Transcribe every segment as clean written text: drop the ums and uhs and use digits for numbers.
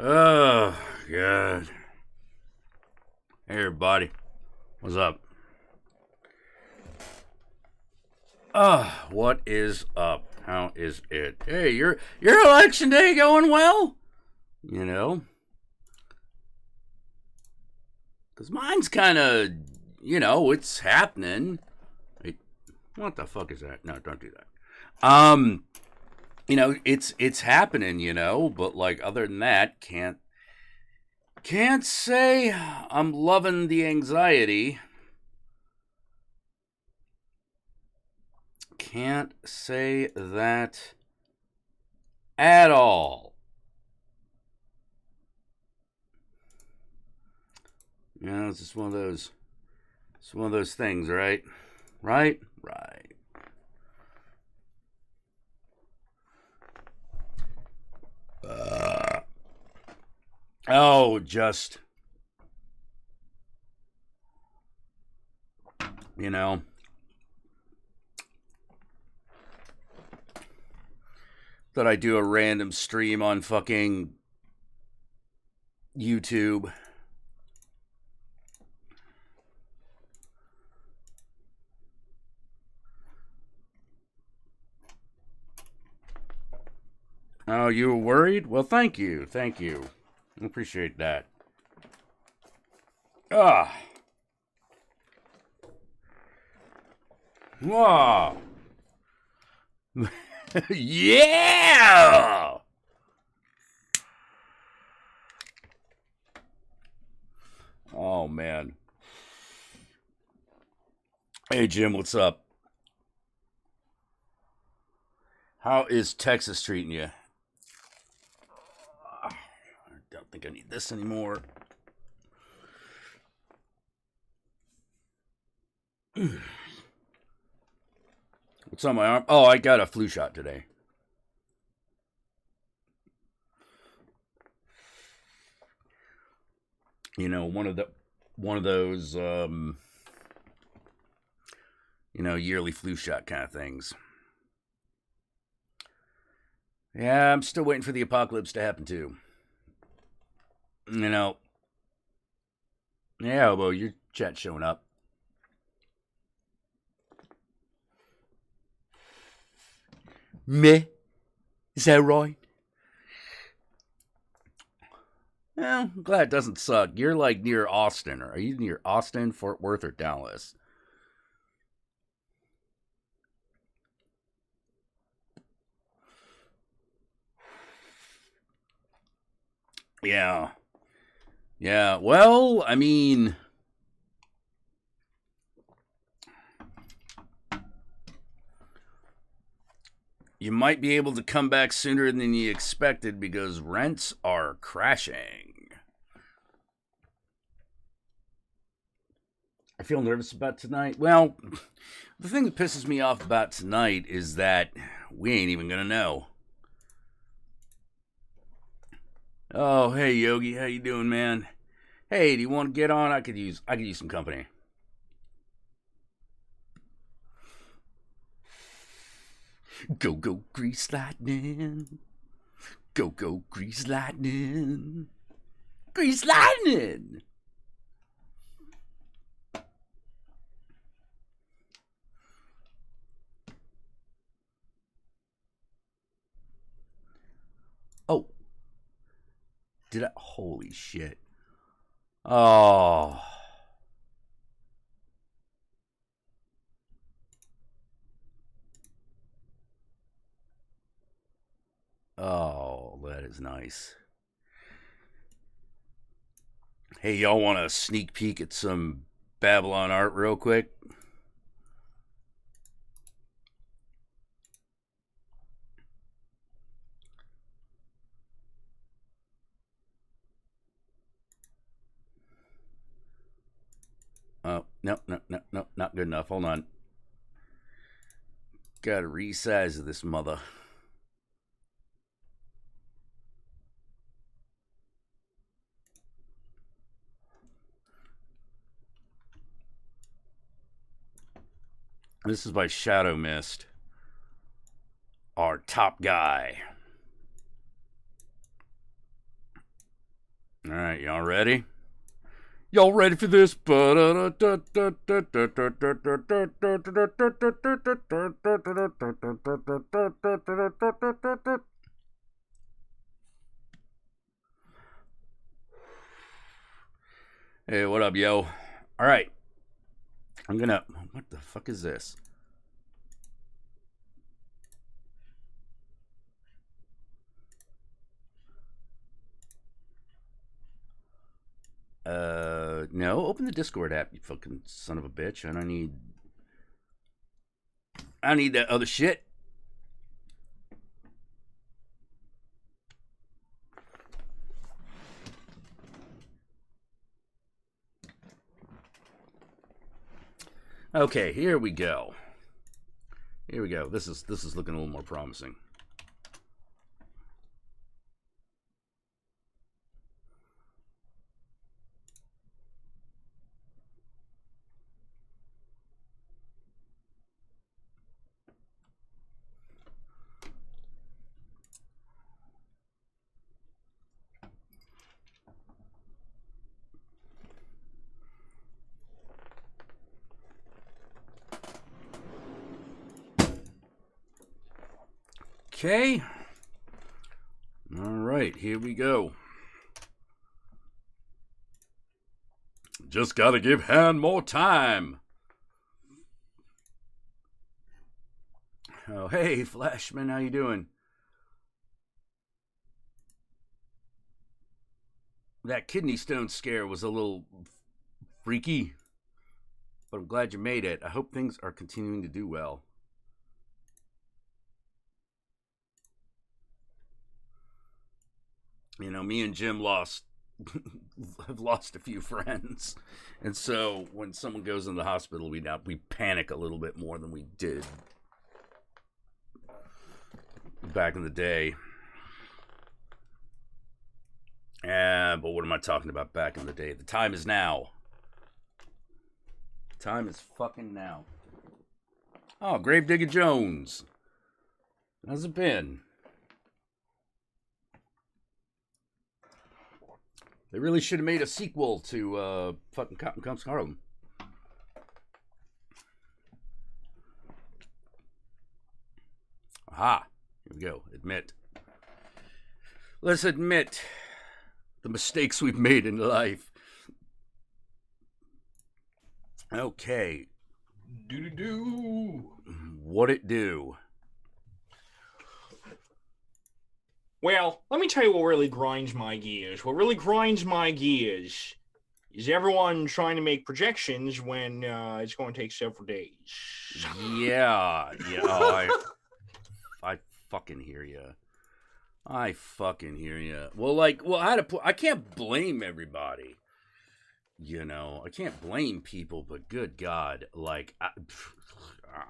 Oh, God. Hey, everybody. What's up? What is up? How is it? Hey, your election day going well? You know? Because mine's kind of, it's happening. Wait, what the fuck is that? No, don't do that. It's happening, but like other than that, can't say I'm loving the anxiety. Can't say that at all. It's just one of those. It's one of those things, right? Right? Right. Uh, just you know, that I do a random stream on fucking YouTube. Oh, you were worried? Well, thank you. Thank you. I appreciate that. Ah. Wow. Yeah! Oh, man. Hey, Jim, what's up? How is Texas treating you? I don't think I need this anymore. What's on my arm? Oh, I got a flu shot today. One of those yearly flu shot kind of things. Yeah, I'm still waiting for the apocalypse to happen too. Yeah, well, your chat's showing up. Meh. Is that right? Well, I'm glad it doesn't suck. You're like near Austin. Are you near Austin, Fort Worth, or Dallas? Yeah. Yeah. Well, I mean, you might be able to come back sooner than you expected because rents are crashing. I feel nervous about tonight. Well, the thing that pisses me off about tonight is that we ain't even gonna know. Oh, hey Yogi, how you doing, man? Hey, do you want to get on? I could use some company. Go go grease lightning. Go go grease lightning. Grease lightning. Oh, did I? Holy shit. Oh. Oh, that is nice. Hey, y'all want a sneak peek at some Babylon art real quick? Oh, no, no, no, no, not good enough. Hold on. Gotta resize this mother. This is by Shadow Mist, our top guy. All right, y'all ready? Y'all ready for this? Hey, what up, yo? All right. What the fuck is this? No. Open the Discord app, you fucking son of a bitch. I need that other shit. Okay, here we go. Here we go. This is looking a little more promising. Okay. All right, here we go. Just gotta give Han more time. Oh, hey, Flashman, how you doing? That kidney stone scare was a little freaky, but I'm glad you made it. I hope things are continuing to do well. You know, me and Jim have lost a few friends, and so when someone goes in the hospital, we panic a little bit more than we did back in the day. But what am I talking about back in the day? The time is now. Time is fucking now. Oh, Gravedigger Jones. How's it been? They really should have made a sequel to fucking Cotton Comes Harlem. Aha. Here we go. Admit. Let's admit the mistakes we've made in life. Okay. Do. What it do? Well, let me tell you what really grinds my gears. What really grinds my gears is everyone trying to make projections when it's going to take several days. Yeah. Oh, I fucking hear you. I I can't blame everybody. You know, I can't blame people, but good God, like, I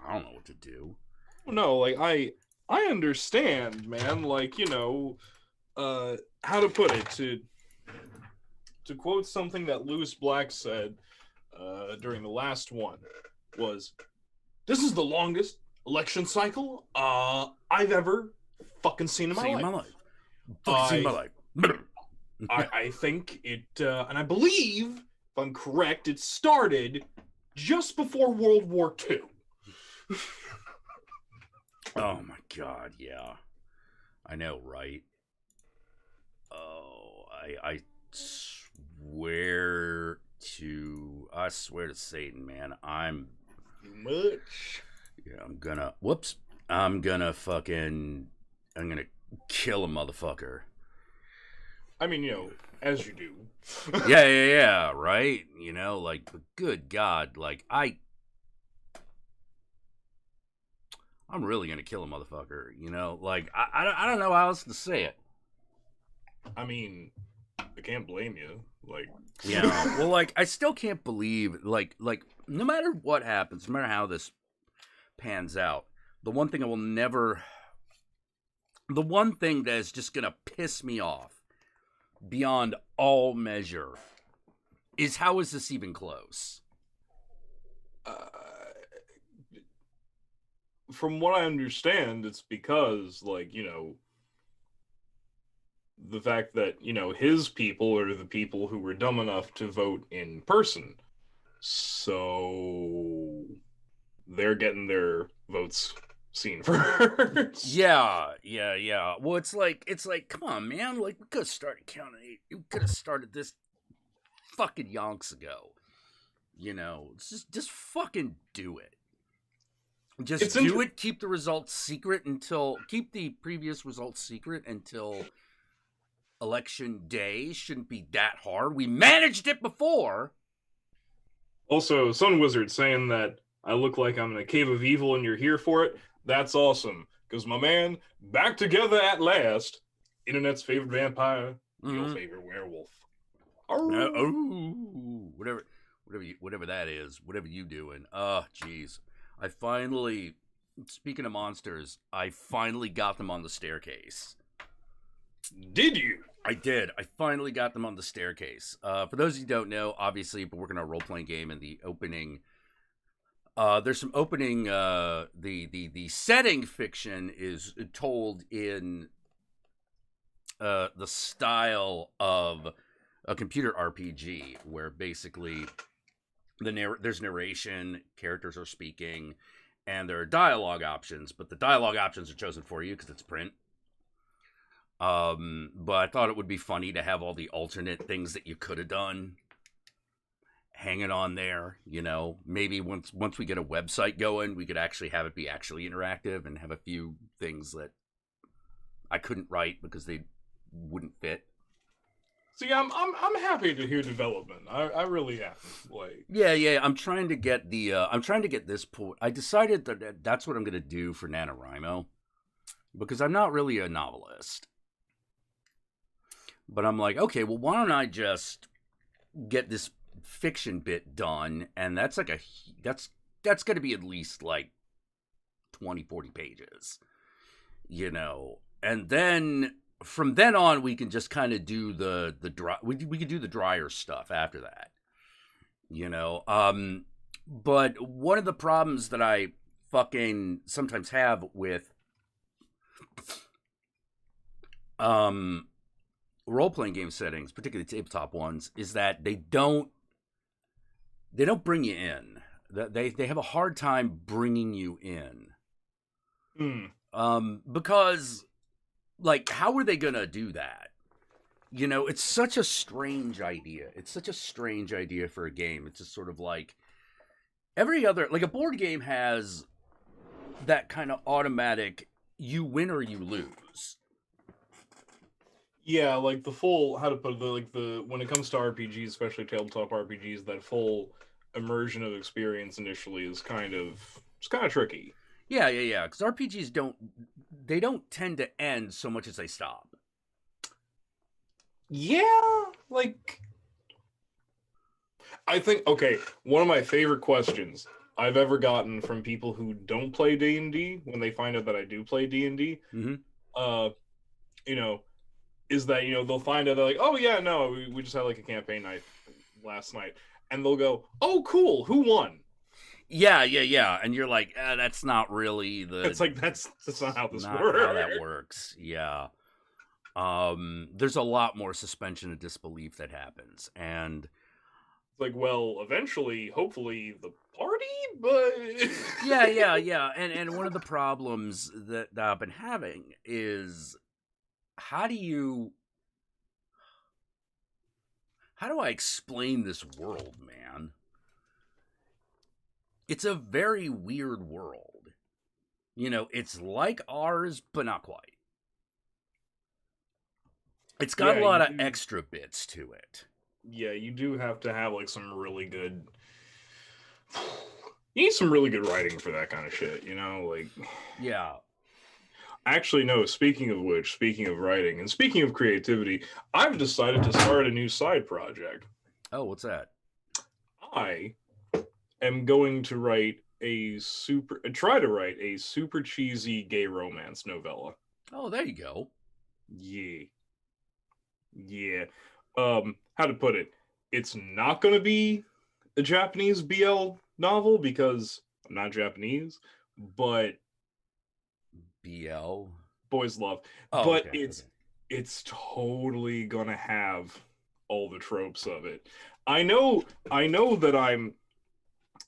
don't know what to do. No, like I understand, man. Like, how to put it, to quote something that Lewis Black said during the last one was, "This is the longest election cycle I've ever fucking seen in my life. Fucking seen my life. I think it, and I believe, if I'm correct, it started just before World War II. Oh my God, yeah. I know, right? Oh, I swear to Satan, man. Much. Yeah, I'm gonna kill a motherfucker. I mean, as you do. Yeah, right? You know, like, but good God, like, I'm really gonna kill a motherfucker, you know? Like, I don't know how else to say it. I mean, I can't blame you. Like, Yeah, well, like, I still can't believe, like, no matter what happens, no matter how this pans out, the one thing that is just gonna piss me off beyond all measure is how is this even close? from what I understand, it's because, like, the fact that, his people are the people who were dumb enough to vote in person. So they're getting their votes seen first. Yeah. Well, it's like, come on, man. Like, we could have started counting. We could have started this fucking yonks ago. Just fucking do it. Just do it. Keep the results secret keep the previous results secret until election day. Shouldn't be that hard. We managed it before. Also, Sun Wizard saying that I look like I'm in a cave of evil and you're here for it. That's awesome. Because, my man, back together at last. Internet's favorite vampire, your favorite werewolf. Whatever that is, whatever you doing. Oh, jeez. Speaking of monsters, I finally got them on the staircase. Did you? I did. I finally got them on the staircase. For those of you who don't know, obviously, we're working on a role-playing game, and the opening... there's some opening... the setting fiction is told in the style of a computer RPG, where basically there's narration, characters are speaking, and there are dialogue options, but the dialogue options are chosen for you because it's print. But I thought it would be funny to have all the alternate things that you could have done hanging on there. Maybe once we get a website going, we could actually have it be actually interactive and have a few things that I couldn't write because they wouldn't fit. See, I'm happy to hear development. I really am. Like, yeah. I'm trying to get this point. I decided that that's what I'm going to do for NaNoWriMo, because I'm not really a novelist. But I'm like, okay, well, why don't I just get this fiction bit done? And that's like that's going to be at least like 20, 40 pages, and then from then on, we can just kind of do the dry. We can do the drier stuff after that, But one of the problems that I fucking sometimes have with role-playing game settings, particularly tabletop ones, is that they don't bring you in. They have a hard time bringing you in. Because, like, how are they gonna do that? It's such a strange idea. It's such a strange idea for a game. It's just sort of like every other, like, a board game has that kind of automatic you win or you lose. Yeah, like the full, how to put it, like when it comes to RPGs, especially tabletop RPGs, that full immersion of experience initially is kind of tricky. Yeah. Because RPGs don't tend to end so much as they stop. Yeah, like, I think, okay, one of my favorite questions I've ever gotten from people who don't play D&D when they find out that I do play D&D, is that, they'll find out, they're like, oh yeah, no, we just had like a campaign night last night, and they'll go, oh cool, who won? Yeah, and you're like, that's not really the... It's like, that's not how this works. Not how that works, yeah. There's a lot more suspension of disbelief that happens, and... Like, well, eventually, hopefully, the party, but... yeah, and one of the problems that I've been having is... How do I explain this world, man? It's a very weird world. It's like ours, but not quite. It's got a lot of extra bits to it. Yeah, you do have to have, like, some really good... You need some really good writing for that kind of shit, like... Yeah. Actually, no, speaking of which, speaking of writing, and speaking of creativity, I've decided to start a new side project. Oh, what's that? I am going to try to write a super cheesy gay romance novella. Oh, there you go. Yeah. How to put it? It's not going to be a Japanese BL novel because I'm not Japanese, but BL boys love. Oh, but okay, it's it's totally gonna have all the tropes of it. I know that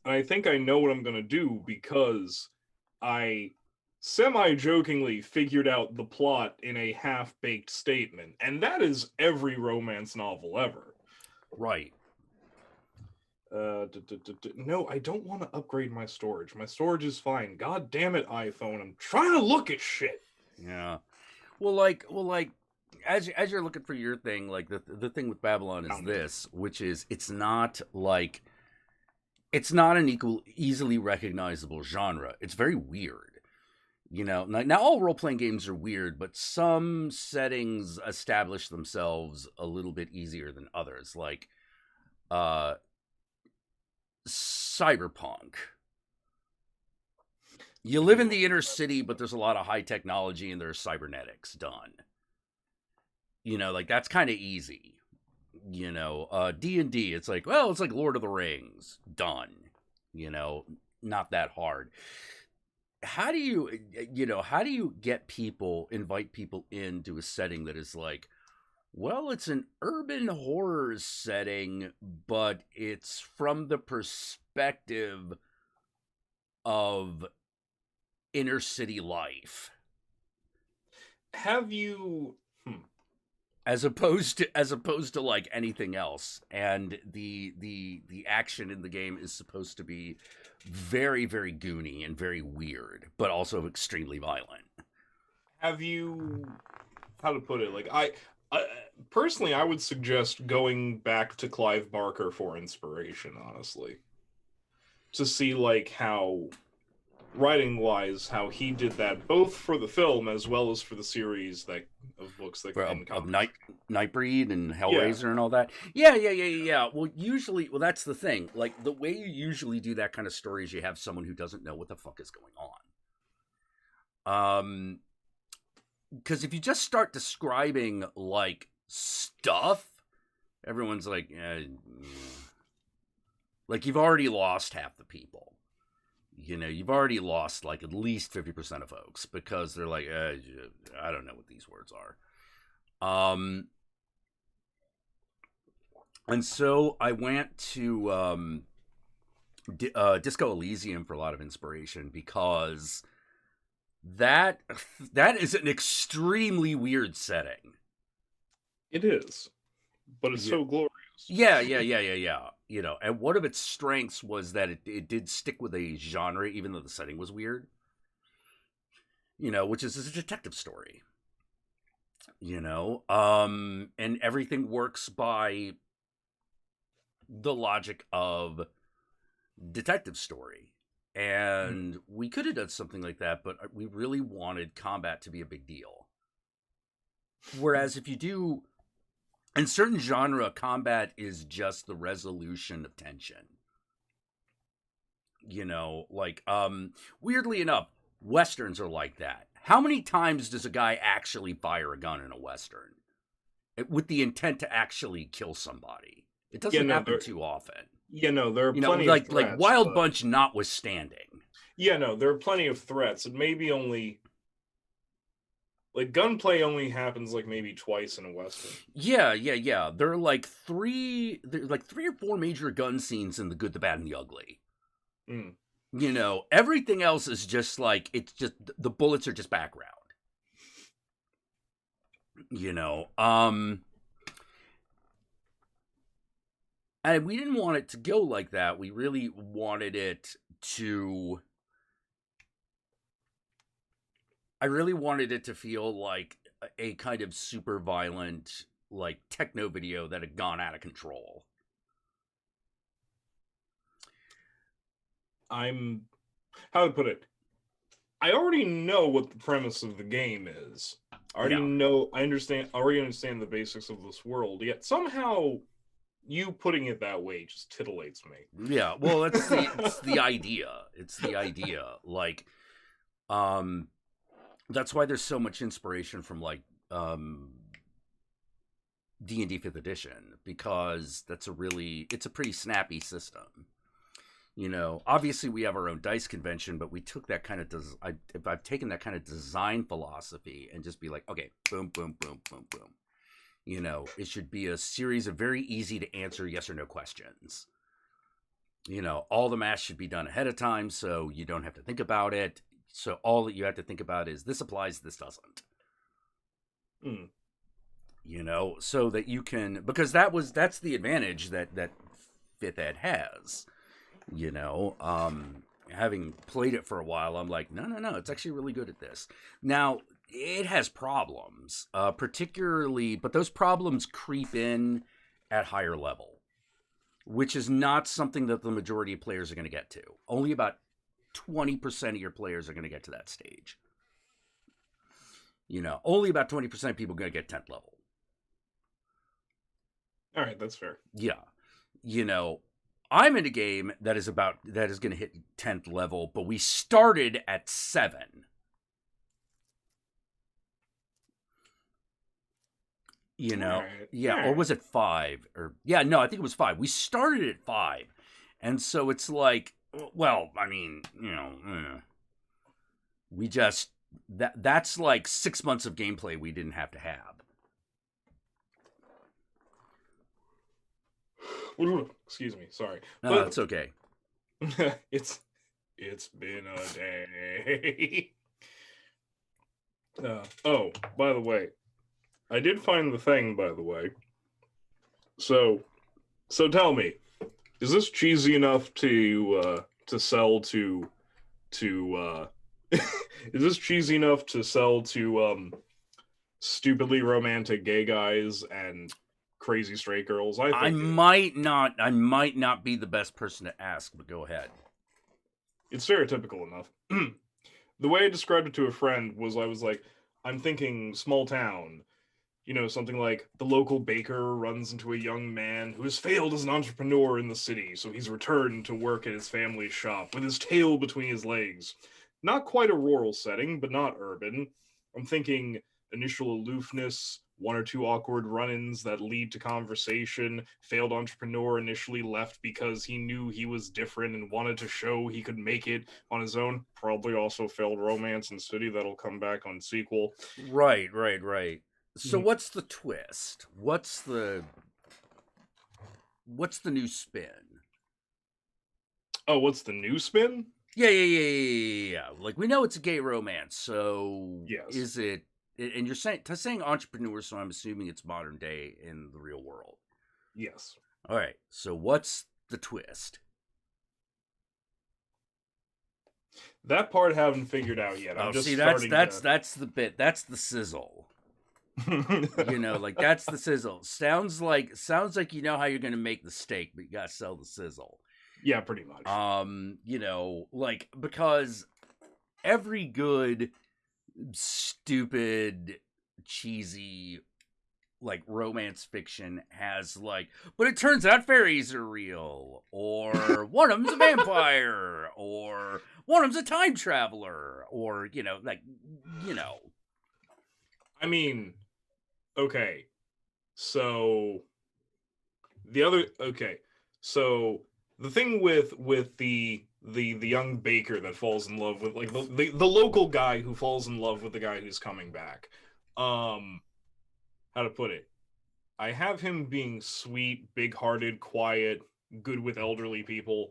I think I know what I'm gonna do because I semi-jokingly figured out the plot in a half-baked statement, and that is every romance novel ever. Right. No, I don't want to upgrade my storage. My storage is fine. God damn it, iPhone! I'm trying to look at shit. Yeah. Well, like, as you're looking for your thing, like the thing with Babylon is Found it. this, which is it's not an easily recognizable genre. It's very weird. Now all role playing games are weird, but some settings establish themselves a little bit easier than others. Like, uh, cyberpunk. You live in the inner city, but there's a lot of high technology and there's cybernetics done. Like that's kind of easy. D&D, it's like, well, it's like Lord of the Rings, done. Not that hard. How do you invite people into a setting that is like, well, it's an urban horror setting, but it's from the perspective of inner city life, Have you? as opposed to like anything else. And the action in the game is supposed to be very, very goony and very weird, but also extremely violent. Have you? How to put it? Like I personally, I would suggest going back to Clive Barker for inspiration. Honestly, to see like how writing wise how he did that both for the film as well as for the series that of books that For in of comics. Nightbreed and Yeah, Hellraiser and all that. Yeah. Well, that's the thing. Like the way you usually do that kind of story is you have someone who doesn't know what the fuck is going on. Because if you just start describing like stuff, everyone's like, like you've already lost half the people. You've already lost like at least 50% of folks because they're like, I don't know what these words are. And so I went to Disco Elysium for a lot of inspiration because that that is an extremely weird setting. it is, but it's Yeah, so glorious. yeah. And one of its strengths was that it did stick with a genre, even though the setting was weird. Which is a detective story. And everything works by the logic of detective story. And we could have done something like that, but we really wanted combat to be a big deal. Whereas if you do, in certain genre, combat is just the resolution of tension. Like, weirdly enough, westerns are like that. How many times does a guy actually fire a gun in a western with the intent to actually kill somebody? It Yeah, doesn't no, happen too often. there are plenty of Like threats, Wild but Bunch notwithstanding. yeah, no, there are plenty of threats, and maybe only like gunplay only happens like maybe twice in a western. Yeah. There are like three or four major gun scenes in The Good, the Bad, and the Ugly. Mm. Everything else is just like, it's just the bullets are just background. you know and we didn't want it to go like that. We really wanted it to I really wanted it to feel like a kind of super violent like techno video that had gone out of control. I'm how to put it. I already know what the premise of the game is. Yeah. I already understand the basics of this world. Yet somehow you putting it that way just titillates me. Yeah, well, it's the idea. It's the idea. Like, um, that's why there's so much inspiration from like D&D Fifth Edition, because it's a pretty snappy system. You know, obviously we have our own dice convention, but we took that kind of I've taken that kind of design philosophy and just be like, okay, boom, boom, boom, boom, boom. You know, it should be a series of very easy to answer yes or no questions. You know, all the math should be done ahead of time, so you don't have to think about it. So all that you have to think about is this applies, this doesn't. Mm. You know, so that you can, because that's the advantage that fifth ed has. You know, having played it for a while, I'm like, no, it's actually really good at this. Now, it has problems, particularly, but those problems creep in at higher level, which is not something that the majority of players are going to get to. Only about 20% of your players are going to get to that stage. You know, only about 20% of people are going to get 10th level. All right, that's fair. Yeah. You know, I'm in a game that is going to hit 10th level, but we started at 7. You know, Right. yeah, All or was right. it 5? Or yeah, no, I think it was 5. We started at 5, and so it's like, well, I mean, you know, we just that's like 6 months of gameplay we didn't have to have. Excuse me, sorry, No, but it's okay. it's been a day. Oh, by the way, I did find the thing. By the way, so tell me, is this cheesy enough to sell to is this cheesy enough to sell to stupidly romantic gay guys and crazy straight girls? I I think might not be the best person to ask, but go ahead. it's stereotypical enough. The way I described it to a friend was I was like, I'm thinking small town. You know, something like the local baker runs into a young man who has failed as an entrepreneur in the city, so he's returned to work at his family's shop with his tail between his legs. Not quite a rural setting, but not urban. I'm thinking initial aloofness, one or two awkward run ins that lead to conversation. Failed entrepreneur initially left because he knew he was different and wanted to show he could make it on his own. Probably also failed romance in city that'll come back on sequel. Right. So Mhm. what's the twist? What's the new spin? Oh, what's the new spin? Yeah. Like we know it's a gay romance, so Yes. is it? And you're saying entrepreneur, so I'm assuming it's modern day in the real world. Yes. All right. So what's the twist? That part I haven't figured out yet. I'm Oh, just see, starting to. that's the bit. That's the sizzle. You know, like that's the sizzle. Sounds like you know how you're gonna make the steak, but you gotta sell the sizzle. Yeah, pretty much. You know, like because every good, stupid, cheesy like romance fiction has like, but it turns out fairies are real, or one of them's a vampire, or one of them's a time traveler, or you know, like you know. I mean, okay. So the other okay. So the thing with the young baker that falls in love with like the local guy who falls in love with the guy who's coming back. How to put it? I have him being sweet, big-hearted, quiet, good with elderly people.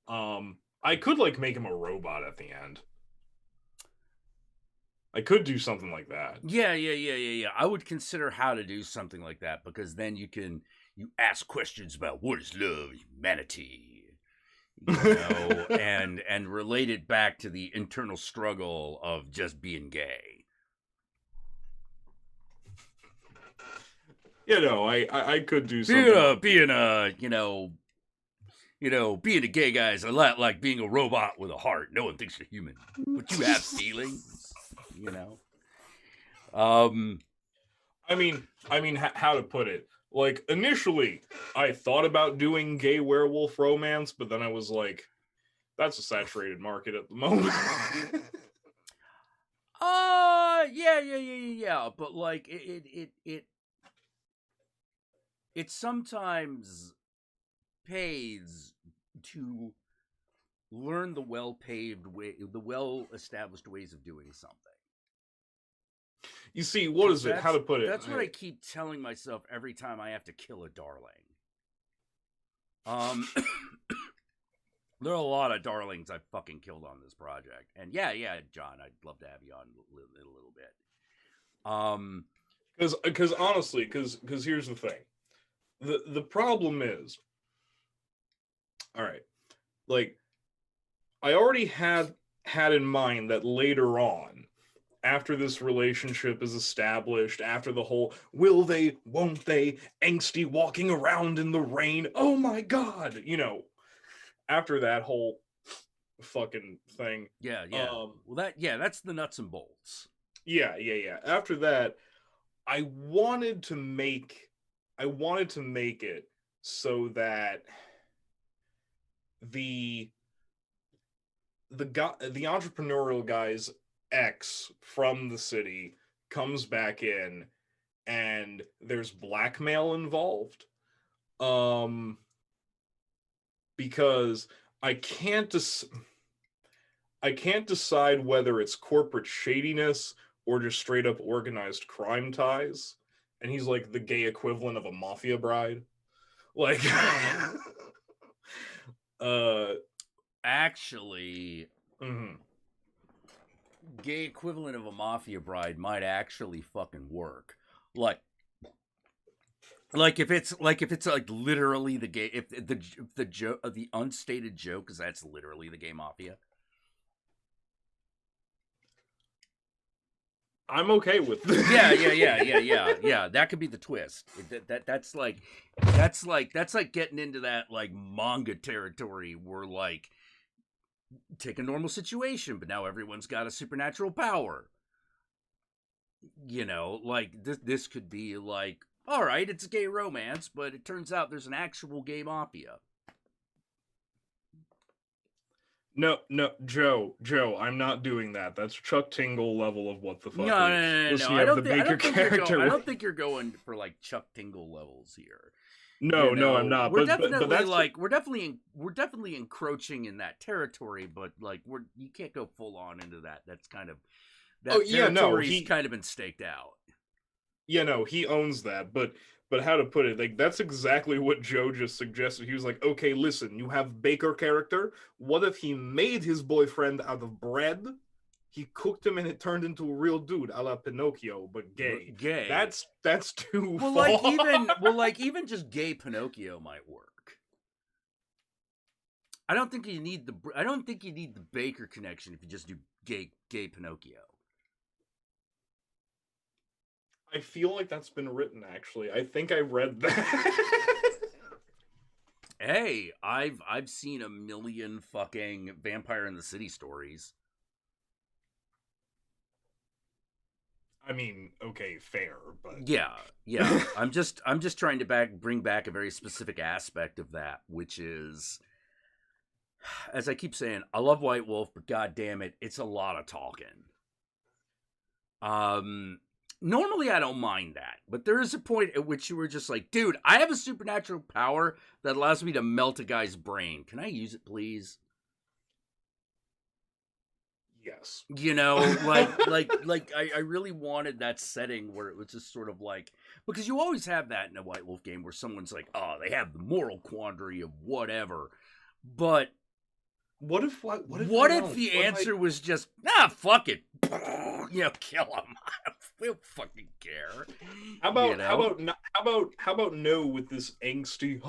I could like make him a robot at the end. I could do something like that. Yeah. I would consider how to do something like that because then you ask questions about what is love, humanity, you know, and relate it back to the internal struggle of just being gay. You know, I could do something like Being a being a gay guy is a lot like being a robot with a heart. No one thinks you're human, but you have feelings, you know. Um, how to put it? Like initially, I thought about doing gay werewolf romance, but then I was like, that's a saturated market at the moment. yeah. But like it sometimes pays to learn the well-paved way, the well-established ways of doing something. You see, what is it? How to put it? That's what I keep telling myself every time I have to kill a darling. There are a lot of darlings I fucking killed on this project, and yeah, John, I'd love to have you on in a little bit. Because honestly, because here's the thing, the problem is, all right, like I already had in mind that later on, after this relationship is established, after the whole will they, won't they, angsty walking around in the rain, oh my god, after that whole fucking thing. Yeah. Well, that's the nuts and bolts. Yeah. After that, I wanted to make it so that the entrepreneurial guy's ex from the city comes back in and there's blackmail involved, because I can't decide whether it's corporate shadiness or just straight up organized crime ties, and he's like the gay equivalent of a mafia bride, like actually, mm-hmm. Gay equivalent of a mafia bride might actually fucking work. Like if it's like literally the gay, if the joke, the unstated joke is that's literally the gay mafia. I'm okay with that. Yeah. That could be the twist. That's like getting into that like manga territory where like take a normal situation, but now everyone's got a supernatural power. Like this could be like, all right, it's a gay romance, but it turns out there's an actual gay mafia. No, Joe, I'm not doing that. That's Chuck Tingle level of what the fuck. No. I don't think you're going for like Chuck Tingle levels here. No, I'm not. We're definitely encroaching in that territory, but like you can't go full on into that. That's kind of territory's kind of been staked out. Yeah, no, he owns that, but how to put it, like that's exactly what Joe just suggested. He was like, okay, listen, you have Baker character. What if he made his boyfriend out of bread? He cooked him and it turned into a real dude, a la Pinocchio, but gay. That's too far. Even just gay Pinocchio might work. I don't think you need the Baker connection if you just do gay Pinocchio. I feel like that's been written, actually. I think I read that. Hey, I've seen a million fucking Vampire in the City stories. I mean, okay, fair, but yeah. I'm just trying to bring back a very specific aspect of that, which is, as I keep saying, I love White Wolf, but god damn it, it's a lot of talking. Normally I don't mind that, but there is a point at which you were just like, dude, I have a supernatural power that allows me to melt a guy's brain. Can I use it, please? Yes. I really wanted that setting where it was just sort of like, because you always have that in a White Wolf game where someone's like, oh, they have the moral quandary of whatever. But what if the answer was just, fuck it. Kill him. We don't fucking care. How about no with this angsty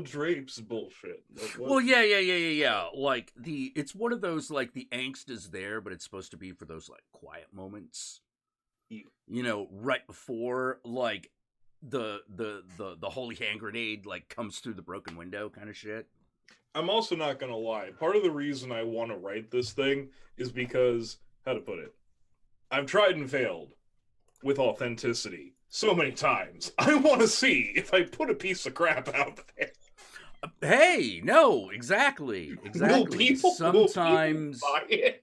drapes bullshit? Well, yeah. Like it's one of those like the angst is there, but it's supposed to be for those like quiet moments. Yeah. Right before like the holy hand grenade like comes through the broken window kind of shit. I'm also not gonna lie. Part of the reason I want to write this thing is because, how to put it, I've tried and failed with authenticity so many times. I want to see if I put a piece of crap out there. Hey, no, exactly. Will people buy it?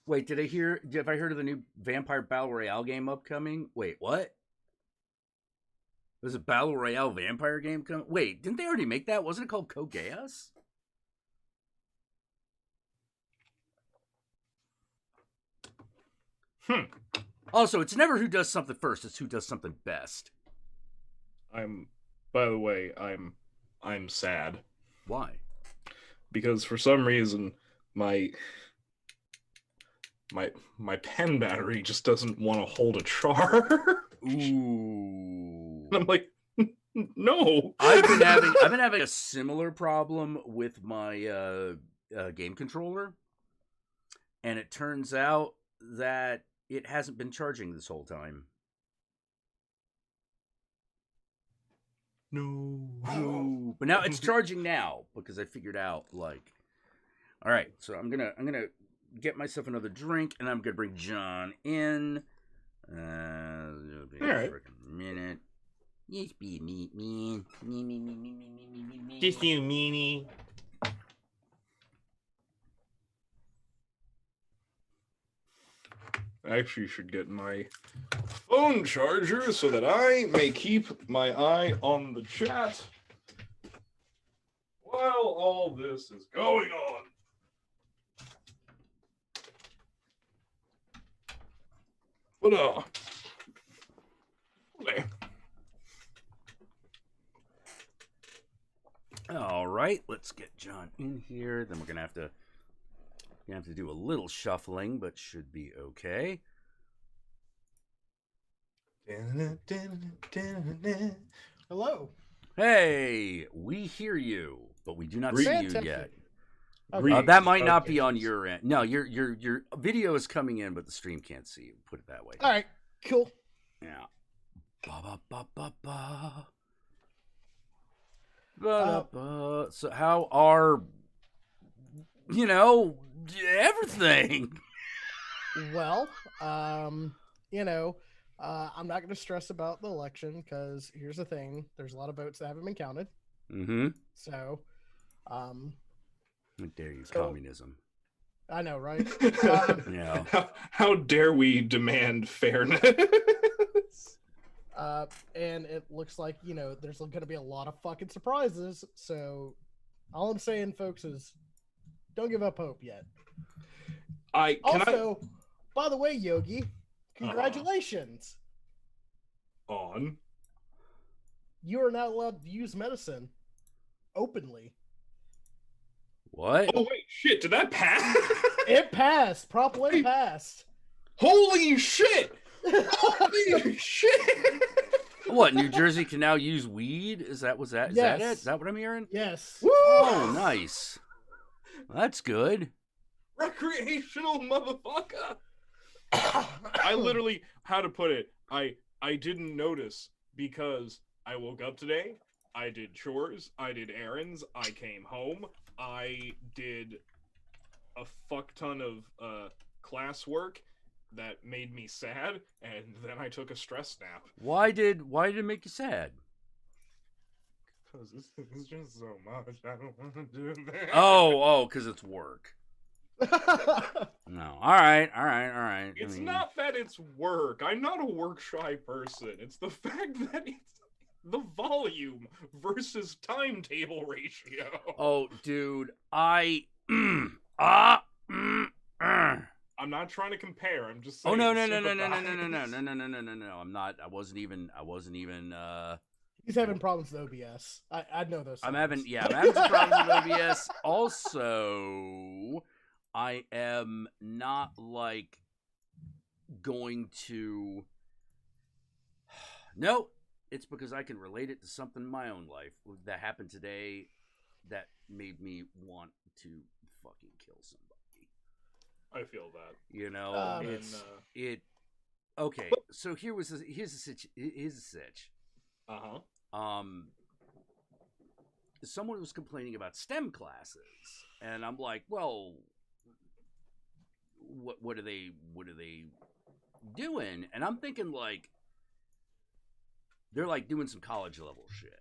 Wait, have I heard of the new Vampire Battle Royale game upcoming? Wait, what? There's a Battle Royale vampire game coming? Wait, didn't they already make that? Wasn't it called Code Geass? Also, it's never who does something first; it's who does something best. By the way, I'm sad Why? because for some reason my my pen battery just doesn't want to hold a charge. Ooh. And I'm like, no. I've been having a similar problem with my game controller, and it turns out that it hasn't been charging this whole time. No. But now it's charging now because I figured out like, all right, so I'm gonna get myself another drink, and I'm gonna bring John in. It'll be All right. a minute. Yes, be me. Just you, meanie. I actually should get my phone charger so that I may keep my eye on the chat while all this is going on. But okay. All right, let's get John in here. Then we're gonna have to do a little shuffling, but should be okay. Hello. Hey, we hear you, but we do not see you Fantastic. yet. Okay. That might not be on your end. No, your video is coming in, but the stream can't see you. Put it that way. All right. Cool. Yeah. Ba ba ba ba ba. Ba-da-ba. So how are everything? Well, I'm not going to stress about the election because here's the thing: there's a lot of votes that haven't been counted. Mm-hmm. So, How dare you, communism? I know, right? Yeah. How dare we demand fairness? And it looks like there's going to be a lot of fucking surprises. So, all I'm saying, folks, is don't give up hope yet. By the way, Yogi, congratulations. On? You are now allowed to use medicine openly. What? Oh wait, shit! Did that pass? It passed. Prop 1 passed. Holy shit! Holy shit! What? New Jersey can now use weed? Is that that it? Yes. Is that what I'm hearing? Yes. Woo! Oh, nice. That's good. Recreational motherfucker. I literally, how to put it? I didn't notice because I woke up today. I did chores. I did errands. I came home. I did a fuck ton of classwork that made me sad, and then I took a stress nap. Why did it make you sad? Because it's just so much. I don't want to do that. Oh, because it's work. No. All right. It's not that it's work. I'm not a work shy person. It's the fact that it's the volume versus timetable ratio. Oh, dude, I'm not trying to compare. I'm just Oh saying. no. I'm not. I wasn't even. He's having problems with OBS. I know those. I'm having some problems with OBS. Also, I am not like going to. No, it's because I can relate it to something in my own life that happened today that made me want to fucking kill somebody. I feel that. Okay. So here's the sitch. Someone was complaining about STEM classes, and I'm like, well, what are they doing? And I'm thinking like they're like doing some college level shit.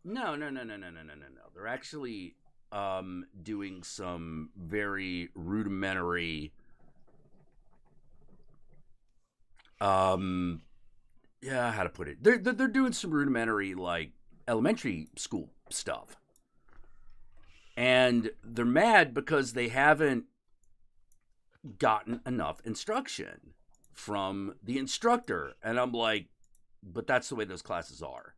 No. They're actually doing some very rudimentary how to put it? They're doing some rudimentary like elementary school stuff. And they're mad because they haven't gotten enough instruction from the instructor. And I'm like, but that's the way those classes are.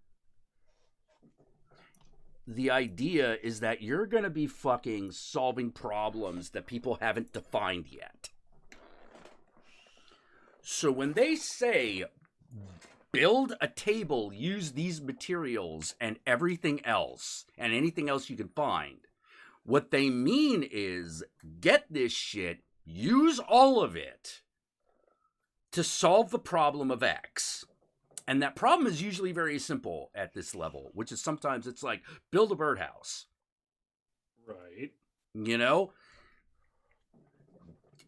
The idea is that you're going to be fucking solving problems that people haven't defined yet. So when they say, build a table, use these materials and everything else, and anything else you can find, what they mean is, get this shit, use all of it to solve the problem of X. And that problem is usually very simple at this level, which is sometimes it's like, build a birdhouse. Right. You know?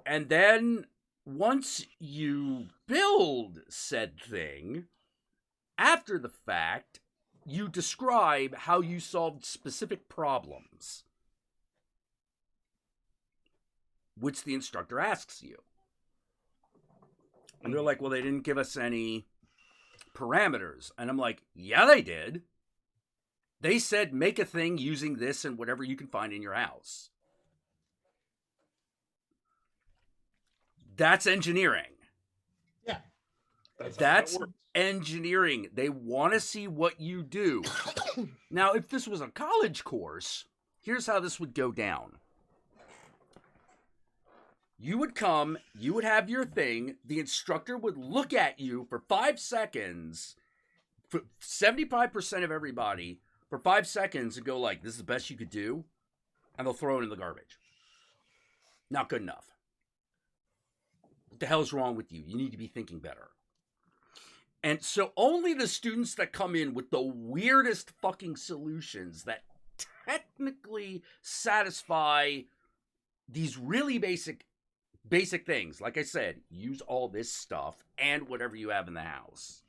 And then once you build said thing, after the fact, you describe how you solved specific problems, which the instructor asks you. And they're like, well, they didn't give us any parameters. And I'm like, yeah, they did. They said, make a thing using this and whatever you can find in your house. That's engineering. Yeah. That's engineering. They want to see what you do. Now, if this was a college course, here's how this would go down. You would come, you would have your thing, the instructor would look at you for 5 seconds, for 75% of everybody, for 5 seconds and go like, this is the best you could do, and they'll throw it in the garbage. Not good enough. What the hell's wrong with you? You need to be thinking better. And so only the students that come in with the weirdest fucking solutions that technically satisfy these really basic things. Like I said, use all this stuff and whatever you have in the house.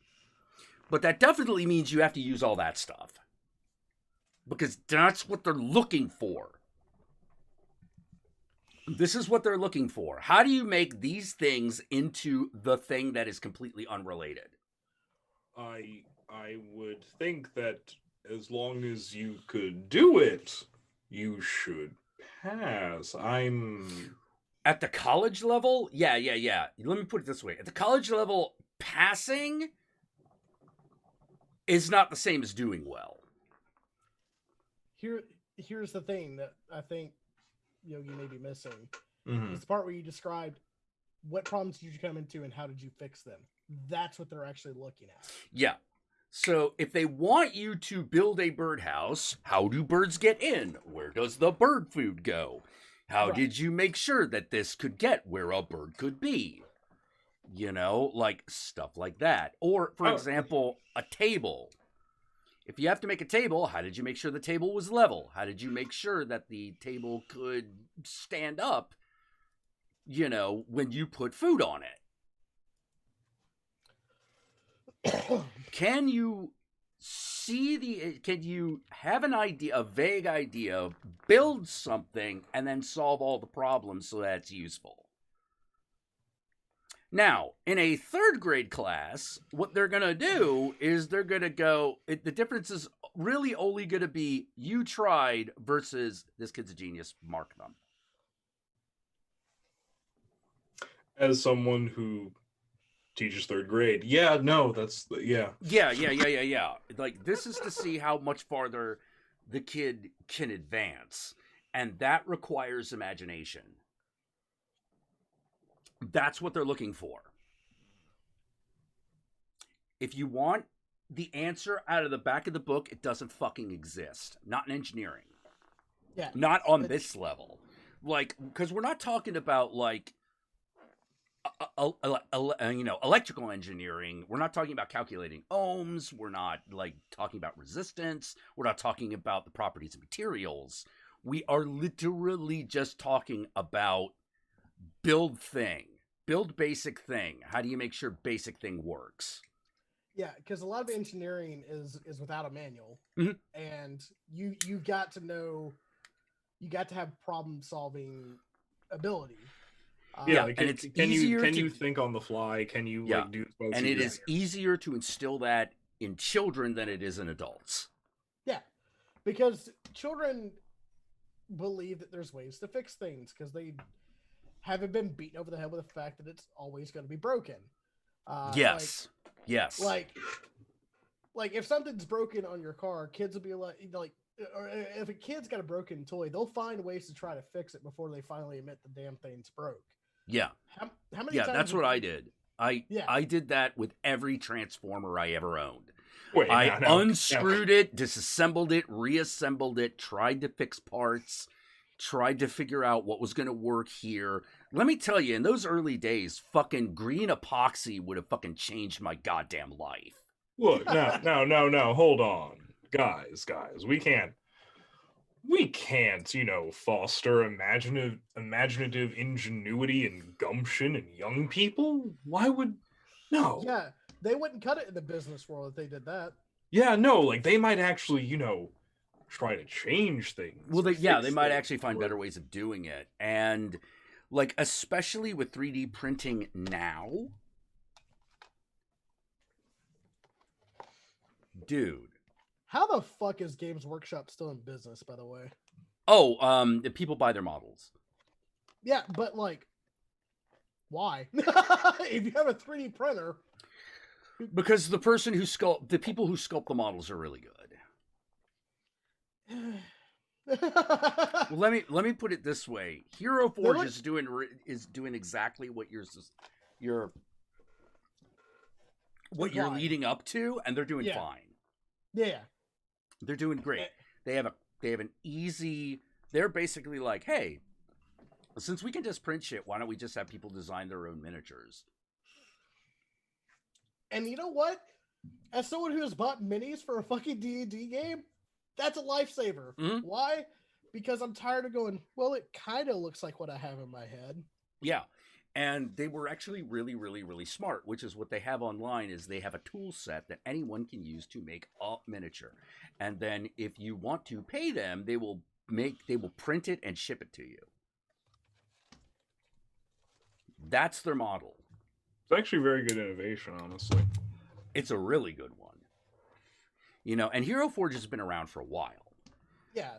But that definitely means you have to use all that stuff. Because that's what they're looking for. This is what they're looking for. How do you make these things into the thing that is completely unrelated? I would think that as long as you could do it, you should pass. At the college level? Yeah. Let me put it this way. At the college level, passing is not the same as doing well. Here's the thing that I think you may be missing. Mm-hmm. It's the part where you described what problems did you come into and how did you fix them. That's what they're actually looking at. Yeah. So if they want you to build a birdhouse, how do birds get in? Where does the bird food go? How did you make sure that this could get where a bird could be? Like stuff like that. Or, for example, a table. If you have to make a table, how did you make sure the table was level? How did you make sure that the table could stand up, when you put food on it? Can you have an idea, a vague idea, build something, and then solve all the problems so that it's useful? Now, in a 3rd grade class, what they're going to do is they're going to go, the difference is really only going to be you tried versus this kid's a genius, mark them. As someone who teaches 3rd grade. Yeah. Like, this is to see how much farther the kid can advance. And that requires imagination. That's what they're looking for. If you want the answer out of the back of the book, it doesn't fucking exist. Not in engineering. Yeah. Not on this level. Like, because we're not talking about, like, electrical engineering. We're not talking about calculating ohms. We're not like talking about resistance. We're not talking about the properties of materials. We are literally just talking about build basic thing. How do you make sure basic thing works? Yeah, because a lot of engineering is without a manual, and you got to have problem solving ability. And it's easier. Can you think on the fly? Can you do? And it is easier to instill that in children than it is in adults. Yeah, because children believe that there's ways to fix things because they haven't been beaten over the head with the fact that it's always going to be broken. Yes. Yes. Like if something's broken on your car, kids will be like, or if a kid's got a broken toy, they'll find ways to try to fix it before they finally admit the damn thing's broke. Yeah. How many Yeah, times? that's what I did. I did that with every Transformer I ever owned. Wait, I unscrewed it, disassembled it, reassembled it, tried to fix parts, tried to figure out what was going to work here. Let me tell you, in those early days, fucking green epoxy would have fucking changed my goddamn life. Look, no, hold on. Guys, we can't, foster imaginative ingenuity and gumption in young people? Why would, no. Yeah, they wouldn't cut it in the business world if they did that. Yeah, no, like, they might actually, try to change things. Well, they might actually find better ways of doing it. And, like, especially with 3D printing now, dude. How the fuck is Games Workshop still in business, by the way? Oh, the people buy their models. Yeah, but like, why? If you have a 3D printer, because the people who sculpt the models are really good. Well, let me put it this way: Hero Forge is doing exactly what you're leading up to, and they're doing fine. Yeah. They're doing great. They have an easy. They're basically like, hey, since we can just print shit, why don't we just have people design their own miniatures? And you know what? As someone who has bought minis for a fucking D&D game, that's a lifesaver. Mm-hmm. Why? Because I'm tired of going, well, it kind of looks like what I have in my head. Yeah. And they were actually really, really, really smart, which is what they have online is they have a tool set that anyone can use to make a miniature. And then if you want to pay them, they will print it and ship it to you. That's their model. It's actually very good innovation, honestly. It's a really good one. And Hero Forge has been around for a while. Yeah.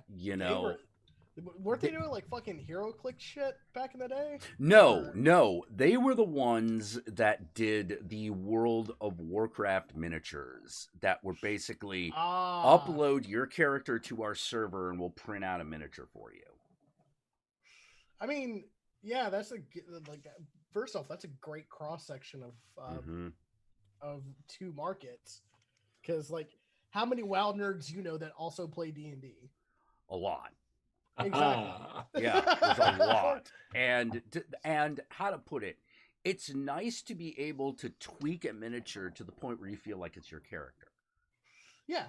Weren't they doing like fucking HeroClix shit back in the day? No. They were the ones that did the World of Warcraft miniatures that were basically upload your character to our server and we'll print out a miniature for you. I mean, yeah, first off, that's a great cross section of two markets. Because how many WoW nerds that also play D&D? A lot. Exactly. Yeah, there's a lot. And how to put it, it's nice to be able to tweak a miniature to the point where you feel like it's your character. Yeah.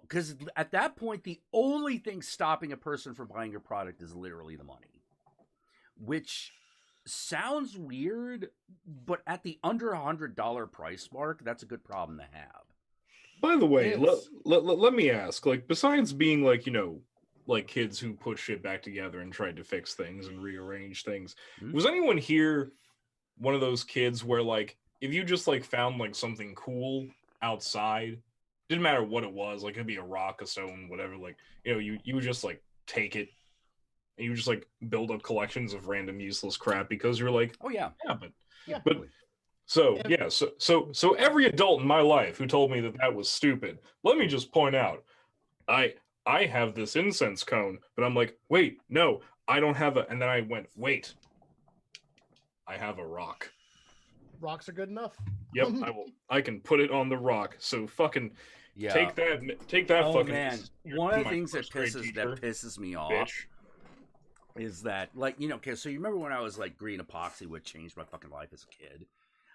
Because at that point, the only thing stopping a person from buying your product is literally the money. Which sounds weird, but at the under $100 price mark, that's a good problem to have. By the way, let me ask, besides being kids who put shit back together and tried to fix things and rearrange things, was anyone here one of those kids where if you just found something cool outside, didn't matter what it was, it'd be a rock, a stone, whatever, you would just take it and you just build up collections of random useless crap because you're but So every adult in my life who told me that was stupid, let me just point out, I have this incense cone, but I'm like, wait, no, I don't have and then I went, wait, I have a rock. Rocks are good enough. Yep, I can put it on the rock. So fucking take that oh, fucking. Man. One of the things that pisses me off is that okay, so you remember when I was green epoxy would change my fucking life as a kid?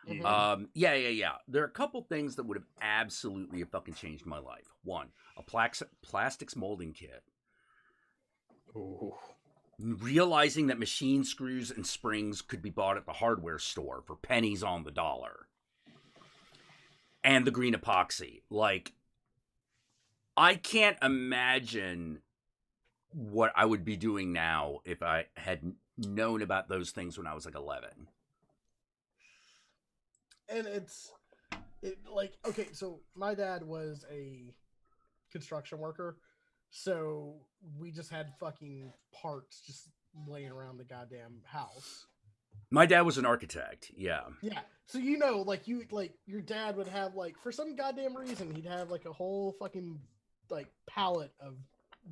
Mm-hmm. Yeah. There are a couple things that would have absolutely fucking changed my life. One, a plastics molding kit. Ooh. Realizing that machine screws and springs could be bought at the hardware store for pennies on the dollar. And the green epoxy. I can't imagine what I would be doing now if I had known about those things when I was 11. And okay, so my dad was a construction worker, so we just had fucking parts just laying around the goddamn house. My dad was an architect. Yeah. Yeah. So like your dad would have like for some goddamn reason he'd have like a whole fucking like pallet of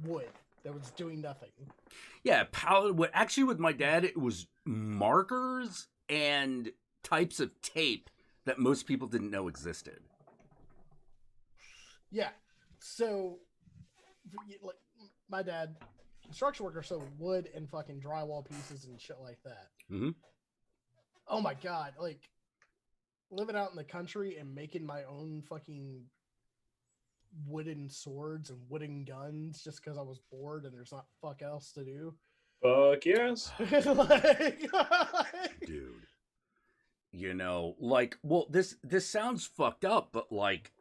wood that was doing nothing. Yeah, palette. Actually, with my dad, it was markers and types of tape that most people didn't know existed. Yeah. So, like, my dad, construction worker, so wood and fucking drywall pieces and shit like that. Mm-hmm. Oh my god, like living out in the country and making my own fucking wooden swords and wooden guns just because I was bored and there's not fuck else to do. Fuck yes. Dude. You know, like, well, this sounds fucked up, but like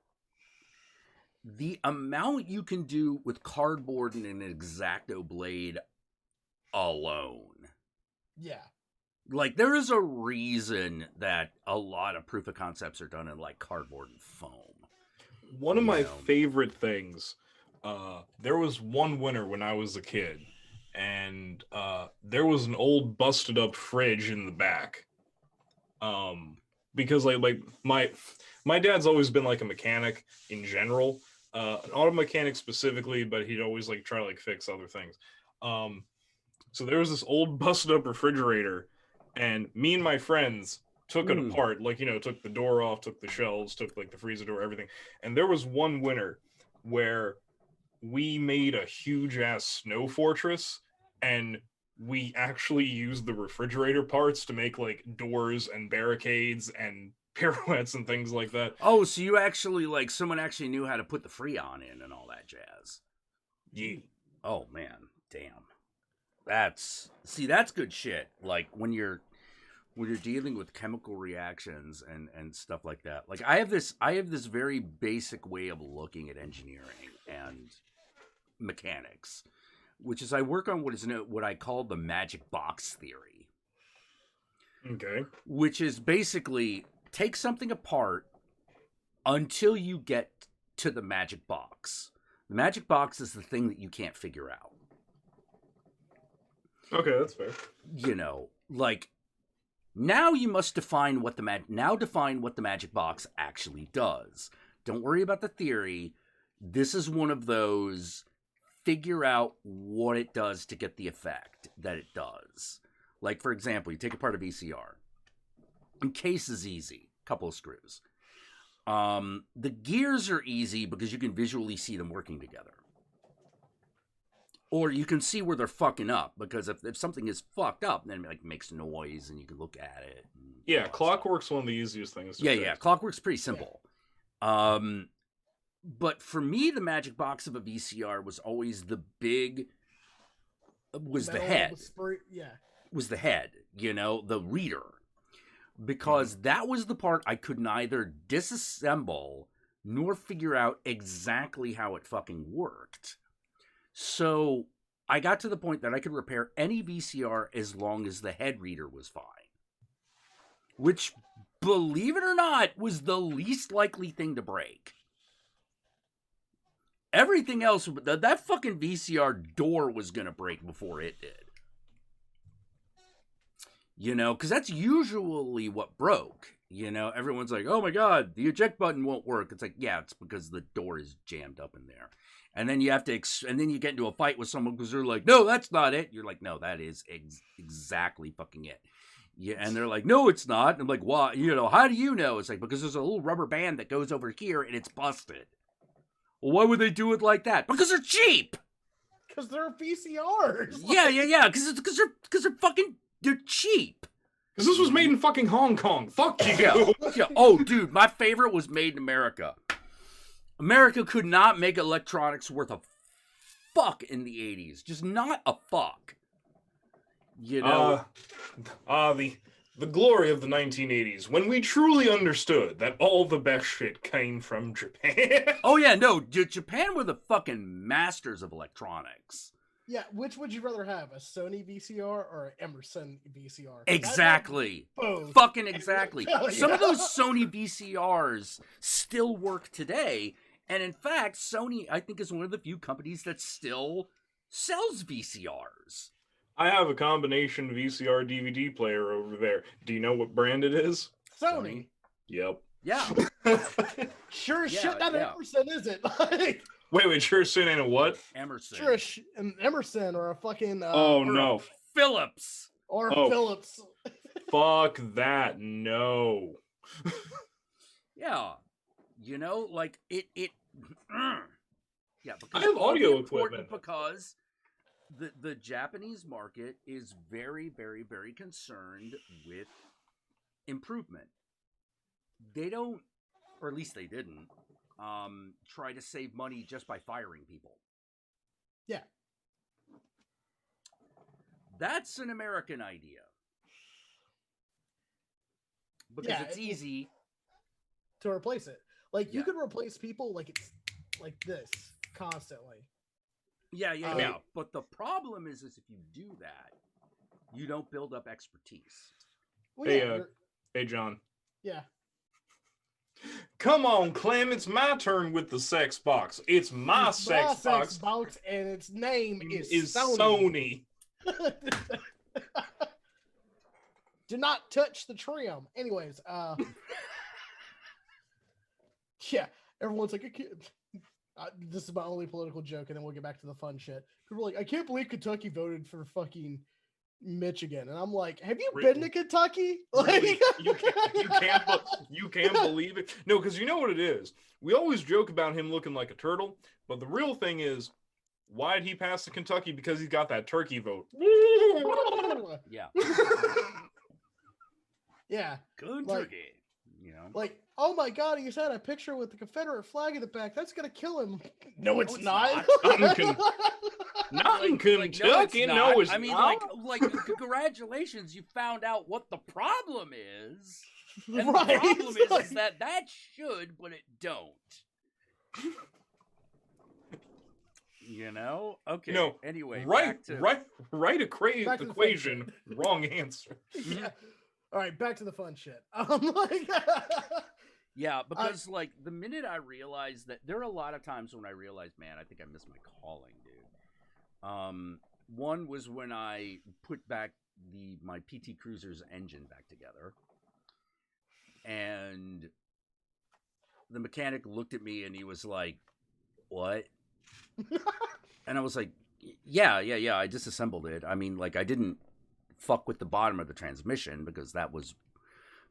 the amount you can do with cardboard and an X-Acto blade alone. Yeah. Like, there is a reason that a lot of proof of concepts are done in like cardboard and foam. One of my favorite things, there was one winter when I was a kid, and there was an old busted up fridge in the back. Because like my dad's always been like a mechanic in general, an auto mechanic specifically, but he'd always like try to like fix other things. So there was this old busted up refrigerator, and me and my friends took it apart, like, took the door off, took the shelves, took like the freezer door, everything. And there was one winter where we made a huge ass snow fortress, and we actually used the refrigerator parts to make like doors and barricades and pirouettes and things like that. Oh, so you actually, like, someone actually knew how to put the Freon in and all that jazz. Yeah. Oh man, damn. That's good shit. Like when you're dealing with chemical reactions and stuff like that. Like I have this very basic way of looking at engineering and mechanics, which is I work on what I call the magic box theory. Okay. Which is basically take something apart until you get to the magic box. The magic box is the thing that you can't figure out. Okay, that's fair. Like now you must define what the magic box actually does. Don't worry about the theory. This is one of those figure out what it does to get the effect that it does. Like, for example, you take apart a VCR. And case is easy. Couple of screws. The gears are easy because you can visually see them working together. Or you can see where they're fucking up, because if something is fucked up, then it like makes noise and you can look at it. Yeah, clockwork's one of the easiest things to fix. Yeah, clockwork's pretty simple. Yeah. But for me, the magic box of a VCR was always the head. Was the head, the reader. Because that was the part I could neither disassemble nor figure out exactly how it fucking worked. So I got to the point that I could repair any VCR as long as the head reader was fine. Which, believe it or not, was the least likely thing to break. Everything else, that fucking VCR door was going to break before it did. Because that's usually what broke. Everyone's like, oh my God, the eject button won't work. It's like, yeah, it's because the door is jammed up in there. And then you have to, and then you get into a fight with someone because they're like, no, that's not it. You're like, no, that is exactly fucking it. Yeah, and they're like, no, it's not. And I'm like, why? How do you know? It's like, because there's a little rubber band that goes over here and it's busted. Well, why would they do it like that? Because they're cheap. Because they're VCRs. Yeah. Because they're cheap. Because this was made in fucking Hong Kong. Fuck you. Yeah. Oh, dude, my favorite was made in America. America could not make electronics worth a fuck in the 80s. Just not a fuck. The glory of the 1980s, when we truly understood that all the best shit came from Japan. Oh yeah, no, Japan were the fucking masters of electronics. Yeah, which would you rather have, a Sony VCR or an Emerson VCR? Exactly. Fucking exactly. Some of those Sony VCRs still work today. And in fact, Sony, I think, is one of the few companies that still sells VCRs. I have a combination VCR DVD player over there. Do you know what brand it is? Sony. Yep. Yeah. Sure as shit, not yeah. Emerson, is it? Like, wait, sure as shit ain't a what? Emerson. sure as an Emerson or a fucking. Oh, or no. Phillips. Or Oh. Phillips. Fuck that. No. Yeah. You know, like it. Yeah, because I have audio important equipment. because the Japanese market is very, very, very concerned with improvement. They don't, or at least they didn't, try to save money just by firing people. Yeah. That's an American idea. Because it's easy to replace it. Like, you Yeah. could replace people like it's like this constantly. Yeah. But the problem is if you do that, you don't build up expertise. Well, Hey, John. Yeah. Come on, Clem. It's my turn with the sex box. It's my sex box. And its name is Sony. Do not touch the trim. Anyways, yeah, everyone's like, I can't. This is my only political joke, and then we'll get back to the fun shit. People are like, I can't believe Kentucky voted for fucking Michigan, and I'm like, have you been to Kentucky? Really? Like, you can't believe it. No, because you know what it is. We always joke about him looking like a turtle, but the real thing is, why did he pass to Kentucky? Because he's got that turkey vote. Yeah. Yeah. Good like, turkey. You know? Like, oh my god, he's had a picture with the Confederate flag in the back. That's gonna kill him. No, it's not. Not in Kentucky. No, it's I mean, not. like, congratulations, you found out what the problem is. And Right. the problem is that should, but it don't. You know? Okay. No. Anyway, right Back to equation. Wrong answer. Yeah. All right, back to the fun shit. Yeah, because like the minute I realized that there are a lot of times when I realized, man, I think I missed my calling, dude. One was when I put back my PT Cruiser's engine back together, and the mechanic looked at me and he was like, "What?" And I was like, "Yeah, I disassembled it. I mean, like I didn't fuck with the bottom of the transmission because that was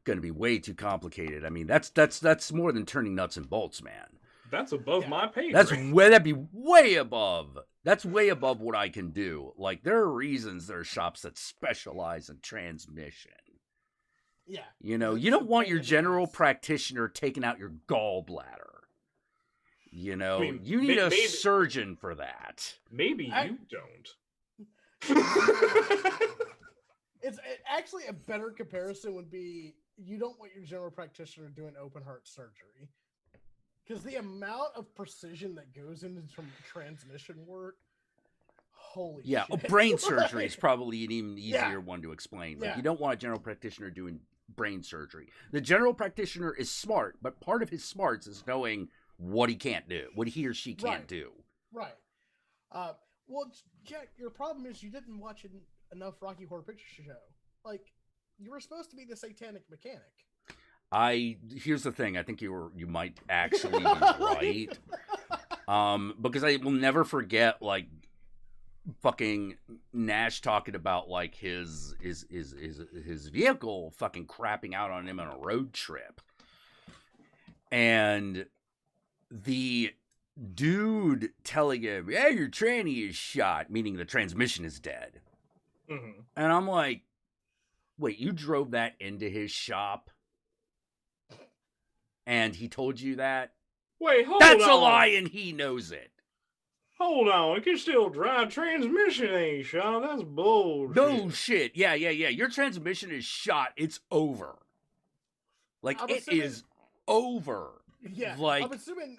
going to be way too complicated. I mean, that's more than turning nuts and bolts, man. That's above my pay grade. That'd be way above. That's way above what I can do. Like there are reasons there are shops that specialize in transmission. Yeah. You know, you don't want your general practitioner taking out your gallbladder. You know, I mean, you need a surgeon for that. Maybe you don't. It's actually a better comparison would be you don't want your general practitioner doing open heart surgery because the amount of precision that goes into transmission work, holy shit. Brain surgery is probably an even easier one to explain. Like you don't want a general practitioner doing brain surgery. The general practitioner is smart, but part of his smarts is knowing what he can't do, what he or she can't do. Right. Well, Jack, your problem is you didn't watch enough Rocky Horror Picture Show. Like, you were supposed to be the satanic mechanic. Here's the thing. I think you might actually be right. Because I will never forget, like, fucking Nash talking about, like, his vehicle fucking crapping out on him on a road trip. And the dude telling him, yeah, your tranny is shot, meaning the transmission is dead. Mm-hmm. And I'm like, wait, you drove that into his shop? And he told you that? Wait, hold That's on. a lie and he knows it. Hold on, you can still drive. Transmission ain't shot. That's bullshit. No shit. Yeah. Your transmission is shot. It's over. Like, it is over. Yeah, like, I'm assuming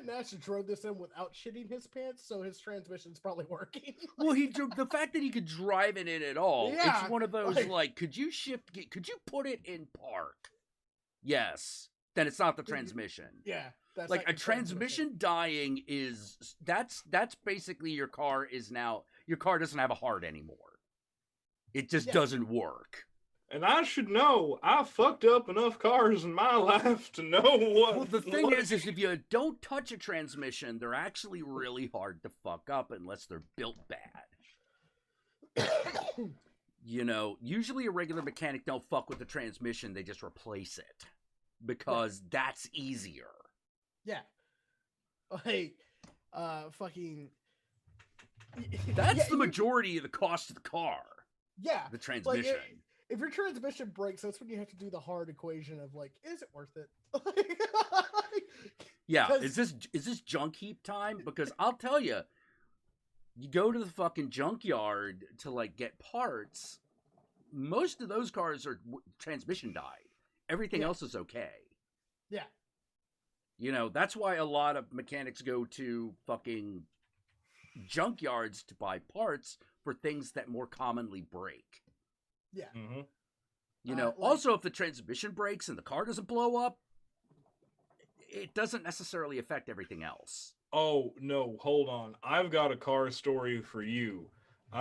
Nash drove this in without shitting his pants, so his transmission's probably working. Well, the fact that he could drive it in at all, it's one of those like, could you put it in park? Yes, then it's not the transmission. Yeah, that's like a transmission dying is that's basically your car doesn't have a heart anymore. It just doesn't work. And I should know. I fucked up enough cars in my life to know what. Well, the thing is if you don't touch a transmission, they're actually really hard to fuck up unless they're built bad. You know, usually a regular mechanic don't fuck with the transmission, they just replace it. Because that's easier. Yeah. Like, fucking... That's the majority of the cost of the car. Yeah. The transmission. Like, if your transmission breaks, that's when you have to do the hard equation of, like, is it worth it? Yeah, is this junk heap time? Because I'll tell you, you go to the fucking junkyard to, like, get parts, most of those cars are transmission died. Everything else is okay. Yeah. You know, that's why a lot of mechanics go to fucking junkyards to buy parts for things that more commonly break. Yeah. Mm-hmm. You know, also if the transmission breaks and the car doesn't blow up, it doesn't necessarily affect everything else. Oh, no, hold on. I've got a car story for you.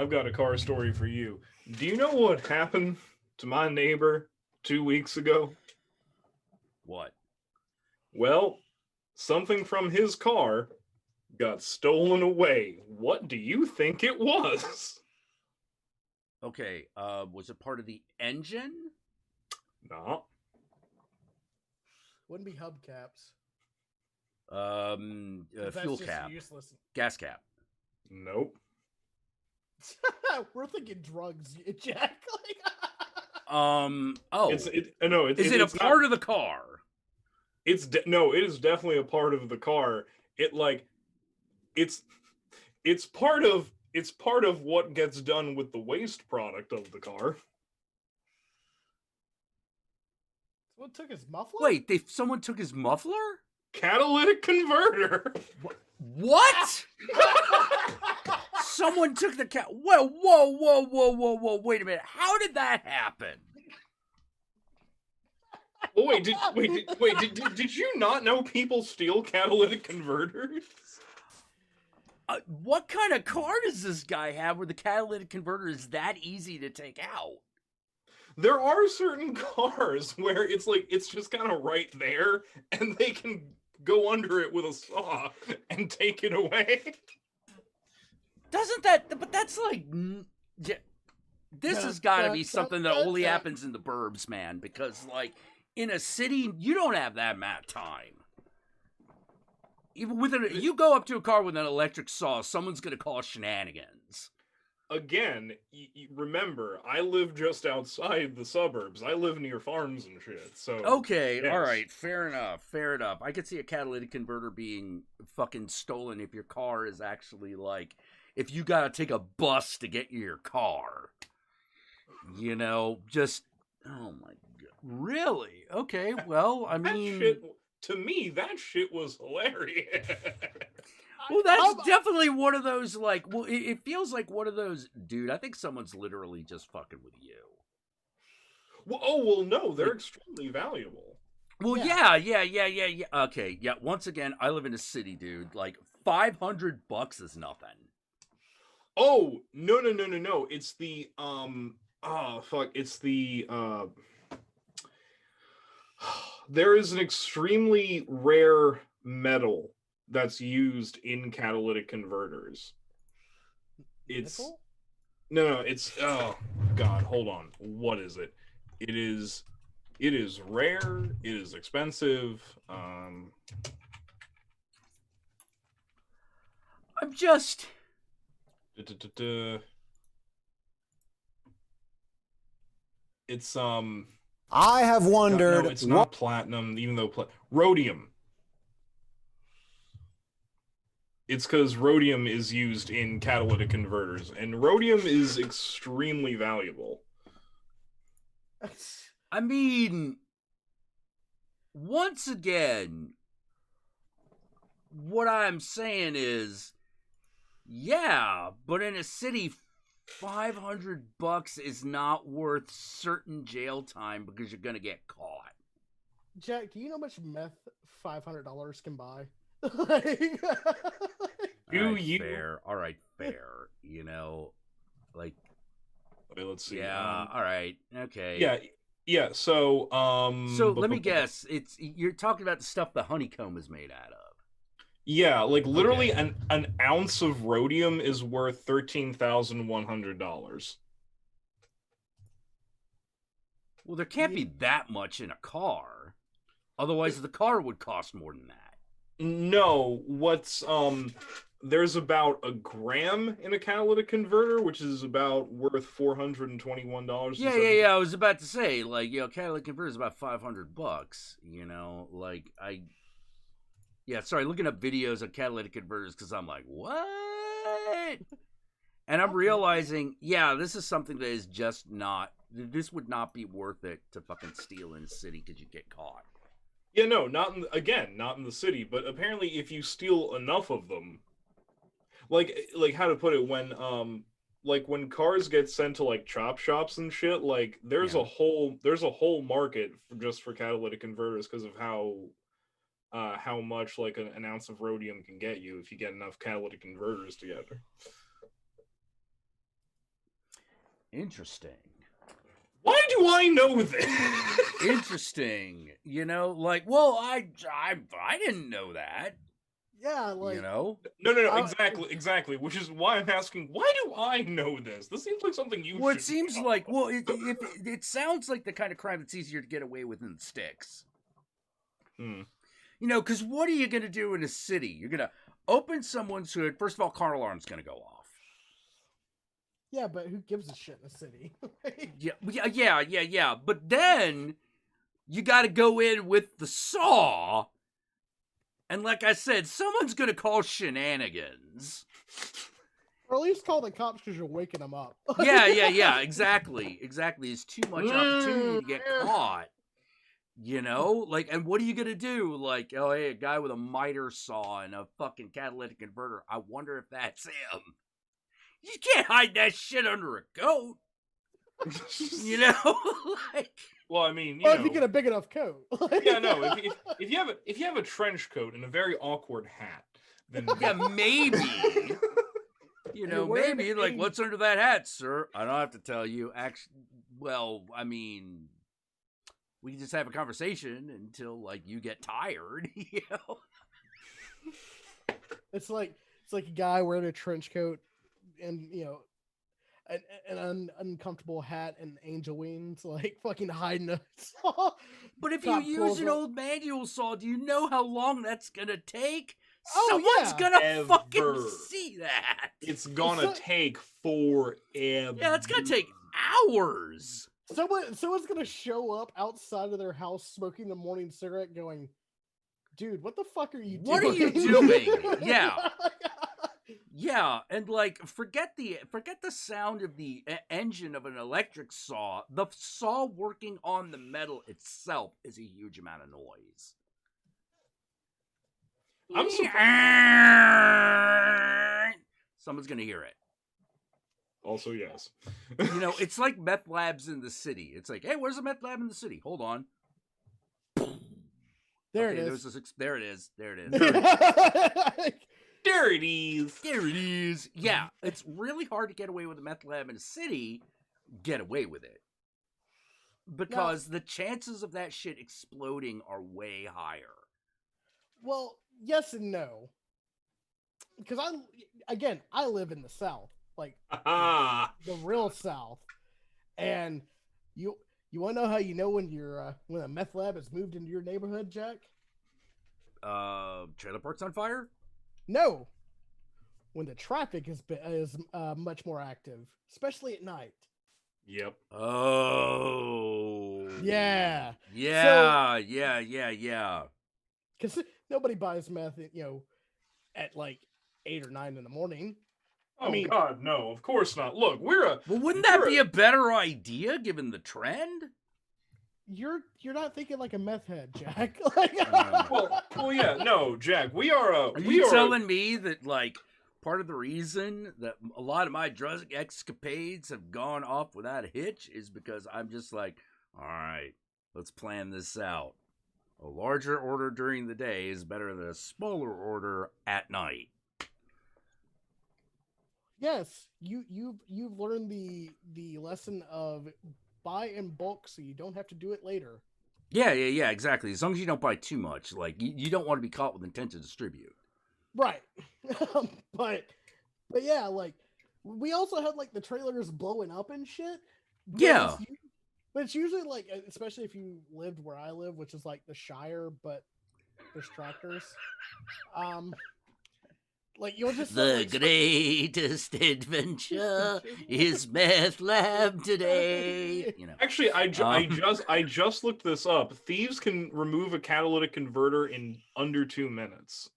Do you know what happened to my neighbor 2 weeks ago? What? Well, something from his car got stolen away. What do you think it was? Okay, was it part of the engine? No. Wouldn't be hubcaps. Fuel cap. Useless. Gas cap. Nope. We're thinking drugs, Jack. Oh. Is it a part of the car? It is definitely a part of the car. It's part of what gets done with the waste product of the car. Someone took his muffler? Wait, someone took his muffler? Catalytic converter. What? Someone took the whoa, wait a minute. How did that happen? Oh, did you not know people steal catalytic converters? What kind of car does this guy have where the catalytic converter is that easy to take out? There are certain cars where it's just kind of right there, and they can go under it with a saw and take it away. But that's like, this has got to be something that only happens in the burbs, man, because like in a city, you don't have that amount of time. Even you go up to a car with an electric saw, someone's going to call shenanigans. Again, remember, I live just outside the suburbs. I live near farms and shit, so... Okay, yes. All right, fair enough. I could see a catalytic converter being fucking stolen if your car is actually, like, if you gotta take a bus to get your car. You know, just... Oh, my God. Really? Okay, well, I mean... To me, that shit was hilarious. Well, that's definitely one of those, like, well, it feels like one of those, dude, I think someone's literally just fucking with you. Well, no, they're extremely valuable. Well, yeah. Okay, yeah, once again, I live in a city, dude. Like, $500 is nothing. Oh, no. It's the, it's the, there is an extremely rare metal that's used in catalytic converters. It's oh god, hold on. What is it? It is rare, it is expensive. I'm just It's I have wondered. No, it's not platinum, even though rhodium. It's because rhodium is used in catalytic converters, and rhodium is extremely valuable. I mean, once again, what I'm saying is, yeah, but in a city, $500 is not worth certain jail time because you're gonna get caught. Jack, do you know how much meth $500 can buy? All right, fair. You know, like, Okay, let's see. Yeah. All right. Okay. Yeah. So, So let me guess. You're talking about the stuff the honeycomb is made out of. Yeah, like literally Okay. an ounce of rhodium is worth $13,100. Well, there can't be that much in a car. Otherwise, the car would cost more than that. No, there's about a gram in a catalytic converter, which is about worth $421. Yeah. I was about to say, like, catalytic converter is about $500. Sorry, looking up videos of catalytic converters because I'm like, what? And I'm realizing, this is something that is just not. This would not be worth it to fucking steal in a city because you get caught. Yeah, no, not in the city, but apparently if you steal enough of them, like how to put it, when cars get sent to like chop shops and shit, like there's a whole market just for catalytic converters because of how much like an ounce of rhodium can get you if you get enough catalytic converters together. Interesting. Why do I know this? Interesting. I didn't know that. Yeah, like No, exactly. Which is why I'm asking, why do I know this? This seems like something you. Well, it seems like it sounds like the kind of crime that's easier to get away with than sticks. Because what are you gonna do in a city? You're gonna open someone's hood. First of all, car alarm's gonna go off. Yeah, but who gives a shit in the city? Yeah. But then you got to go in with the saw, and like I said, someone's gonna call shenanigans. Or at least call the cops because you're waking them up. Yeah. Exactly. It's too much opportunity to get caught. And what are you gonna do? Like, oh, hey, a guy with a miter saw and a fucking catalytic converter. I wonder if that's him. You can't hide that shit under a coat. Well, I mean, if you get a big enough coat. Yeah, no. If you have a trench coat and a very awkward hat, then maybe. Maybe like, what's under that hat, sir? I don't have to tell you. Actually, well, I mean, we can just have a conversation until like you get tired. It's like a guy wearing a trench coat and an uncomfortable hat and angel wings, like fucking hiding a saw. But if you use an old manual saw, do you know how long that's gonna take? Someone's gonna fucking see that. It's gonna take forever. Yeah, it's gonna take hours. Someone's gonna show up outside of their house smoking the morning cigarette, going, "Dude, what the fuck are you doing? What are you doing?" Yeah. Yeah, and like forget the sound of the engine of an electric saw. The saw working on the metal itself is a huge amount of noise. I'm surprised. Someone's gonna hear it. Also, yes. It's like meth labs in the city. It's like, hey, where's a meth lab in the city? Hold on. There it is. There it is. There it is. Yeah, it's really hard to get away with a meth lab in a city. Get away with it. Because the chances of that shit exploding are way higher. Well, yes and no. Because I live in the South. Like, the real South. And you want to know how you know when when a meth lab has moved into your neighborhood, Jack? Trailer park's on fire? No. When the traffic is much more active, especially at night. Yep. Oh. Yeah. Yeah. So, yeah. Because nobody buys meth, at like 8 or 9 in the morning. Oh, God, no, of course not. Look, well, wouldn't that be a better idea given the trend? You're not thinking like a meth head, Jack. well, yeah, no, Jack. Are you telling me that like part of the reason that a lot of my drug escapades have gone off without a hitch is because I'm just like, all right, let's plan this out. A larger order during the day is better than a smaller order at night. Yes, you've learned the lesson of buy in bulk so you don't have to do it later. Yeah, exactly. As long as you don't buy too much, like you don't want to be caught with intent to distribute. Right. but yeah, like we also had like the trailers blowing up and shit. But Yeah. it's usually like, especially if you lived where I live, which is like the Shire, but there's tractors. Like you'll just The greatest adventure is Meth Lab today. You know. Actually, I just looked this up. Thieves can remove a catalytic converter in under 2 minutes.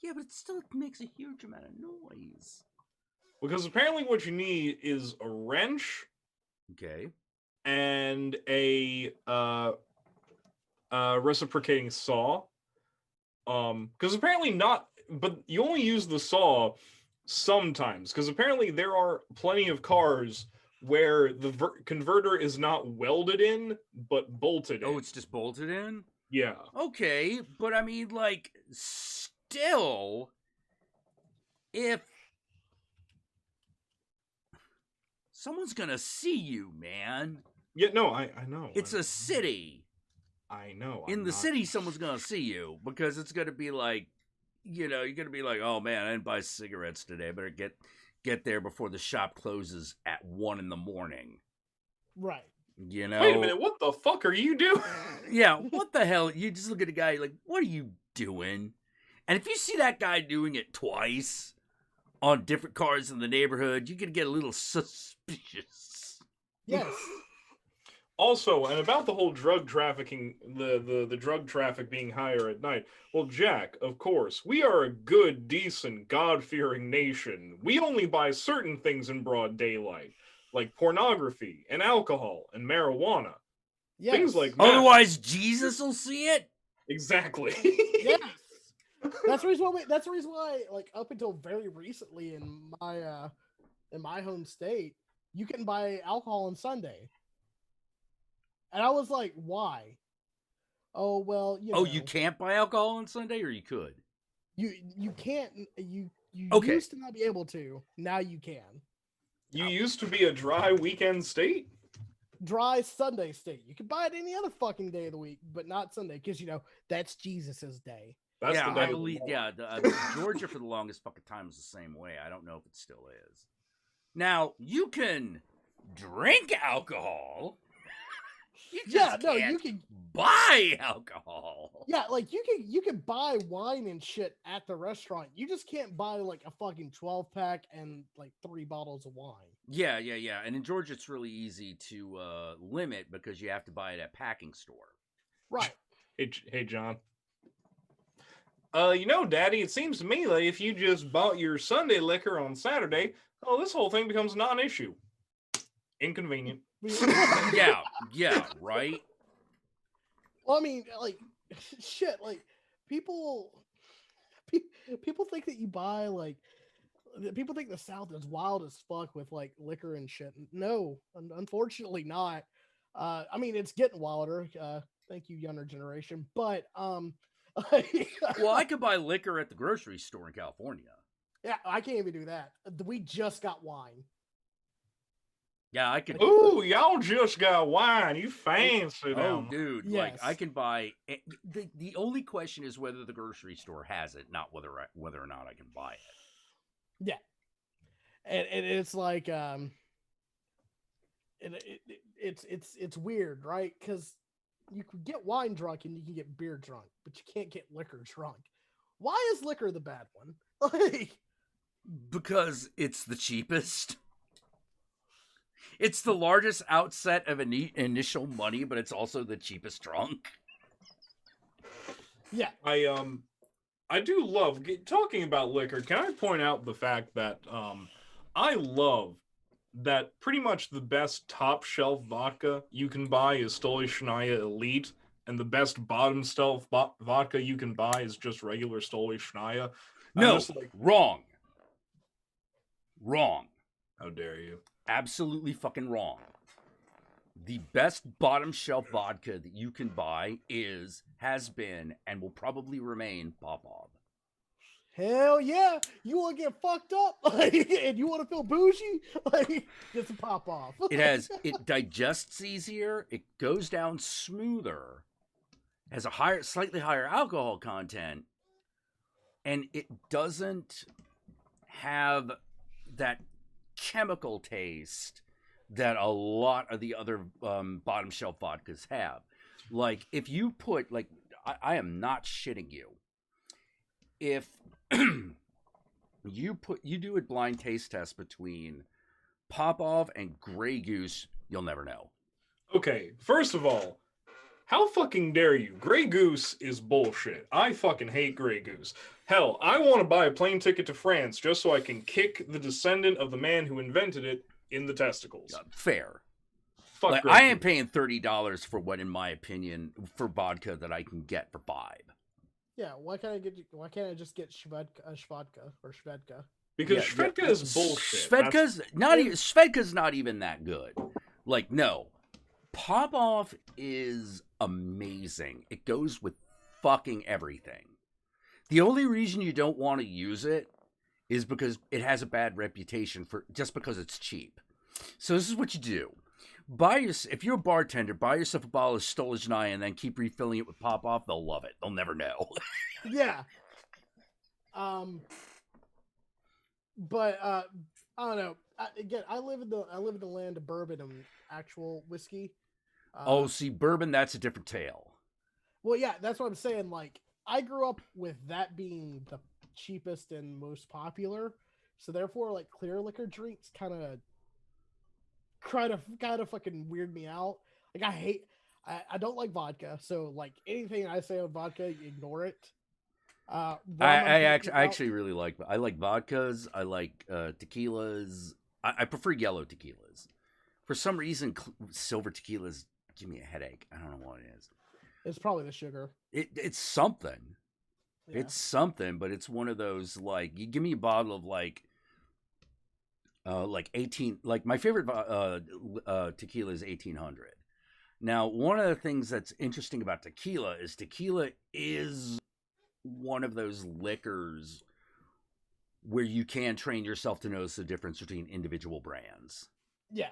Yeah, but it still makes a huge amount of noise. Because apparently, what you need is a wrench. Okay. And a reciprocating saw. Because apparently not. But you only use the saw sometimes, because apparently there are plenty of cars where the converter is not welded in, but bolted in. Oh, it's just bolted in? Yeah. Okay, but I mean, like, still, if someone's gonna see you, man. Yeah, no, I know. It's a city. I know. In the city, someone's gonna see you, because it's gonna be like, you know, you're gonna be like, oh man, I didn't buy cigarettes today. I better get there before the shop closes at 1 a.m. Right. You know. Wait a minute, what the fuck are you doing? Yeah, what the hell? You just look at a guy like, what are you doing? And if you see that guy doing it twice on different cars in the neighborhood, you're gonna get a little suspicious. Yes. Also, and about the whole drug trafficking, the drug traffic being higher at night. Well, Jack, of course, we are a good, decent, God-fearing nation. We only buy certain things in broad daylight, like pornography and alcohol and marijuana. Yes. Things like meth. Otherwise, Jesus will see it. Exactly. Yes. That's the reason why, like up until very recently in my home state, you can buy alcohol on Sunday. And I was like, why? Oh, well, you know. Oh, you can't buy alcohol on Sunday, or you could? You can't. You Okay. used to not be able to. Now you can. You used to be a dry weekend state? Dry Sunday state. You can buy it any other fucking day of the week, but not Sunday, because, you know, that's Jesus's day. That's yeah, the day I believe. Yeah, Georgia for the longest fucking time was the same way. I don't know if it still is. Now you can drink alcohol. You can buy alcohol. Yeah, like you can buy wine and shit at the restaurant. You just can't buy like a fucking 12-pack and like 3 bottles of wine. Yeah. And in Georgia, it's really easy to limit because you have to buy it at packing store. Right. Hey, John. You know, Daddy, it seems to me that if you just bought your Sunday liquor on Saturday, this whole thing becomes non-issue. Inconvenient. yeah, right? Well, I mean, like, shit, like, people think that you buy, like, people think the South is wild as fuck with, like, liquor and shit. No, unfortunately not. I mean, it's getting wilder. Thank you, younger generation. But, well, I could buy liquor at the grocery store in California. Yeah, I can't even do that. We just got wine. Yeah, I could. Ooh, y'all just got wine. You fancy now. Oh, dude, yes. Like I can buy. The only question is whether the grocery store has it, not whether or not I can buy it. Yeah, and it's like it's weird, right? Because you can get wine drunk and you can get beer drunk, but you can't get liquor drunk. Why is liquor the bad one? Like, because it's the cheapest. It's the largest outset of initial money, but it's also the cheapest drunk. Yeah. I do love talking about liquor. Can I point out the fact that I love that pretty much the best top shelf vodka you can buy is Stolichnaya Elite, and the best bottom shelf vodka you can buy is just regular Stolichnaya. No, wrong. How dare you? Absolutely fucking wrong. The best bottom shelf vodka that you can buy has been, and will probably remain Popov. Hell yeah! You want to get fucked up, and you want to feel bougie, get some pop off. It digests easier. It goes down smoother. Has a slightly higher alcohol content, and it doesn't have that chemical taste that a lot of the other bottom shelf vodkas have. Like, if you put, like, I am not shitting you. If you do a blind taste test between Popov and Grey Goose, you'll never know. Okay, first of all, how fucking dare you? Grey Goose is bullshit. I fucking hate Grey Goose. Hell, I want to buy a plane ticket to France just so I can kick the descendant of the man who invented it in the testicles. Fair. Fuck like, Grey I Goose. am paying $30 for what, in my opinion, for vodka that I can get for $5. Yeah, why can't I just get Shvedka or Shvedka? Because Shvedka is bullshit. Shvedka's not even that good. Like, no. Popov is amazing. It goes with fucking everything. The only reason you don't want to use it is because it has a bad reputation just because it's cheap. So this is what you do. If you're a bartender, buy yourself a bottle of Stolichnaya and then keep refilling it with Popov. They'll love it. They'll never know. Yeah. But I don't know. I live in the land of bourbon and actual whiskey. See, bourbon, that's a different tale. Well, yeah, that's what I'm saying. Like, I grew up with that being the cheapest and most popular, so therefore, like, clear liquor drinks kind of fucking weird me out. Like, I don't like vodka, so like anything I say on vodka, ignore it. I actually really like vodkas. I like tequilas. I prefer yellow tequilas. For some reason, silver tequilas give me a headache. I don't know what it is. It's probably the sugar. It's something. Yeah. It's something, but it's one of those, like, you give me a bottle of like 18. Like, my favorite tequila is 1800. Now, one of the things that's interesting about tequila is one of those liquors where you can train yourself to notice the difference between individual brands. Yeah.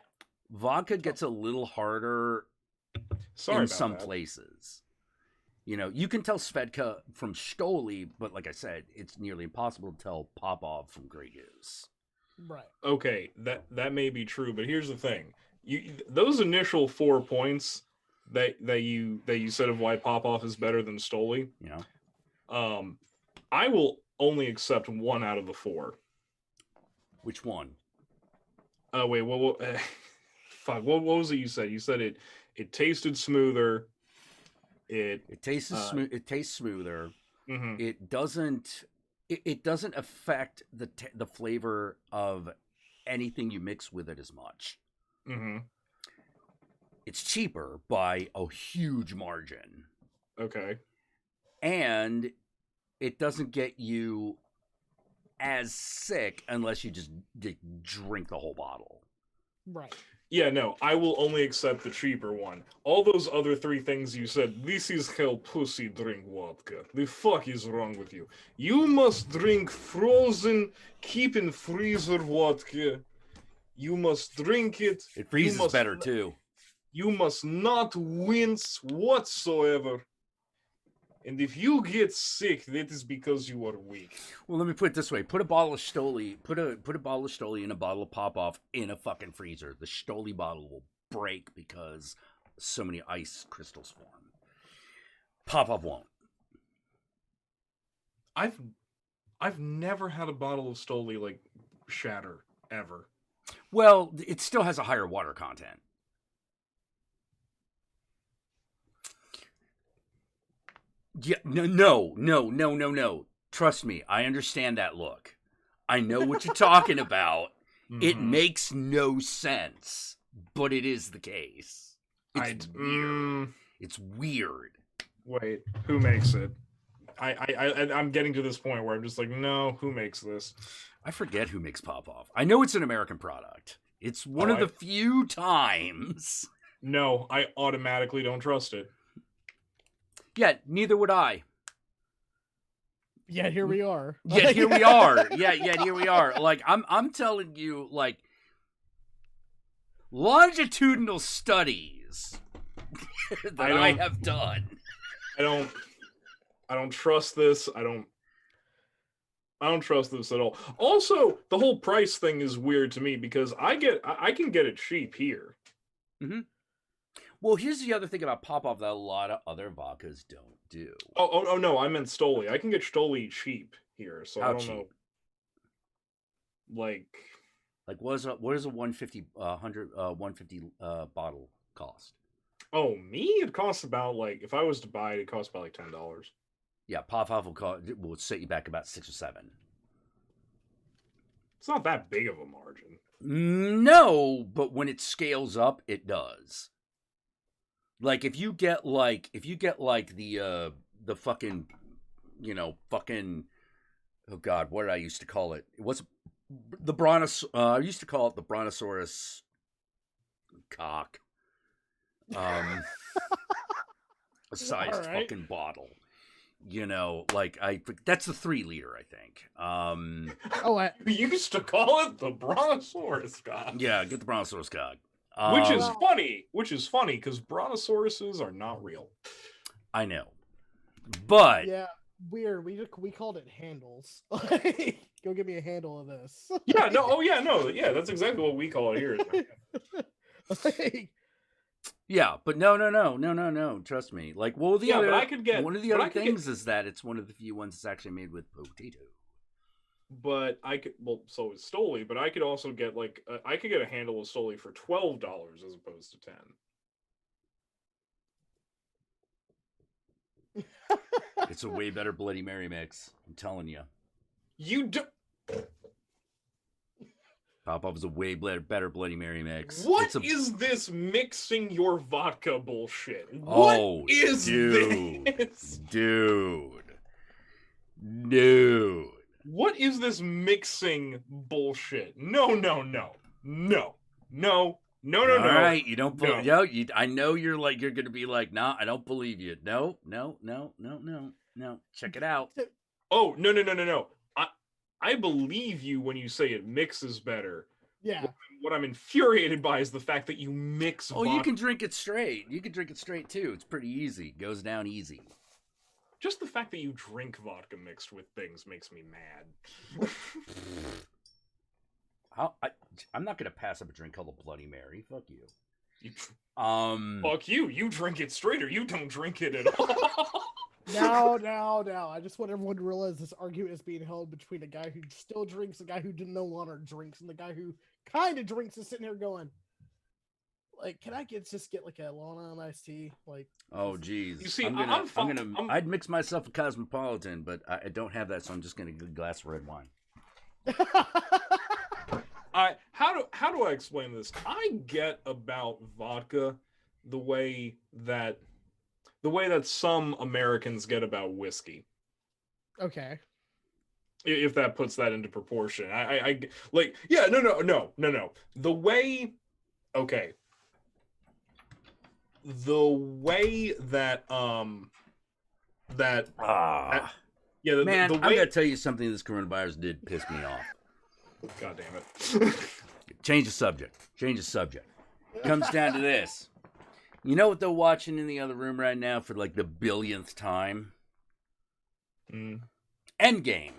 Vodka gets a little harder in some places. You know, you can tell Svedka from Stoli, but like I said, it's nearly impossible to tell Popov from Grey Goose. Right. Okay, that may be true, but here's the thing: those initial 4 points that you said of why Popov is better than Stoli. Yeah. I will only accept 1 out of the 4. Which one? Wait, fuck. What was it you said? You said it tasted smoother. It tastes It tastes smoother. Mm-hmm. It doesn't affect the flavor of anything you mix with it as much. Mm-hmm. It's cheaper by a huge margin. Okay. And it doesn't get you as sick unless you just drink the whole bottle. Right. Yeah, no, I will only accept the cheaper one. All those other 3 things you said, this is how pussy drink vodka. The fuck is wrong with you? You must drink frozen, keep in freezer vodka. You must drink it. It freezes better, too. You must not wince whatsoever. And if you get sick, that is because you are weak. Well, let me put it this way: put a bottle of Stoli, put a bottle of Stoli and a bottle of Popov in a fucking freezer. The Stoli bottle will break because so many ice crystals form. Popov won't. I've never had a bottle of Stoli like shatter ever. Well, it still has a higher water content. Yeah, no. Trust me, I understand that look. I know what you're talking about. Mm-hmm. It makes no sense, but it is the case. It's weird. It's weird. Wait, who makes it? I'm getting to this point where I'm just like, no, who makes this? I forget who makes Popov. I know it's an American product. It's one of the few times. No, I automatically don't trust it. Yeah, neither would I. Yeah, here we are. Yeah, here we are. Yeah, here we are. Like, I'm telling you, like, longitudinal studies that I have done. I don't trust this. I don't trust this at all. Also, the whole price thing is weird to me because I can get it cheap here. Mm-hmm. Well, here's the other thing about Popov that a lot of other vodkas don't do. Oh no, I meant Stoli. I can get Stoli cheap here, so How I don't cheap? know. Like what is a 150 bottle cost? Oh, me? It costs about if I was to buy it costs about $10. Yeah, Popov will set you back about 6 or 7. It's not that big of a margin. No, but when it scales up, it does. Like if you get like the fucking, oh god, what did I used to call it? It was the I used to call it the Brontosaurus cock. A sized fucking bottle. That's the 3 liter, I think. You used to call it the Brontosaurus cock. Yeah, get the Brontosaurus cock. Which is funny because Brontosauruses are not real. I know, but yeah, weird. We called it handles. Go give me a handle of this. Yeah, that's exactly what we call it here. Yeah, but no. Trust me. Like, well, but I could get one of the other things is that it's one of the few ones that's actually made with potato. But I could, so it's Stoli, but I could also get I could get a handle of Stoli for $12 as opposed to 10. It's a way better Bloody Mary mix. I'm telling you. You do. Popov is a way better Bloody Mary mix. What is this mixing your vodka bullshit? Oh, what is this? Dude. What is this mixing bullshit? No. All right, you don't believe. No. I know you're gonna be like, nah, I don't believe you. No. Check it out. Oh, no. I believe you when you say it mixes better. Yeah. What I'm infuriated by is the fact that you mix vodka. You can drink it straight. You can drink it straight too. It's pretty easy. It goes down easy. Just the fact that you drink vodka mixed with things makes me mad. I'm not gonna pass up a drink called a Bloody Mary. Fuck you. Fuck you. You drink it straight or you don't drink it at all. No. I just want everyone to realize this argument is being held between a guy who still drinks, a guy who no longer drinks, and the guy who kind of drinks is sitting here going, can I just get a Long Island iced tea? Oh geez. You see, I'd mix myself a Cosmopolitan, but I don't have that, so I'm just gonna get a glass of red wine. How do I explain this? I get about vodka the way that some Americans get about whiskey. Okay. If that puts that into proportion. No. The way that man, I'm gonna tell you something. This coronavirus did piss me off. God damn it. Change the subject. Comes down to this. You know what they're watching in the other room right now for the billionth time? Endgame.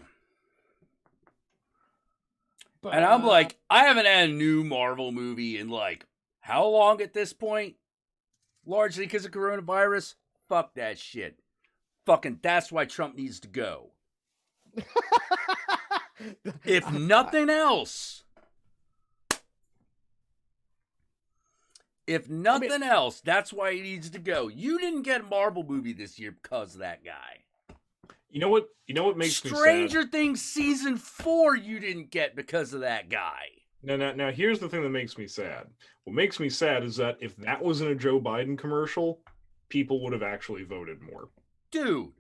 And I'm like, I haven't had a new Marvel movie in how long at this point? Largely because of coronavirus? Fuck that shit. Fucking that's why Trump needs to go. If nothing else, that's why he needs to go. You didn't get a Marvel movie this year because of that guy. You know what makes me sad? Stranger Things season 4 you didn't get because of that guy. Now here's the thing that makes me sad. What makes me sad is that if that wasn't a Joe Biden commercial, people would have actually voted more. Dude.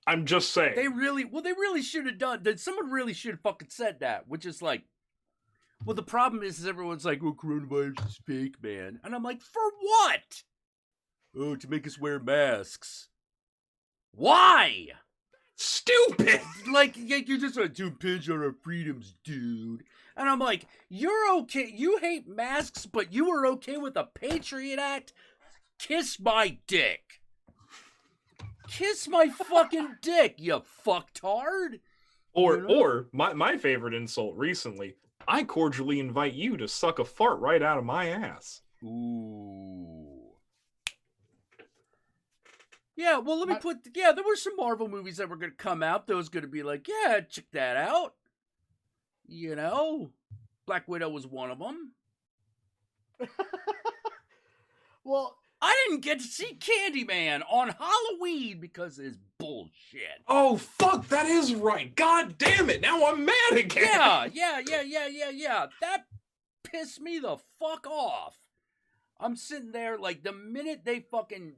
I'm just saying. They really should have done that. Someone really should have fucking said that, which is well, the problem is everyone's like, well, coronavirus is fake, man. And I'm like, for what? Oh, to make us wear masks. Why? Stupid. Like, you're just like, to impinge on our freedoms, dude. And I'm like, you're okay. You hate masks, but you were okay with a Patriot Act? Kiss my dick. Kiss my fucking dick, you fucktard. Or my favorite insult recently, I cordially invite you to suck a fart right out of my ass. Ooh. Yeah, well, there were some Marvel movies that were going to come out. Those going to be like, yeah, check that out. You know? Black Widow was one of them. Well, I didn't get to see Candyman on Halloween because of his bullshit. Oh, fuck, that is right. God damn it, now I'm mad again. Yeah. That pissed me the fuck off. I'm sitting there, like, the minute they fucking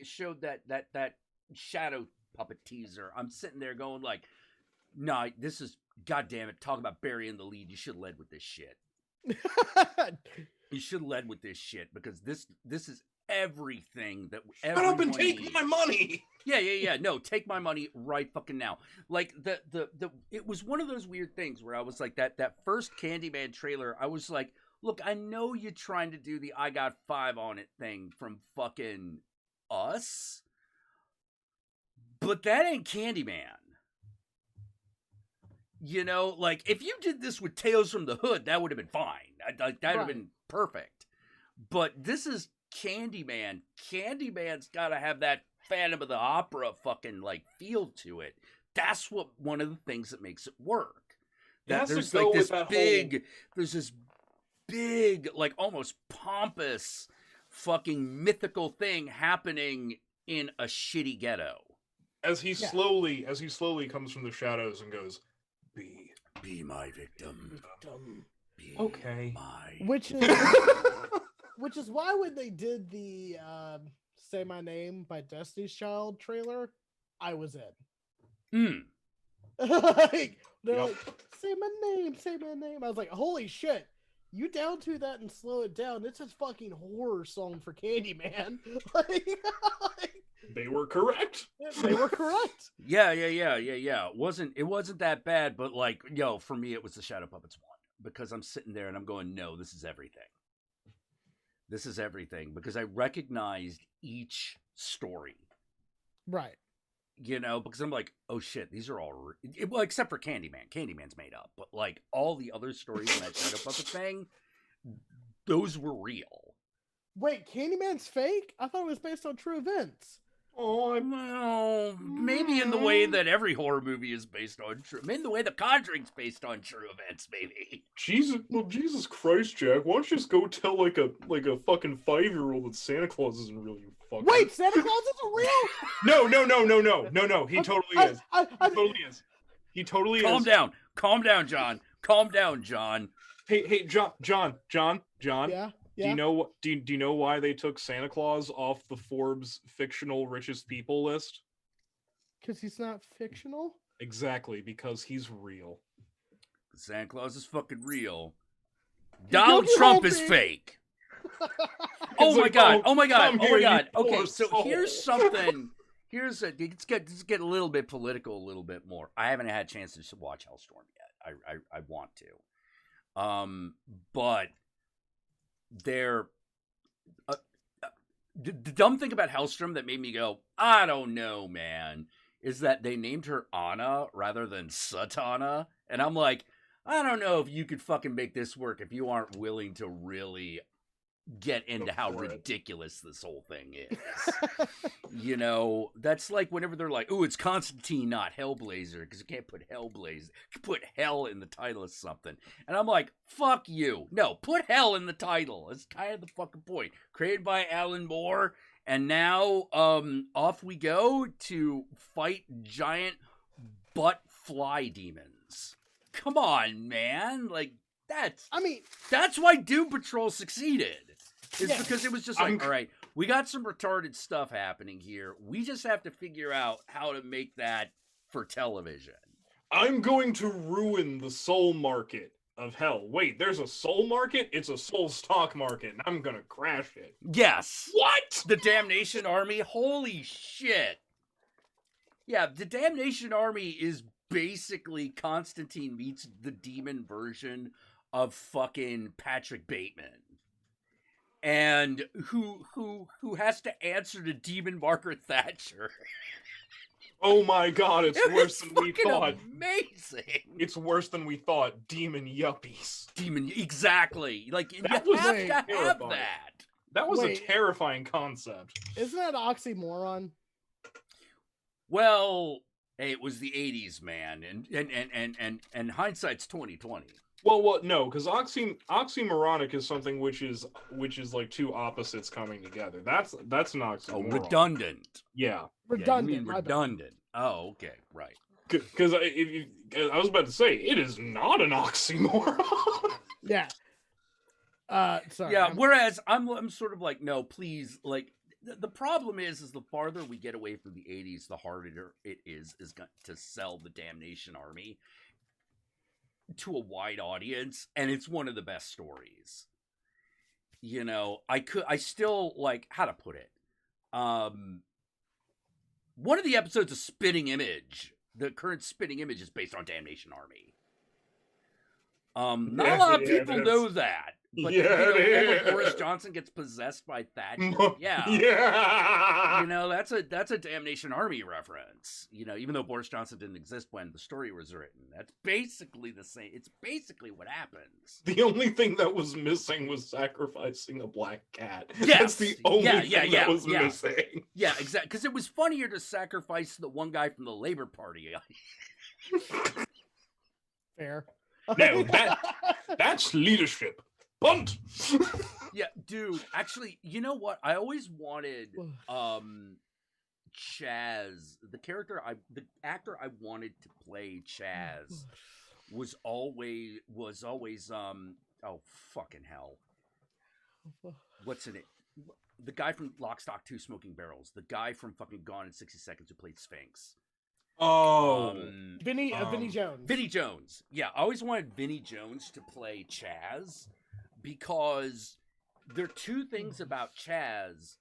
showed that shadow puppet teaser, I'm sitting there going, like, nah, this is, goddamn it, talk about burying the lead. You should have led with this shit. You should have led with this shit, because this is everything that everyone Shut up and take needs. my money. Yeah. No, take my money right fucking now. Like, it was one of those weird things where I was like, that first Candyman trailer, I was like, look, I know you're trying to do the I got 5 on it thing from fucking Us, but that ain't Candyman. You know, like, if you did this with Tales from the Hood, that would have been fine. That would have been perfect. But this is Candyman. Candyman's got to have that Phantom of the Opera fucking, like, feel to it. That's one of the things that makes it work. That there's like this there's this big, like, almost pompous fucking mythical thing happening in a shitty ghetto. As he slowly comes from the shadows and goes, Be my victim. Be okay. My which is why when they did the Say My Name by Destiny's Child trailer, I was in. Like, they're like, say my name. I was like, holy shit. You down to that and slow it down. It's a fucking horror song for Candyman. They were correct. They were correct. Yeah. It wasn't that bad, but, like, for me it was the Shadow Puppets one. Because I'm sitting there and I'm going, no, this is everything. This is everything. Because I recognized each story. Right. Because I'm like, oh shit, these are all well, except for Candyman. Candyman's made up, but, like, all the other stories in that Shadow Puppet thing, those were real. Wait, Candyman's fake? I thought it was based on true events. Oh, well, maybe in the way that every horror movie is based on true. Maybe in the way The Conjuring's based on true events. Maybe. Jesus Christ, Jack! Why don't you just go tell like a fucking 5-year-old that Santa Claus isn't real? You fucker. Wait, Santa Claus isn't real? No. He totally is. He totally is. Calm down, John. Calm down, John. Hey, John. Yeah. Do you know do you know why they took Santa Claus off the Forbes fictional richest people list? Because he's not fictional? Exactly, because he's real. Santa Claus is fucking real. Donald Trump is fake. Oh my god. Okay, so here's something. Let's get a little bit political, a little bit more. I haven't had a chance to watch Hellstorm yet. I want to. But the dumb thing about Hellstrom that made me go, I don't know, man, is that they named her Anna rather than Satana. And I'm like, I don't know if you could fucking make this work if you aren't willing to really get into how ridiculous this whole thing is. That's like whenever they're like, oh, it's Constantine, not Hellblazer, because you can't put put hell in the title of something. And I'm like, fuck you. No, put hell in the title. It's kind of the fucking point. Created by Alan Moore, and now off we go to fight giant butt fly demons. Come on, man. Like, that's why Doom Patrol succeeded. Because it was just like, all right, we got some retarded stuff happening here. We just have to figure out how to make that for television. I'm going to ruin the soul market of hell. Wait, there's a soul market? It's a soul stock market, and I'm gonna crash it. Yes. What? The Damnation Army? Holy shit. Yeah, the Damnation Army is basically Constantine meets the demon version of fucking Patrick Bateman. And who has to answer to Demon Margaret Thatcher. Oh my god, it's worse than we thought. Amazing. It's worse than we thought. Demon yuppies. Exactly. Like, that you was have to terrifying. have that. That was a terrifying concept. Isn't that oxymoron? Well, hey, it was the 80s, man, and hindsight's 2020. Well, no, because oxymoronic is something which is like two opposites coming together. That's an oxymoron. Oh, redundant. Yeah. Redundant. Yeah, you mean redundant. Oh, okay, right. Because I was about to say, it is not an oxymoron. Yeah. Sorry. Yeah. Whereas I'm sort of like, no, please, like. The problem is the farther we get away from the 80s, the harder it is to sell the Damnation Army to a wide audience, and it's one of the best stories. You know, I still, like, how to put it. One of the episodes of Spitting Image, the current Spitting Image, is based on Damnation Army. Not a lot of people know that. But when Boris Johnson gets possessed by Thatcher, yeah, you know, that's a Damnation Army reference. You know, even though Boris Johnson didn't exist when the story was written, that's basically the same. It's basically what happens. The only thing that was missing was sacrificing a black cat. Yes. That's the only thing that was missing. Yeah, exactly. Because it was funnier to sacrifice the one guy from the Labour Party. Fair. No, that's leadership. Bunt. Yeah, dude. Actually, you know what? I always wanted Chaz, the actor I wanted to play Chaz was always oh fucking hell. What's in it? The guy from Lock, Stock, 2 Smoking Barrels. The guy from fucking Gone in 60 Seconds who played Sphinx. Oh, Vinny Jones. Vinny Jones. Yeah, I always wanted Vinny Jones to play Chaz because there are two things about Chaz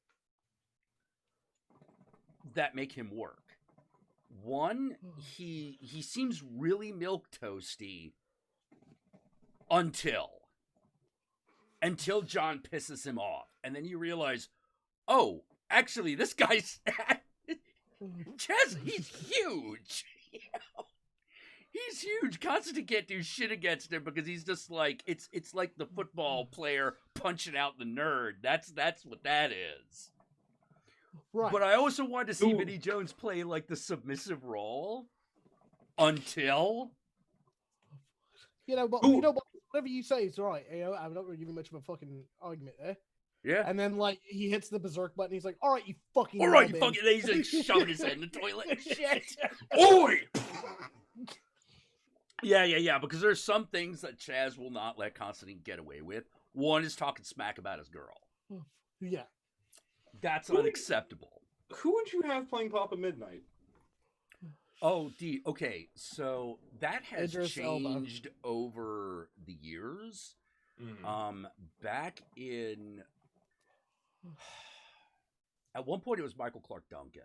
that make him work. One, he seems really milquetoasty until John pisses him off, and then you realize, oh, actually, this guy's Chaz, he's huge. You know? He's huge. Constantine can't do shit against him because he's just like it's like the football player punching out the nerd. That's what that is. Right. But I also wanted to see Vinny Jones play like the submissive role until but whatever you say is right. You know, I'm not going to give you much of a fucking argument there. Yeah. And then, like, he hits the berserk button. He's like, all right, you fucking... All right, you fucking... He's like shoving his head in the toilet and shit. Oi! Yeah, because there's some things that Chaz will not let Constantine get away with. One is talking smack about his girl. Yeah. That's unacceptable. Who would you have playing Papa Midnight? Oh, okay, so that has Idris changed Elba. over the years. Mm-hmm. Back in... At one point, it was Michael Clark Duncan.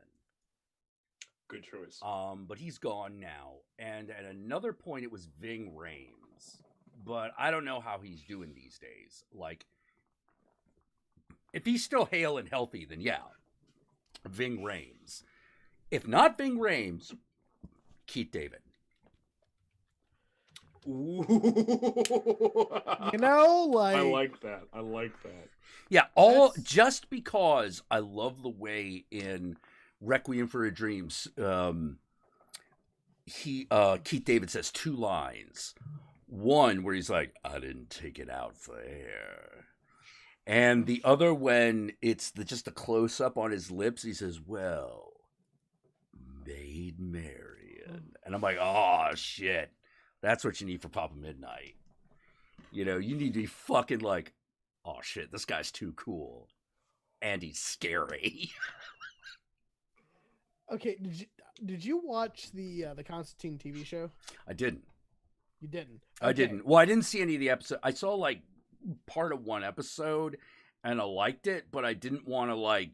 Good choice. But he's gone now. And at another point, it was Ving Rhames. But I don't know how he's doing these days. Like, if he's still hale and healthy, then yeah, Ving Rhames. If not Ving Rhames, Keith David. Ooh. You know, like... I like that. Yeah, just because I love the way in Requiem for a Dream, Keith David says two lines. One where he's like, I didn't take it out for air. And the other when it's just a close-up on his lips, he says, well, Maid Marian. And I'm like, oh, shit. That's what you need for Papa Midnight. You know, you need to be fucking like, oh, shit, this guy's too cool. And he's scary. Okay, did you watch the Constantine TV show? I didn't. You didn't? Okay. I didn't. Well, I didn't see any of the episodes. I saw, like, part of one episode, and I liked it, but I didn't want to, like...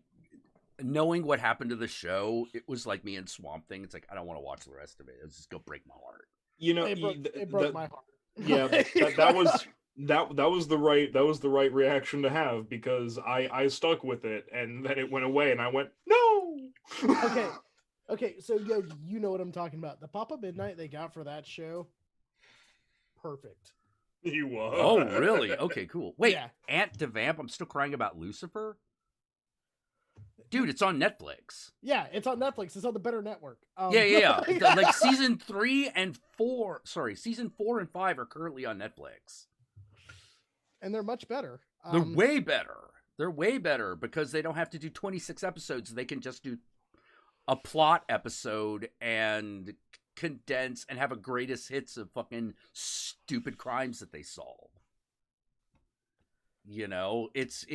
knowing what happened to the show, it was like me and Swamp Thing. It's like I don't want to watch the rest of it. It's just gonna break my heart. You know, it broke my heart. Yeah, that was the right reaction to have, because I stuck with it, and then it went away, and I went, no. Okay, so Yogi, you know what I'm talking about. The Pop-Up Midnight they got for that show, perfect. You was. Oh, really? Okay, cool. Wait, Yeah. Ant to Vamp? I'm still crying about Lucifer? Dude, it's on Netflix. Yeah, it's on Netflix. It's on the Better Network. Yeah. Like season 4 and 5 are currently on Netflix. And they're much better. They're way better. They're way better because they don't have to do 26 episodes. They can just do a plot episode and condense and have a greatest hits of fucking stupid crimes that they solve. You know, it's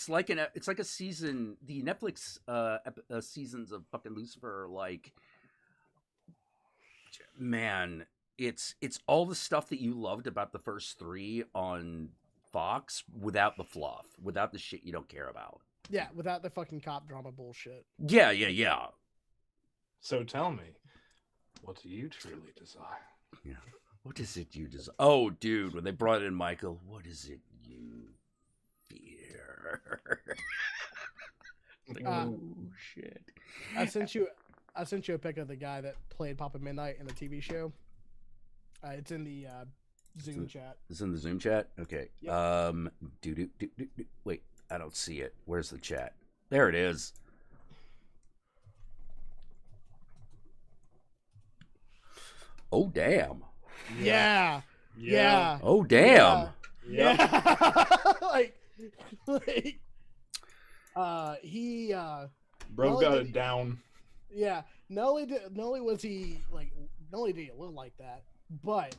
like a season. The Netflix seasons of fucking Lucifer are like, man, it's all the stuff that you loved about the first 3 on Fox without the fluff, without the shit you don't care about. Yeah, without the fucking cop drama bullshit. Yeah. So tell me, what do you truly desire? Yeah. What is it you desire? Oh, dude, when they brought in Michael, what is it you fear? Like, oh shit! I sent you a pic of the guy that played Papa Midnight in the TV show. It's in the Zoom chat. It's in the Zoom chat. Okay. Yep. Wait, I don't see it. Where's the chat? There it is. Oh damn. Yeah. Oh damn. Yeah. He Bro got it down. Yeah. Not only did he look like that, but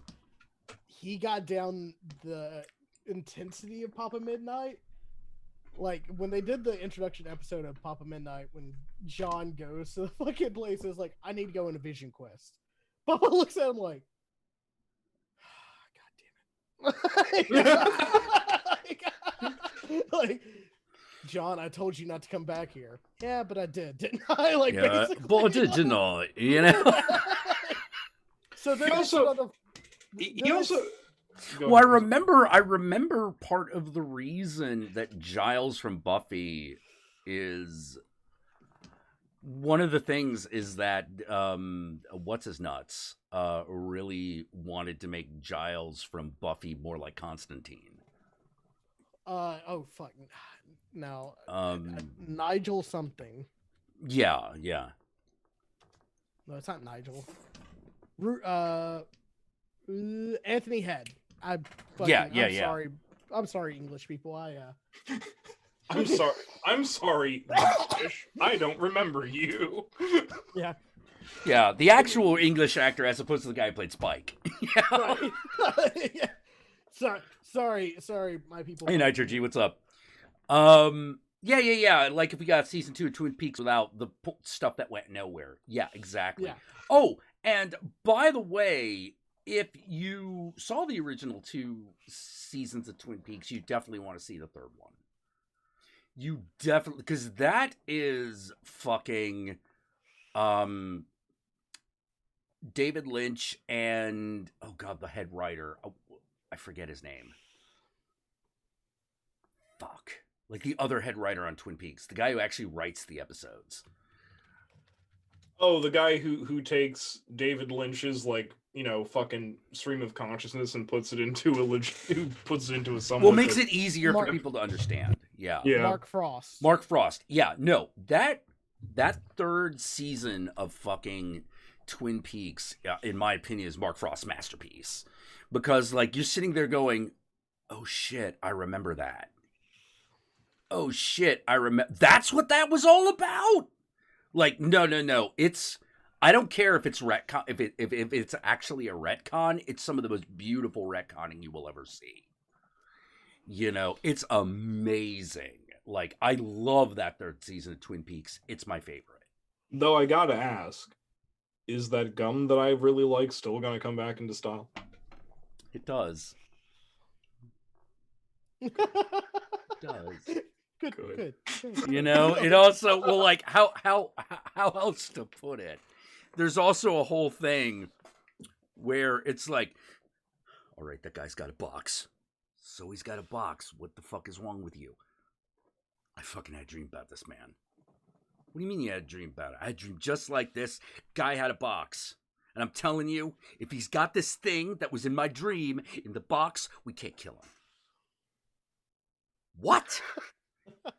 he got down the intensity of Papa Midnight. Like when they did the introduction episode of Papa Midnight, when John goes to the fucking place, is like, I need to go into Vision Quest. Papa looks at him like, God damn it. Like, John, I told you not to come back here. Yeah, but I did, didn't I? Like, yeah, basically, but didn't I? You know. So then he also. Well, I remember part of the reason that Giles from Buffy is one of the things is that what's his nuts really wanted to make Giles from Buffy more like Constantine. Oh fuck, no. Nigel something. Yeah. No, it's not Nigel. Anthony Head. I'm sorry. I'm sorry, English people. I'm sorry. I'm sorry. I don't remember you. Yeah. Yeah, the actual English actor as opposed to the guy who played Spike. Yeah. Right. Yeah. Sorry, my people. Hey, Nitro G, what's up? Yeah. Like if we got season 2 of Twin Peaks without the stuff that went nowhere. Yeah, exactly. Yeah. Oh, and by the way, if you saw the original 2 seasons of Twin Peaks, you definitely want to see the third one. You definitely, because that is fucking David Lynch and oh god, the head writer. Oh, I forget his name. Fuck. Like the other head writer on Twin Peaks, the guy who actually writes the episodes. Oh, the guy who takes David Lynch's fucking stream of consciousness and puts it into a somewhat. Well, makes it easier for people to understand. Yeah. Mark Frost. Yeah. No, that third season of fucking Twin Peaks, in my opinion, is Mark Frost's masterpiece. Because like you're sitting there going, "Oh shit, I remember that." Oh shit, I remember. That's what that was all about. Like, no. I don't care if it's retcon. If it's actually a retcon, it's some of the most beautiful retconning you will ever see. You know, it's amazing. Like, I love that third season of Twin Peaks. It's my favorite. Though I gotta ask, is that gum that I really like still gonna come back into style? It does. It does. Good. You know, it also, well, like, how else to put it? There's also a whole thing where it's like, all right, that guy's got a box. So he's got a box. What the fuck is wrong with you? I fucking had a dream about this, man. What do you mean you had a dream about it? I had a dream just like this. Guy had a box. And I'm telling you, if he's got this thing that was in my dream in the box, we can't kill him. What?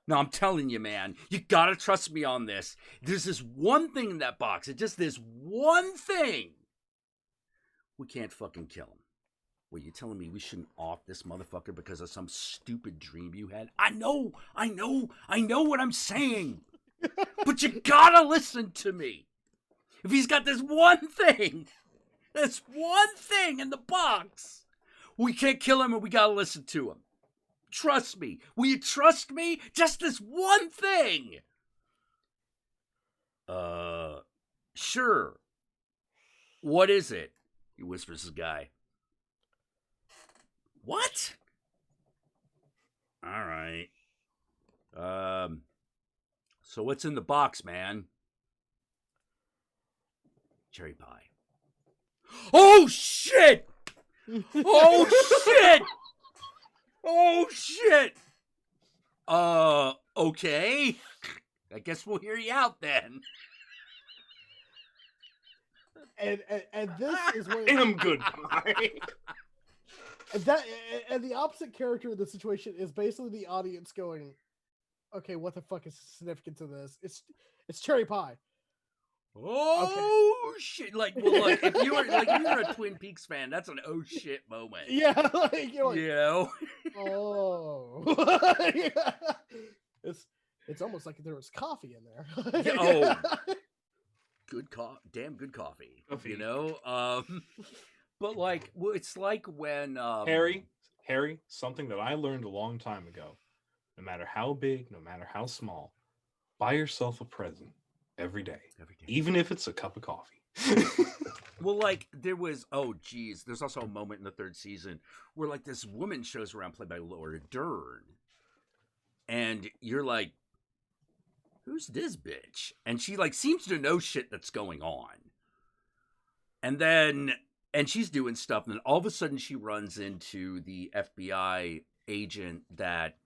No, I'm telling you, man. You gotta trust me on this. There's this one thing in that box. It's just this one thing. We can't fucking kill him. Wait, you telling me we shouldn't off this motherfucker because of some stupid dream you had? I know what I'm saying. But you gotta listen to me. If he's got this one thing in the box, we can't kill him and we gotta listen to him. Trust me. Will you trust me? Just this one thing. Sure. What is it? He whispers to the guy. What? All right. So what's in the box, man? Cherry pie. Oh, shit! Oh, shit! Oh, shit! Okay. I guess we'll hear you out then. And this is where Damn good pie. And the opposite character of the situation is basically the audience going, okay, what the fuck is the significance of this? It's cherry pie. Oh, okay. Shit! Like, well, like if you were a Twin Peaks fan, that's an oh shit moment. Yeah, like you're like, you know. Oh, yeah. It's almost like there was coffee in there. Yeah, oh, good damn good coffee. Coffee. You know, but like, well, it's like when Harry, something that I learned a long time ago. No matter how big, no matter how small, buy yourself a present every day. Even if it's a cup of coffee. Well, like, there was, there's also a moment in the third season where, like, this woman shows around played by Laura Dern. And you're like, who's this bitch? And she, like, seems to know shit that's going on. And she's doing stuff, and then all of a sudden she runs into the FBI agent that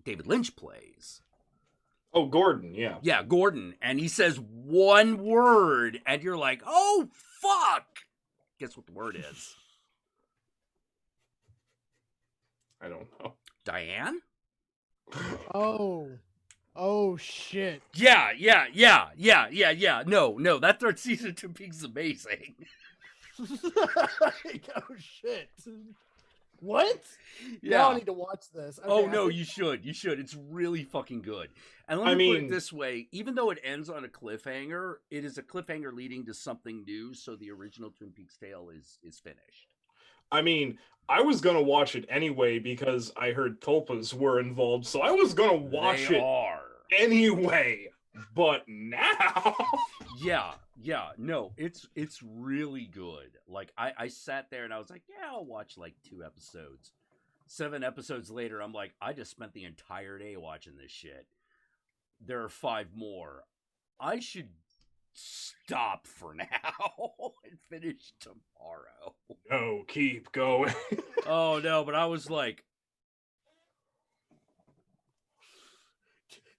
David Lynch plays. Oh, Gordon, yeah. Yeah, Gordon. And he says one word, and you're like, oh, fuck! Guess what the word is? I don't know. Diane? Oh, shit. Yeah. No, that third season to Peaks is amazing. Oh, shit. What? Yeah. Now I need to watch this. Okay, no, you should. It's really fucking good. And let me put it this way. Even though it ends on a cliffhanger, it is a cliffhanger leading to something new, so the original Twin Peaks tale is finished. I mean, I was going to watch it anyway because I heard tulpas were involved, so I was going to watch it anyway. But now... Yeah, no, it's really good. Like, I sat there and I was like, yeah, I'll watch like 2 episodes. 7 episodes later, I'm like, I just spent the entire day watching this shit. There are 5 more. I should stop for now and finish tomorrow. No, keep going. Oh, no, but I was like...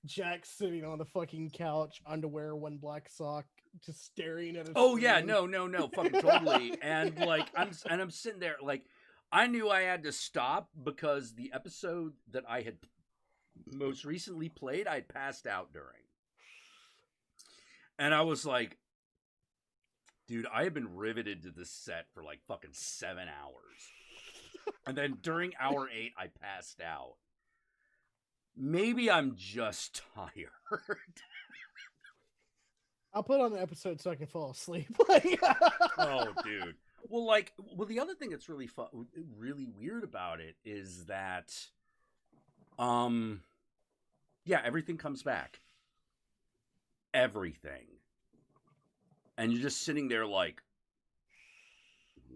Jack sitting on the fucking couch, underwear, one black sock, just staring at it. Oh yeah, no, fucking totally. And like, I'm sitting there, like, I knew I had to stop because the episode that I had most recently played, I had passed out during. And I was like, dude, I have been riveted to this set for like fucking 7 hours. And then during hour 8, I passed out. Maybe I'm just tired. I'll put on the episode so I can fall asleep. Oh, dude. Well, the other thing that's really fun, really weird about it is that, everything comes back. Everything. And you're just sitting there like,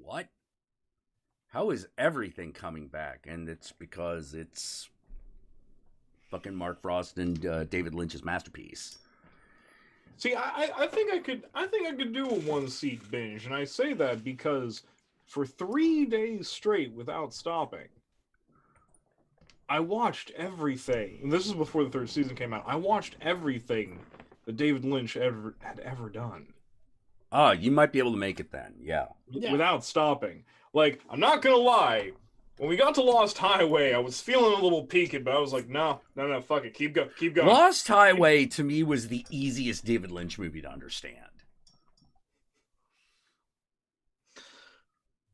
what? How is everything coming back? And it's because it's fucking Mark Frost and David Lynch's masterpiece. See, I think I could do a 1-seat binge, and I say that because for 3 days straight without stopping, I watched everything. And this is before the 3rd season came out. I watched everything that David Lynch had ever done. Oh, you might be able to make it then, yeah. Without stopping. Like, I'm not gonna lie. When we got to Lost Highway, I was feeling a little peaked, but I was like, no, fuck it, keep going. Lost Highway, to me, was the easiest David Lynch movie to understand.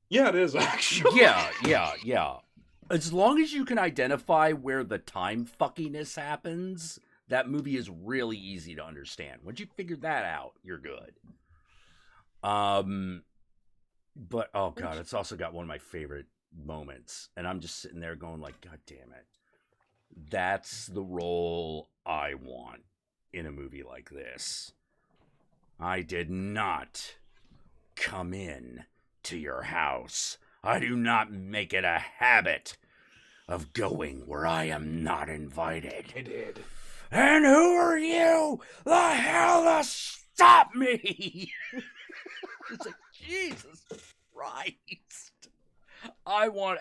Yeah, it is, actually. Yeah. As long as you can identify where the time fuckiness happens, that movie is really easy to understand. Once you figure that out, you're good. But, oh god, it's also got one of my favorite moments, and I'm just sitting there going like, god damn it, that's the role I want in a movie like this. I did not come in to your house. I do not make it a habit of going where I am not invited. I did. And who are you the hell to stop me? It's like, Jesus Christ.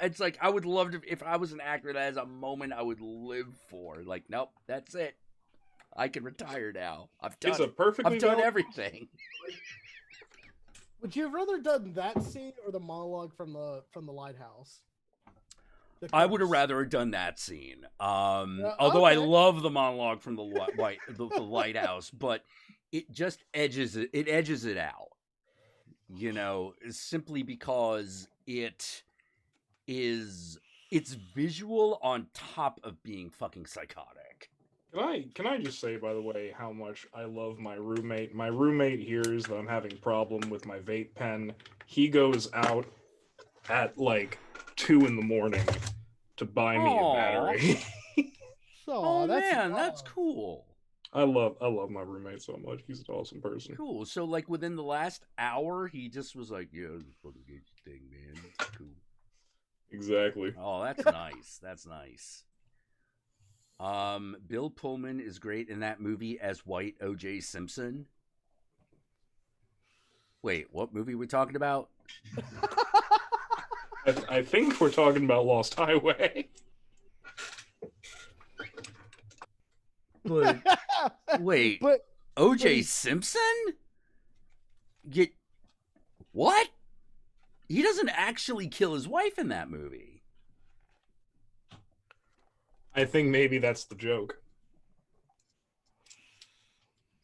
It's like, I would love to, if I was an actor that has a moment I would live for. Like, nope, that's it. I can retire now. I've done everything. Would you have rather done that scene or the monologue from the lighthouse? I would have rather done that scene. Although I love the monologue from the lighthouse, but it just edges it out. You know, simply because it's visual on top of being fucking psychotic. Can I just say, by the way, how much I love my roommate? My roommate hears that I'm having a problem with my vape pen. He goes out at like 2 a.m. to buy me a battery. That's cool. I love my roommate so much. He's an awesome person. Cool. So like within the last hour, he just was like, "Yeah, this fucking thing, man. It's cool." Exactly. Oh, that's nice. That's nice. Bill Pullman is great in that movie as White O.J. Simpson. Wait, what movie are we talking about? I think we're talking about Lost Highway. But wait, O.J. Simpson? What? He doesn't actually kill his wife in that movie. I think maybe that's the joke.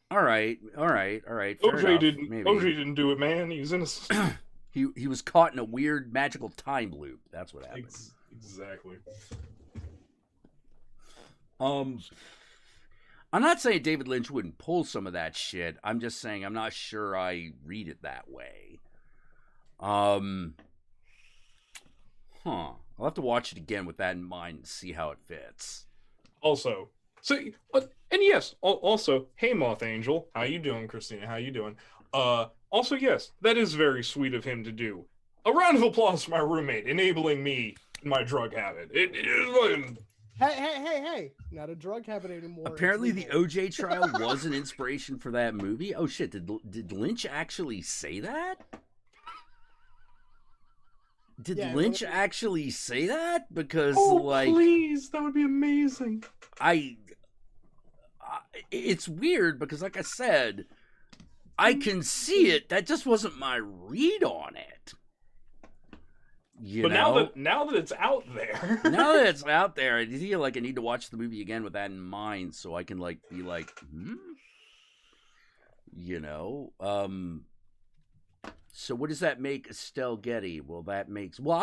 All right. OJ didn't do it, man. He was innocent. He was caught in a weird magical time loop. That's what happened. Exactly. I'm not saying David Lynch wouldn't pull some of that shit. I'm just saying I'm not sure I read it that way. I'll have to watch it again with that in mind and see how it fits. Also, also, hey Moth Angel, how you doing, Christina? How you doing? Also, yes, that is very sweet of him to do. A round of applause for my roommate, enabling me in my drug habit. It is fucking... Hey! Not a drug habit anymore. Apparently, the OJ trial was an inspiration for that movie. Oh shit! Did Lynch actually say that? Did Lynch actually say that? Because please, that would be amazing. It's weird because, like I said, I can see it. That just wasn't my read on it. Now that it's out there, I feel like I need to watch the movie again with that in mind, so I can be like, So what does that make Estelle Getty? Well, I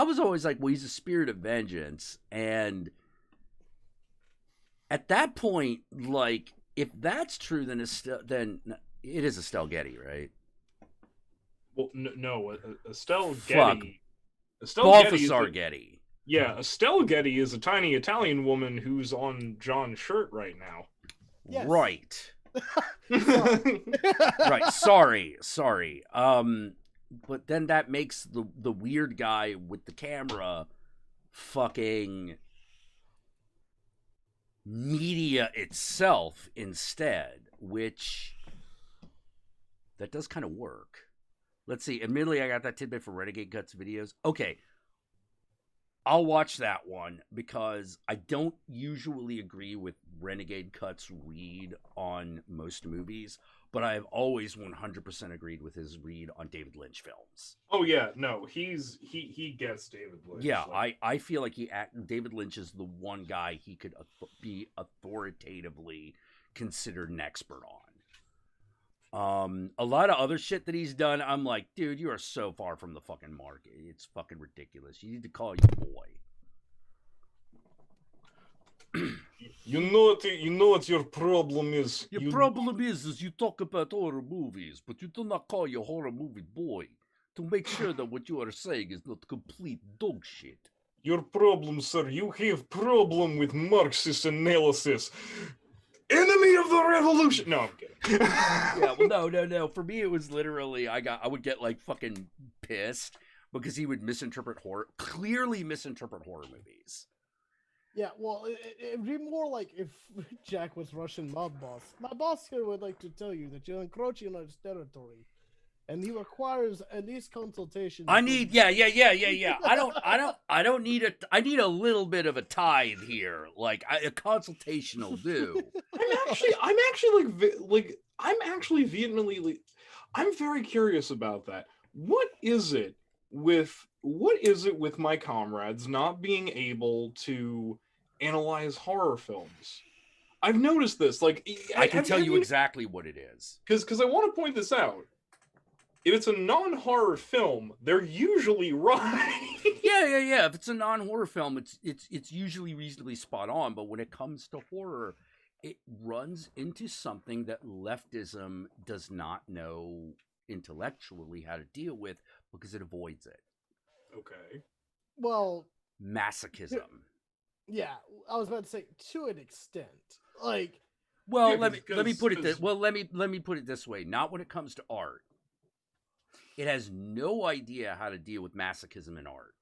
was always like, well, he's a spirit of vengeance, and at that point, like, if that's true, then it is Estelle Getty, right? Well, no, Estelle Fuck. Getty. Balthasar Getty. Yeah, Estelle Getty is a tiny Italian woman who's on John's shirt right now. Yes. Right. Right. Sorry. But then that makes the weird guy with the camera fucking media itself instead, which that does kind of work. Let's see. Admittedly, I got that tidbit for Renegade Cuts videos. Okay. I'll watch that one because I don't usually agree with Renegade Cuts' read on most movies, but I've always 100% agreed with his read on David Lynch films. Oh yeah, no, he gets David Lynch. Yeah, like... I feel like David Lynch is the one guy he could be authoritatively considered an expert on. A lot of other shit that he's done, I'm like, dude, you are so far from the fucking mark. It's fucking ridiculous. You need to call your boy. You know what your problem is? Your problem is you talk about horror movies, but you do not call your horror movie boy to make sure that what you are saying is not complete dog shit. Your problem, sir, you have problem with Marxist analysis. Enemy of the revolution. No, I'm kidding. Yeah, well, no. For me, it was literally I would get like fucking pissed because he would clearly misinterpret horror movies. Yeah, well, it'd be more like if Jack was Russian mob boss. My boss here would like to tell you that you're encroaching on his territory, and he requires at least consultation. I need, yeah. I don't need I need a little bit of a tithe here. Like a consultation will do. I'm vehemently, I'm very curious about that. What is it with my comrades not being able to analyze horror films? I've noticed this. Like, I can tell you exactly what it is. Because I want to point this out. If it's a non-horror film, they're usually right. Yeah. If it's a non-horror film, it's usually reasonably spot on. But when it comes to horror, it runs into something that leftism does not know intellectually how to deal with because it avoids it. Okay. Well, masochism. Yeah, I was about to say to an extent. Like, well, yeah, let me put it this way. Not when it comes to art. It has no idea how to deal with masochism in art.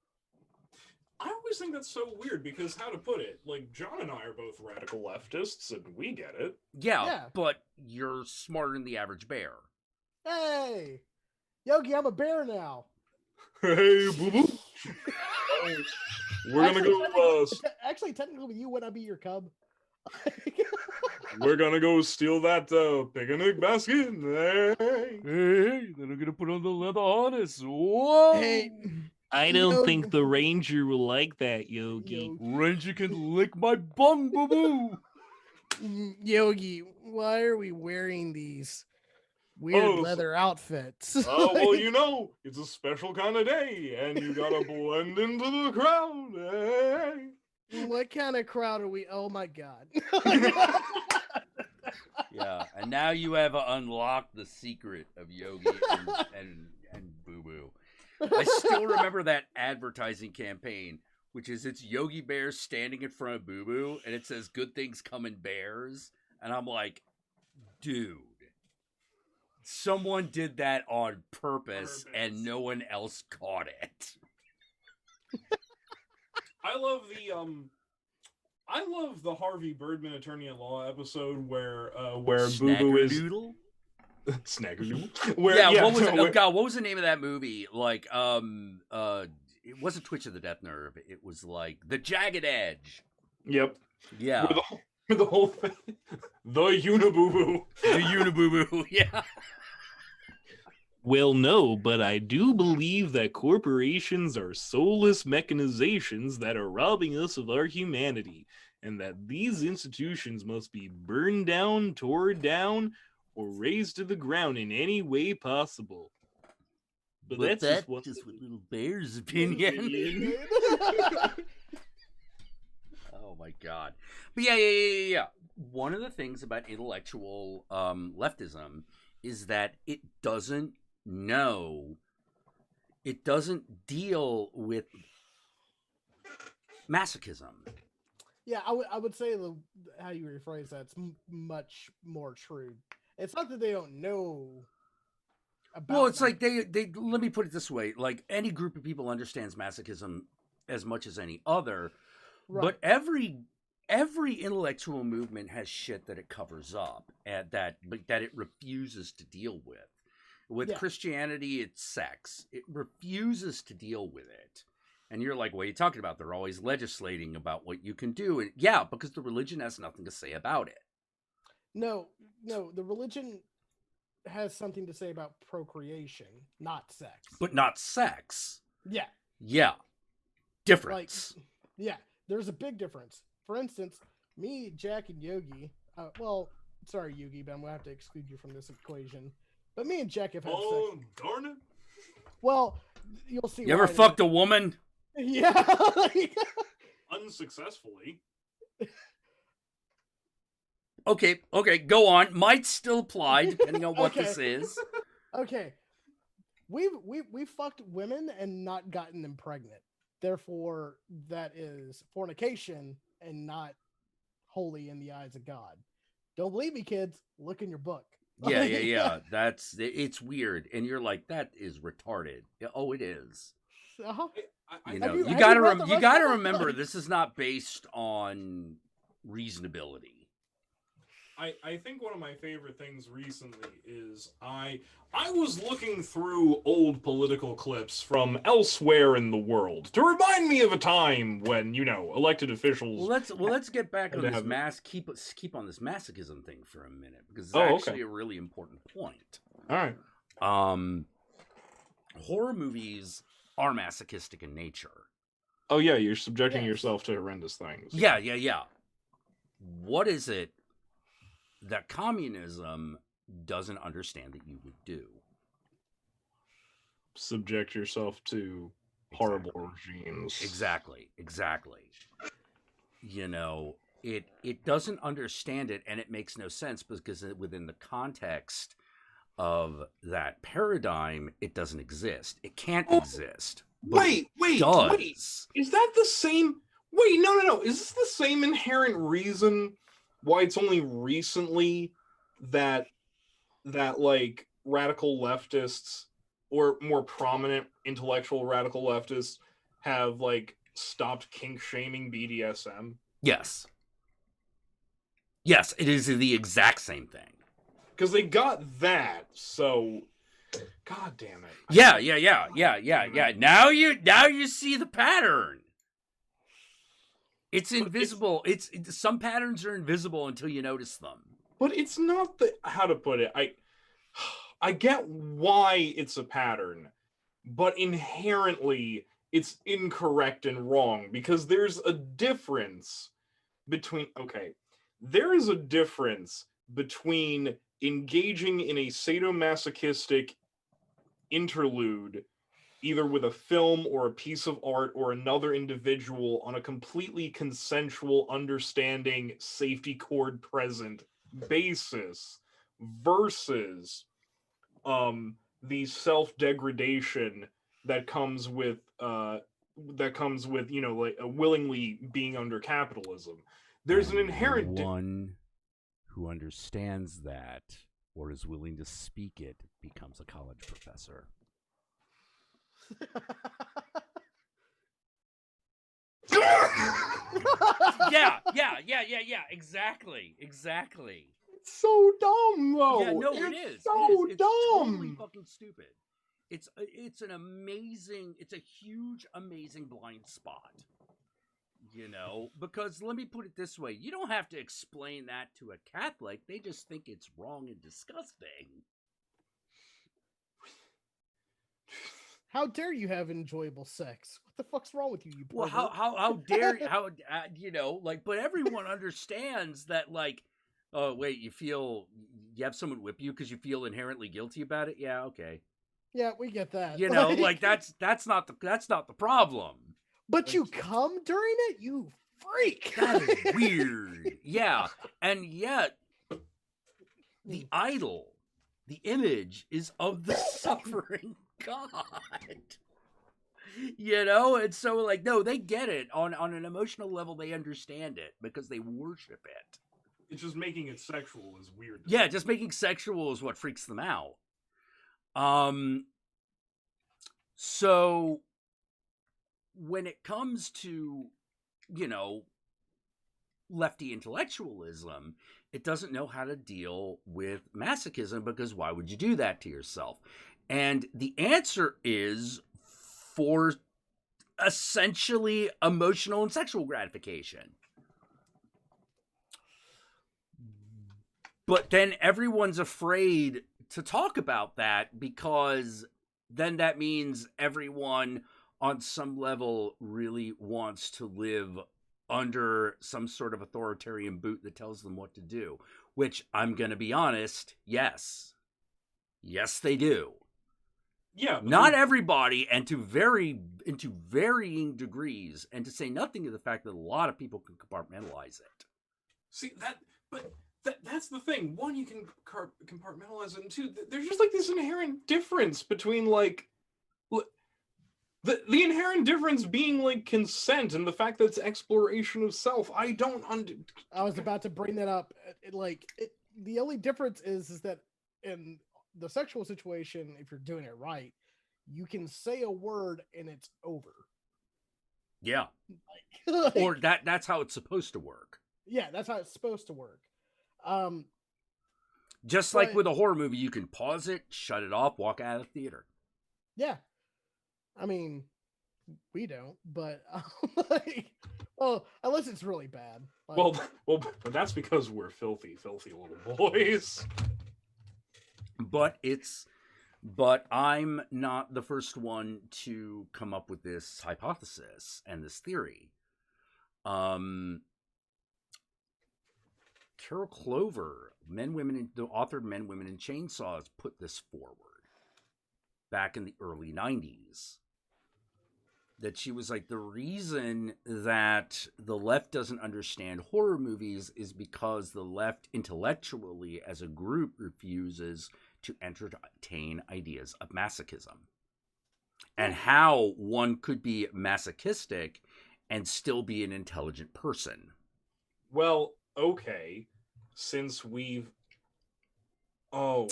I always think that's so weird because, how to put it, like, John and I are both radical leftists, and we get it. Yeah, but you're smarter than the average bear. Hey! Yogi, I'm a bear now. Hey, boo-boo. We're gonna go... Actually, technically, you would I be your cub? We're gonna go steal that picnic basket. Hey, then I'm gonna put on the leather harness. Whoa! Hey, I don't think the ranger will like that, Yogi. Ranger can lick my bum, boo boo. Yogi, why are we wearing these weird leather outfits? Oh, well, you know, it's a special kind of day, and you gotta blend into the crowd. Hey. What kind of crowd are we? Oh my god. Yeah, and now you have unlocked the secret of Yogi and Boo Boo. I still remember that advertising campaign, which is it's Yogi Bear standing in front of Boo Boo, and it says "Good things come in bears," and I'm like, dude, someone did that on purpose. And no one else caught it. I love the Harvey Birdman Attorney at Law episode where Boo Boo is Snaggerdoodle. What was the name of that movie? Like, it wasn't Twitch of the Death Nerve. It was like The Jagged Edge. Yep. Yeah. With the whole thing. The Uniboo-Boo. The Uniboo-Boo. Yeah. Well, no, but I do believe that corporations are soulless mechanizations that are robbing us of our humanity, and that these institutions must be burned down, torn down, or razed to the ground in any way possible. But that's just what Little Bear's opinion. Oh my god. But yeah. One of the things about intellectual leftism is that it doesn't deal with masochism. Yeah, I would say how you rephrase that's much more true. It's not that they don't know about. Well, it's like they let me put it this way: like any group of people understands masochism as much as any other, right. But every intellectual movement has shit that it covers up and that it refuses to deal with. With Christianity, it's sex. It refuses to deal with it. And you're like, what are you talking about? They're always legislating about what you can do. And yeah, because the religion has nothing to say about it. No, the religion has something to say about procreation, not sex. But not sex. Yeah. Yeah. Difference. Like, yeah, there's a big difference. For instance, me, Jack, and Yogi, sorry, Yogi, but I'm going to have to exclude you from this equation. But me and Jack have had sex. Oh, darn it. Well, you'll see. You ever fucked a woman? Yeah. Unsuccessfully. Okay, go on. Might still apply depending on what this is. Okay. We've fucked women and not gotten them pregnant. Therefore, that is fornication and not holy in the eyes of God. Don't believe me, kids? Look in your book. Yeah. It's weird, and you're like, that is retarded. Oh, it is. Uh-huh. You gotta remember, this is not based on reasonability. I think one of my favorite things recently is I was looking through old political clips from elsewhere in the world to remind me of a time when, elected officials. Let's get back on this keep on this masochism thing for a minute, because it's actually a really important point. All right. Horror movies are masochistic in nature. Oh yeah, you're subjecting yourself to horrendous things. Yeah. What is it that communism doesn't understand that you would do? Subject yourself to horrible regimes. Exactly. It doesn't understand it, and it makes no sense because within the context of that paradigm, it doesn't exist. It can't exist. Wait. Is that the same? Wait, no. Is this the same inherent reason why it's only recently that like radical leftists or more prominent intellectual radical leftists have like stopped kink shaming BDSM? Yes, it is the exact same thing. Because they got that, so God damn it. Yeah. Now you see the pattern. It's invisible. It's some patterns are invisible until you notice them. But it's not how to put it. I get why it's a pattern, but inherently it's incorrect and wrong because there's a difference between engaging in a sadomasochistic interlude, either with a film or a piece of art or another individual on a completely consensual, understanding, safety cord present basis, versus the self-degradation that comes with willingly being under capitalism. There's an inherent one who understands that or is willing to speak it becomes a college professor. Yeah, exactly. It's so dumb, though. Yeah, no, it's so it's dumb. Totally fucking stupid. It's a huge, amazing blind spot. Because let me put it this way: you don't have to explain that to a Catholic; they just think it's wrong and disgusting. How dare you have enjoyable sex? What the fuck's wrong with you? Well, how dare but everyone understands that, like, oh wait, you have someone whip you because you feel inherently guilty about it. Yeah, okay. Yeah, we get that. That's not the problem. But you come during it, you freak. That is weird. Yeah, and yet the idol, the image, is of the suffering God. And so, like, no, they get it on an emotional level. They understand it because they worship it. It's just making it sexual is weird. Yeah, just making sexual is what freaks them out. So when it comes to, lefty intellectualism, it doesn't know how to deal with masochism, because why would you do that to yourself? And the answer is for essentially emotional and sexual gratification. But then everyone's afraid to talk about that, because then that means everyone on some level really wants to live under some sort of authoritarian boot that tells them what to do, which, I'm going to be honest, yes, they do. Yeah, not everybody, and to varying degrees, and to say nothing of the fact that a lot of people can compartmentalize it. See that, but that's the thing. One, you can compartmentalize it, and two, there's just like this inherent difference between like the inherent difference being like consent and the fact that it's exploration of self. I was about to bring that up. The only difference is that in the sexual situation, if you're doing it right, you can say a word and it's over. Yeah. Or that's how it's supposed to work. Yeah, that's how it's supposed to work. Just like with a horror movie, you can pause it, shut it off, walk out of the theater. Yeah. I mean, we don't, but unless it's really bad. Well, but that's because we're filthy little boys. But I'm not the first one to come up with this hypothesis and this theory. Carol Clover, the author of Men, Women, and Chainsaws, put this forward back in the early 90s. That she was like, the reason that the left doesn't understand horror movies is because the left intellectually as a group refuses to entertain ideas of masochism. And how one could be masochistic and still be an intelligent person. Well, okay. Since we've... Oh,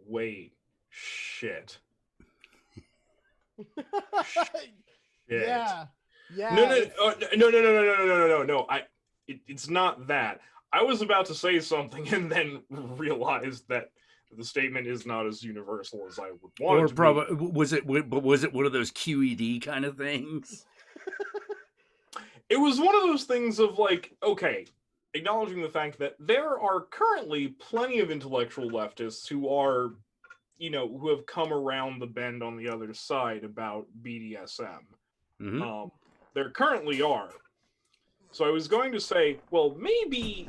wait. Shit. Yeah. No. It's not that. I was about to say something and then realized that the statement is not as universal as I would want it to be. Was it one of those QED kind of things? It was one of those things of like, okay, acknowledging the fact that there are currently plenty of intellectual leftists who are, who have come around the bend on the other side about BDSM. Mm-hmm. There currently are. So I was going to say, well, maybe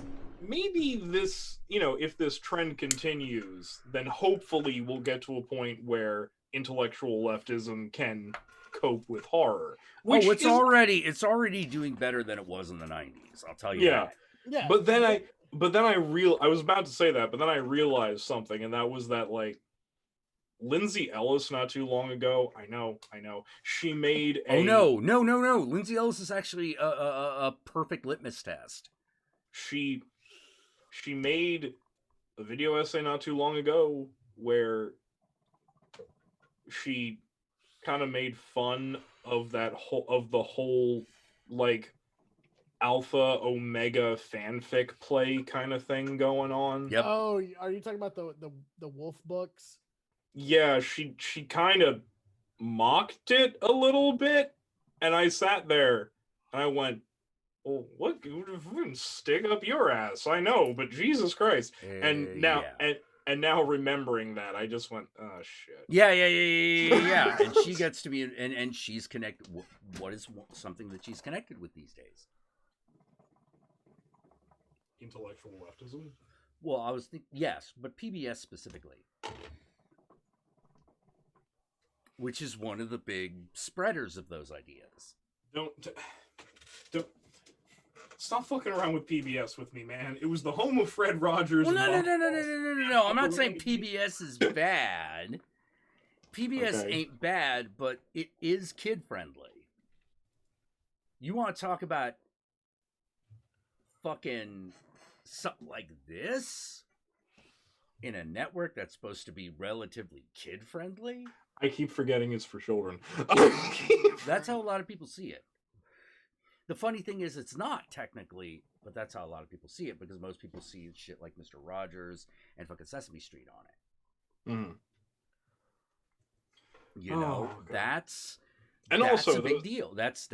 this, if this trend continues, then hopefully we'll get to a point where intellectual leftism can cope with horror. It's already doing better than it was in the 90s. I'll tell you that. Yeah. But then I was about to say that, but then I realized something, and that was that, like, Lindsay Ellis not too long ago, I know, she made a... Oh, no. Lindsay Ellis is actually a perfect litmus test. She made a video essay not too long ago where she kind of made fun of the whole, like, alpha omega fanfic play kind of thing going on. Yep. Oh, are you talking about the Wolf books? Yeah, she kind of mocked it a little bit, and I sat there and I went, "Well, what? Stick up your ass." I know, but Jesus Christ! And now, and now remembering that, I just went, "Oh shit." Yeah. And she gets to be, and she's connected. What is something that she's connected with these days? Intellectual leftism. Well, I was thinking, yes, but PBS specifically. Which is one of the big spreaders of those ideas. Don't stop fucking around with PBS with me, man. It was the home of Fred Rogers. Well, no. I'm not saying PBS is bad. PBS ain't bad, but it is kid friendly. You want to talk about fucking something like this in a network that's supposed to be relatively kid friendly? I keep forgetting it's for children. That's how a lot of people see it. The funny thing is, it's not technically but that's how a lot of people see it, because most people see shit like Mr. Rogers and fucking Sesame Street on it. Mm. You know, that's also a big deal. That's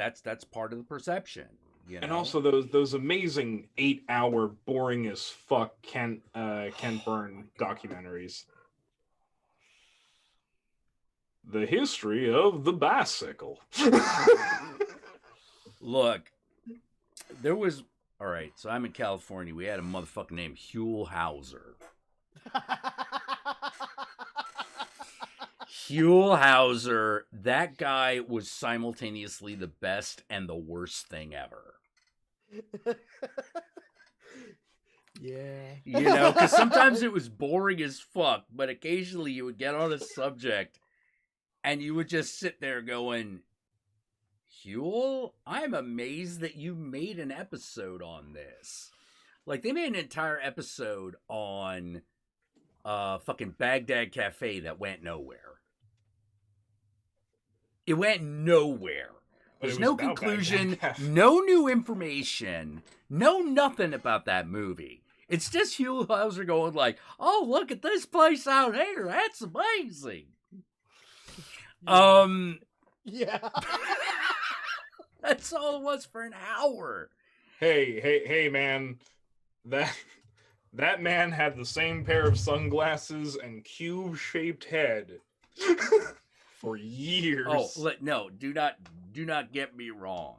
part of the perception. You know? And also those amazing 8-hour boring as fuck Ken Burn documentaries. The history of the bicycle. Look, there was all right. So I'm in California. We had a motherfucker named Huell Hauser. Huell Hauser, that guy was simultaneously the best and the worst thing ever. Yeah. You know, because sometimes it was boring as fuck, but occasionally you would get on a subject and you would just sit there going, Huell, I'm amazed that you made an episode on this. Like, they made an entire episode on fucking Baghdad Cafe that went nowhere. It went nowhere. There's no conclusion, no new information, no nothing about that movie. It's just Huell Hauser going like, oh, look at this place out here. That's amazing. Yeah. That's all it was for an hour. Hey, man. That man had the same pair of sunglasses and cube-shaped head for years. Oh, no, do not get me wrong.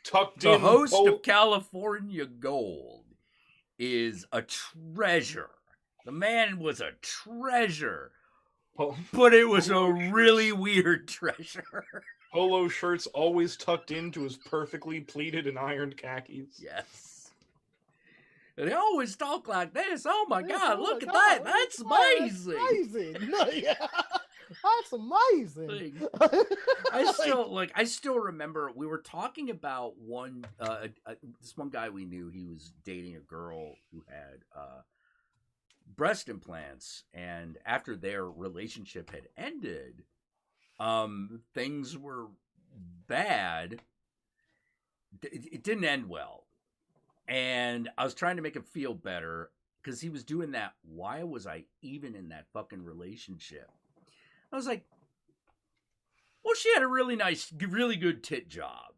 Tucked the in host of California Gold is a treasure. The man was a treasure. But it was a really weird treasure. Polo shirts always tucked into his perfectly pleated and ironed khakis. Yes. And they always talk like this. Oh my God, look at God, that. That's amazing. That's amazing. No, yeah. That's amazing. I still remember we were talking about this one guy we knew. He was dating a girl who had breast implants, and after their relationship had ended, things were bad. It didn't end well, and I was trying to make him feel better because he was doing that. Why was I even in that fucking relationship? I was like, well, she had a really good tit job.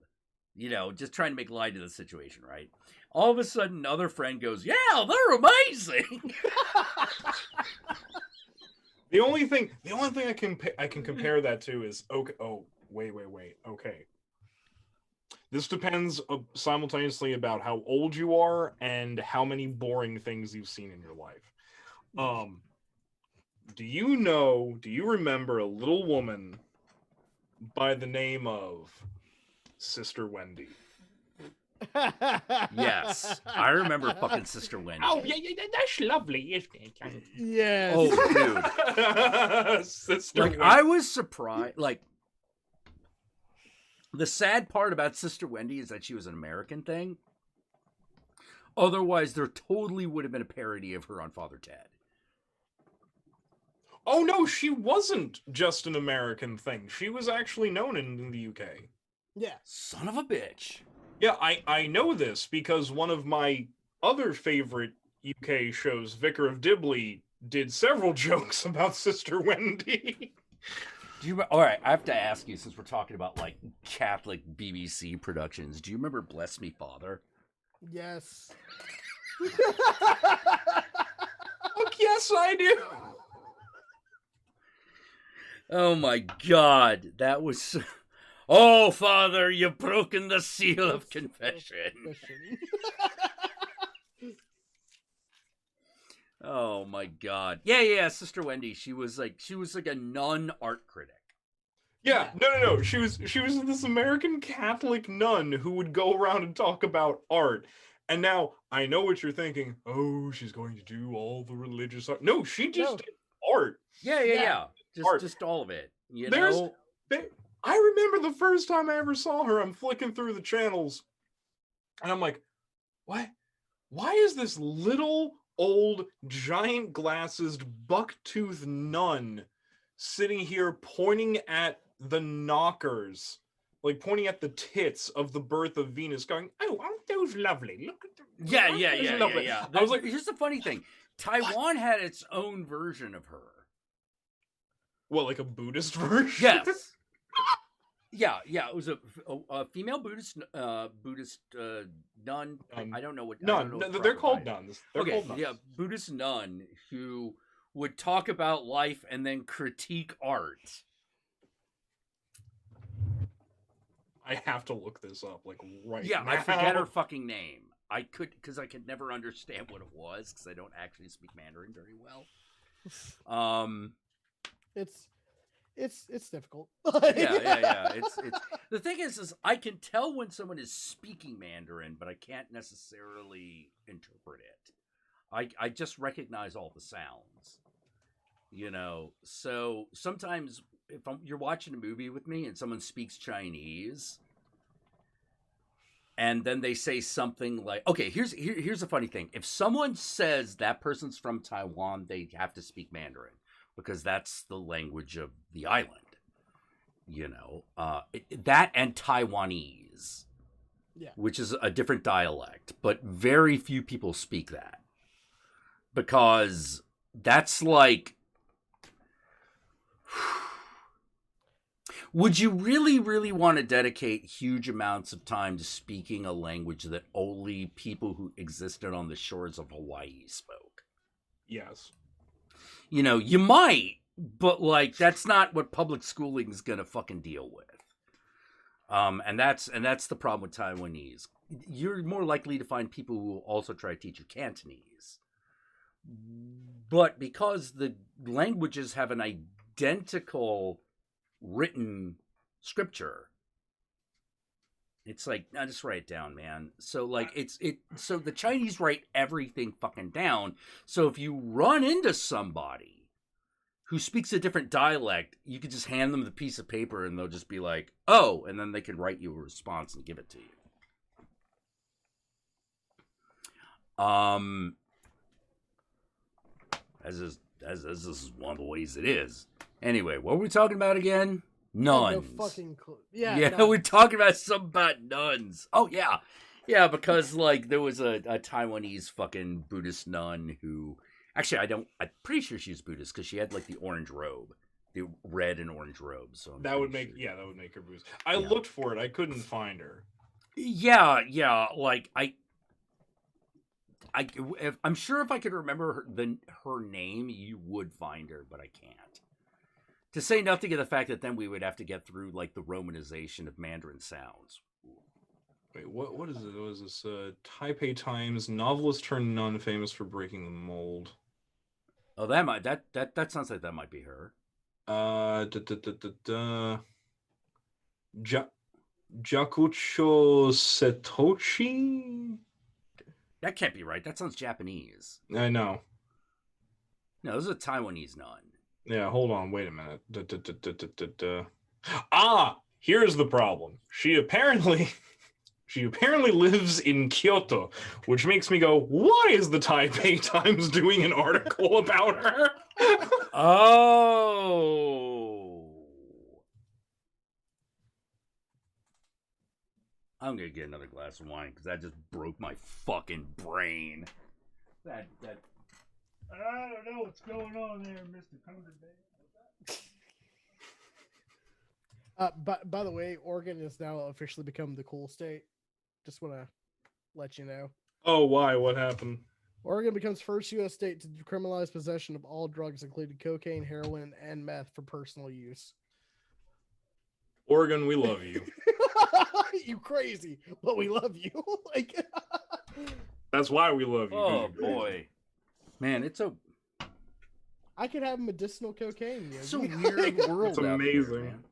You know, just trying to make light of the situation, right? All of a sudden, another friend goes, yeah, they're amazing. The only thing I can compare that to is, okay, wait. Okay. This depends simultaneously about how old you are and how many boring things you've seen in your life. Do you remember a little woman by the name of Sister Wendy? Yes, I remember fucking Sister Wendy. Oh, yeah, that's lovely, isn't it? Yes. Oh, dude. Sister Wendy. I was surprised. Like, the sad part about Sister Wendy is that she was an American thing. Otherwise, there totally would have been a parody of her on Father Ted. Oh, no, she wasn't just an American thing. She was actually known in the UK. Yeah. Son of a bitch. Yeah, I know this because one of my other favorite UK shows, Vicar of Dibley, did several jokes about Sister Wendy. All right, I have to ask you, since we're talking about like Catholic BBC productions, do you remember Bless Me Father? Yes. Oh, yes, I do. Oh my God, that was... Oh, Father, you've broken the seal of confession. Oh my God. Yeah, Sister Wendy. She was like a nun art critic. Yeah, no. She was this American Catholic nun who would go around and talk about art. And now I know what you're thinking. Oh, she's going to do all the religious art. No, she just did art. Yeah. Just all of it. You know? I remember the first time I ever saw her, I'm flicking through the channels, and I'm like, what? Why is this little, old, giant glassed, buck-toothed nun sitting here pointing at the knockers, like pointing at the tits of the birth of Venus, going, oh, aren't those lovely? Look at them. Yeah. I was like, here's the funny thing: Taiwan had its own version of her. what, like a Buddhist version? Yes. Yeah. It was a female Buddhist nun. I don't know what. Nun. They're called nuns. They're called nuns. Yeah, Buddhist nun who would talk about life and then critique art. I have to look this up, like right now. Yeah, I forget her fucking name. I could never understand what it was because I don't actually speak Mandarin very well. It's difficult. Yeah. It's the thing is I can tell when someone is speaking Mandarin, but I can't necessarily interpret it. I just recognize all the sounds. So sometimes if you're watching a movie with me and someone speaks Chinese, and then they say something like, okay, here's a funny thing. If someone says that person's from Taiwan, they have to speak Mandarin because that's the language of the island. That and Taiwanese, which is a different dialect, but very few people speak that because that's like, would you really, really want to dedicate huge amounts of time to speaking a language that only people who existed on the shores of Hawaii spoke? Yes. You might, but like that's not what public schooling is gonna fucking deal with. And that's the problem with Taiwanese. You're more likely to find people who will also try to teach you Cantonese. But because the languages have an identical written scripture, it's like, I just write it down, man. So like so the Chinese write everything fucking down. So if you run into somebody who speaks a different dialect, you could just hand them the piece of paper and they'll just be like, oh, and then they can write you a response and give it to you. As is one of the ways it is. Anyway, what were we talking about again? Nuns. No fucking clue. Yeah, we're talking about something about nuns. Oh, yeah. Yeah, because, like, there was a Taiwanese fucking Buddhist nun who... Actually, I'm pretty sure she's Buddhist because she had, like, the orange robe. The red and orange robe. So that would make her Buddhist. I looked for it. I couldn't find her. Yeah. Like, I'm sure if I could remember her name, you would find her, but I can't. To say nothing of the fact that then we would have to get through like the romanization of Mandarin sounds. Wait, what is it? Was this Taipei Times novelist turned nun famous for breaking the mold? Oh, that sounds like that might be her. Jakucho Setoshi? That can't be right. That sounds Japanese. I know. No, this is a Taiwanese nun. Yeah, hold on. Wait a minute. Ah, here's the problem. She apparently lives in Kyoto, which makes me go, why is the Taipei Times doing an article about her? Oh. I'm going to get another glass of wine because that just broke my fucking brain. That I don't know what's going on there, Mr. Cumberbatch. By the way, Oregon has now officially become the cool state. Just want to let you know. Oh, why? What happened? Oregon becomes first U.S. state to decriminalize possession of all drugs, including cocaine, heroin, and meth for personal use. Oregon, we love you. You crazy, but we love you. Like, that's why we love you. Oh boy, man, I could have medicinal cocaine. It's a weird world. It's amazing. Man.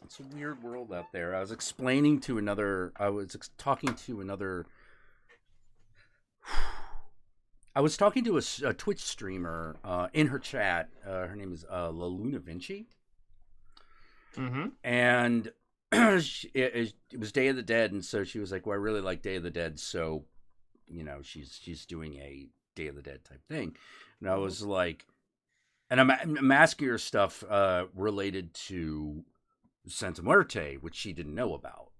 It's a weird world out there. I was talking to another. I was talking to a Twitch streamer in her chat. Her name is La Luna Vinci. Mm-hmm. And it was Day of the Dead, and so she was like, well, I really like Day of the Dead, so she's doing a Day of the Dead type thing. And I was like, and I'm asking her stuff related to Santa Muerte, which she didn't know about.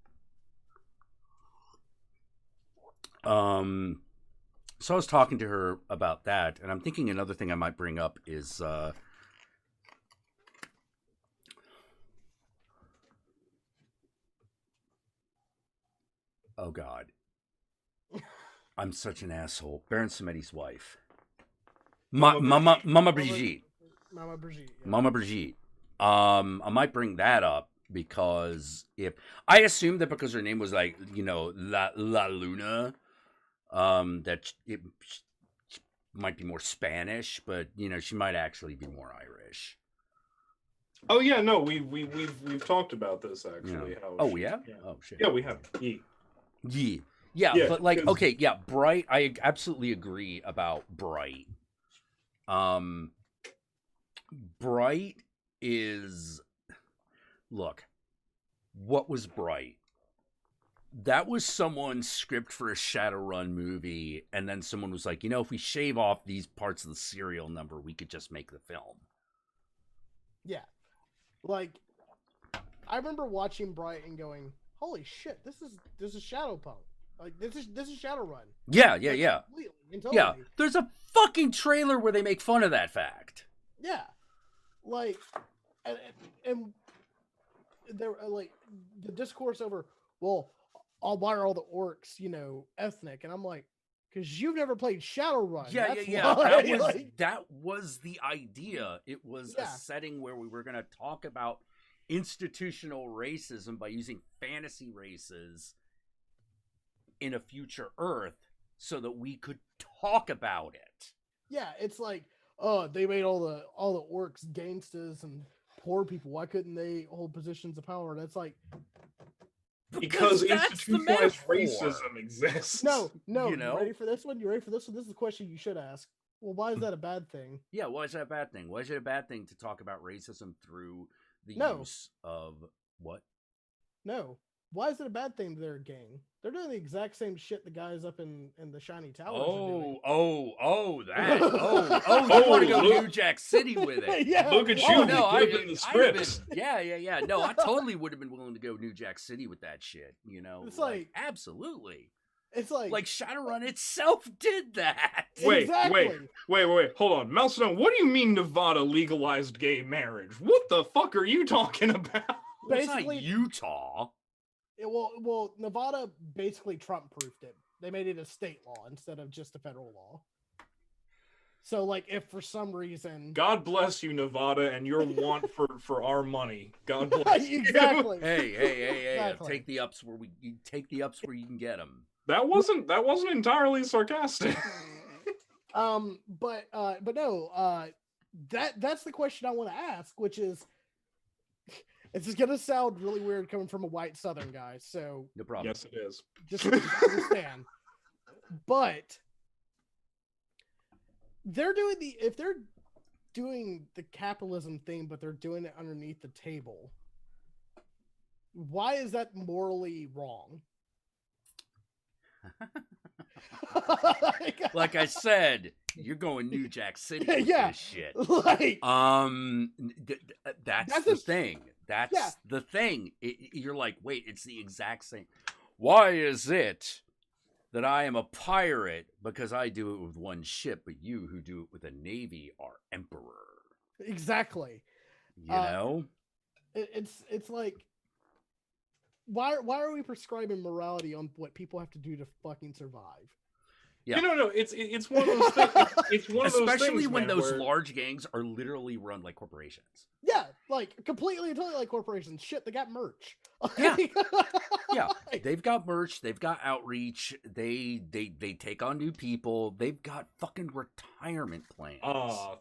So I was talking to her about that, and I'm thinking another thing I might bring up is oh God, I'm such an asshole. Baron Samedi's wife, Mama Brigitte. Mama Brigitte. Yeah. Mama Brigitte. I might bring that up because if I assume that because her name was like La Luna, that it might be more Spanish, but she might actually be more Irish. Oh yeah, no, we've talked about this actually. Yeah. How Yeah. Oh shit. Yeah, we have. Yeah, but like, okay, yeah, Bright. I absolutely agree about Bright. Bright is, look, what was Bright? That was someone's script for a Shadowrun movie, and then someone was like, if we shave off these parts of the serial number, we could just make the film. Yeah. Like, I remember watching Bright and going, holy shit, this is Shadowpunk. Like, this is Shadowrun. Yeah. Completely, totally. Yeah, there's a fucking trailer where they make fun of that fact. Yeah. Like, and there, like, the discourse over, well, why are all the orcs, ethnic? And I'm like, because you've never played Shadowrun. Yeah. Why. That was the idea. It was a setting where we were going to talk about institutional racism by using fantasy races in a future Earth so that we could talk about it. Yeah, it's like, oh, they made all the orcs gangsters and poor people. Why couldn't they hold positions of power? And it's like, because institutionalized racism exists. No. You ready for this one? You ready for this one? This is the question you should ask. Well, why is that a bad thing? Yeah, why is that a bad thing? Why is it a bad thing to talk about racism through the use of what? No. Why is it a bad thing that they're a gang? They're doing the exact same shit the guys up in the Shiny Towers are doing. That. You want to go New Jack City with it. Yeah. Look at you. No, the scripts. Yeah. No, I totally would have been willing to go New Jack City with that shit, It's like absolutely. It's like Shadowrun itself did that. Wait. Hold on. Melstone, what do you mean Nevada legalized gay marriage? What the fuck are you talking about? Basically, it's not Utah. Well, Nevada basically Trump-proofed it. They made it a state law instead of just a federal law. So, like, if for some reason... God bless you, Nevada, and your want for our money. God bless exactly. you. Hey, exactly. Take the ups where you can get them. That wasn't entirely sarcastic. But no, that's the question I want to ask, which is, it's just gonna sound really weird coming from a white Southern guy, so no problem. Yes, it is. Just understand. But if they're doing the capitalism thing, but they're doing it underneath the table, why is that morally wrong? Like I said, you're going New Jack City with this shit. Like, that's the thing. That's the thing. You're like, wait, it's the exact same. Why is it that I am a pirate because I do it with one ship, but you who do it with a navy are emperor? Exactly. You know? It's like, why are we prescribing morality on what people have to do to fucking survive? Yeah. No. It's one of those things. It's one of those things, especially when man, those large gangs are literally run like corporations. Yeah, like completely and totally like corporations. Shit, they got merch. Yeah, yeah. They've got merch. They've got outreach. They take on new people. They've got fucking retirement plans.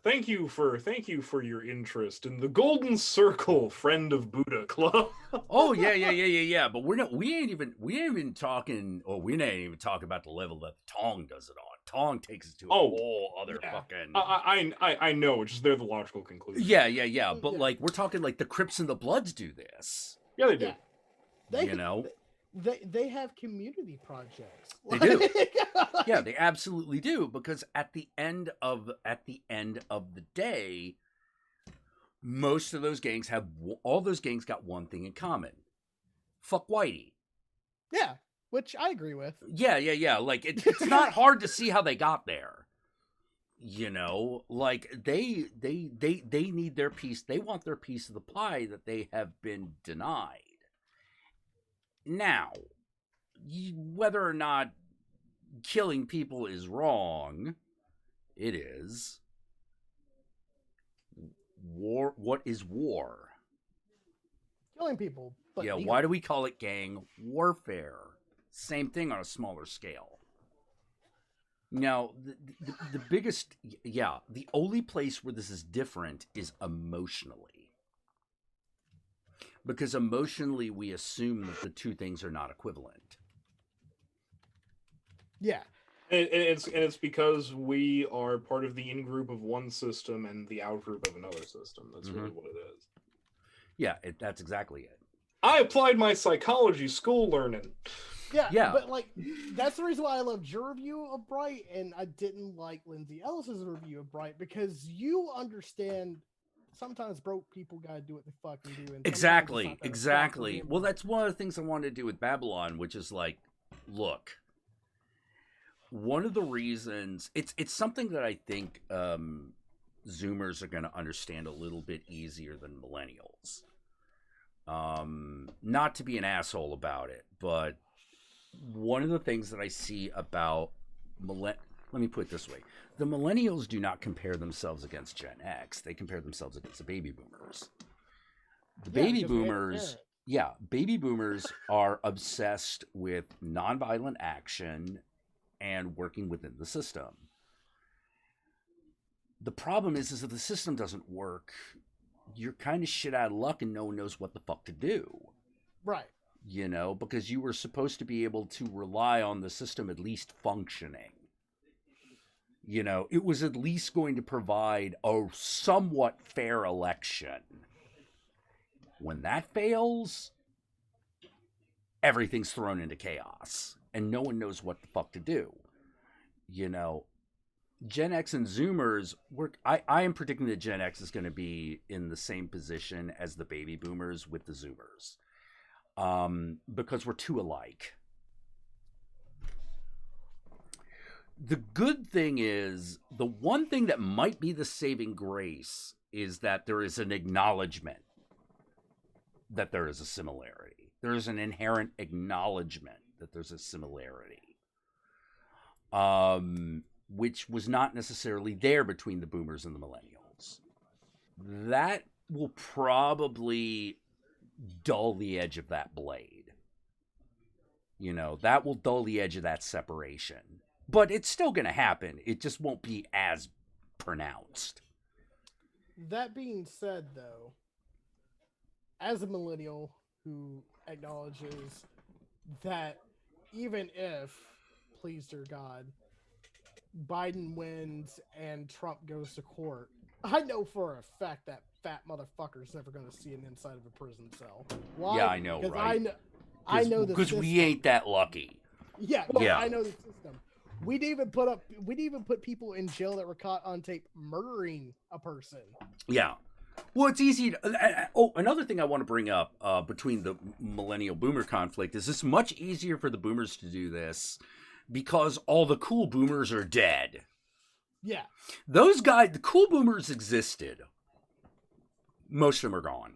Thank you for your interest in the Golden Circle Friend of Buddha Club. Oh yeah. But we ain't even talking. Oh, we ain't even talking about the level that Tong does it on. Tong takes it to a whole other fucking. I know, which is they're the logical conclusion. Yeah. But like we're talking like the Crips and the Bloods do this. Yeah, they do. Yeah. They have community projects. They do. Yeah, they absolutely do, because at the end of the day, most of those gangs got one thing in common. Fuck Whitey. Yeah. which I agree with. Yeah. Like it's not hard to see how they got there. You know, like they need their piece. They want their piece of the pie that they have been denied. Now, whether or not killing people is wrong, it is. War. What is war? Killing people. But yeah, why do we call it gang warfare? Same thing on a smaller scale. Now, the biggest, the only place where this is different is emotionally. Because emotionally, we assume that the two things are not equivalent. Yeah. And it's because we are part of the in-group of one system and the out-group of another system. That's really what it is. Yeah, that's exactly it. I applied my psychology school learning. Yeah, but like that's the reason why I loved your review of Bright, and I didn't like Lindsay Ellis's review of Bright, because you understand sometimes broke people gotta do what they fucking do. And exactly. Well, that's one of the things I wanted to do with Babylon, which is like, look, one of the reasons it's something that I think Zoomers are going to understand a little bit easier than millennials. Not to be an asshole about it, but one of the things that I see about let me put it this way. The millennials do not compare themselves against Gen X. They compare themselves against the baby boomers. The baby boomers are obsessed with nonviolent action and working within the system. The problem is if the system doesn't work, you're kind of shit out of luck and no one knows what the fuck to do. Right. You know, because you were supposed to be able to rely on the system at least functioning. You know, it was at least going to provide a somewhat fair election. When that fails, everything's thrown into chaos and no one knows what the fuck to do. You know, Gen X and Zoomers I am predicting that Gen X is going to be in the same position as the baby boomers with the Zoomers. Because we're too alike. The good thing is, the one thing that might be the saving grace is that there is an acknowledgement that there is a similarity. There is an inherent acknowledgement that there's a similarity. Which was not necessarily there between the boomers and the millennials. That will probably dull the edge of that blade. You know, that will dull the edge of that separation. But it's still going to happen. It just won't be as pronounced. That being said, though, as a millennial who acknowledges that even if, please dear God, Biden wins and Trump goes to court, I know for a fact that fat motherfucker's never going to see an inside of a prison cell. Why? Yeah, I know, right? I know because we ain't that lucky. Yeah, I know the system. We'd even put people in jail that were caught on tape murdering a person. Yeah. Well, it's easy to... another thing I want to bring up between the millennial boomer conflict is it's much easier for the boomers to do this because all the cool boomers are dead. Yeah. Those guys, the cool boomers existed. Most of them are gone.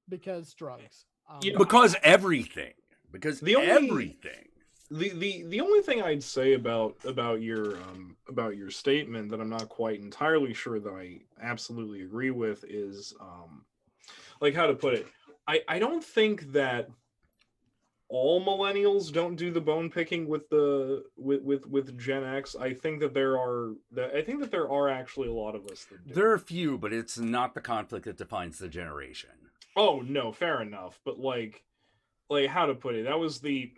Because drugs. Because everything. Because everything. The only thing I'd say about your statement that I'm not quite entirely sure that I absolutely agree with is like how to put it. I don't think that all millennials don't do the bone picking with Gen X. I think that there are actually a lot of us that do. There are a few, but it's not the conflict that defines the generation. Oh no, fair enough. But like how to put it? That was the...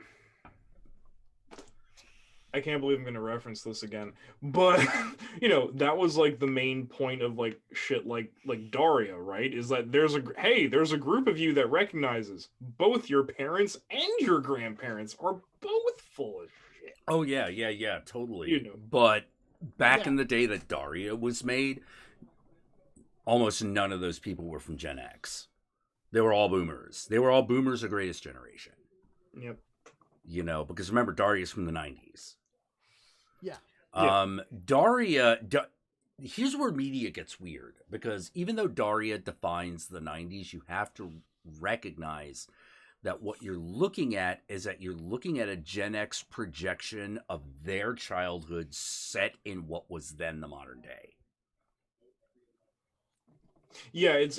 I can't believe I'm going to reference this again, but that was like the main point of like shit like Daria, right? Is that there's a group of you that recognizes both your parents and your grandparents are both full of shit. Oh yeah, totally. But back in the day that Daria was made, almost none of those people were from Gen X. They were all boomers. They were all boomers, the greatest generation. Yep. You know, because remember, Daria's from the 90s. Yeah. Here's where media gets weird, because even though Daria defines the 90s, you have to recognize that what you're looking at is that you're looking at a Gen X projection of their childhood set in what was then the modern day. Yeah, it's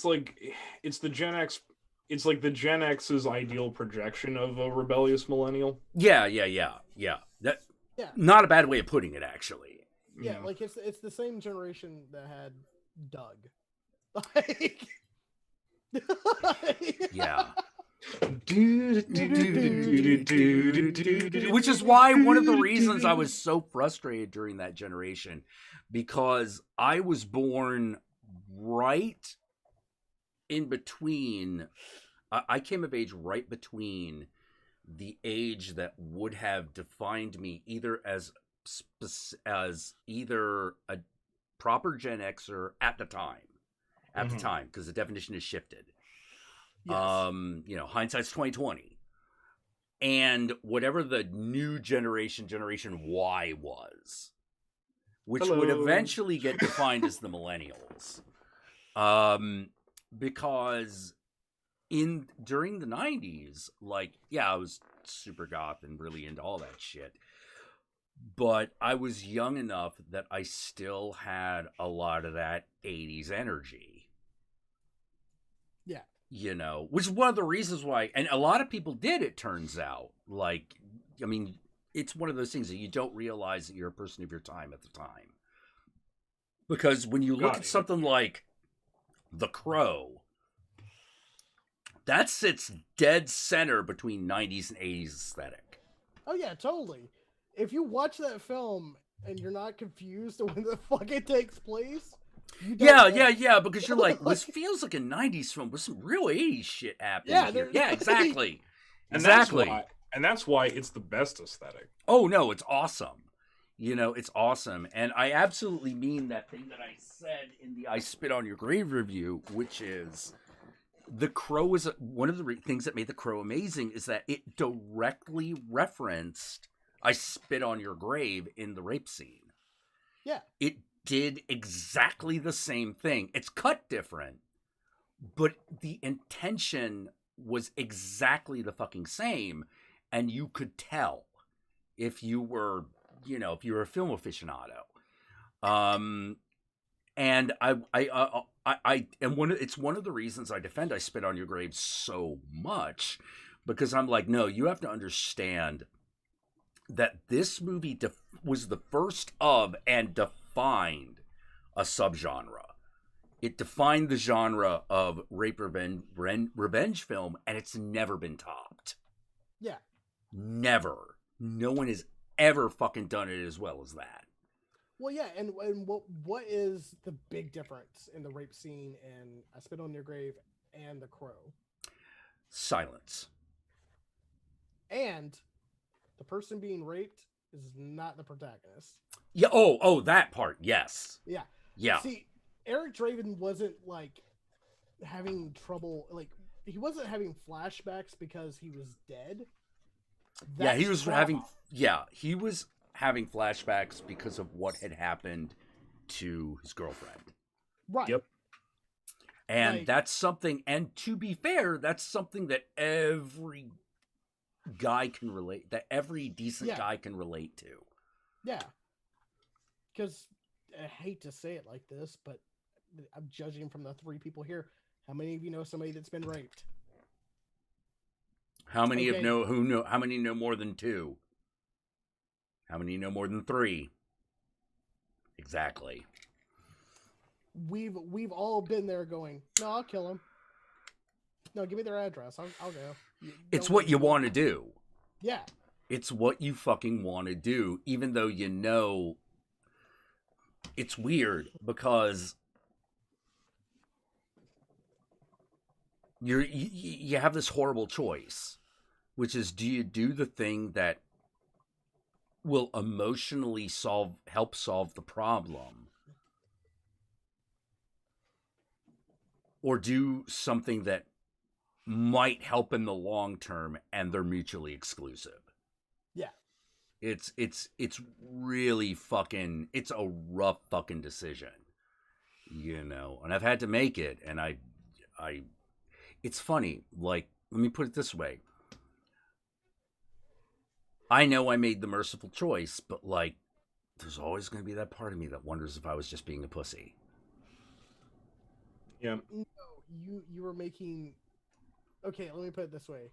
like it's the Gen X. It's like the Gen X's ideal projection of a rebellious millennial. Yeah. That, Yeah. Not a bad way of putting it, actually. Yeah, like it's the same generation that had Doug. Like, yeah. Which is why one of the reasons I was so frustrated during that generation, because I was born right in between. I came of age right between the age that would have defined me either as either a proper Gen Xer at the time, because the definition has shifted. yes. You know, hindsight's 2020, and whatever the new generation Y was, which would eventually get defined as the millennials, because during the 90s, like, yeah, I was super goth and really into all that shit, but I was young enough that I still had a lot of that 80s energy. Yeah. You know, which is one of the reasons why, and a lot of people did, it turns out. Like, I mean, it's one of those things that you don't realize that you're a person of your time at the time. Because when you look at something like The Crow, that sits dead center between 90s and 80s aesthetic. Oh yeah, totally. If you watch that film and you're not confused when the fuck it takes place, you don't yeah, because you're like, this feels like a 90s film with some real 80s shit happening here. Yeah, exactly. Exactly. And that's why it's the best aesthetic. Oh, no, it's awesome. You know, it's awesome. And I absolutely mean that thing that I said in the I Spit on Your Grave review, which is The Crow is one of the things that made The Crow amazing is that it directly referenced I Spit on Your Grave in the rape scene. Yeah. It did exactly the same thing. It's cut different, but the intention was exactly the fucking same, and you could tell if you were, you know, if you were a film aficionado. And it's one of the reasons I defend I Spit on Your Grave so much, because I'm like, no, you have to understand that this movie was the first of and defined a subgenre. It defined the genre of rape revenge film, and it's never been topped. Yeah. Never. No one has ever fucking done it as well as that. Well, yeah, and what is the big difference in the rape scene in I Spit on Your Grave and The Crow? Silence. And the person being raped is not the protagonist. Yeah. Oh, that part. Yes. Yeah. Yeah. See, Eric Draven wasn't like having trouble. Like, he wasn't having flashbacks because he was dead. Yeah, he was having. Yeah, he was having flashbacks because of what had happened to his girlfriend. Right. Yep. And like, that's something. And to be fair, that's something that every guy can relate. That every decent guy can relate to. Yeah. Because I hate to say it like this, but I'm judging from the three people here. How many of you know somebody that's been raped? How many how many know more than 2? How many know more than 3? Exactly. We've all been there going, no, I'll kill him. No, give me their address. I'll go. It's what you want to do. Yeah. It's what you fucking want to do, even though you know it's weird because you have this horrible choice, which is, do you do the thing that will emotionally help solve the problem, or do something that might help in the long term, and they're mutually exclusive. Yeah. It's really fucking, it's a rough fucking decision, you know, and I've had to make it. And it's funny. Like, let me put it this way. I know I made the merciful choice, but like, there's always going to be that part of me that wonders if I was just being a pussy. Yeah. No, you were making. Okay, let me put it this way: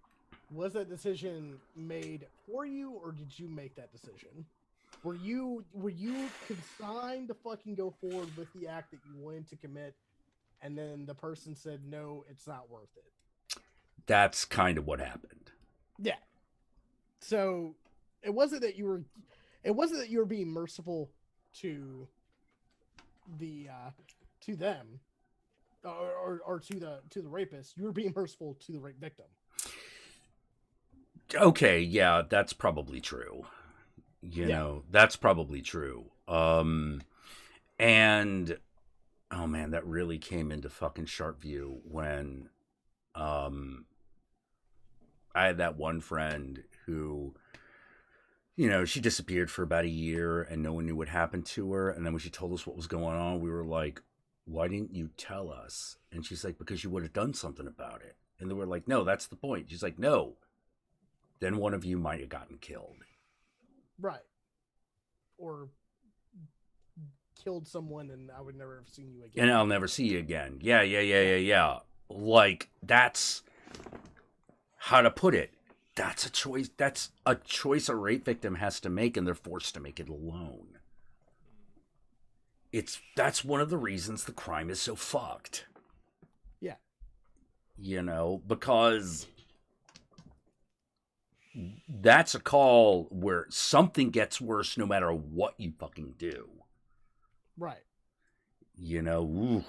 was that decision made for you, or did you make that decision? Were you consigned to fucking go forward with the act that you wanted to commit, and then the person said no, it's not worth it? That's kind of what happened. Yeah. So it wasn't that you were being merciful to the to them or to the rapist. You were being merciful to the rape victim. Okay, yeah, that's probably true. You know, that's probably true. And oh man, that really came into fucking sharp view when I had that one friend who, you know, she disappeared for about a year and no one knew what happened to her. And then when she told us what was going on, we were like, why didn't you tell us? And she's like, because you would have done something about it. And then we're like, no, that's the point. She's like, no. Then one of you might have gotten killed. Right. Or killed someone and I would never have seen you again. And I'll never see you again. Yeah. Like, that's how to put it. That's a choice. That's a choice a rape victim has to make, and they're forced to make it alone. That's one of the reasons the crime is so fucked. Yeah. You know, because that's a call where something gets worse no matter what you fucking do. Right. You know, ooh,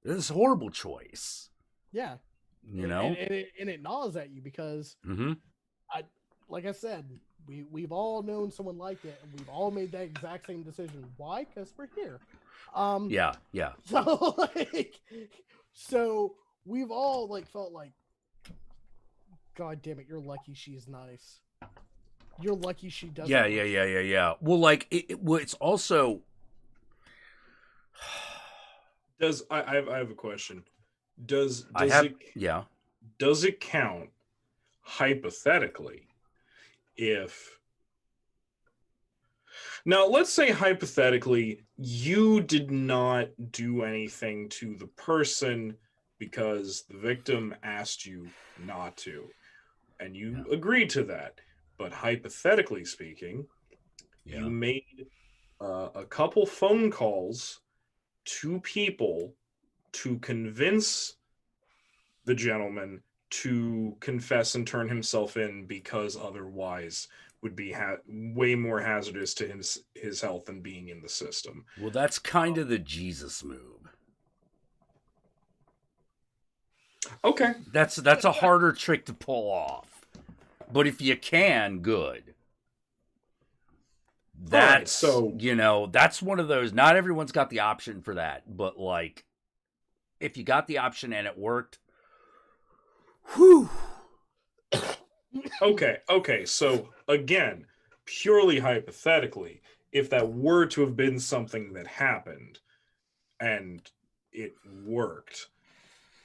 this is a horrible choice. Yeah. You know? And it gnaws at you because like I said, we've all known someone like it, and we've all made that exact same decision. Why? Because we're here. Yeah. So we've all like felt like, God damn it, you're lucky she's nice. You're lucky she doesn't. Yeah. Well, like it's also. I have a question. Does it count hypothetically if, now let's say hypothetically you did not do anything to the person because the victim asked you not to, and you agreed to that, but hypothetically speaking, you made a couple phone calls to people to convince the gentleman to confess and turn himself in, because otherwise would be way more hazardous to his health than being in the system. Well, that's kind of the Jesus move. Okay. That's a harder trick to pull off. But if you can, good. That's, right, so, you know, that's one of those, not everyone's got the option for that, but like, if you got the option and it worked, whew. Okay. So again, purely hypothetically, if that were to have been something that happened and it worked,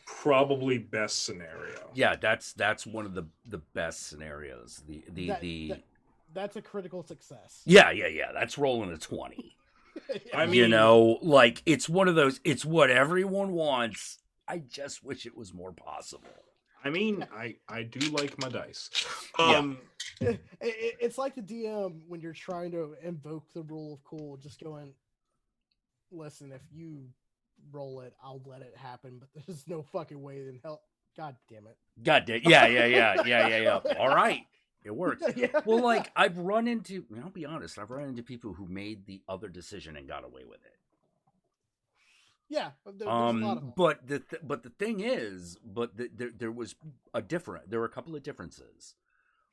probably best scenario. Yeah, that's one of the best scenarios. That's a critical success. Yeah. That's rolling a 20. I mean, you know, like, it's one of those, it's what everyone wants. I just wish it was more possible. I mean, I do like my dice. It's like the DM when you're trying to invoke the rule of cool, just going, listen, if you roll it, I'll let it happen, but there's no fucking way in hell. God damn it. Yeah. All right. It works. Yeah. Well, like, I'll be honest, I've run into people who made the other decision and got away with it. Yeah, there's a lot of them. But the thing is, there were a couple of differences.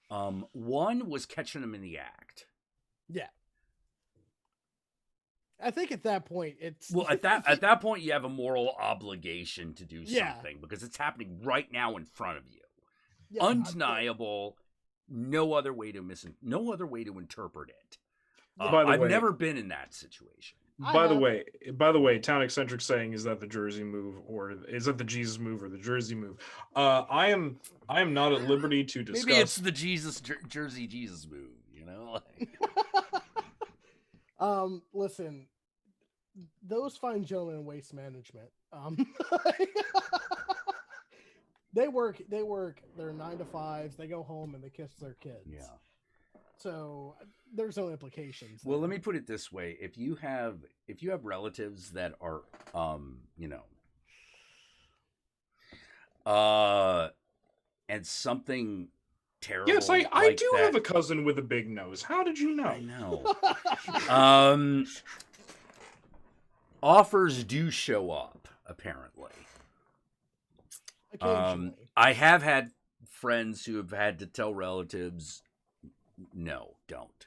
One was catching them in the act. Yeah. I think at that point it's Well, at that point, you have a moral obligation to do Yeah. something because it's happening right now in front of you. yeah, Undeniable. No other way to interpret it. Yeah. By the I've way- never been in that situation. By the way, Town Eccentric saying, is that the Jersey move, or is that the Jesus move, or the Jersey move? I am not at liberty to discuss. Maybe it's the Jersey Jesus move. You know. Listen, those fine gentlemen in waste management, they work their 9 to 5s, they go home and they kiss their kids. Yeah. So there's no implications. Well, there. let me put it this way: if you have relatives that are, and something terrible. Yes, I like do that, have a cousin with a big nose. How did you know? I know. Offers do show up, apparently. Occasionally. I have had friends who have had to tell relatives, no, don't.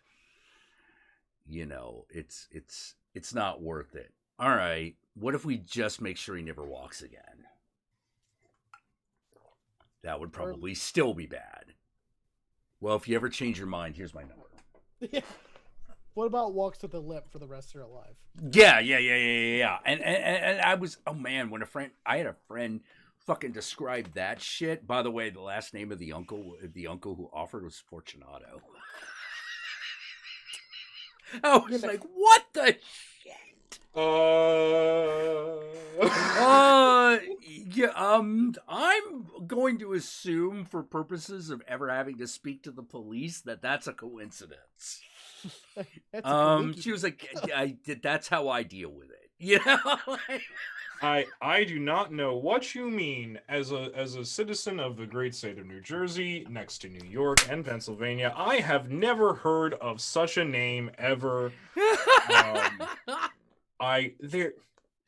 You know, it's not worth it. All right, what if we just make sure he never walks again? That would probably still be bad. Well, if you ever change your mind, here's my number. Yeah. What about walks with a limp for the rest of their life? Yeah. And I was, oh man, I had a friend fucking describe that shit. By the way, the last name of the uncle who offered was Fortunato. I was like, what the shit? Yeah, I'm going to assume for purposes of ever having to speak to the police that's a coincidence. That's a She was like, that's how I deal with it. You know? I do not know what you mean as a citizen of the great state of New Jersey, next to New York and Pennsylvania. I have never heard of such a name ever.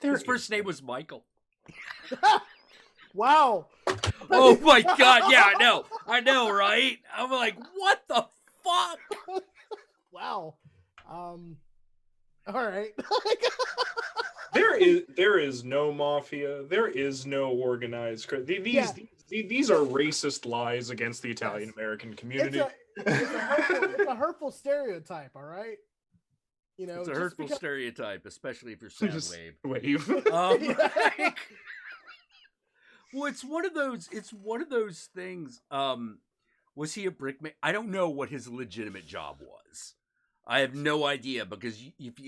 His first name was Michael. Wow. Oh my god, yeah, I know, right? I'm like, what the fuck? Wow. All right. There is no mafia. There is no organized. These are racist lies against the Italian American community. It's a hurtful stereotype. All right. You know, It's a hurtful stereotype, especially if you're Just Soundwave. wave. Well, it's one of those things. Was he a brickman? I don't know what his legitimate job was. I have no idea, because if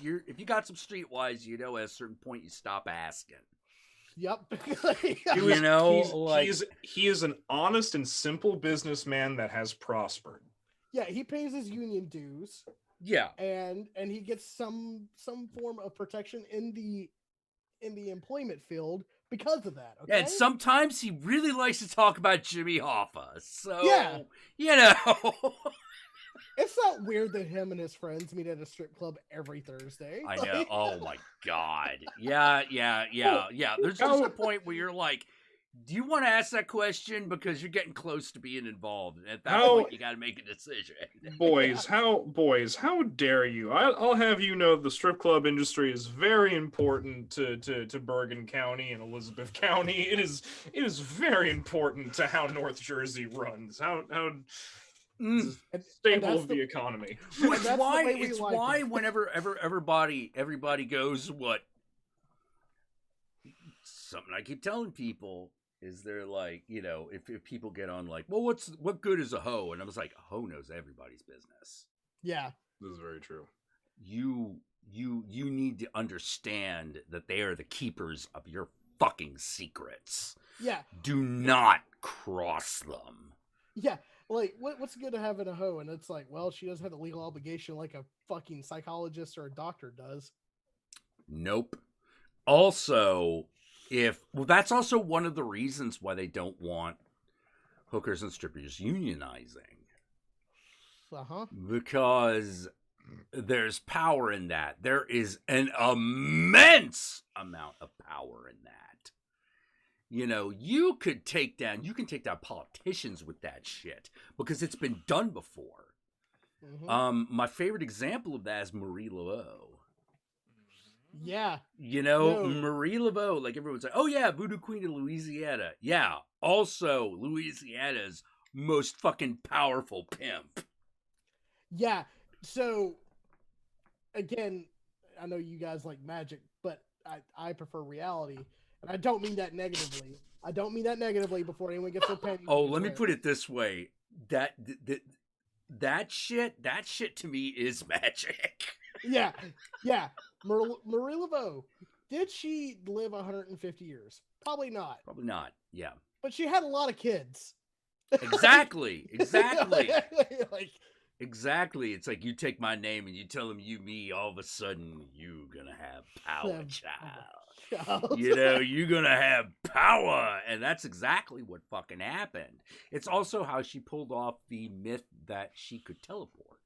you got some streetwise, you know, at a certain point you stop asking. Yep. You know, he is an honest and simple businessman that has prospered. Yeah, he pays his union dues. Yeah, and he gets some form of protection in the employment field because of that. Okay? and sometimes he really likes to talk about Jimmy Hoffa. So Yeah. you know. It's not weird that him and his friends meet at a strip club every Thursday. I know. Oh my god. Yeah. There's just a point where you're like, do you want to ask that question, because you're getting close to being involved? And at that point, you got to make a decision. Boys, how dare you? I'll have you know the strip club industry is very important to Bergen County and Elizabeth County. It is very important to how North Jersey runs. How staple of the economy. It's why whenever everybody goes, what? Something I keep telling people is, they're like, you know, if people get on like, well, what good is a hoe? And I was like, a hoe knows everybody's business. Yeah. This is very true. You need to understand that they are the keepers of your fucking secrets. Yeah. Do not cross them. Yeah. Like, what's good to have in a hoe? And it's like, well, she doesn't have the legal obligation like a fucking psychologist or a doctor does. Nope. Also, that's also one of the reasons why they don't want hookers and strippers unionizing. Uh-huh. Because there's power in that. There is an immense amount of power in that. You know, you can take down politicians with that shit, because it's been done before. Mm-hmm. My favorite example of that is Marie Laveau. Yeah. Marie Laveau, like everyone's like, oh yeah, Voodoo Queen of Louisiana. Yeah, also Louisiana's most fucking powerful pimp. Yeah. So, again, I know you guys like magic, but I prefer reality. And I don't mean that negatively. Before anyone gets their penny. Oh, let me put it this way. That shit to me is magic. Yeah. Marie Laveau, did she live 150 years? Probably not. Yeah. But she had a lot of kids. Exactly. Like, exactly. It's like you take my name and you tell them you me, all of a sudden you gonna have power, child. You're gonna have power. And that's exactly what fucking happened. It's also how she pulled off the myth that she could teleport.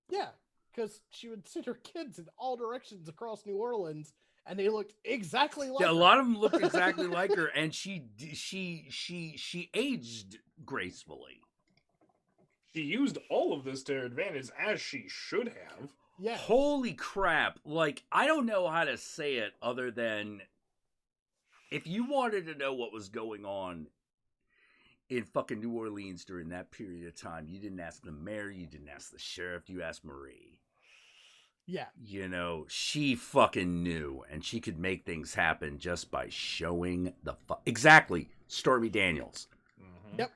Yeah, because she would send her kids in all directions across New Orleans, and they looked exactly like her. A lot of them looked exactly like her, and she aged gracefully. She used all of this to her advantage, as she should have. Yeah. Holy crap. Like, I don't know how to say it other than if you wanted to know what was going on in fucking New Orleans during that period of time, you didn't ask the mayor, you didn't ask the sheriff, you asked Marie. Yeah. She fucking knew, and she could make things happen just by showing the exactly, Stormy Daniels. Yep.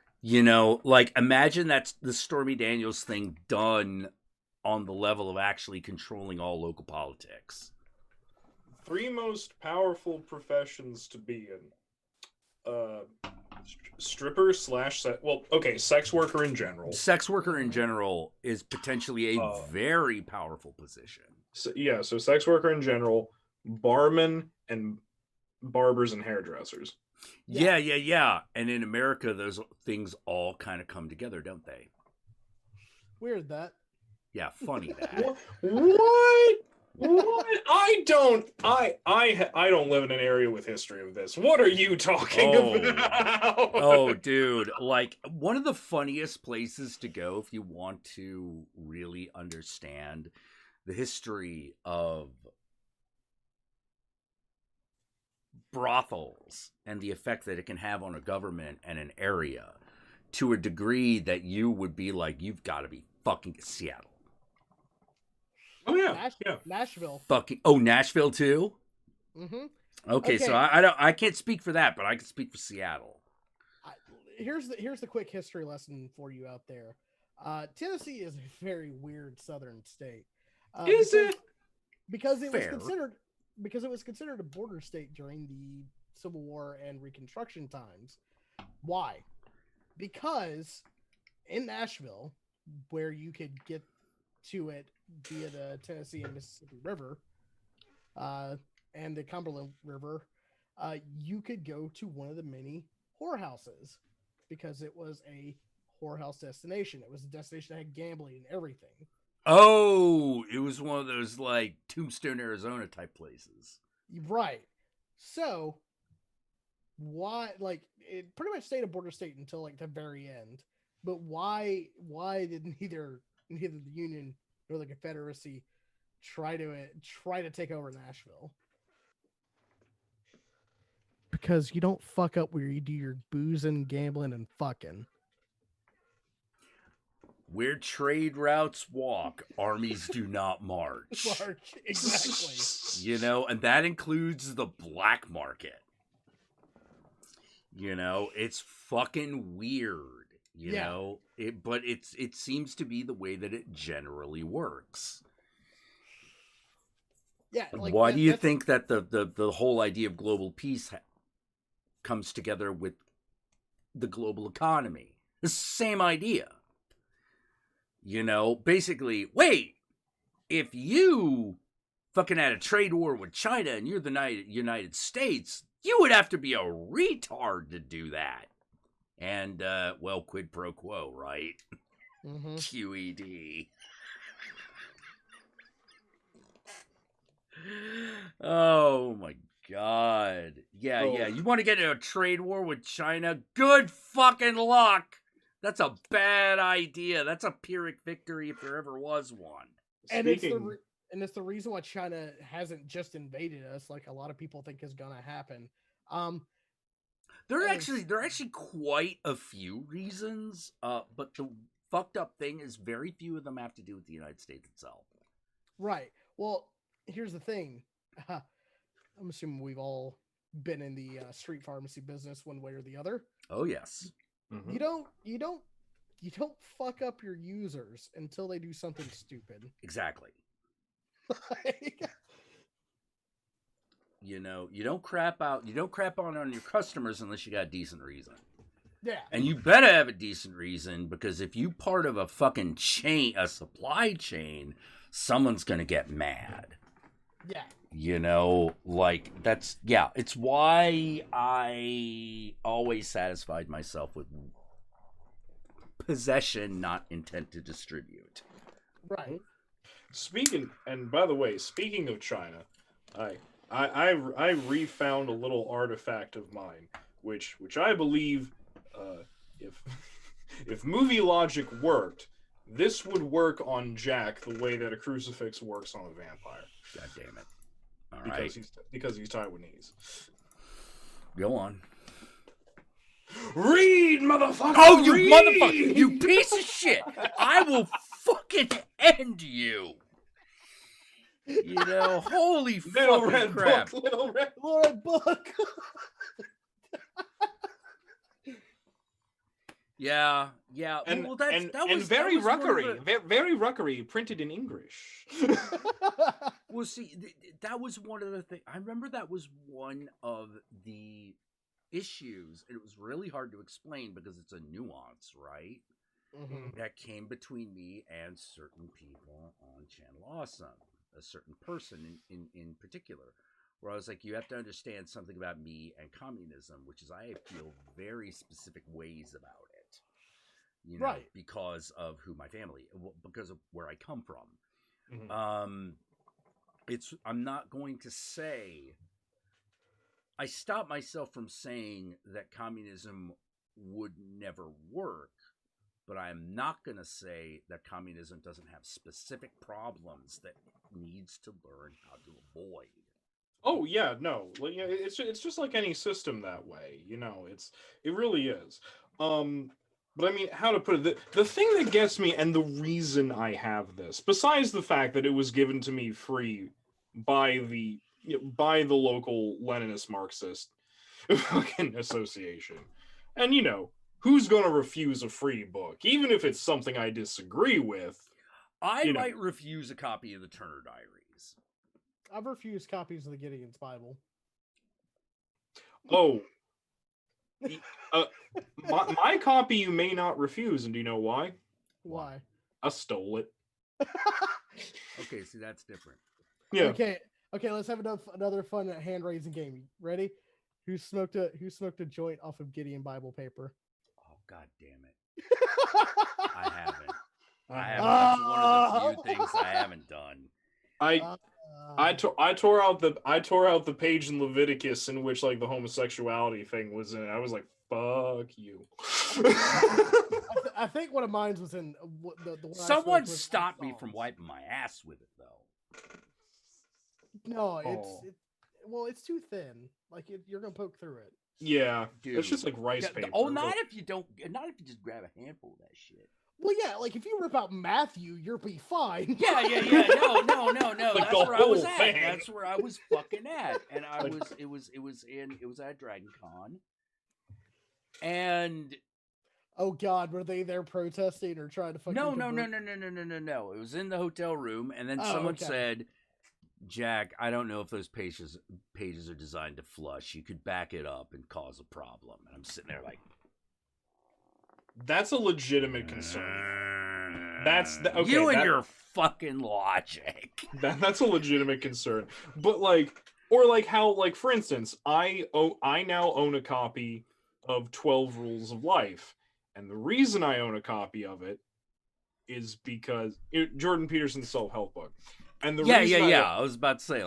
Like, imagine that's the Stormy Daniels thing done on the level of actually controlling all local politics. 3 most powerful professions to be in. Stripper / sex worker in general. Sex worker in general is potentially a very powerful position. So sex worker in general, barman, and barbers and hairdressers. Yeah. And in America, those things all kind of come together, don't they? Weird that. Yeah, funny that. What? I don't live in an area with history of this. What are you talking about? Oh, dude. Like, one of the funniest places to go if you want to really understand the history of brothels and the effect that it can have on a government and an area to a degree that you would be like, you've got to be fucking Seattle. Oh yeah, Nashville. Nashville too. Mm-hmm. Okay, so I can't speak for that, but I can speak for Seattle. Here's the quick history lesson for you out there. Tennessee is a very weird southern state. Is it? Because it was considered a border state during the Civil War and Reconstruction times. Why? Because in Nashville, where you could get to it via the Tennessee and Mississippi River, and the Cumberland River, you could go to one of the many whorehouses because it was a whorehouse destination. It was a destination that had gambling and everything. Oh, it was one of those like Tombstone, Arizona type places. Right. So why, like, it pretty much stayed a border state until like the very end. But why did neither the Union nor the Confederacy try to take over Nashville? Because you don't fuck up where you do your boozing, gambling, and fucking. Where trade routes walk, armies do not march. Exactly. And that includes the black market. It's fucking weird. But it seems to be the way that it generally works. Yeah. Why do you think that the whole idea of global peace comes together with the global economy? It's the same idea. Basically, wait, if you fucking had a trade war with China and you're the United States, you would have to be a retard to do that. And, quid pro quo, right? Mm-hmm. QED. Oh, my God. Yeah. You want to get in a trade war with China? Good fucking luck. That's a bad idea. That's a Pyrrhic victory if there ever was one. And And it's the reason why China hasn't just invaded us, like a lot of people think is gonna happen. There are actually quite a few reasons, but the fucked up thing is very few of them have to do with the United States itself. Right. Well, here's the thing. I'm assuming we've all been in the street pharmacy business one way or the other. Oh yes. Mhm. You don't fuck up your users until they do something stupid. Exactly. Like, You don't crap on your customers unless you got a decent reason. yeah. And you better have a decent reason, because if you part of a fucking chain, a supply chain, someone's gonna get mad. Yeah. It's why I always satisfied myself with possession, not intent to distribute. Right. By the way, speaking of China, I refound a little artifact of mine, which I believe, if movie logic worked, this would work on Jack the way that a crucifix works on a vampire. God damn it! All Because right, he's Taiwanese. go on. Read, motherfucker! Oh, you read! motherfucker! You piece of shit! I will fucking end you! Holy Little fucking red crap! book, little red. Lord book. Yeah. And, well, and was very one of ruckery, very ruckery, printed in English. Well, see, that was one of the things. I remember that was one of the issues. It was really hard to explain because it's a nuance, right? Mhm. That came between me and certain people on Channel Awesome, a certain person in particular, where I was like, you have to understand something about me and communism, which is I feel very specific ways about it. Right. Because of who my family, because of where I come from. Mhm. I'm not going to say, I stopped myself from saying that communism would never work, but I'm not going to say that communism doesn't have specific problems that it needs to learn how to avoid. Oh yeah, no, it's just like any system that way. It really is. But I mean, how to put it? The thing that gets me, and the reason I have this, besides the fact that it was given to me free by the local Leninist Marxist fucking association, and who's gonna refuse a free book, even if it's something I disagree with? I might refuse a copy of the Turner Diaries. I've refused copies of the Gideon's Bible. Oh. My copy you may not refuse, and do you know why? Why? I stole it. Okay, see, that's different. Yeah. Okay, let's have another fun hand raising game. Ready? Who smoked a joint off of Gideon Bible paper? Oh, god damn it. I haven't. That's one of the few things I haven't done. I tore out the page in Leviticus in which like the homosexuality thing was in. I was like, "Fuck you." I think one of mine was in the one Someone stopped me from wiping my ass with it, though. No, it's too thin. Like you're gonna poke through it. Yeah, Dude. It's just like rice paper. Oh, not if you just grab a handful of that shit. Well, yeah, like if you rip out Matthew, you'll be fine. Yeah. No. Like That's the where I was whole at. thing. That's where I was fucking at. And it was at Dragon Con. And oh God, were they there protesting or trying to fucking? No. It was in the hotel room, and then someone said, "Jack, I don't know if those pages are designed to flush. You could back it up and cause a problem." And I'm sitting there like, that's a legitimate concern. That's okay. You and your fucking logic. That's a legitimate concern. But for instance, I now own a copy of 12 Rules of Life, and the reason I own a copy of it is because Jordan Peterson's self-help book. And the reason I was about to say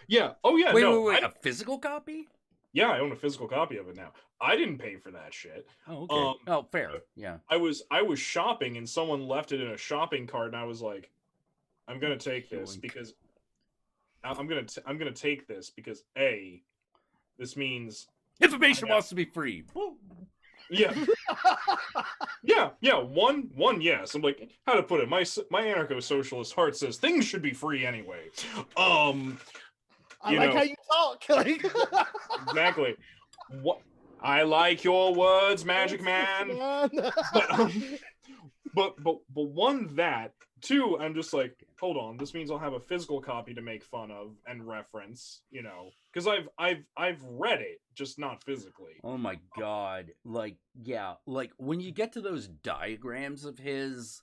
yeah. Oh yeah. Wait, a physical copy? Yeah, I own a physical copy of it now. I didn't pay for that shit. Oh, okay. Fair. Yeah. I was shopping and someone left it in a shopping cart, and I was like, I'm gonna take this because I'm gonna take this because this means information wants to be free. Woo. Yeah. One, yes. I'm like, how to put it? My anarcho-socialist heart says things should be free anyway. I like how you talk. Exactly. What I like your words, Magic Man. But one, that two, I'm just like, hold on, this means I'll have a physical copy to make fun of and reference, because I've read it, just not physically. Oh my god. Like when you get to those diagrams of his,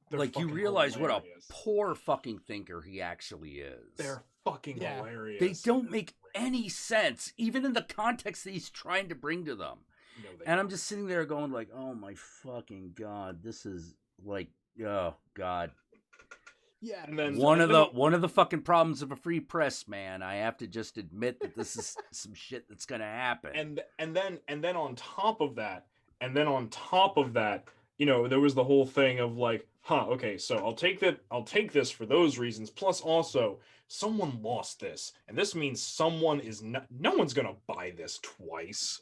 they're like, you realize hilarious. What a poor fucking thinker he actually is. They're fucking hilarious. They don't make any sense, even in the context that he's trying to bring to them. No, and I'm just sitting there going like, oh my fucking god, this is like, oh god. Yeah. And then one of the fucking problems of a free press, man. I have to just admit that this is some shit that's gonna happen. And then on top of that, there was the whole thing of like, okay, so I'll take this for those reasons. Plus, also, someone lost this, and this means no one's gonna buy this twice.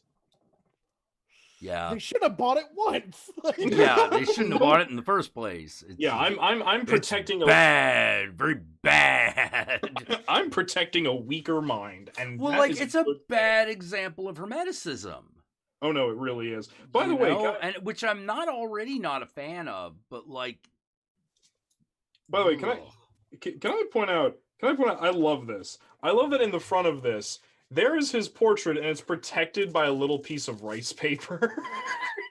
Yeah, they should have bought it once. Yeah, they shouldn't have bought it in the first place. I'm protecting very bad. I'm protecting a weaker mind, and it's a bad example of hermeticism. Oh no, it really is. By the way, which I'm not a fan of, but like. By the way, can I point out? I love this. I love that in the front of this, there is his portrait, and it's protected by a little piece of rice paper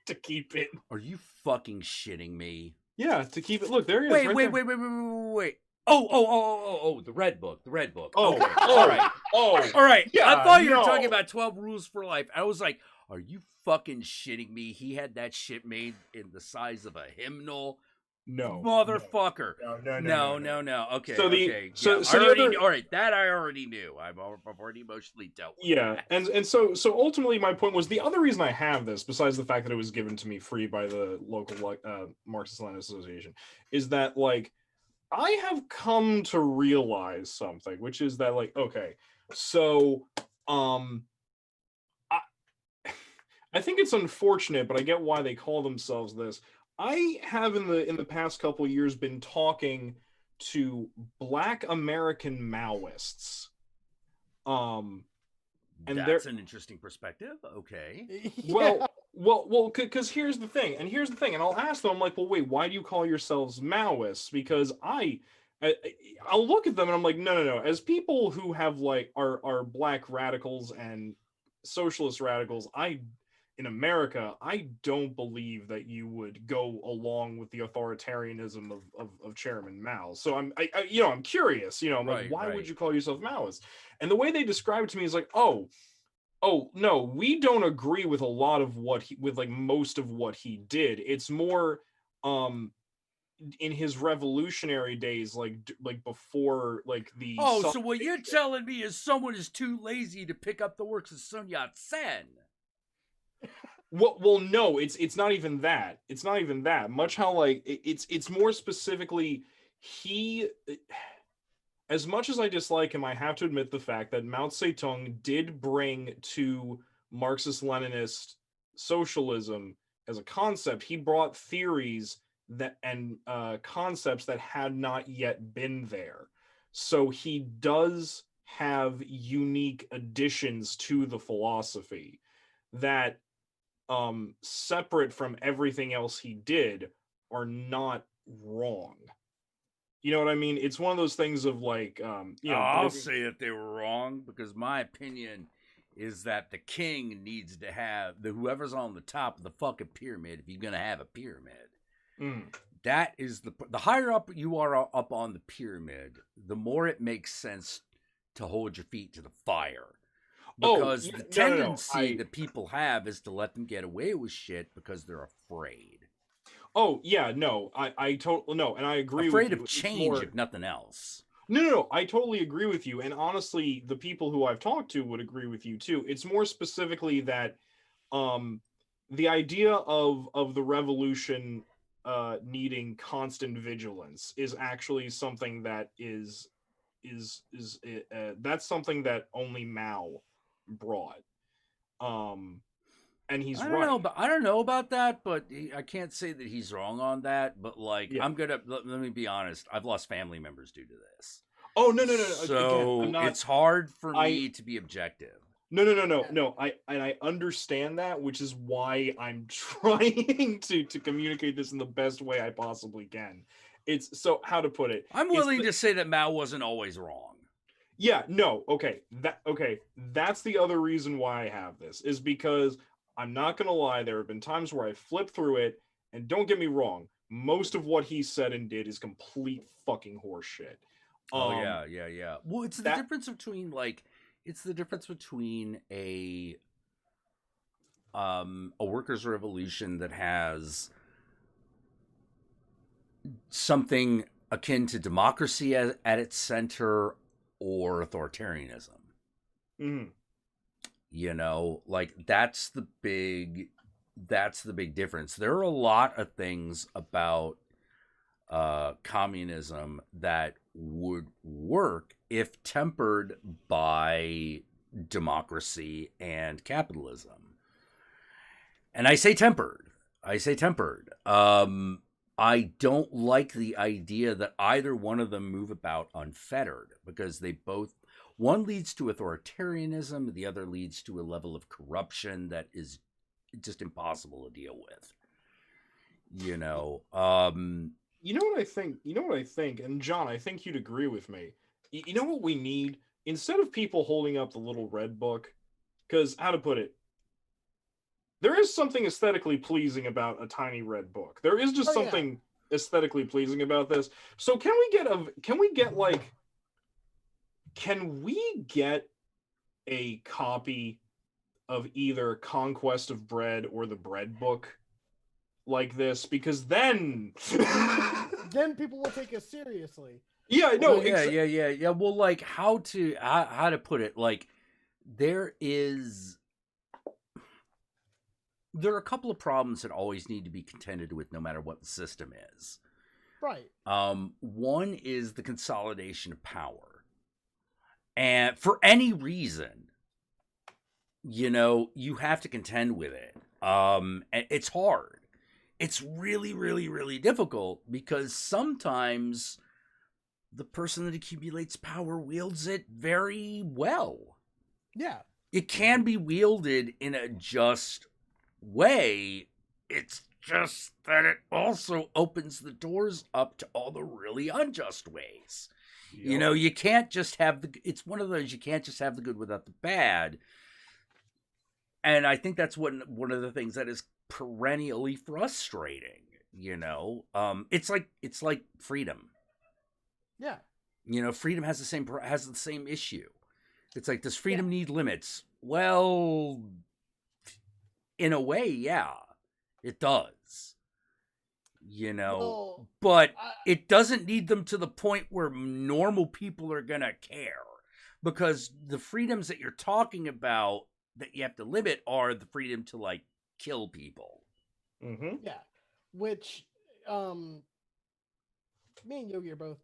to keep it. Are you fucking shitting me? Yeah, to keep it. Look, there he is. Wait. Oh, the red book. Oh, okay. All right. Yeah, I thought you were talking about 12 Rules for Life. I was like, are you fucking shitting me? He had that shit made in the size of a hymnal. No, motherfucker. No. Okay. All right. That I already knew. I've already emotionally dealt with. Yeah, that. and so ultimately, my point was the other reason I have this, besides the fact that it was given to me free by the local Marxist-Leninist Association, is that like I have come to realize something, which is that like, okay, so I think it's unfortunate, but I get why they call themselves this. I have in the past couple of years been talking to Black American Maoists. And that's an interesting perspective. Okay. Well, because here's the thing, and I'll ask them, I'm like, well, wait, why do you call yourselves Maoists? Because I'll look at them and I'm like, no. As people who have like are Black radicals and socialist radicals, in America, I don't believe that you would go along with the authoritarianism of Chairman Mao. So I'm curious, I'm like, why would you call yourself Maoist? And the way they describe it to me is like, oh no, we don't agree with a lot of most of what he did. It's more in his revolutionary days, like before like the. Oh, so what you're telling me is someone is too lazy to pick up the works of Sun Yat-sen. Well, no, it's not even that. It's not even that. Much how like it's more specifically he. As much as I dislike him, I have to admit the fact that Mao Zedong did bring to Marxist-Leninist socialism as a concept. He brought theories and concepts that had not yet been there. So he does have unique additions to the philosophy that, separate from everything else he did, are not wrong. You know what I mean? It's one of those things of like, I'll say that they were wrong, because my opinion is that the king needs to have whoever's on the top of the fucking pyramid, if you're going to have a pyramid. That is the higher up you are up on the pyramid, the more it makes sense to hold your feet to the fire. Because the tendency that people have is to let them get away with shit because they're afraid. Oh yeah, no, I totally no, and I agree. Afraid with you. Of change, if nothing else. No, I totally agree with you, and honestly, the people who I've talked to would agree with you too. It's more specifically that, the idea of the revolution, needing constant vigilance is actually something that is that's something that only Mao brought. And he's right. I don't know about that, but I can't say that he's wrong on that. But like, Yeah. let me be honest. I've lost family members due to this. Oh no. So Again, it's hard for me to be objective. No. I understand that, which is why I'm trying to communicate this in the best way I possibly can. It's so how to put it. I'm willing to say that Mao wasn't always wrong. Yeah, no, okay. That's the other reason why I have this, is because I'm not gonna lie, there have been times where I flipped through it, and don't get me wrong, most of what he said and did is complete fucking horseshit. Yeah. Well, it's the difference between a workers' revolution that has something akin to democracy at its center or authoritarianism. Mm-hmm. You know, like that's the big difference. There are a lot of things about communism that would work if tempered by democracy and capitalism. And I say tempered. I don't like the idea that either one of them move about unfettered, because one leads to authoritarianism, the other leads to a level of corruption that is just impossible to deal with. You know what I think, and John, I think you'd agree with me. You know what we need? Instead of people holding up the little red book, because how to put it, there is something aesthetically pleasing about a tiny red book. There is just something aesthetically pleasing about this. So can we get a copy of either Conquest of Bread or the Bread Book like this? Because then people will take us seriously. Yeah, no, yeah. Well, like how to put it, like there are a couple of problems that always need to be contended with no matter what the system is. Right. One is the consolidation of power. And for any reason, you have to contend with it. And it's hard. It's really, really, really difficult, because sometimes the person that accumulates power wields it very well. Yeah. It can be wielded in a just way. It's just that it also opens the doors up to all the really unjust ways. Yep. You can't just have it's one of those, you can't just have the good without the bad. And I think that's one of the things that is perennially frustrating. It's like freedom. Yeah. Freedom has the same issue. It's like, does freedom need limits? Well, in a way, yeah, it does. But it doesn't need them to the point where normal people are gonna care, because the freedoms that you're talking about that you have to limit are the freedom to like kill people. Mm-hmm. Yeah, which me and Yogi are both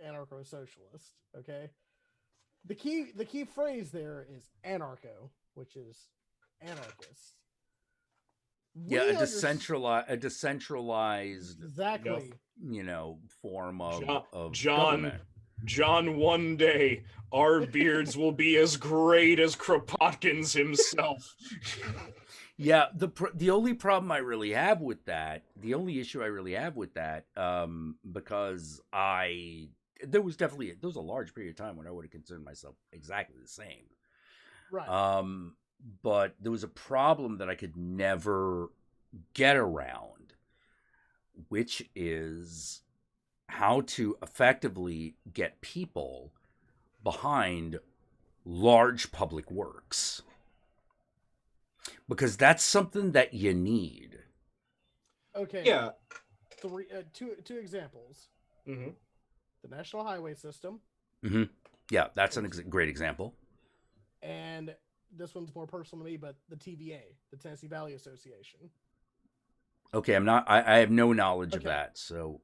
anarcho-socialist. Okay, the key phrase there is anarcho, which is anarchist. A decentralized exactly form of government. John, one day our beards will be as great as Kropotkin's himself. Yeah, the only problem I really have with that, the only issue I really have with that, because there was a large period of time when I would have considered myself exactly the same. Right. But there was a problem that I could never get around, which is how to effectively get people behind large public works. Because that's something that you need. Okay. Yeah. Two examples. Mm-hmm. The National Highway System. Mm-hmm. Yeah, that's a great example. And this one's more personal to me, but the TVA, the Tennessee Valley Association. Okay, I'm not. I have no knowledge of Okay. that. So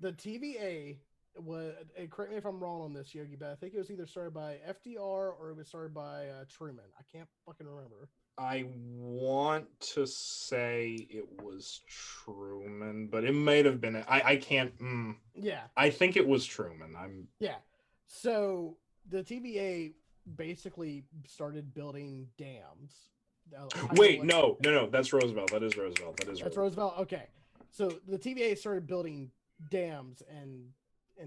The TVA was, correct me if I'm wrong on this, Yogi, but I think it was either started by FDR or it was started by Truman. I can't fucking remember. I want to say it was Truman, but it might have been. I can't. Yeah. I think it was Truman. Yeah. So the TVA basically started building dams. Wait, no. That's Roosevelt. That is Roosevelt. That's Roosevelt. Okay. So the TVA started building dams in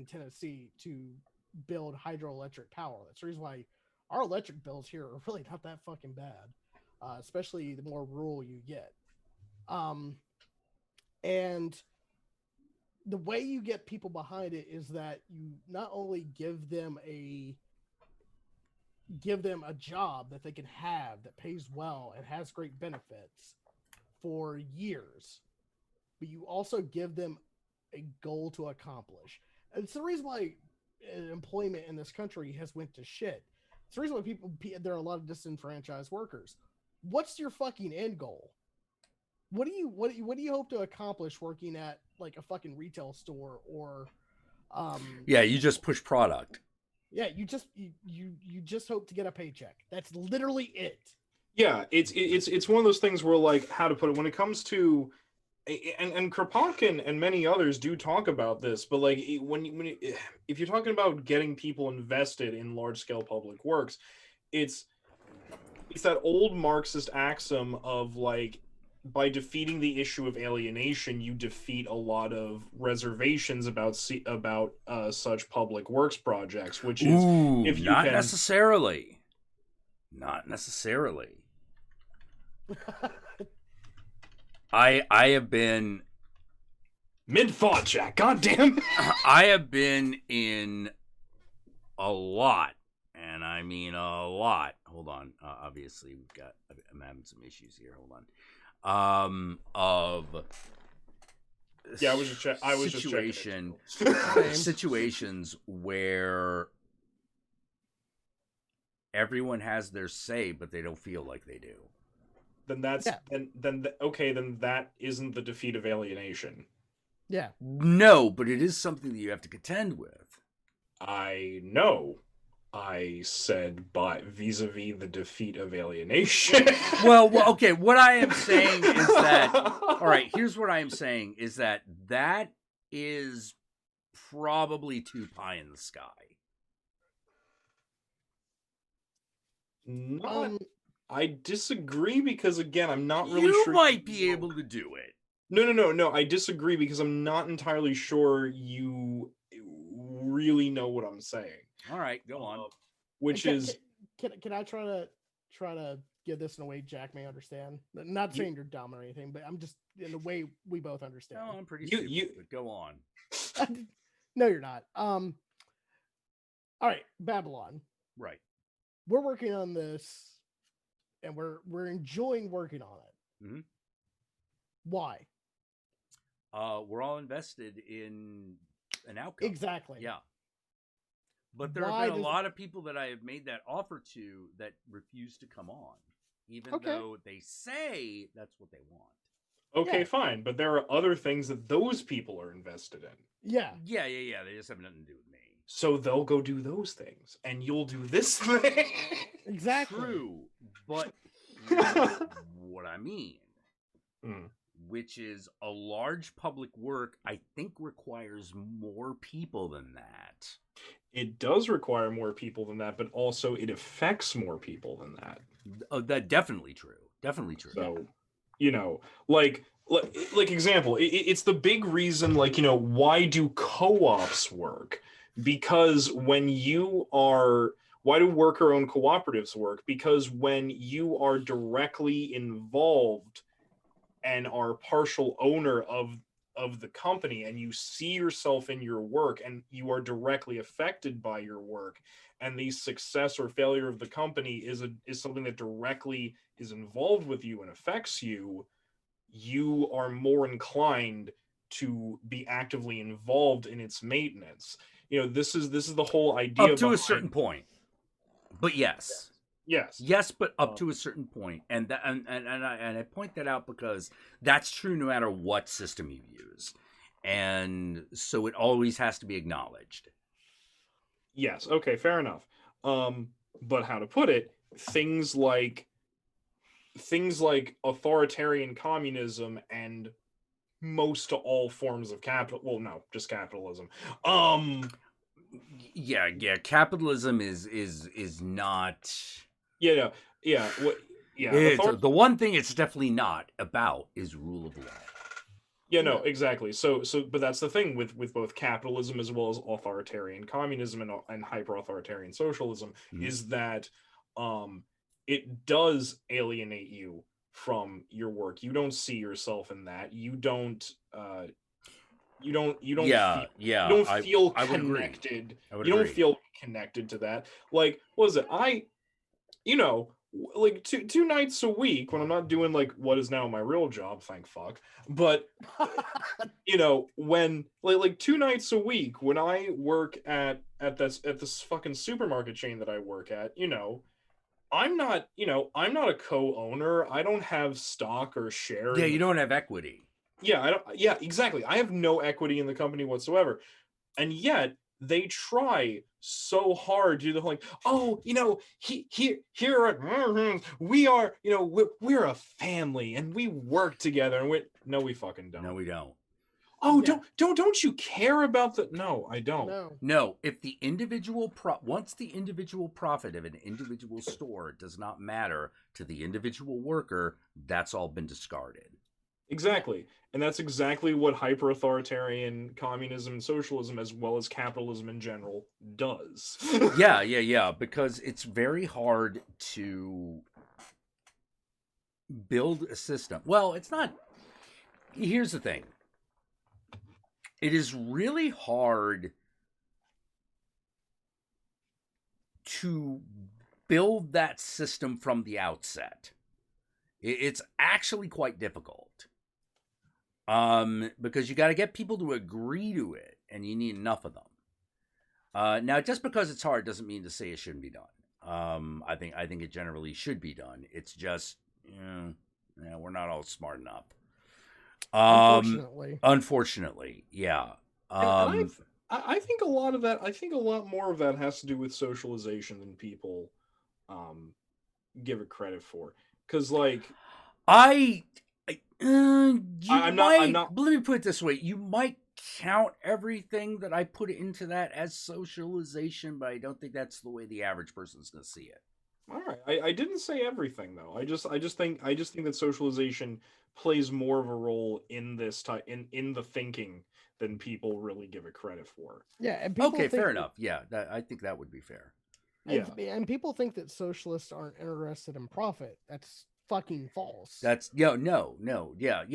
Tennessee to build hydroelectric power. That's the reason why our electric bills here are really not that fucking bad, especially the more rural you get. And the way you get people behind it is that you not only give them a job that they can have that pays well and has great benefits for years, but you also give them a goal to accomplish. And it's the reason why employment in this country has went to shit. It's the reason why there are a lot of disenfranchised workers. What's your fucking end goal? What do you hope to accomplish working at like a fucking retail store or yeah, you just push product. Yeah, you just hope to get a paycheck. That's literally it. Yeah, it's one of those things where, like, how to put it, when it comes to, and Kropotkin and many others do talk about this, but like if you're talking about getting people invested in large scale public works, it's that old Marxist axiom of like, by defeating the issue of alienation, you defeat a lot of reservations about such public works projects. Which is, if you not can... necessarily. I have been mid-thought, Jack. Goddamn. I have been in a lot, and I mean a lot. Hold on. Obviously, I'm having some issues here. Hold on. Yeah, I was just situations where everyone has their say, but they don't feel like they do. Then that's then that isn't the defeat of alienation. Yeah. No, but it is something that you have to contend with. I know. I said, but vis-a-vis the defeat of alienation. well, okay. What I am saying is that. All right. Here's what I am saying is that is probably too pie in the sky. I disagree because, again, I'm not really sure. You might be able to do it. No. I disagree because I'm not entirely sure you really know what I'm saying. All right, go on. Can I try to give this in a way Jack may understand? Not saying you're dumb or anything, but I'm just in a way we both understand. No, I'm pretty stupid, but go on. No, you're not. All right, Babylon. Right. We're working on this, and we're enjoying working on it. Mm-hmm. Why? We're all invested in an outcome. Exactly. Yeah. But there have been a lot of people that I have made that offer to that refuse to come on, even though they say that's what they want. Okay, fine. But there are other things that those people are invested in. Yeah. Yeah. They just have nothing to do with me. So they'll go do those things, and you'll do this thing. Exactly. True. But what I mean, which is a large public work, I think requires more people than that. It does require more people than that, but also it affects more people than that. That definitely true. Definitely true. So, like example, it's the big reason, why do co-ops work? Because why do worker-owned cooperatives work? Because when you are directly involved and are partial owner of the company, and you see yourself in your work, and you are directly affected by your work, and the success or failure of the company is something that directly is involved with you and affects you, you are more inclined to be actively involved in its maintenance. This is the whole idea up to a certain point. But yes. Yes, but up to a certain point, and I point that out because that's true no matter what system you use, and so it always has to be acknowledged. Yes. Okay. Fair enough. But how to put it? Things like authoritarian communism and most to all forms of capital. Well, no, just capitalism. Yeah, capitalism is not. Yeah. What? Yeah. It's the one thing it's definitely not about is rule of law. Yeah, no, exactly. But that's the thing with both capitalism as well as authoritarian communism and hyper authoritarian socialism is that it does alienate you from your work. You don't see yourself in that. You don't feel connected. You don't feel connected to that. Like, what is it? Like two nights a week when I'm not doing like what is now my real job, thank fuck. But when like 2 nights a week when I work at this fucking supermarket chain that I work at, I'm not a co-owner. I don't have stock or share. Yeah, you don't have equity. Yeah, I don't. Yeah, exactly. I have no equity in the company whatsoever, and yet they try so hard to do the whole like, oh, here we are, we're a family and we work together, and we fucking don't. No, we don't. Oh, yeah. Don't you care about the? No, I don't. No, if the individual once the individual profit of an individual store does not matter to the individual worker, that's all been discarded. Exactly. And that's exactly what hyper-authoritarian communism and socialism, as well as capitalism in general, does. Yeah, because it's very hard to build a system. Well, it's not. Here's the thing. It is really hard to build that system from the outset. It's actually quite difficult. Because you got to get people to agree to it, and you need enough of them. Now, just because it's hard doesn't mean to say it shouldn't be done. I think it generally should be done. It's just, we're not all smart enough. Unfortunately, yeah. I think a lot of that. I think a lot more of that has to do with socialization than people give it credit for. Because, like, I'm not. Let me put it this way: you might count everything that I put into that as socialization, but I don't think that's the way the average person's going to see it. All right, I didn't say everything though. I just think that socialization plays more of a role in this in the thinking than people really give it credit for. Yeah, and okay, fair enough. Yeah, I think that would be fair. And people think that socialists aren't interested in profit. That's fucking false. That's no. Yeah.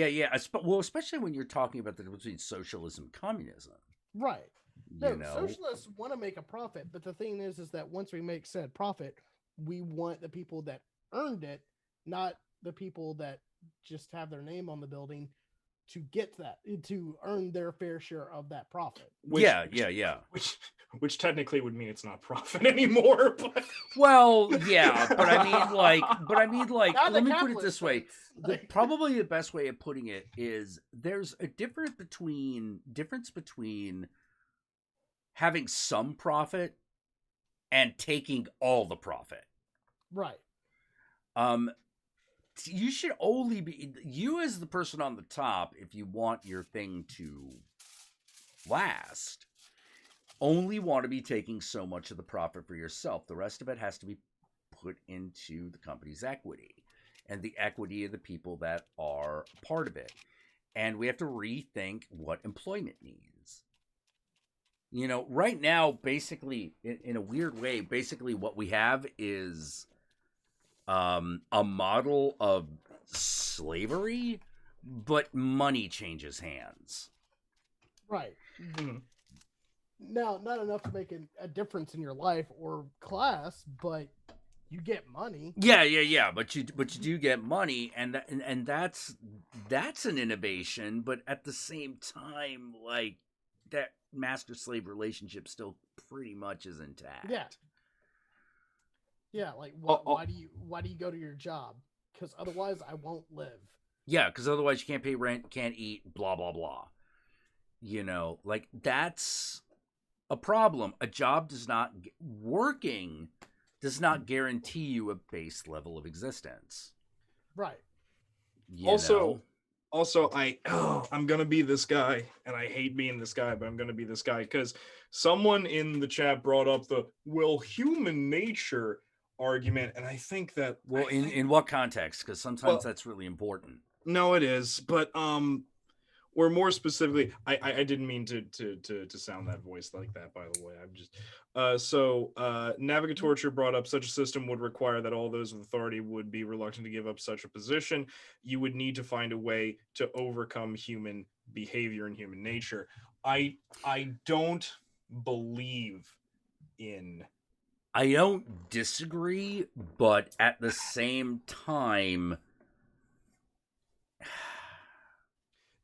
Well, especially when you're talking about the difference between socialism and communism. Right. No, socialists want to make a profit, but the thing is that once we make said profit, we want the people that earned it, not the people that just have their name on the building, to get that, to earn their fair share of that profit. Which technically would mean it's not profit anymore. But well, yeah, but I mean, like, let me put it this way: probably the best way of putting it is there's a difference between having some profit and taking all the profit. Right. You should only be, you as the person on the top, if you want your thing to last, only want to be taking so much of the profit for yourself. The rest of it has to be put into the company's equity and the equity of the people that are part of it. And we have to rethink what employment means. Right now, basically, in a weird way, basically what we have is a model of slavery, but money changes hands. Right. Mm-hmm. Now, not enough to make a difference in your life or class, but you get money. Yeah. But you do get money, and that's an innovation. But at the same time, like, that master-slave relationship still pretty much is intact. Yeah. Yeah, like why do you go to your job? Because otherwise I won't live. Yeah, because otherwise you can't pay rent, can't eat, blah blah blah. You know, like that's a problem. A job working does not guarantee you a base level of existence. Right. You know? Also, I'm gonna be this guy, and I hate being this guy, but I'm gonna be this guy because someone in the chat brought up the human nature argument, and I think that in what context? Because sometimes that's really important. No, it is, but or more specifically, I didn't mean to sound that voice like that, by the way. I'm just Navigatorture brought up such a system would require that all those with authority would be reluctant to give up such a position. You would need to find a way to overcome human behavior and human nature. I don't believe in. I don't disagree, but at the same time,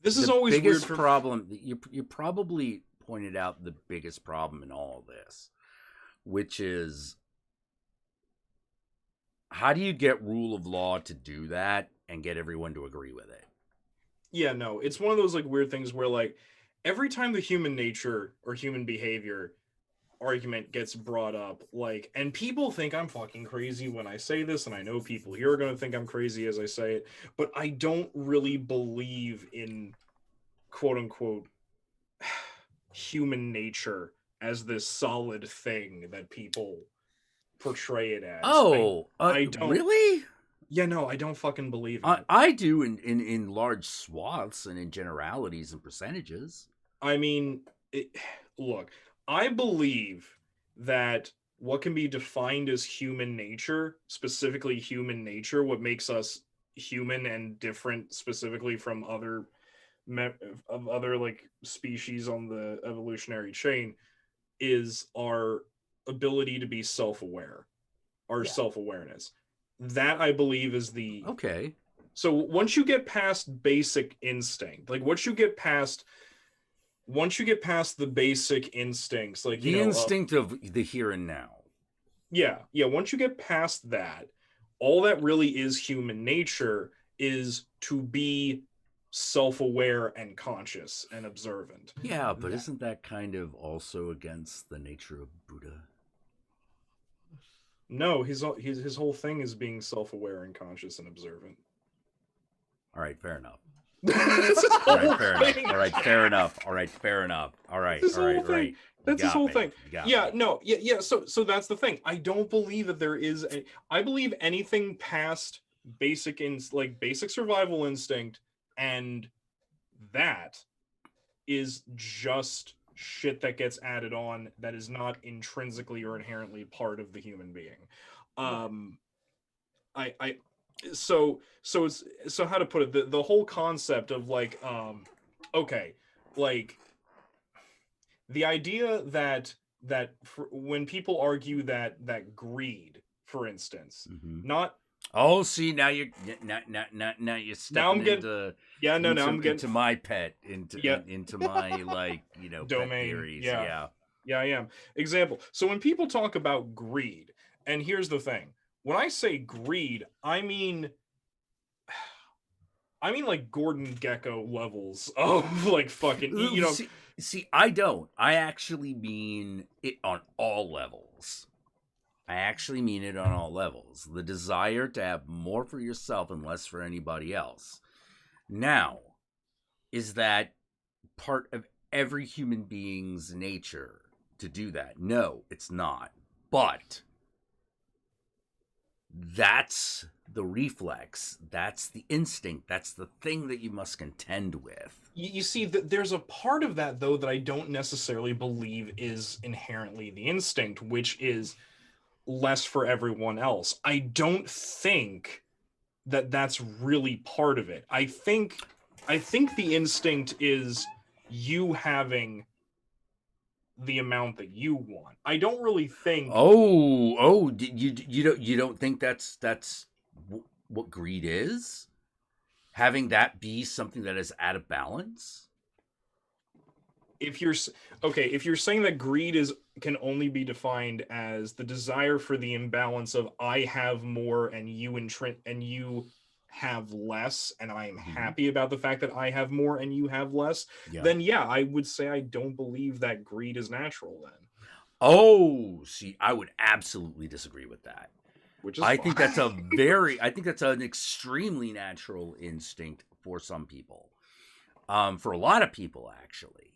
this is always the biggest weird problem. You probably pointed out the biggest problem in all of this, which is how do you get rule of law to do that and get everyone to agree with it? Yeah, no, it's one of those like weird things where like every time the human nature or human behavior argument gets brought up, like, and people think I'm fucking crazy when I say this, and I know people here are going to think I'm crazy as I say it, but I don't really believe in quote unquote human nature as this solid thing that people portray it as. I don't really. Yeah, no, I don't fucking believe it. I do in large swaths and in generalities and percentages. I mean, look, I believe that what can be defined as human nature, specifically human nature, what makes us human and different specifically from other like species on the evolutionary chain, is our ability to be self-aware, our self-awareness. That I believe is the okay. So once you get past basic instinct, like once you get past the basic instincts, like the instinct of the here and now. Yeah. Once you get past that, all that really is human nature is to be self-aware and conscious and observant. Yeah, but isn't that kind of also against the nature of Buddha? No, his whole thing is being self-aware and conscious and observant. All right, fair enough. All right, fair enough. That's his whole thing. Yeah. So that's the thing. I don't believe that there is I believe anything past basic survival instinct, and that is just shit that gets added on that is not intrinsically or inherently part of the human being. So how to put it, the whole concept of like the idea that when people argue that greed, for instance, not see, now you're stepping into into my pet into my like domain. Pet theories. Yeah, I am. Example. So when people talk about greed, and here's the thing. When I say greed, I mean like Gordon Gekko levels of like fucking, See, I don't. I actually mean it on all levels. The desire to have more for yourself and less for anybody else. Now, is that part of every human being's nature to do that? No, it's not. But that's the reflex, that's the instinct, that's the thing that you must contend with. You see, there's a part of that, though, that I don't necessarily believe is inherently the instinct, which is less for everyone else. I don't think that that's really part of it. I think the instinct is you having the amount that you want. I don't really think. You don't think that's what greed is? Having that be something that is out of balance? if you're saying that greed can only be defined as the desire for the imbalance of I have more and you have less, and I am happy about the fact that I have more and you have less, then yeah, I would say I don't believe that greed is natural then. Oh, see, I would absolutely disagree with that. Which is I fine. think that's an extremely natural instinct for some people. For a lot of people, actually.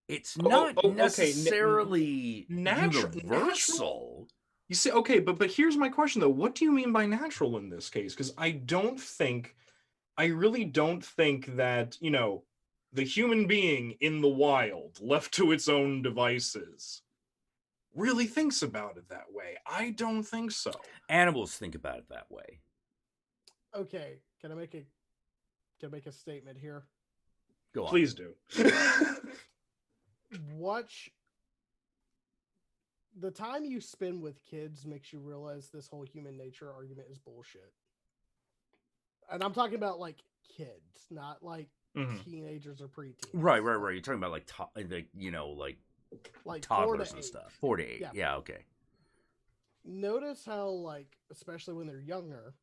It's not necessarily universal. You see, okay, but here's my question though. What do you mean by natural in this case? Because I really don't think that, the human being in the wild, left to its own devices, really thinks about it that way. I don't think so. Animals think about it that way. Okay, can I make a statement here? Go on. Please do. Watch. The time you spend with kids makes you realize this whole human nature argument is bullshit. And I'm talking about like kids, not like teenagers or preteens. Right. You're talking about like toddlers and stuff. 4 to 8. Yeah, okay. Notice how, like, especially when they're younger,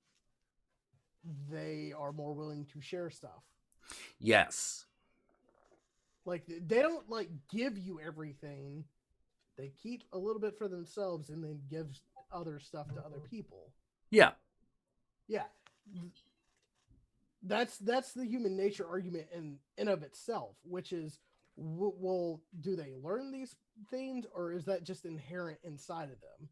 they are more willing to share stuff. Yes. Like, they don't like give you everything. They keep a little bit for themselves and then give other stuff to other people. Yeah. Yeah. That's the human nature argument in of itself, which is, well, do they learn these things, or is that just inherent inside of them?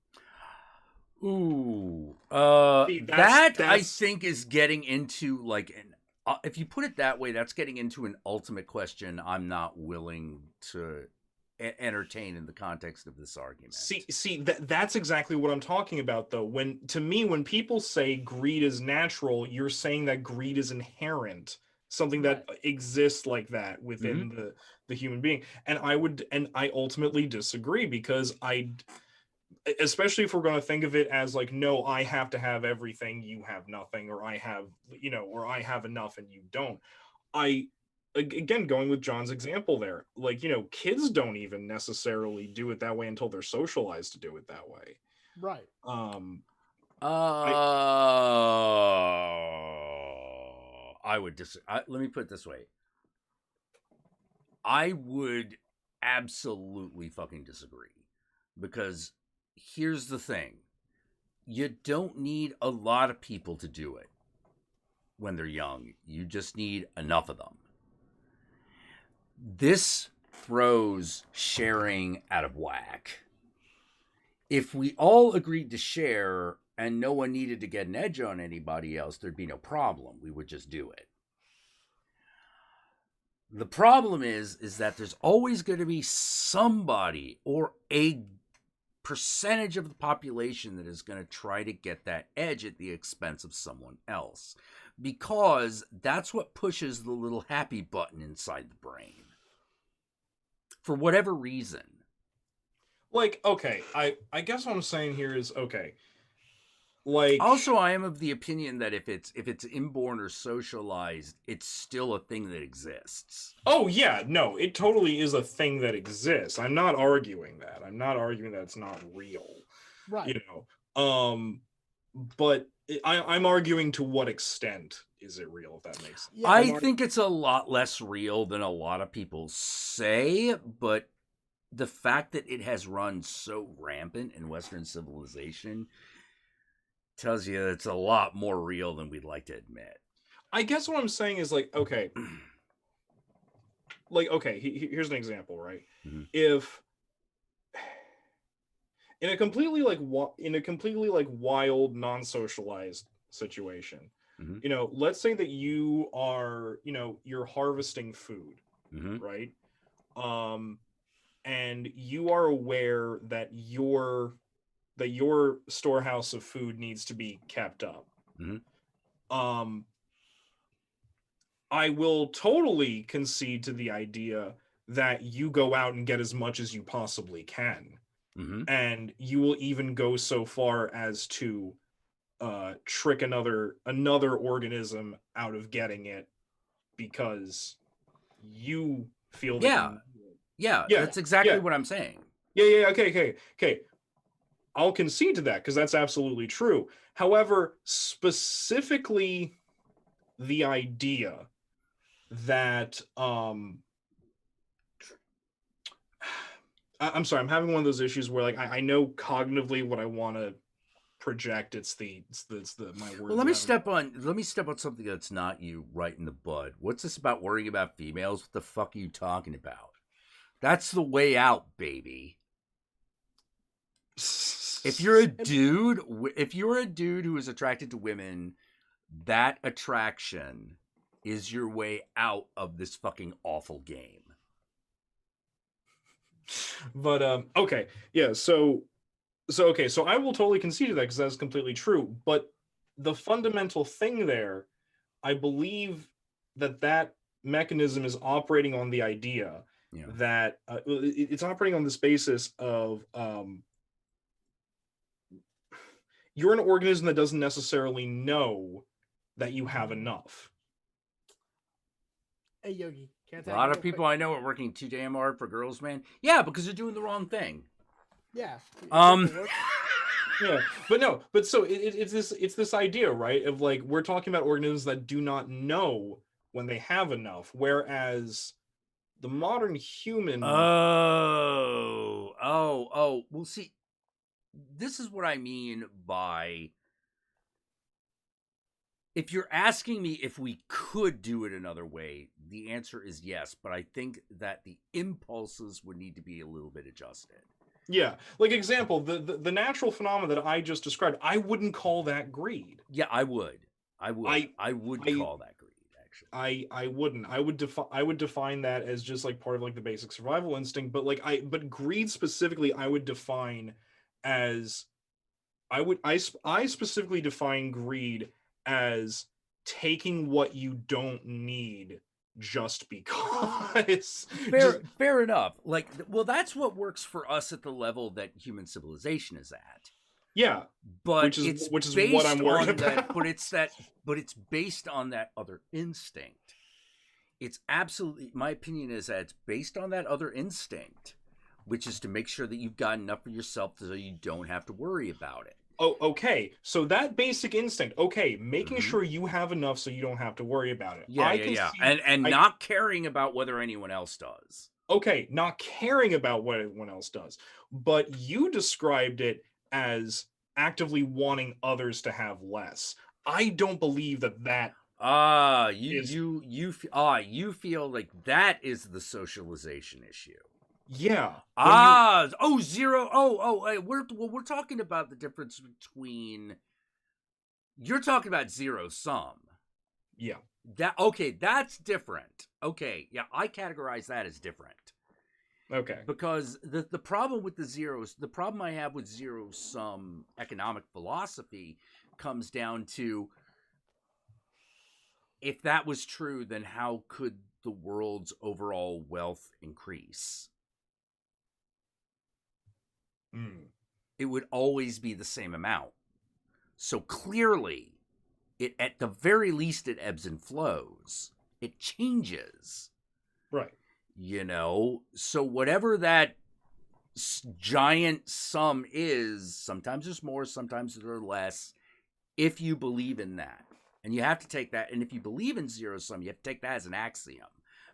Ooh. I think is getting into like if you put it that way, that's getting into an ultimate question I'm not willing to entertain in the context of this argument. That's exactly what I'm talking about, though. When people say greed is natural, you're saying that greed is inherent, something that exists like that within the human being. And I ultimately disagree, because especially if we're going to think of it as like, no, I have to have everything, you have nothing, or I have enough and you don't. Again, going with John's example there, like, kids don't even necessarily do it that way until they're socialized to do it that way. Right. I would let me put it this way. I would absolutely fucking disagree, because here's the thing. You don't need a lot of people to do it when they're young. You just need enough of them. This throws sharing out of whack. If we all agreed to share and no one needed to get an edge on anybody else, there'd be no problem. We would just do it. The problem is that there's always going to be somebody or a percentage of the population that is going to try to get that edge at the expense of someone else, because that's what pushes the little happy button inside the brain. For whatever reason. Like, okay, I guess what I'm saying here is, okay, like, also, I am of the opinion that if it's inborn or socialized, it's still a thing that exists. Oh yeah, no, it totally is a thing that exists. I'm not arguing that. I'm not arguing that it's not real. Right. But I'm arguing to what extent is it real, if that makes sense. Yeah, I think it's a lot less real than a lot of people say, but the fact that it has run so rampant in Western civilization tells you it's a lot more real than we'd like to admit. I guess what I'm saying is, like, okay, here's an example, right? Mm-hmm. If in a completely wild, non-socialized situation, mm-hmm. Let's say that you are, you're harvesting food, mm-hmm. right? And you are aware that your storehouse of food needs to be kept up. Mm-hmm. I will totally concede to the idea that you go out and get as much as you possibly can. Mm-hmm. And you will even go so far as to trick another organism out of getting it, because you feel Yeah. Yeah, that's exactly what I'm saying. Yeah, okay. I'll concede to that because that's absolutely true. However, specifically the idea that I'm sorry, I'm having one of those issues where like I know cognitively what I want to project. It's the my words. Well, let me step on something that's not you right in the bud. What's this about worrying about females? What the fuck are you talking about? That's the way out, baby. If you're a dude who is attracted to women, that attraction is your way out of this fucking awful game. But okay, yeah. So I will totally concede to that because that's completely true. But the fundamental thing there, I believe that mechanism is operating on the idea that it's operating on this basis of you're an organism that doesn't necessarily know that you have enough. Hey, Yogi. A lot of people I know are working too damn hard for girls, man. Yeah, because they're doing the wrong thing. Yeah. Yeah, but so it's this idea, right? Of like we're talking about organisms that do not know when they have enough, whereas the modern human. Well, see, this is what I mean by. If you're asking me if we could do it another way, the answer is yes. But I think that the impulses would need to be a little bit adjusted. Yeah, like example, the natural phenomena that I just described, I wouldn't call that greed. Yeah, I would call that greed. Actually, I wouldn't. I would define that as just like part of like the basic survival instinct. But like but greed specifically, I would define as I specifically define greed as taking what you don't need just because. Fair enough. Like, well, that's what works for us at the level that human civilization is at. Yeah, but which is what I'm worried about. But it's based on that other instinct. It's absolutely, my opinion is that it's based on that other instinct, which is to make sure that you've got enough for yourself so you don't have to worry about it. Oh, okay. So that basic instinct, okay, making sure you have enough so you don't have to worry about it. Yeah. And not caring about whether anyone else does. Okay, not caring about what anyone else does. But you described it as actively wanting others to have less. I don't believe that you feel like that is the socialization issue. Yeah. We're talking about the difference between. You're talking about zero sum. Yeah. That's different. Okay, yeah, I categorize that as different. Okay. Because the problem with the problem I have with zero sum economic philosophy comes down to, if that was true, then how could the world's overall wealth increase? It would always be the same amount. So clearly, it at the very least it ebbs and flows. It changes. Right. So whatever that giant sum is, sometimes there's more, sometimes there's less, if you believe in that. And you have to take that, and if you believe in zero sum, you have to take that as an axiom,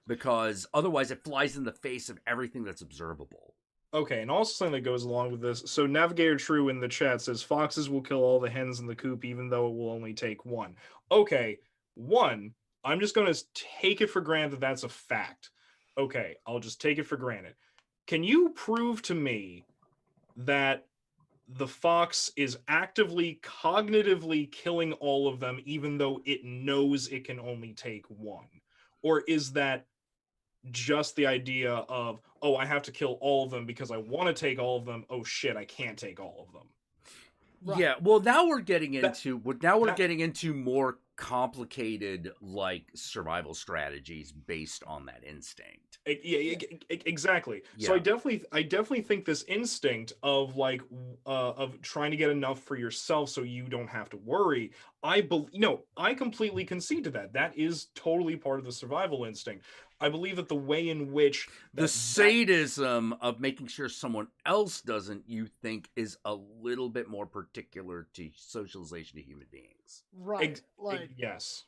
because otherwise it flies in the face of everything that's observable. Okay, and also something that goes along with this. So Navigator True in the chat says foxes will kill all the hens in the coop, even though it will only take one. Okay, one, I'm just going to take it for granted that that's a fact. Okay, I'll just take it for granted. Can you prove to me that the fox is actively, cognitively killing all of them, even though it knows it can only take one? Or is that just the idea of, oh, I have to kill all of them because I want to take all of them. Oh shit, I can't take all of them. Right. Yeah, well, now we're getting into more complicated, like, survival strategies based on that instinct. Exactly. Yeah. So I definitely think this instinct of of trying to get enough for yourself so you don't have to worry. I completely concede to that. That is totally part of the survival instinct. I believe that the way in which the sadism of making sure someone else doesn't, you think, is a little bit more particular to socialization of human beings. Right. Yes.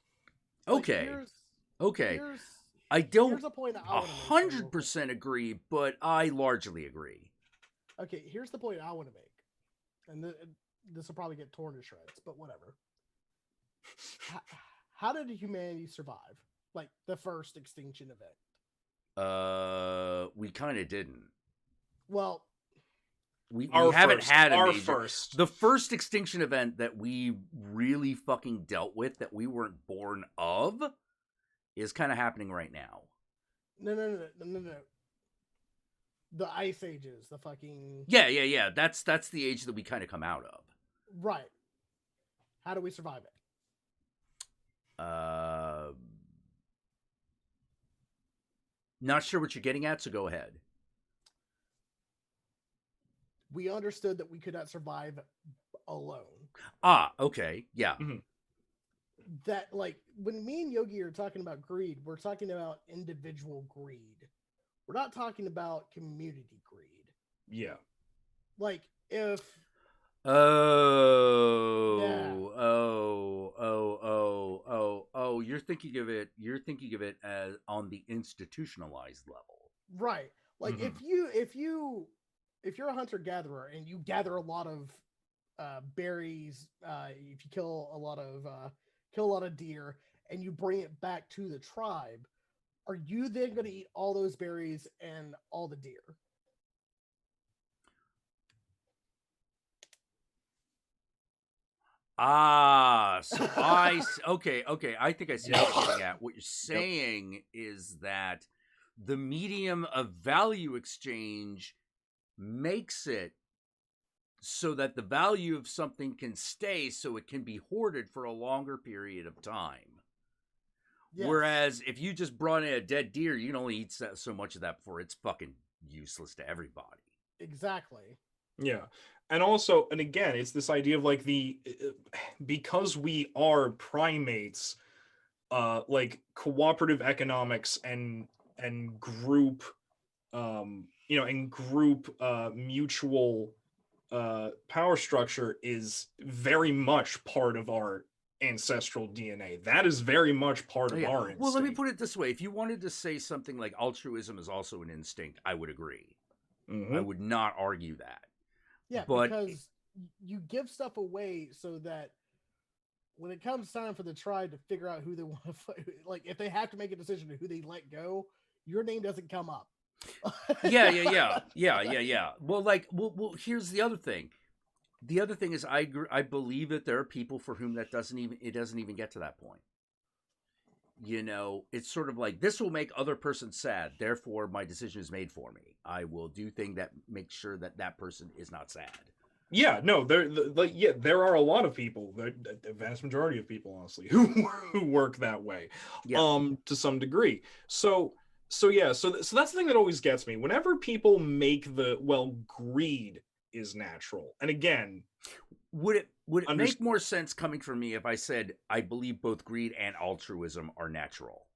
Okay. Okay. I don't 100% agree, but I largely agree. Okay, here's the point I want to make. And this will probably get torn to shreds, but whatever. How did humanity survive? Like the first extinction event? We kind of didn't. Well, we haven't had a major. The first extinction event that we really fucking dealt with that we weren't born of is kind of happening right now. No. The ice ages, the fucking... Yeah. That's the age that we kind of come out of. Right. How do we survive it? Not sure what you're getting at, so go ahead. We understood that we could not survive alone. Ah, okay. Yeah. Mm-hmm. That, like, when me and Yogi are talking about greed, we're talking about individual greed. We're not talking about community greed. Yeah. Like, if... you're thinking of it as on the institutionalized level. Right. Like, if you're a hunter-gatherer and you gather a lot of berries, if you kill a lot of deer and you bring it back to the tribe, are you then going to eat all those berries and all the deer? Okay. I think I see what you're getting at. What you're saying is that the medium of value exchange makes it so that the value of something can stay, so it can be hoarded for a longer period of time. Yes. Whereas if you just brought in a dead deer, you can only eat so much of that before it's fucking useless to everybody. Exactly. Yeah. And also, and again, it's this idea of like because we are primates, like cooperative economics and group, mutual power structure is very much part of our ancestral DNA. That is very much part of our instinct. Well, let me put it this way. If you wanted to say something like altruism is also an instinct, I would agree. Mm-hmm. I would not argue that. Yeah, because you give stuff away so that when it comes time for the tribe to figure out who they want to fight, like if they have to make a decision of who they let go, your name doesn't come up. Yeah. Well, here's the other thing. The other thing is I believe that there are people for whom it doesn't even get to that point. You know, it's sort of like, this will make other person sad, therefore my decision is made for me. I will do things that make sure that person is not sad. Yeah, no, there are a lot of people, the vast majority of people, honestly, who work that way, to some degree. So that's the thing that always gets me. Whenever people make greed is natural, and again, would it make more sense coming from me if I said I believe both greed and altruism are natural?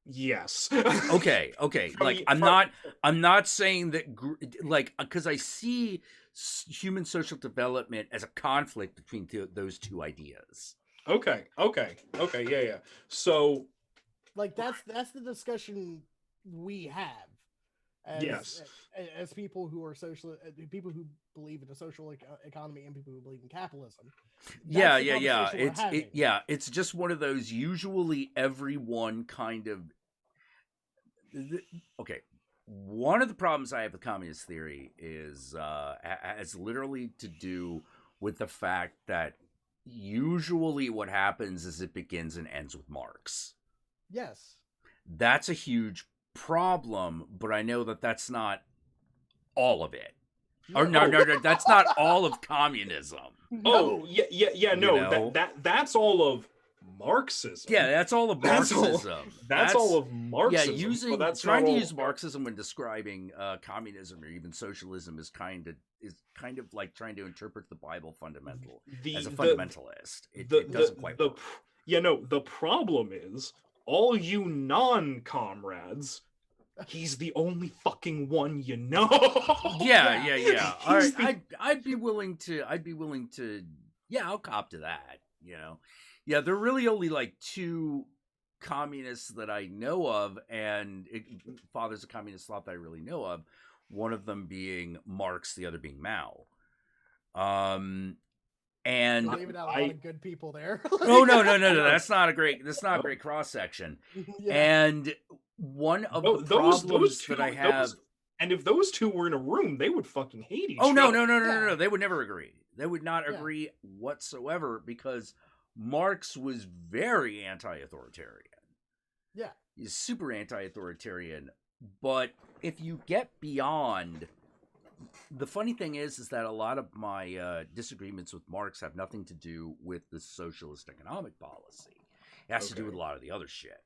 Yes. Okay. Like, I'm not saying that, because I see human social development as a conflict between those two ideas. Okay. Yeah. So, like, that's the discussion we have. As people who are people who believe in a social economy and people who believe in capitalism. Yeah. It's just one of those, usually everyone kind of... Okay. One of the problems I have with communist theory is has literally to do with the fact that usually what happens is it begins and ends with Marx. Yes. That's a huge problem, but I know that that's not all of it. Or no, that's not all of communism. No, that's all of Marxism. Yeah, that's all of Marxism. That's all of Marxism. Yeah, trying to use Marxism when describing communism or even socialism is kind of like trying to interpret the Bible as a fundamentalist. It doesn't quite work. Yeah, no, the problem is, all you non-comrades, he's the only fucking one you know. Yeah. All right, He's the- I'd be willing to. Yeah, I'll cop to that. Yeah, there are really only like two communists that I know of, and fathers of communist thought that I really know of. One of them being Marx, the other being Mao. And You're leaving out a lot of good people there. oh no, that's not a great cross section. Yeah. And one of the problems that I have, and if those two were in a room, they would fucking hate each oh other. No, they would never agree. They would not agree whatsoever, because Marx was very anti-authoritarian. Yeah, he's super anti-authoritarian. But if you get beyond, the funny thing is that a lot of my disagreements with Marx have nothing to do with the socialist economic policy. It has to do with a lot of the other shit.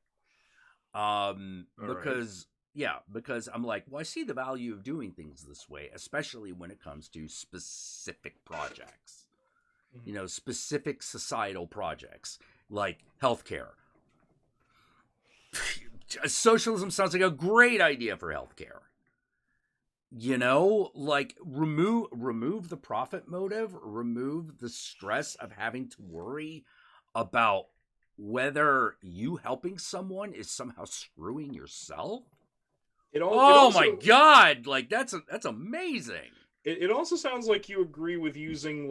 Because I'm like, well, I see the value of doing things this way, especially when it comes to specific projects. Specific societal projects like healthcare. Socialism sounds like a great idea for healthcare. Like remove the profit motive, remove the stress of having to worry about whether you helping someone is somehow screwing yourself. My god, like that's amazing. It also sounds like you agree with using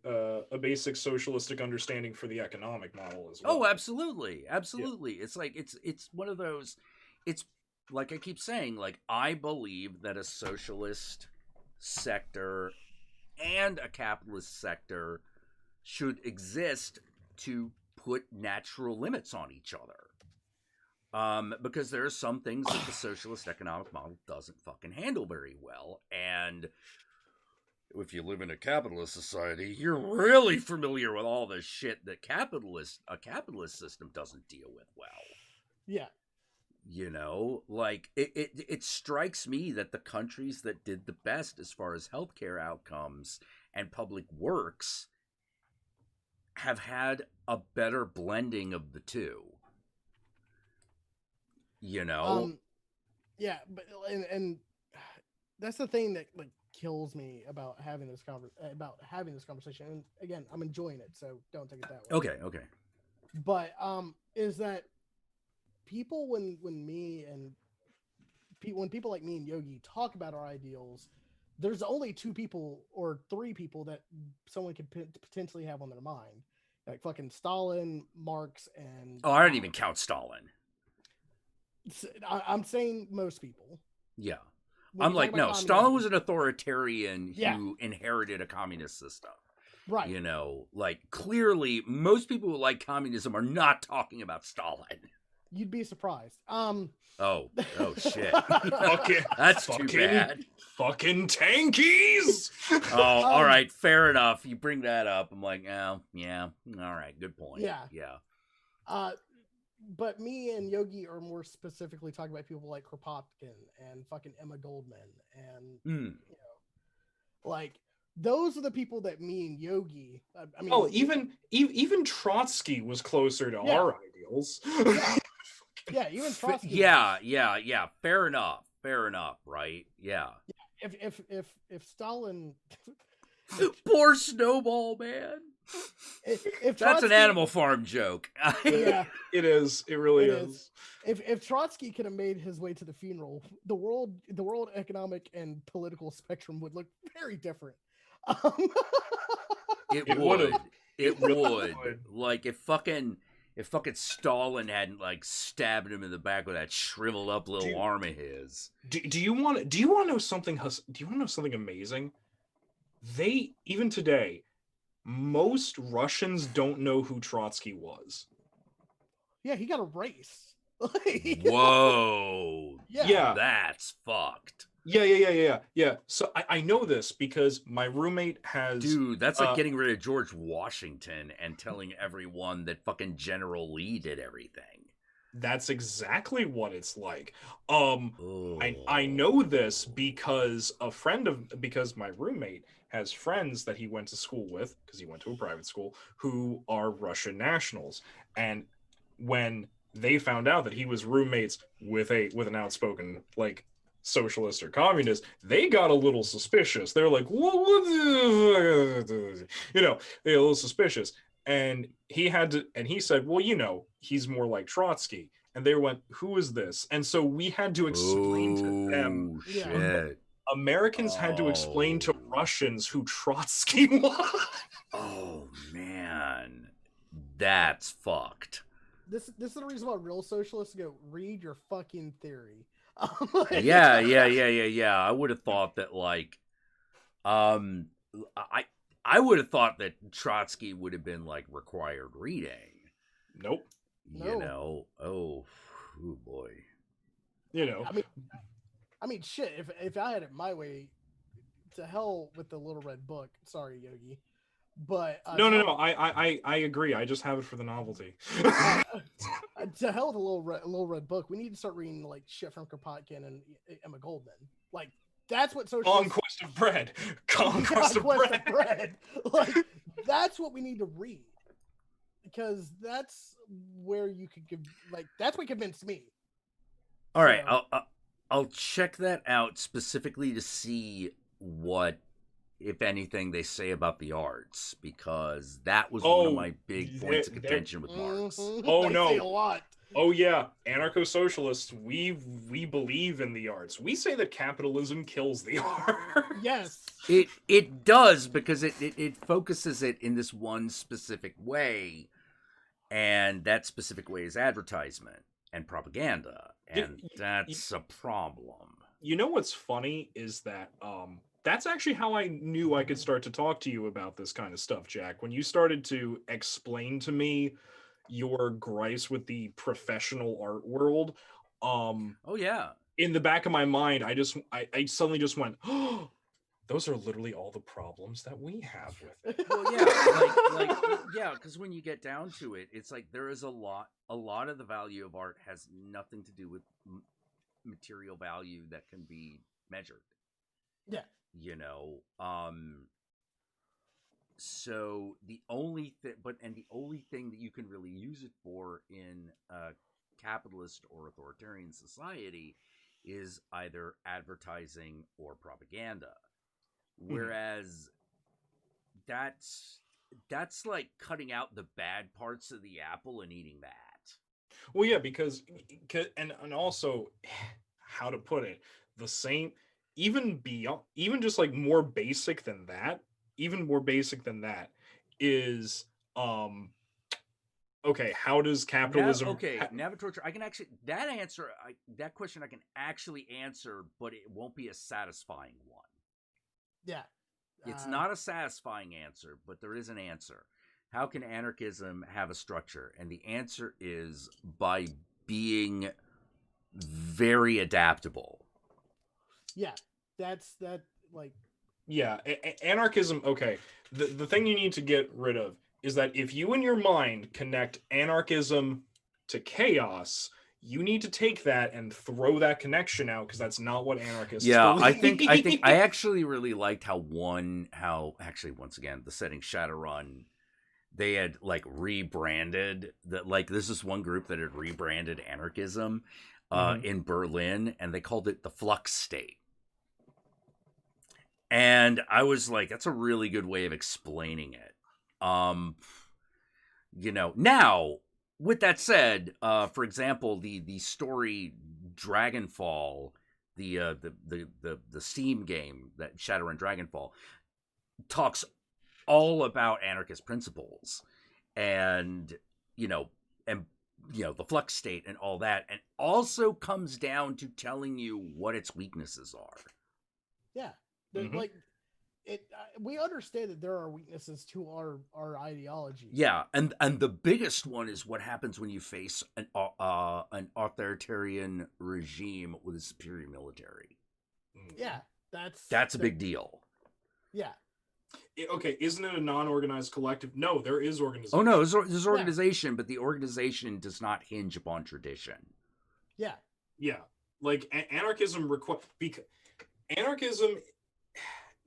a basic socialistic understanding for the economic model as well. Oh, absolutely. Yeah. It's like it's one of those. It's like I keep saying, like, I believe that a socialist sector and a capitalist sector should exist to put natural limits on each other. Because there are some things that the socialist economic model doesn't fucking handle very well. And if you live in a capitalist society, you're really familiar with all the shit that a capitalist system doesn't deal with well. Yeah. Like it strikes me that the countries that did the best as far as healthcare outcomes and public works have had a better blending of the two. Yeah, but and that's the thing that like kills me about having this conversation. And again, I'm enjoying it, so don't take it that way. Okay. But is that people when people like me and Yogi talk about our ideals, there's only two people or three people that someone could potentially have on their mind, like fucking Stalin, Marx, and I don't even count Stalin. I'm saying most people. Yeah. I'm like, no, Stalin was an authoritarian who inherited a communist system. Right. Like, clearly, most people who like communism are not talking about Stalin. You'd be surprised. Oh shit. That's too bad. Fucking tankies! All right, fair enough. You bring that up. I'm like, oh, yeah. All right, good point. Yeah. But me and Yogi are more specifically talking about people like Kropotkin and fucking Emma Goldman and like those are the people that me and Yogi. I mean, even Trotsky was closer to our ideals. Yeah, even Trotsky. Yeah. Fair enough. Right? Yeah. If Stalin. Poor Snowball, man. If Trotsky, that's an Animal Farm joke. Yeah, it is. It really is. If Trotsky could have made his way to the funeral, the world economic and political spectrum would look very different. It would. It would. Like if fucking Stalin hadn't like stabbed him in the back with that shriveled up little arm of his. Do you want to know something? Do you want to know something amazing? Even today, most Russians don't know who Trotsky was. Yeah, he got erased. Whoa. Yeah. That's fucked. Yeah. So I know this because my roommate has... Dude, that's like getting rid of George Washington and telling everyone that fucking General Lee did everything. That's exactly what it's like. I know this because because my roommate has friends that he went to school with, because he went to a private school, who are Russian nationals. And when they found out that he was roommates with an outspoken like socialist or communist, they got a little suspicious. They're like, what you know, they're a little suspicious. And he said, well, he's more like Trotsky. And they went, who is this? And so we had to explain to them. Shit. Americans had to explain to Russians who Trotsky was. Oh man, that's fucked. This is the reason why real socialists go read your fucking theory. Yeah. I would have thought that I would have thought that Trotsky would have been like required reading. Nope. Oh boy. I mean, shit. If I had it my way, to hell with the Little Red Book. Sorry, Yogi. But no. I agree. I just have it for the novelty. To hell with the Little Red Book. We need to start reading like shit from Kropotkin and Emma Goldman. Like that's what socialists. Conquest of Bread. Conquest of Bread. Like that's what we need to read, because that's where you could that's what convinced me. All right, I'll check that out specifically to see what, if anything, they say about the arts, because that was one of my big points of contention with Marx. Oh no, say a lot. Oh yeah, anarcho-socialists, we believe in the arts. We say that capitalism kills the arts. Yes, it does, because it focuses it in this one specific way, and that specific way is advertisement and propaganda, and that's a problem. You know what's funny is that that's actually how I knew I could start to talk to you about this kind of stuff, Jack. When you started to explain to me your gripes with the professional art world, oh yeah, in the back of my mind, I suddenly just went, oh, those are literally all the problems that we have with it. Well, yeah, yeah, because when you get down to it, it's like there is a lot of the value of art has nothing to do with material value that can be measured. Yeah. So the only thing that you can really use it for in a capitalist or authoritarian society is either advertising or propaganda. Whereas that's like cutting out the bad parts of the apple and eating that. Well, yeah, because and also, how to put it, the same, even beyond, even just like more basic than that, is okay, how does capitalism Navatorture, I can actually that question I can actually answer, but it won't be a satisfying one. Yeah. It's not a satisfying answer, but there is an answer. How can anarchism have a structure? And the answer is by being very adaptable. Yeah, that's that. Like, yeah, anarchism. Okay, the thing you need to get rid of is that if you in your mind connect anarchism to chaos, you need to take that and throw that connection out, because that's not what anarchists believe. I think I actually really liked how actually, once again, the setting Shadowrun, they had like rebranded that. Like, this is one group that had rebranded anarchism in Berlin, and they called it the Flux State. And I was like, that's a really good way of explaining it. Now, with that said, for example, the story Dragonfall, the Steam game, that Shadowrun Dragonfall, talks all about anarchist principles and the flux state and all that, and also comes down to telling you what its weaknesses are. Yeah. Like it, we understand that there are weaknesses to our ideology. Yeah, and the biggest one is what happens when you face an authoritarian regime with a superior military. Yeah, that's a big deal. Yeah, Okay, isn't it a non-organized collective? No, there is organization. Oh no, there's organization, but the organization does not hinge upon tradition. Yeah. Yeah, like anarchism because anarchism.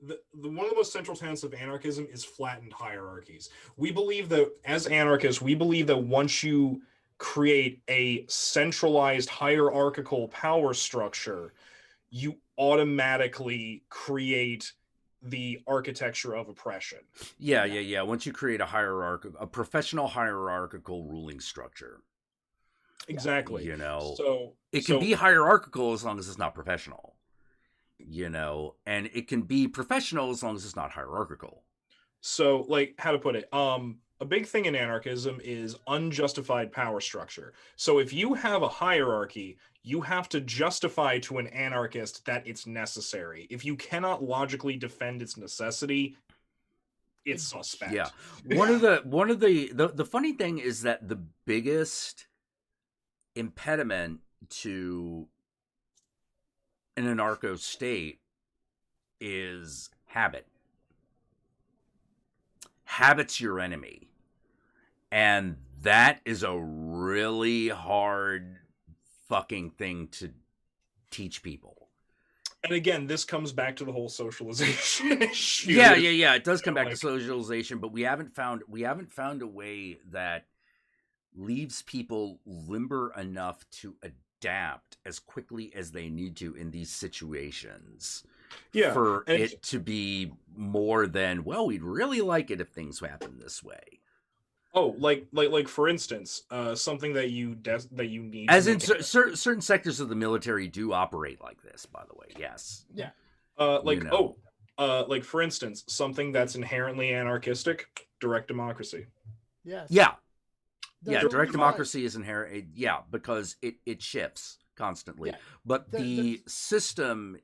The one of the most central tenets of anarchism is flattened hierarchies. We believe that as anarchists, we believe that once you create a centralized hierarchical power structure, you automatically create the architecture of oppression. Yeah. Once you create a professional hierarchical ruling structure. Exactly. You know, so it can be hierarchical as long as it's not professional. You know, and it can be professional as long as it's not hierarchical. So, like, how to put it? A big thing in anarchism is unjustified power structure. So if you have a hierarchy, you have to justify to an anarchist that it's necessary. If you cannot logically defend its necessity, it's suspect. Yeah. One of the funny thing is that the biggest impediment to an anarcho state is habit. Habit's your enemy. And that is a really hard fucking thing to teach people. And again, this comes back to the whole socialization issue. Yeah. It does come back to socialization, but we haven't found a way that leaves people limber enough to adapt as quickly as they need to in these situations. Yeah, for it to be more than, well, we'd really like it if things happen this way. Oh, like for instance, something that you need. As in certain sectors of the military do operate like this, by the way. Yes. Yeah. Like for instance, something that's inherently anarchistic, direct democracy. Yes. Yeah. Direct democracy is inherent. Yeah, because it shifts constantly. Yeah. But the system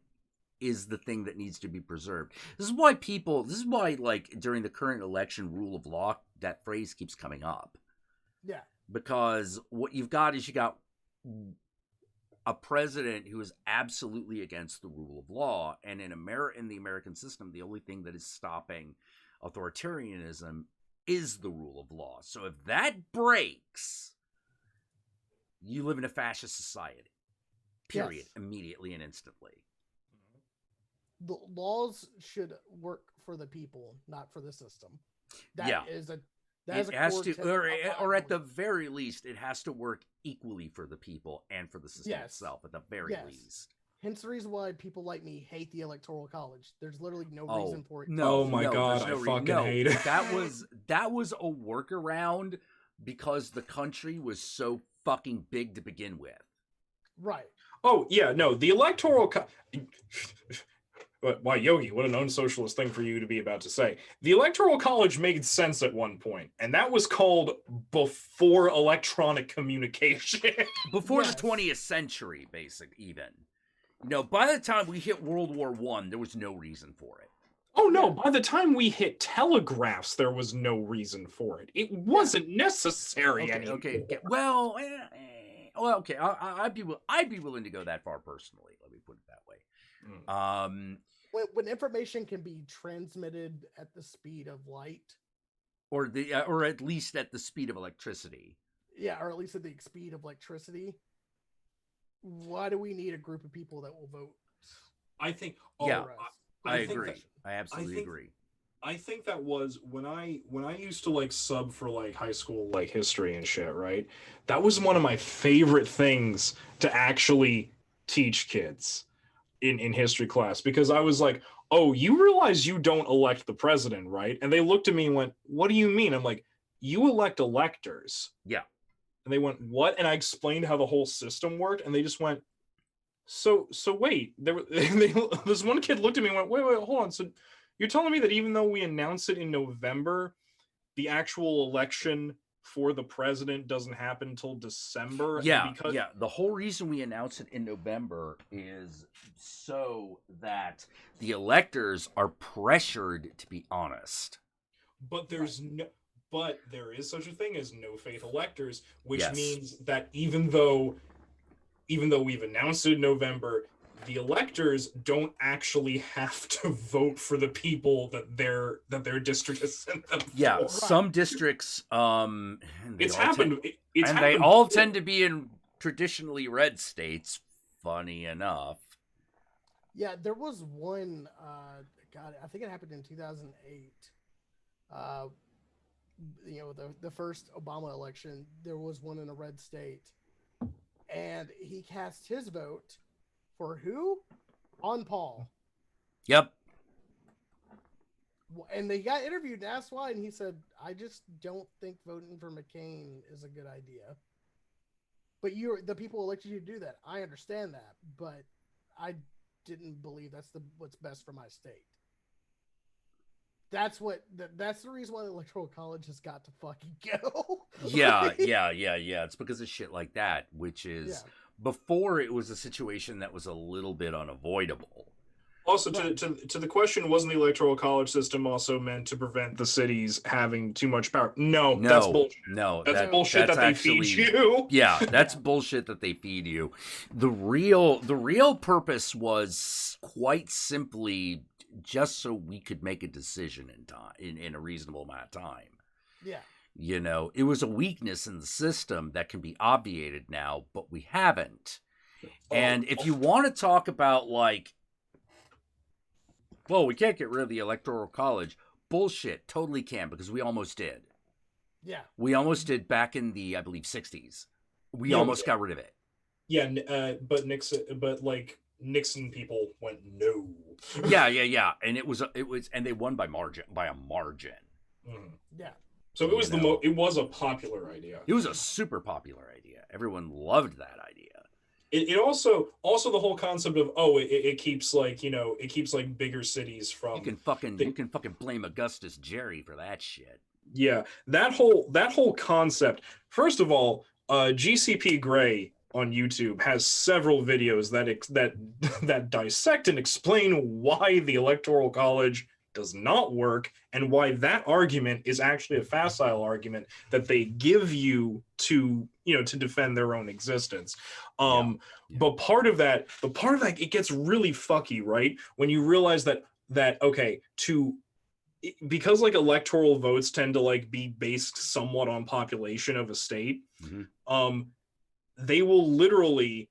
is the thing that needs to be preserved. This is why like during the current election, rule of law, that phrase keeps coming up. Yeah. Because what you've got is a president who is absolutely against the rule of law, and in the American system, the only thing that is stopping authoritarianism is the rule of law. So if that breaks, you live in a fascist society. Period. Yes. Immediately and instantly. The laws should work for the people, not for the system. That is a or at the very least, it has to work equally for the people and for the system itself. At the very least. Hence the reason why people like me hate the Electoral College. There's literally no reason for it. No, oh my god, I fucking hate it. That was a workaround because the country was so fucking big to begin with. Right. Oh yeah, no, the Electoral Why, Yogi, what a non-socialist thing for you to be about to say. The Electoral College made sense at one point, and that was called before electronic communication. Before the 20th century, even. You know, by the time we hit World War I, there was no reason for it. Oh, no, by the time we hit telegraphs, there was no reason for it. It wasn't necessary anymore. Okay. Well, okay, I'd be willing to go that far personally. Let me put it that way. When information can be transmitted at the speed of light, or at least at the speed of electricity. Yeah, or at least at the speed of electricity. Why do we need a group of people that will vote? I think. I agree. I absolutely agree. I think that was when I used to sub for high school history and shit. Right, that was one of my favorite things to actually teach kids in history class, because I was like, oh, you realize you don't elect the president, right? And they looked at me and went, what do you mean? I'm like, you elect electors. Yeah. And they went, what? And I explained how the whole system worked, and they just went, so wait, this one kid looked at me and went, wait, hold on. So you're telling me that even though we announce it in November, the actual election for the president doesn't happen until December? Yeah. The whole reason we announce it in November is so that the electors are pressured to be honest. But there is such a thing as no faith electors, which means that even though we've announced it in November, the electors don't actually have to vote for the people that their district has sent them Yeah, for. some districts, It's happened. It's and happened they all before. tend to be in traditionally red states. Funny enough. Yeah, there was one. God, I think it happened in 2008. The first Obama election, there was one in a red state, and he cast his vote for who? Ron Paul. Yep. And they got interviewed and asked why, and he said, "I just don't think voting for McCain is a good idea." But the people elected you to do that. I understand that, but I didn't believe that's what's best for my state. That's the reason why the Electoral College has got to fucking go. Yeah. It's because of shit like that, which is before it was a situation that was a little bit unavoidable. Also, to the question, wasn't the Electoral College system also meant to prevent the cities having too much power? No, that's bullshit. No, that's bullshit that they feed you. Yeah, that's bullshit that they feed you. The real purpose was quite simply just so we could make a decision in time, in a reasonable amount of time. Yeah. You know, it was a weakness in the system that can be obviated now, but we haven't. And if you want to talk about like, well, we can't get rid of the Electoral College. Bullshit. Totally can, because we almost did. Yeah. We almost did back in the, I believe, 60s. We almost got rid of it. Yeah, but Nixon people went no. Yeah. And it was, and they won by a margin. Mm-hmm. Yeah. So it was it was a popular idea. It was a super popular idea. Everyone loved that idea. It also the whole concept of it keeps it keeps like bigger cities from you can fucking blame Augustus Jerry for that shit. Yeah, that whole concept. First of all, GCP Grey on YouTube has several videos that dissect and explain why the Electoral College does not work and why that argument is actually a facile argument that they give you to defend their own existence. But part of that it gets really fucky, right? When you realize that okay, because like electoral votes tend to like be based somewhat on population of a state, they will literally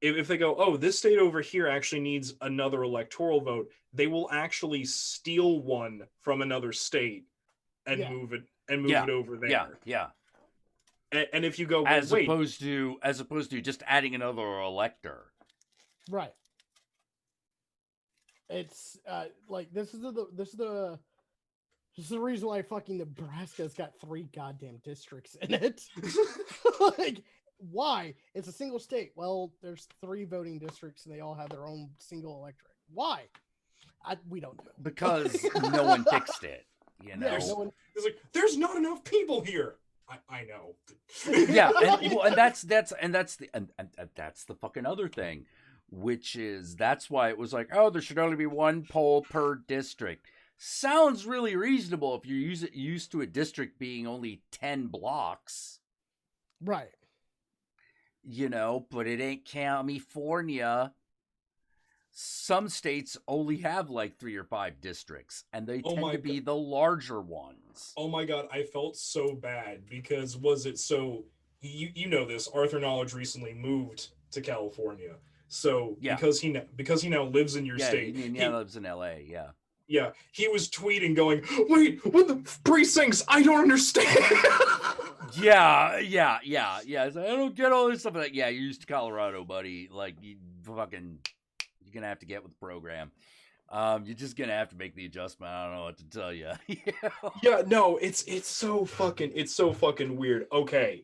if they go, oh, this state over here actually needs another electoral vote, they will actually steal one from another state and move it over there. Yeah. And if you go, well, as opposed to just adding another elector. Right. It's like this is the reason why fucking Nebraska's got 3 goddamn districts in it. Like, why? It's a single state. Well, there's 3 voting districts and they all have their own single electorate. Why? We don't know. Because no one fixed it. You know, it's like there's not enough people here. I know. Yeah, and that's the fucking other thing, which is that's why it was like, oh, there should only be 1 poll per district. Sounds really reasonable if you're used to a district being only 10 blocks. Right. You know, but it ain't California. Some states only have like 3 or 5 districts, and they tend to be the larger ones. Oh my god, I felt so bad because you know this, Arthur Knowledge recently moved to California. So because he now lives in your state. He lives in LA, yeah. Yeah, he was tweeting going, wait, what the precincts? I don't understand. Yeah. It's like, I don't get all this stuff. Like, yeah, you're used to Colorado, buddy. Like, you're gonna have to get with the program. You're just gonna have to make the adjustment. I don't know what to tell you. Yeah, no, it's so fucking weird. Okay.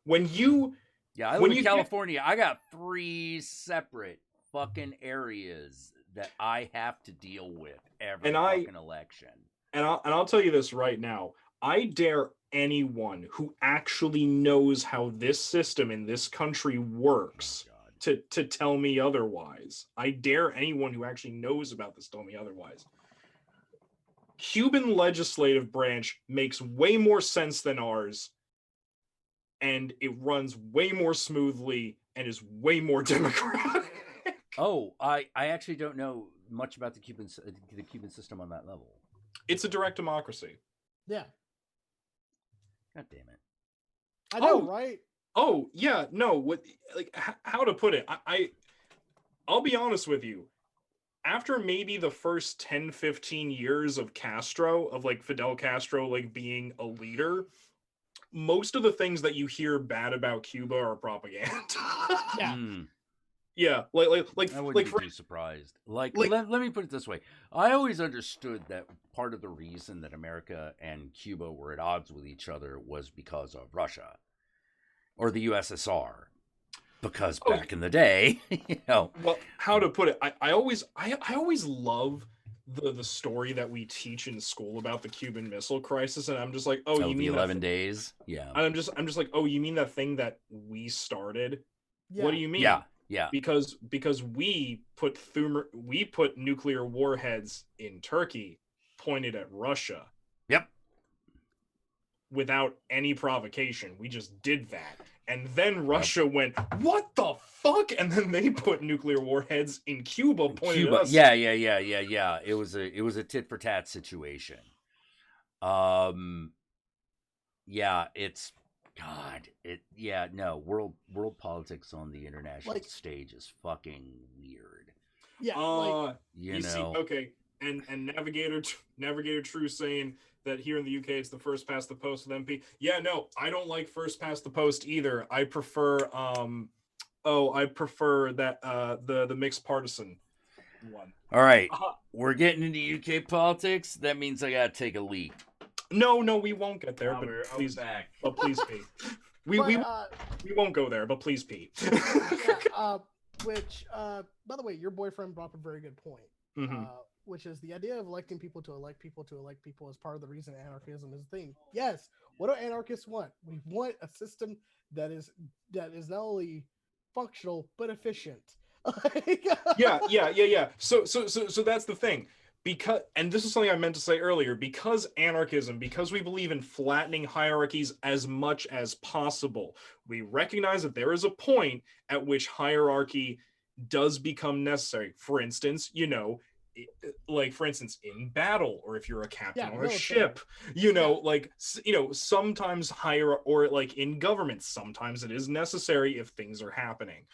When you I live in California. I got 3 separate fucking areas that I have to deal with every fucking election. And I'll tell you this right now. I dare anyone who actually knows how this system in this country works to tell me otherwise. I dare anyone who actually knows about this tell me otherwise. Cuban legislative branch makes way more sense than ours, and it runs way more smoothly and is way more democratic. Oh, I actually don't know much about the Cuban system on that level. It's a direct democracy. Yeah. God damn it. I know, right? Oh, yeah, no, what, like, how to put it? I'll be honest with you. After maybe the first 10, 15 years of Castro, of like Fidel Castro, like being a leader, most of the things that you hear bad about Cuba are propaganda. Yeah. Yeah, I wouldn't be for, too surprised. Like let me put it this way. I always understood that part of the reason that America and Cuba were at odds with each other was because of Russia or the USSR. Because back in the day, you know. Well, how to put it? I always love the story that we teach in school about the Cuban Missile Crisis, and I'm just like, oh, you mean the 11 days? Yeah. I'm just like, oh, you mean that thing that we started? Yeah. What do you mean? Yeah. Because we put nuclear warheads in Turkey pointed at Russia. Yep. Without any provocation. We just did that. And then Russia went, what the fuck? And then they put nuclear warheads in Cuba pointed at us. Yeah. It was a tit for tat situation. Yeah, it's world politics on the international stage is fucking weird. Yeah, you know. See, okay, and Navigator True saying that here in the UK it's the first past the post with MP. Yeah, no, I don't like first past the post either. I prefer that the mixed partisan one. All right, we're getting into UK politics. That means I gotta take a leak. No, we won't get there. I'll please be back. But please pee. We won't go there, but please pee. Which, by the way, your boyfriend brought up a very good point. Mm-hmm. Which is the idea of electing people to elect people to elect people is part of the reason anarchism is a thing. Yes. What do anarchists want? We want a system that is not only functional but efficient. Yeah. So that's the thing. And this is something I meant to say earlier, because we believe in flattening hierarchies as much as possible, we recognize that there is a point at which hierarchy does become necessary. For instance, in battle, or if you're a captain on a ship, sometimes in government, sometimes it is necessary if things are happening.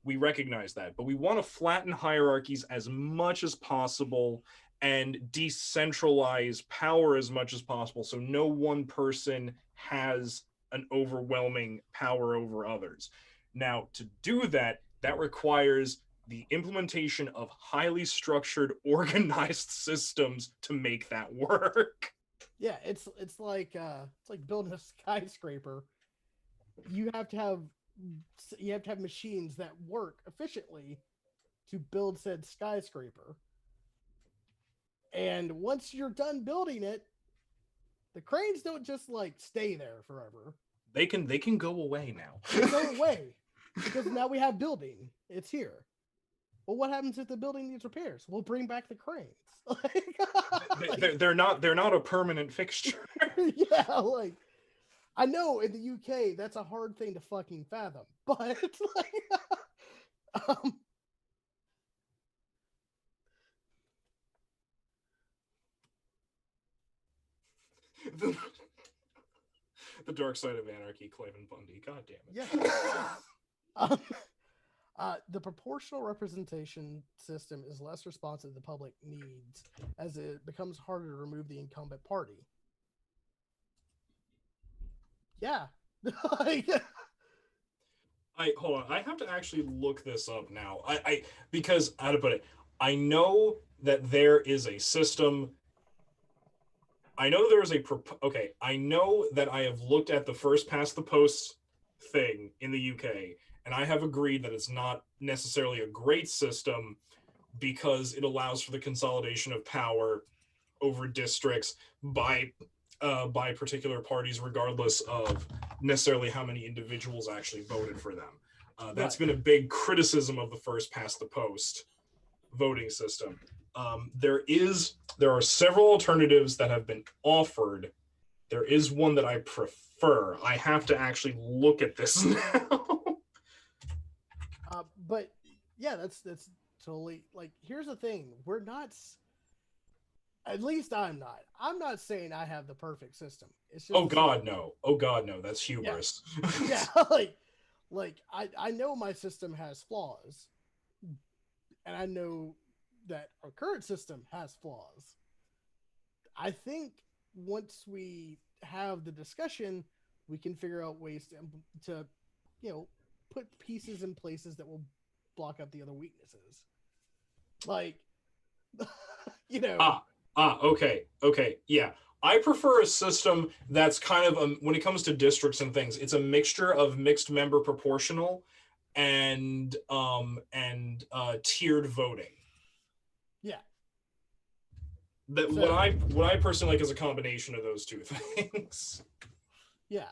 We recognize that, but we want to flatten hierarchies as much as possible and decentralize power as much as possible, so no one person has an overwhelming power over others. Now, to do that requires the implementation of highly structured, organized systems to make that work. Yeah, it's like building a skyscraper. You have to have machines that work efficiently to build said skyscraper. And once you're done building it, the cranes don't just stay there forever. They can go away now. They go away because now we have building. It's here. Well, what happens if the building needs repairs? We'll bring back the cranes. They're not a permanent fixture. Yeah, I know in the UK that's a hard thing to fucking fathom, but it's the dark side of anarchy, Cliven Bundy. God damn it. Yeah. The proportional representation system is less responsive to public needs as it becomes harder to remove the incumbent party. Yeah. Hold on. I have to actually look this up now. Because how to put it, I know that there is a system. I know there is I know that I have looked at the first past the post thing in the UK, and I have agreed that it's not necessarily a great system because it allows for the consolidation of power over districts by particular parties, regardless of necessarily how many individuals actually voted for them. That's been a big criticism of the first past the post voting system. There are several alternatives that have been offered. There is one that I prefer. I have to actually look at this now. But yeah, that's totally like. Here's the thing: we're not. At least I'm not. I'm not saying I have the perfect system. It's just Oh God, no! Oh God, no! That's hubris. Yeah, like I know my system has flaws, and I know that our current system has flaws. I think once we have the discussion, we can figure out ways to you know, put pieces in places that will block out the other weaknesses. Like, you know. Okay, yeah. I prefer a system that's kind of when it comes to districts and things, it's a mixture of mixed member proportional and tiered voting. Yeah. That So, what I personally like is a combination of those two things. Yeah.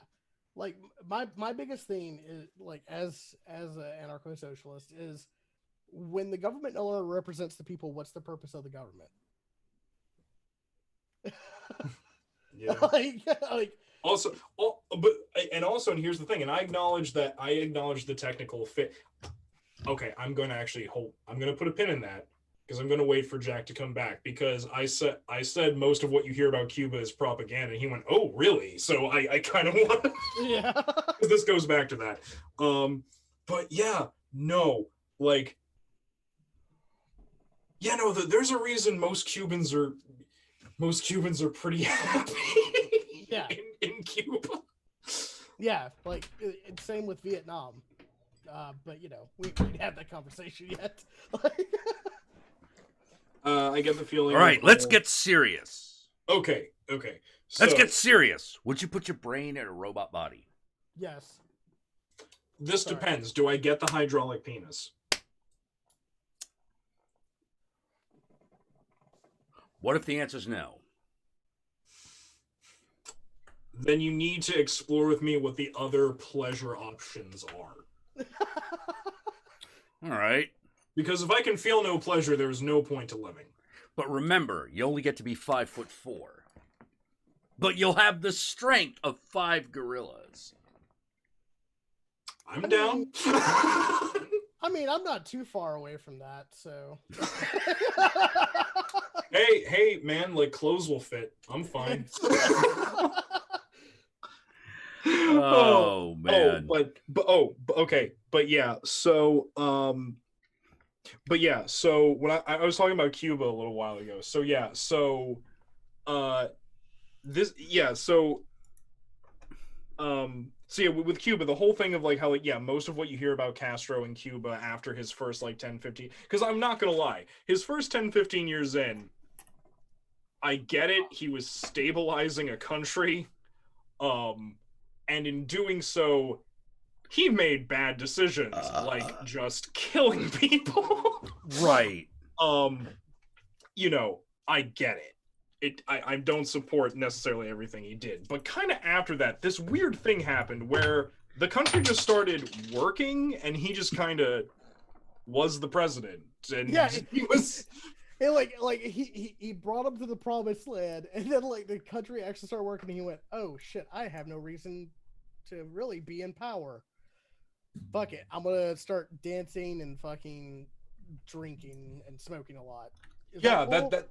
Like my biggest thing is like as an anarcho-socialist is when the government no longer represents the people, what's the purpose of the government? Yeah. like also, and here's the thing, and I acknowledge the technical fit. Okay, I'm going to put a pin in that because I'm going to wait for Jack to come back, because I said most of what you hear about Cuba is propaganda, and he went, "Oh, really?" So I kind of want to, yeah. because this goes back to that. But yeah, no, like, yeah, no, there's a reason most Cubans are pretty happy. Yeah. in Cuba. Yeah, like same with Vietnam. But you know, we didn't have that conversation yet. I get the feeling. All right, let's get serious. Okay. So, Let's get serious. Would you put your brain in a robot body? Yes. This depends. Do I get the hydraulic penis? What if the answer's no? Then you need to explore with me what the other pleasure options are. All right. Because if I can feel no pleasure, there's no point to living. But remember, you only get to be 5'4". But you'll have the strength of 5 gorillas. I'm down. I mean, I'm not too far away from that, so. Hey, man, like, clothes will fit. I'm fine. Oh man. Okay. But yeah, so when I was talking about Cuba a little while ago. So yeah, so with Cuba, the whole thing of like how, like, yeah, most of what you hear about Castro in Cuba after his first like 10-15, because I'm not gonna lie, his first 10-15 years in, I get it, he was stabilizing a country, and in doing so, he made bad decisions, like just killing people. Right. You know, I get it. I don't support necessarily everything he did, but kind of after that, this weird thing happened where the country just started working, and he just kind of was the president, and yeah, he was. And like he brought him to the promised land, and then like the country actually started working, and he went, "Oh shit, I have no reason to really be in power. Fuck it, I'm gonna start dancing and fucking drinking and smoking a lot." That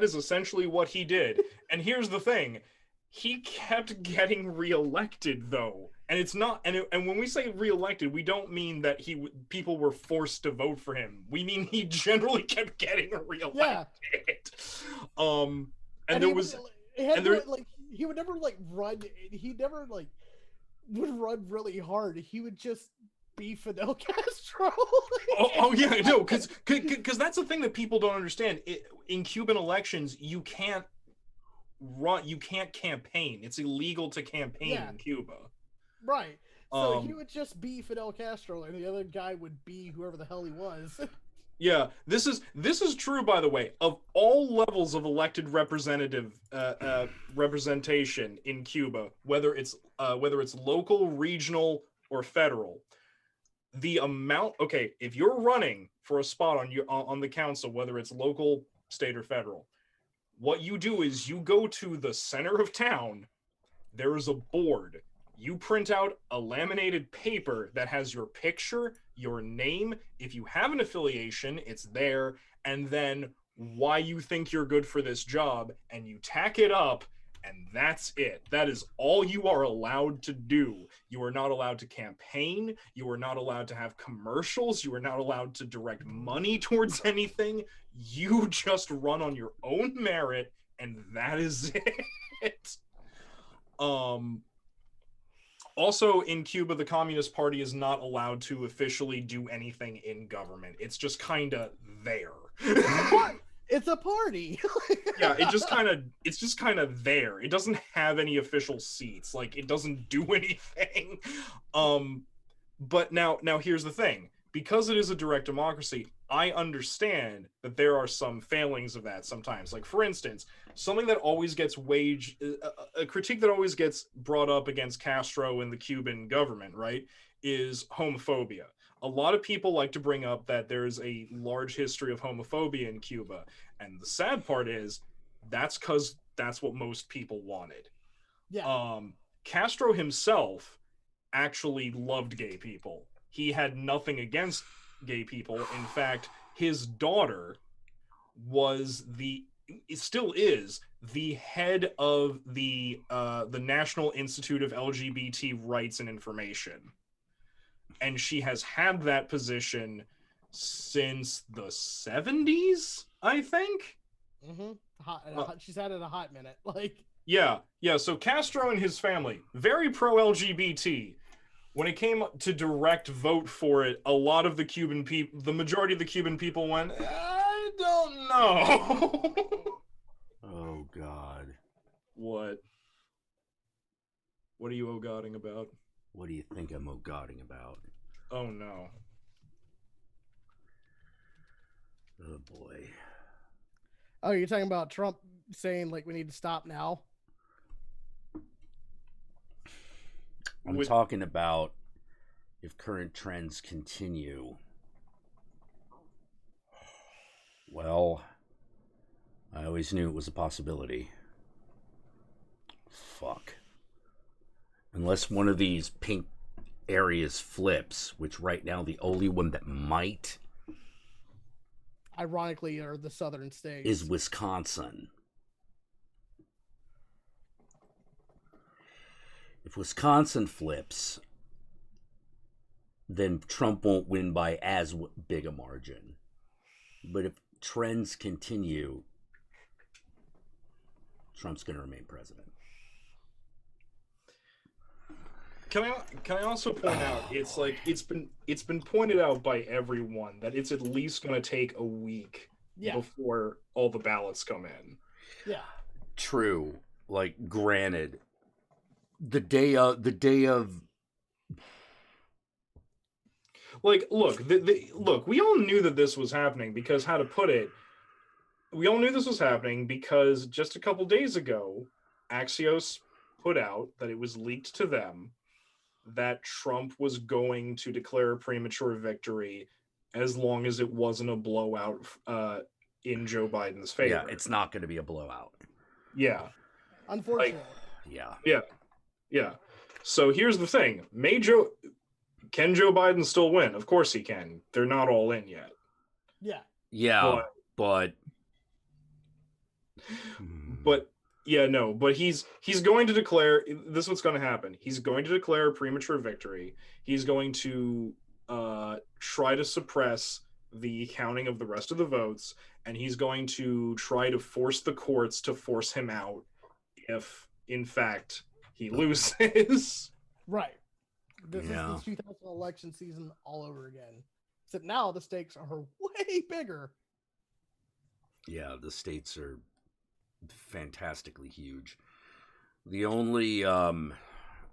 is essentially what he did. And here's the thing, he kept getting reelected though. And it's not, and when we say reelected, we don't mean that people were forced to vote for him. We mean he generally kept getting reelected. Yeah. And there was, like he would never like run. He never like would run really hard. He would just be Fidel Castro. Yeah, no, because that's the thing that people don't understand. In Cuban elections, you can't campaign. It's illegal to campaign in Cuba. Right. So he would just be Fidel Castro, and the other guy would be whoever the hell he was. Yeah, this is true, by the way, of all levels of elected representation in Cuba, whether it's local, regional, or federal. The amount, okay, if you're running for a spot on the council, whether it's local, state, or federal, what you do is you go to the center of town. There is a board. You print out a laminated paper that has your picture, your name, if you have an affiliation, it's there, and then why you think you're good for this job, and you tack it up, and that's it. That is all you are allowed to do. You are not allowed to campaign. You are not allowed to have commercials. You are not allowed to direct money towards anything. You just run on your own merit, and that is it. Also, in Cuba, the Communist Party is not allowed to officially do anything in government. It's just kind of there. It's a party. Yeah, it's just kind of there. It doesn't have any official seats. Like, it doesn't do anything. But now here's the thing. Because it is a direct democracy, I understand that there are some failings of that sometimes. Like, for instance, something that always gets a critique that always gets brought up against Castro and the Cuban government, right, is homophobia. A lot of people like to bring up that there's a large history of homophobia in Cuba. And the sad part is that's because that's what most people wanted. Yeah. Castro himself actually loved gay people. He had nothing against gay people. In fact, his daughter still is the head of the National Institute of LGBT Rights and Information. And she has had that position since the 70s, I think. Mm-hmm. She's had it a hot minute. Like, yeah. So Castro and his family, very pro-LGBT. When it came to direct vote for it, a lot of the Cuban people, the majority of the Cuban people went, I don't know. Oh, God. What? What are you oh-godding about? What do you think I'm oh-godding about? Oh, no. Oh, boy. Oh, you're talking about Trump saying, like, we need to stop now? I'm talking about if current trends continue. Well, I always knew it was a possibility. Fuck. Unless one of these pink areas flips, which right now the only one that might, ironically, are the southern states, is Wisconsin. If Wisconsin flips, then Trump won't win by as big a margin. But if trends continue, Trump's going to remain president. Can I also point out, it's like it's been pointed out by everyone that it's at least going to take a week before all the ballots come in. Yeah. True. Like, granted, the day of like, look, look, we all knew that this was happening because, how to put it, we all knew this was happening because just a couple days ago, Axios put out that it was leaked to them that Trump was going to declare a premature victory as long as it wasn't a blowout in Joe Biden's favor. Yeah, it's not going to be a blowout. Yeah. Unfortunately. Yeah. So here's the thing. Can Joe Biden still win? Of course he can. They're not all in yet. Yeah. Yeah, but he's going to declare, this is what's going to happen. He's going to declare a premature victory. He's going to try to suppress the counting of the rest of the votes, and he's going to try to force the courts to force him out if, in fact, he loses. Right. This is the 2000 election season all over again. Except now the stakes are way bigger. Yeah, the states are fantastically huge. The only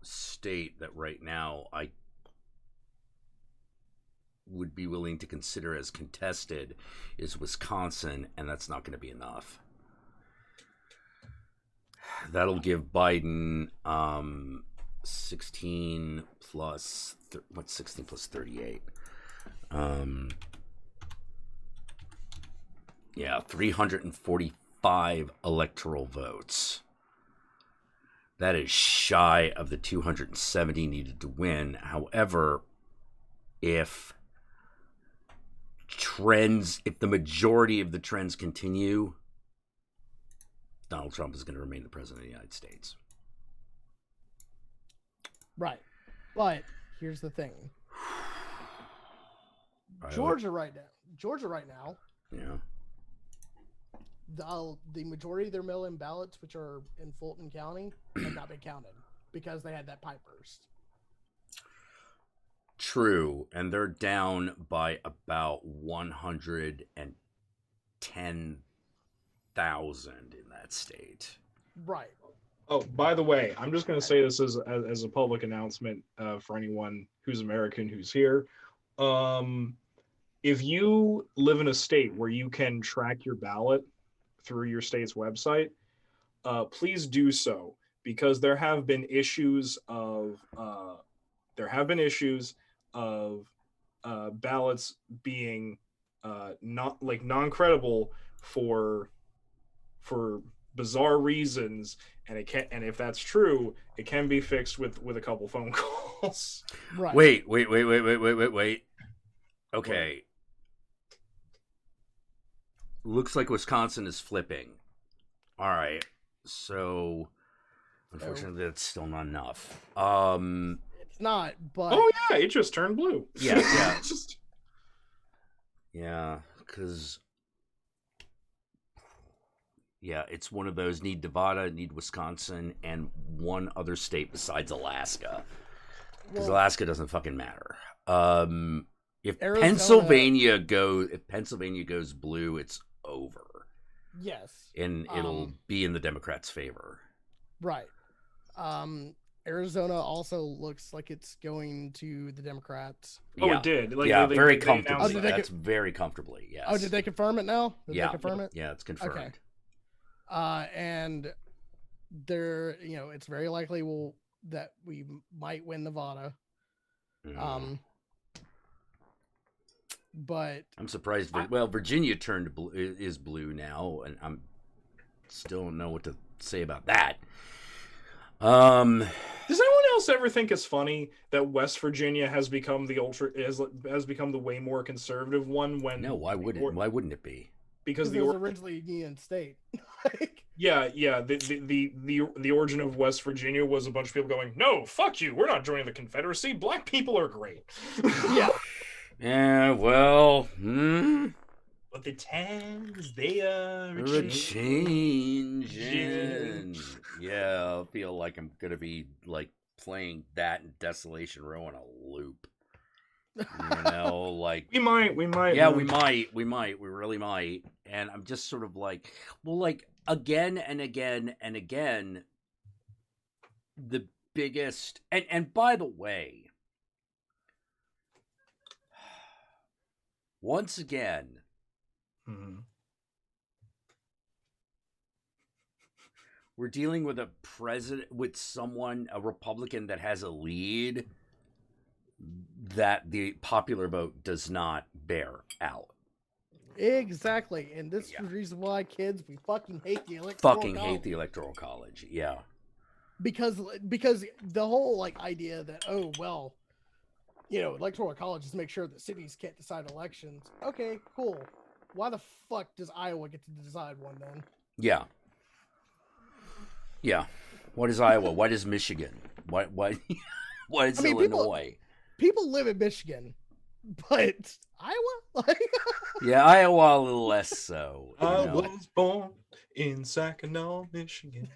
state that right now I would be willing to consider as contested is Wisconsin, and that's not going to be enough. That'll give Biden 16 plus 16 plus 38? 345 electoral votes. That is shy of the 270 needed to win. However, if if the majority of the trends continue, Donald Trump is going to remain the president of the United States. Right. But here's the thing. Georgia right now, yeah, the majority of their mail-in ballots, which are in Fulton County, have not been counted because they had that pipe burst. True, and they're down by about 110,000 in that state. Right. Oh, by the way, I'm just going to say this as a public announcement for anyone who's American who's here. If you live in a state where you can track your ballot through your state's website, please do so, because there have been issues of ballots being non-credible for bizarre reasons, and if that's true, it can be fixed with a couple phone calls. Right. Wait. Okay. Looks like Wisconsin is flipping. All right. So, unfortunately, that's still not enough. It's not, but... Oh, yeah, it just turned blue. Yeah. Yeah, because... Yeah, it's one of those, need Nevada, need Wisconsin, and one other state besides Alaska. Because Alaska doesn't fucking matter. If Pennsylvania goes blue, it's over. Yes. And it'll be in the Democrats' favor. Right. Arizona also looks like it's going to the Democrats. Oh, it did. Very comfortably. That's very comfortably, yes. Oh, did they confirm it now? Did they confirm it? Yeah, it's confirmed. Okay. And it's very likely that we might win Nevada. But I'm surprised. Virginia is blue now, and I'm still don't know what to say about that. Does anyone else ever think it's funny that West Virginia has become has become the way more conservative one? No, why wouldn't it be? Because it was originally a union state. Yeah. The origin of West Virginia was a bunch of people going, "No, fuck you, we're not joining the Confederacy. Black people are great." Yeah. Yeah, well, but the times they are changing. Yeah, I feel like I'm gonna be like playing that in Desolation Row on a loop. Like we might. Yeah, we really might. And I'm just sort of like, well, like again and again and again, the biggest and by the way, once again, we're dealing with a Republican that has a lead that the popular vote does not bear out. Exactly, and this is the reason why, kids, we fucking hate the electoral college. Yeah, because the whole idea that electoral colleges make sure that cities can't decide elections. Okay, cool. Why the fuck does Iowa get to decide one then? Yeah. What is Iowa? What is Michigan? What is Illinois? People live in Michigan, but Iowa? Yeah, Iowa a little less so. I was born in Saginaw, Michigan.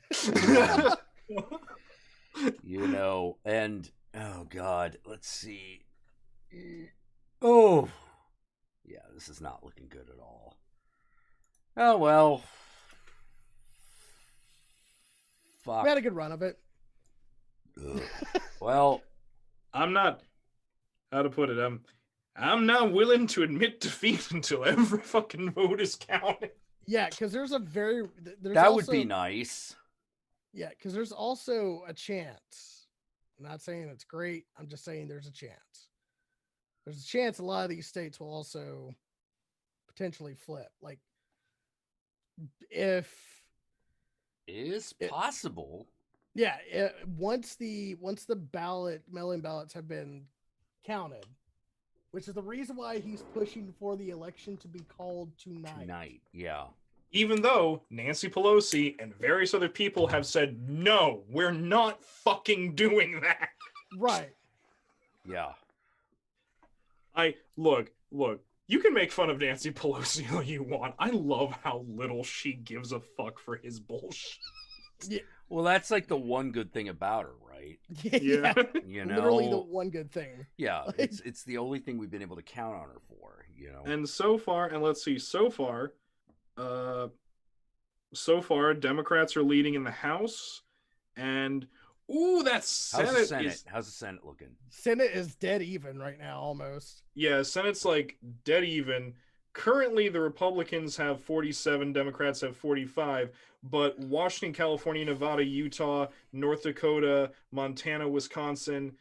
And oh God, let's see. Oh, yeah, this is not looking good at all. Oh well. Fuck. We had a good run of it. Well, I'm not. How to put it? I'm not willing to admit defeat until every fucking vote is counted. Yeah, because there's would be nice. Yeah, because there's also a chance. I'm not saying it's great. I'm just saying there's a chance. There's a chance a lot of these states will also potentially flip. Like, if is possible. Yeah, once the mail-in ballots have been counted, which is the reason why he's pushing for the election to be called tonight. Tonight, yeah. Even though Nancy Pelosi and various other people have said, no, we're not fucking doing that. Right. Yeah. Look, you can make fun of Nancy Pelosi all you want. I love how little she gives a fuck for his bullshit. Yeah. Well, that's like the one good thing about her, right? Yeah. You know, Literally the one good thing. Yeah, it's the only thing we've been able to count on her for, you know. And so far, Democrats are leading in the House, and How's the Senate looking? Senate is dead even right now, almost. Yeah, Senate's like dead even. Currently, the Republicans have 47, Democrats have 45, but Washington, California, Nevada, Utah, North Dakota, Montana, Wisconsin,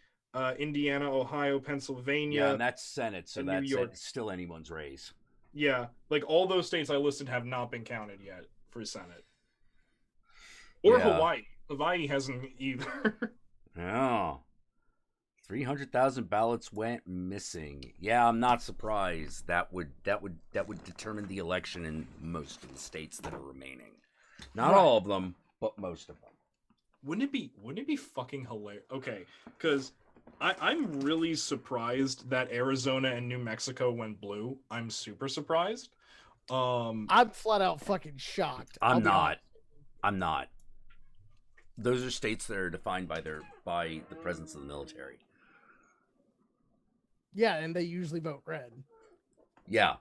Indiana, Ohio, Pennsylvania. Yeah, and that's Senate, so that's New York. Still anyone's race. Yeah, like all those states I listed have not been counted yet for Senate. Or Hawaii. Hawaii hasn't either. Oh. 300,000 ballots went missing. Yeah, I'm not surprised. That would determine the election in most of the states that are remaining. Not all of them, but most of them. Wouldn't it be fucking hilarious? Okay, because I'm really surprised that Arizona and New Mexico went blue. I'm super surprised. I'm flat out fucking shocked. I'm not. Those are states that are defined by the presence of the military. Yeah, and they usually vote red. Yeah.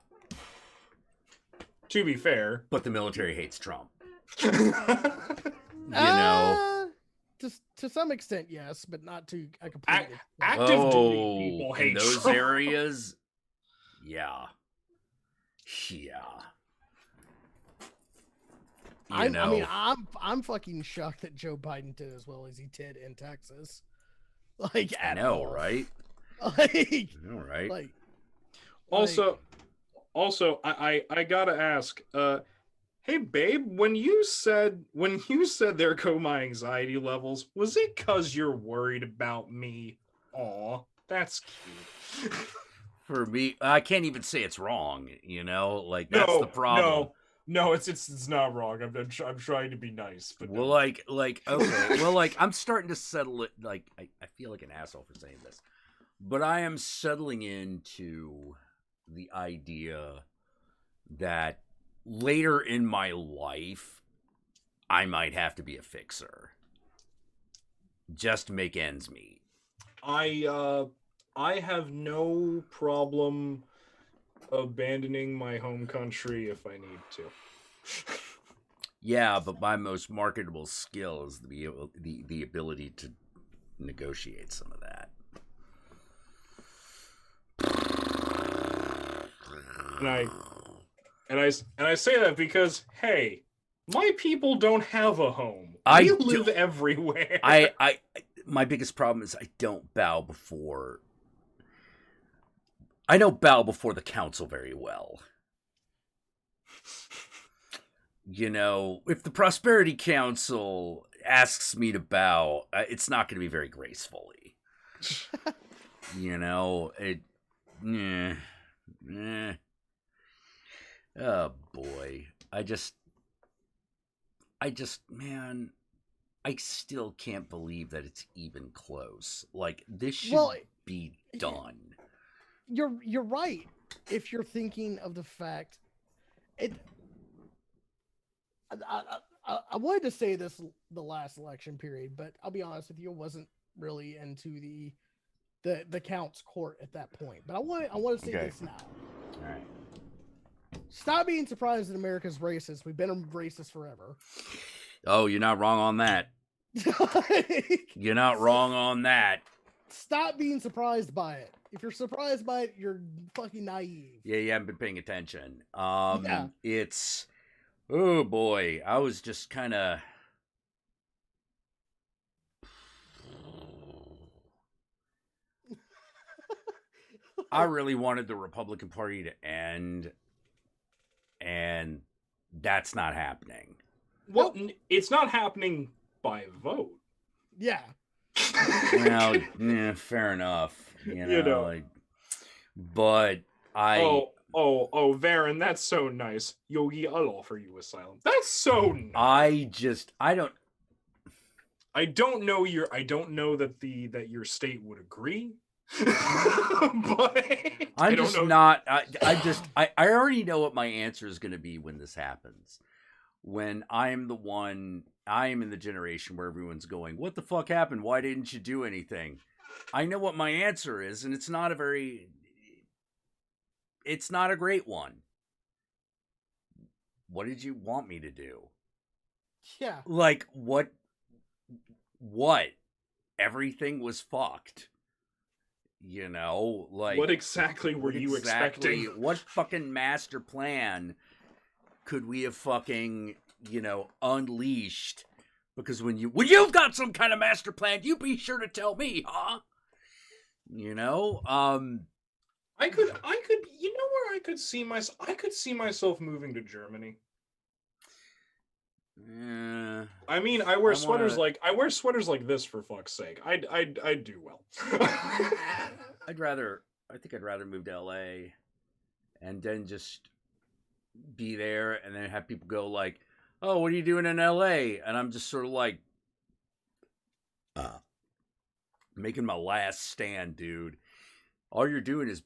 To be fair. But the military hates Trump. You know? To some extent, yes, but not to a complete extent. Active duty people hate in those Trump. areas? Yeah. I'm fucking shocked that Joe Biden did as well as he did in Texas. Like, I know, right? Like, all right. Like, also, I gotta ask, hey babe, when you said there go my anxiety levels, was it 'cause you're worried about me? Aw, that's cute. For me, I can't even say it's wrong, you know? Like, that's the problem. No, it's not wrong. I'm trying to be nice, but well, okay. Well, like, I'm starting to settle it. Like, I feel like an asshole for saying this, but I am settling into the idea that later in my life, I might have to be a fixer just to make ends meet. I have no problem abandoning my home country if I need to. Yeah, but my most marketable skill is the ability to negotiate some of that. And I say that because, hey, my people don't have a home. We live everywhere. My biggest problem is I don't bow before. I don't bow before the council very well. You know, if the Prosperity Council asks me to bow, it's not going to be very gracefully. You know, Oh boy, man, I still can't believe that it's even close. Like, this should be done. You're right. If you're thinking of the fact, I wanted to say this the last election period, but I'll be honest with you, I wasn't really into the count's court at that point. But I want to say this now. All right. Stop being surprised that America's racist. We've been racist forever. Oh, you're not wrong on that. You're not wrong on that. Stop being surprised by it. If you're surprised by it, you're fucking naive. Yeah, you haven't been paying attention. It's, oh boy, I was just kind of. I really wanted the Republican Party to end, and that's not happening. Well, it's not happening by vote. Yeah. Well, yeah, fair enough. You know. Like, But Oh, Varen, that's so nice. Yogi, I'll offer you asylum. That's so nice. I don't know that your state would agree. But I'm just not. I already know what my answer is going to be when this happens. When I am in the generation where everyone's going, "What the fuck happened? Why didn't you do anything?" I know what my answer is, and it's not a great one. What did you want me to do? Yeah. Like, what? Everything was fucked. You know, like, what exactly were you expecting? What fucking master plan could we have fucking, unleashed? Because when you've got some kind of master plan, you be sure to tell me, huh? I could, where I could see myself? I could see myself moving to Germany. I mean, I wear sweaters like this for fuck's sake. I'd do well. I think I'd rather move to LA and then just be there and then have people go like, "Oh, what are you doing in LA?" And I'm just sort of like making my last stand, dude. All you're doing is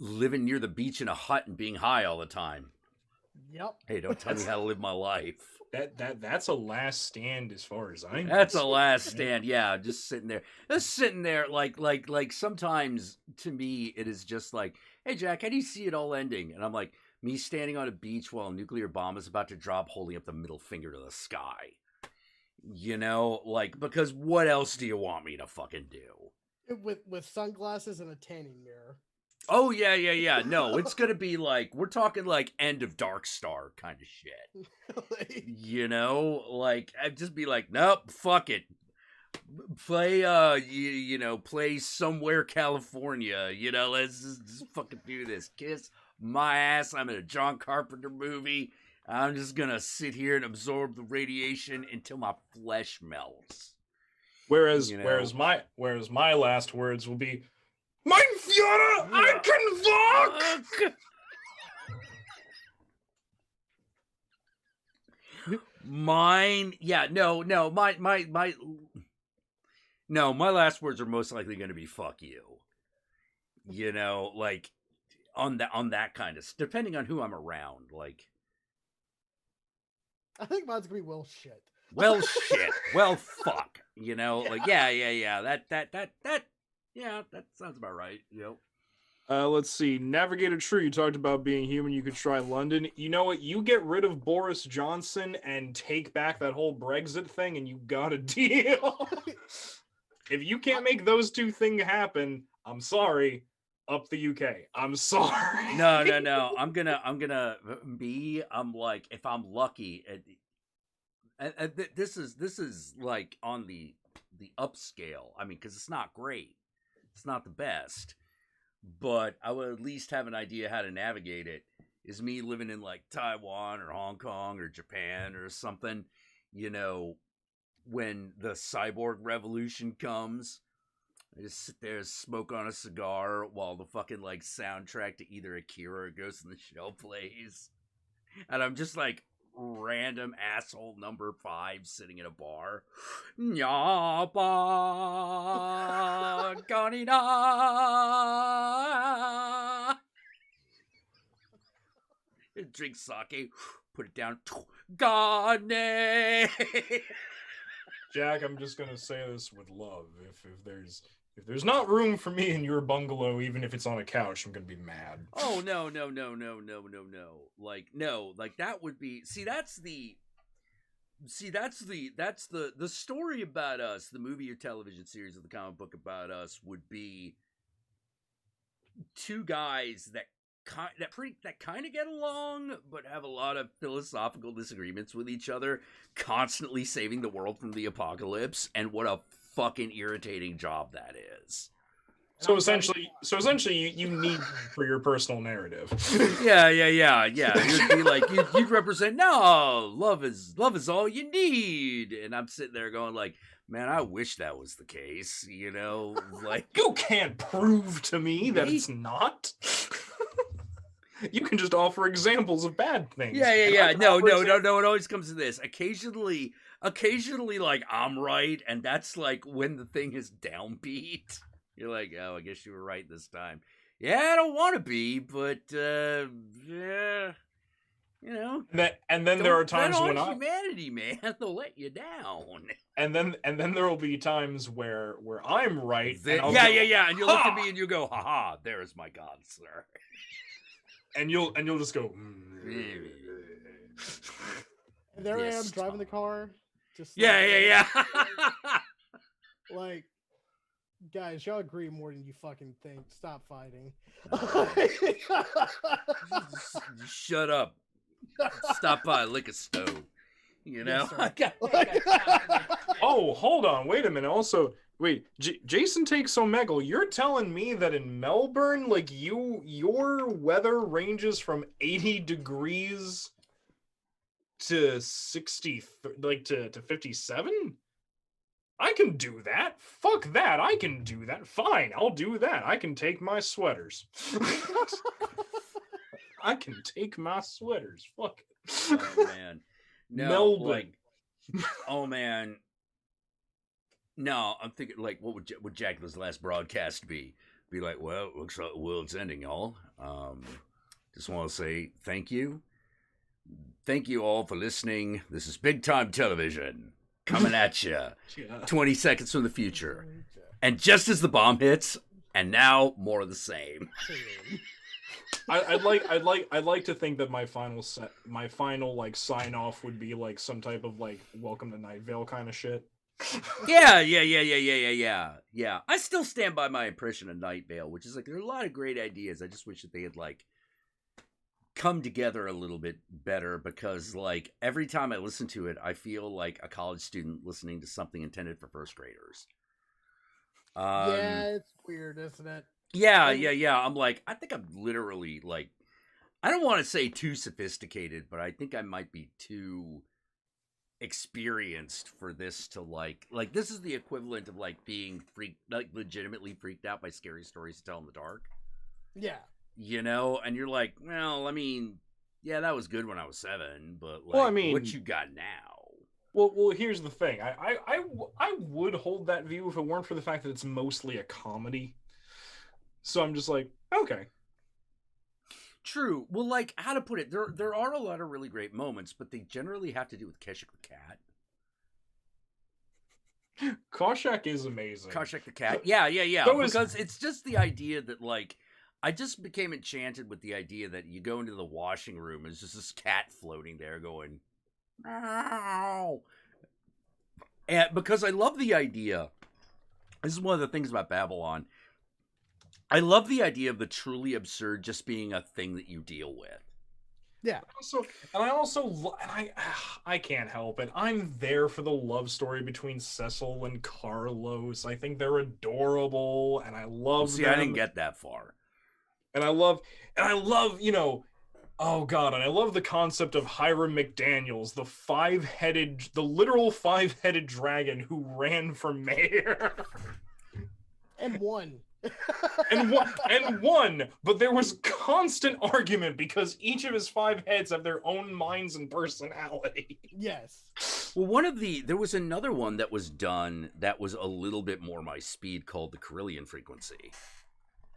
living near the beach in a hut and being high all the time. Yep. Hey, don't tell me how to live my life. That's a last stand as far as I'm That's concerned. A last stand. Yeah, just sitting there. Like sometimes to me it is just like, "Hey Jack, how do you see it all ending?" And I'm like, me standing on a beach while a nuclear bomb is about to drop, holding up the middle finger to the sky. Because what else do you want me to fucking do? With sunglasses and a tanning mirror. Oh, yeah. No, it's going to be like, we're talking like end of Dark Star kind of shit. I'd just be like, nope, fuck it. Play, play Somewhere California. Let's just fucking do this. Kiss my ass. I'm in a John Carpenter movie. I'm just going to sit here and absorb the radiation until my flesh melts. Whereas my last words will be, "Mein Führer, I can walk!" Mine, yeah, no, my last words are most likely going to be "fuck you." On that kind of, depending on who I'm around, like. I think mine's gonna be well shit. Well shit. Well fuck. Yeah. That sounds about right. Let's see. Navigator True, you talked about being human. You could try London. You know what? You get rid of Boris Johnson and take back that whole Brexit thing, and you got a deal. If you can't make those two things happen, I'm sorry. Up the UK. I'm sorry. No. I'm like, if I'm lucky, this is like on the upscale. I mean, because it's not great. It's not the best. But I would at least have an idea how to navigate it. Is me living in like Taiwan or Hong Kong or Japan or something, when the cyborg revolution comes, I just sit there and smoke on a cigar while the fucking like soundtrack to either Akira or Ghost in the Shell plays. And I'm just like random asshole number 5 sitting in a bar. Nyaba ganina. Drink sake, put it down. Gane. Jack, I'm just gonna say this with love. If there's not room for me in your bungalow, even if it's on a couch, I'm gonna be mad. Oh no. Like that would be that's the story about us, the movie or television series of the comic book about us would be two guys that kind of get along, but have a lot of philosophical disagreements with each other, constantly saving the world from the apocalypse, and what a fucking irritating job that is. So essentially, you need for your personal narrative. Yeah. You'd be like, you'd represent, no, love is all you need, and I'm sitting there going like, Man, I wish that was the case, like You can't prove to me that it's not. You can just offer examples of bad things. Yeah. No. It always comes to this. Occasionally, like I'm right, and that's like when the thing is downbeat. You're like, oh, I guess you were right this time. Yeah, I don't want to be, but yeah, And then there are times when humanity, man, they'll let you down. And then there will be times where I'm right. And and you'll look at me and you go, haha, there is my God, sir. And you'll just go. And there I am driving the car. Just yeah. Like, guys, y'all agree more than you fucking think. Stop fighting. Shut up. Stop by, lick a stove. Yes, Oh, hold on. Wait a minute. Also, wait, Jason takes Omegle. You're telling me that in Melbourne, like your weather ranges from 80 degrees to 60, like to 57? I can do that. Fuck that. I can do that. Fine, I'll do that. I can take my sweaters. I can take my sweaters. Fuck it. Oh man. No, Melbourne. Oh man. No, I'm thinking like, what would Jackula's last broadcast be? Be like, well, it looks like the world's ending, y'all. Just want to say thank you. Thank you all for listening. This is Big Time Television coming at you 20 seconds from the future. And just as the bomb hits, and now more of the same. I'd like to think that my final like sign off would be like some type of like welcome to Night Vale kind of shit. Yeah. I still stand by my impression of Night Vale, which is like there are a lot of great ideas. I just wish that they had like come together a little bit better, because like every time I listen to it, I feel like a college student listening to something intended for first graders. Yeah, it's weird, isn't it? Yeah. I'm like, I think I'm literally like, I don't want to say too sophisticated, but I think I might be too experienced for this to like this is the equivalent of like being legitimately freaked out by scary stories to tell in the dark. Yeah. And you're like, well, I mean, yeah, that was good when I was 7, but like, well, I mean, what you got now? Well, here's the thing. I would hold that view if it weren't for the fact that it's mostly a comedy. So I'm just like, okay. True. Well, like, how to put it? There are a lot of really great moments, but they generally have to do with Keshik the cat. Koshak is amazing. Koshak the cat. Yeah. So because it's just the idea that, like, I just became enchanted with the idea that you go into the washing room and it's just this cat floating there going, ow. And because I love the idea. This is one of the things about Babylon. I love the idea of the truly absurd just being a thing that you deal with. Yeah. I can't help it. I'm there for the love story between Cecil and Carlos. I think they're adorable, and I love them. I didn't get that far. And I love, oh god, and I love the concept of Hiram McDaniels, the literal five-headed dragon who ran for mayor. And won. and won, but there was constant argument because each of his 5 heads have their own minds and personality. Yes. Well, there was another one that was done that was a little bit more my speed, called the Carillion Frequency.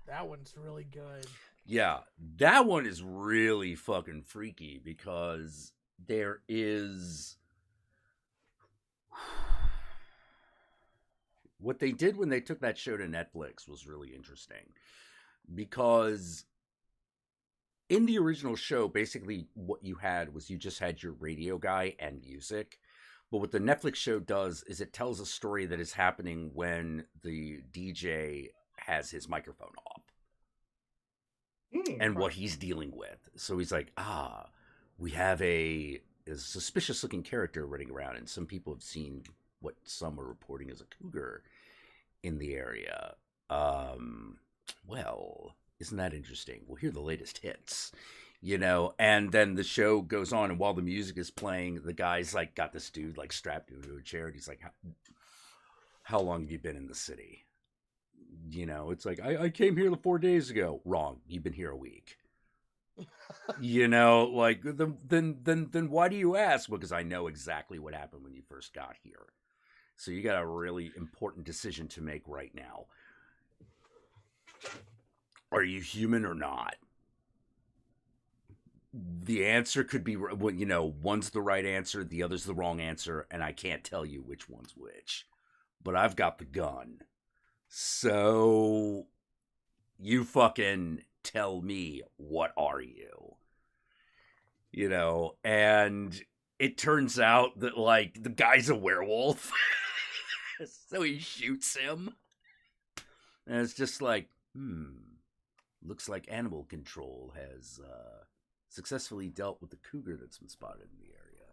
That one's really good. Yeah, that one is really fucking freaky because there is... What they did when they took that show to Netflix was really interesting, because in the original show, basically what you had was you just had your radio guy and music. But what the Netflix show does is it tells a story that is happening when the DJ has his microphone off and what he's dealing with. So he's like, we have a suspicious looking character running around, and some people have seen what some are reporting as a cougar in the area. Well, isn't that interesting? We'll hear the latest hits, and then the show goes on, and while the music is playing, the guy's like got this dude like strapped into a chair, and he's like, how long have you been in the city? You know, it's like, I came here 4 days ago. Wrong. You've been here a week. You know, like, then why do you ask? Because I know exactly what happened when you first got here. So you got a really important decision to make right now. Are you human or not? The answer could be, you know, one's the right answer, the other's the wrong answer, and I can't tell you which one's which. But I've got the gun. So you fucking tell me, what are you? You know, and it turns out that, like, the guy's a werewolf. So he shoots him. And it's just like, looks like animal control has successfully dealt with the cougar that's been spotted in the area.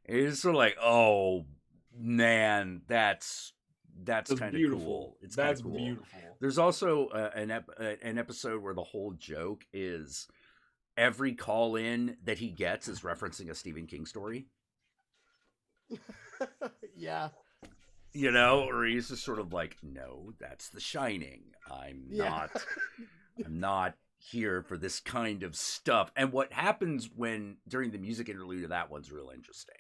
And it's sort of like, oh, man, that's kind of cool. It's That's cool. beautiful. There's also an episode where the whole joke is every call in that he gets is referencing a Stephen King story. Yeah. You know, or he's just sort of like, no, that's The Shining. I'm not here for this kind of stuff. And what happens during the music interlude of that one's real interesting.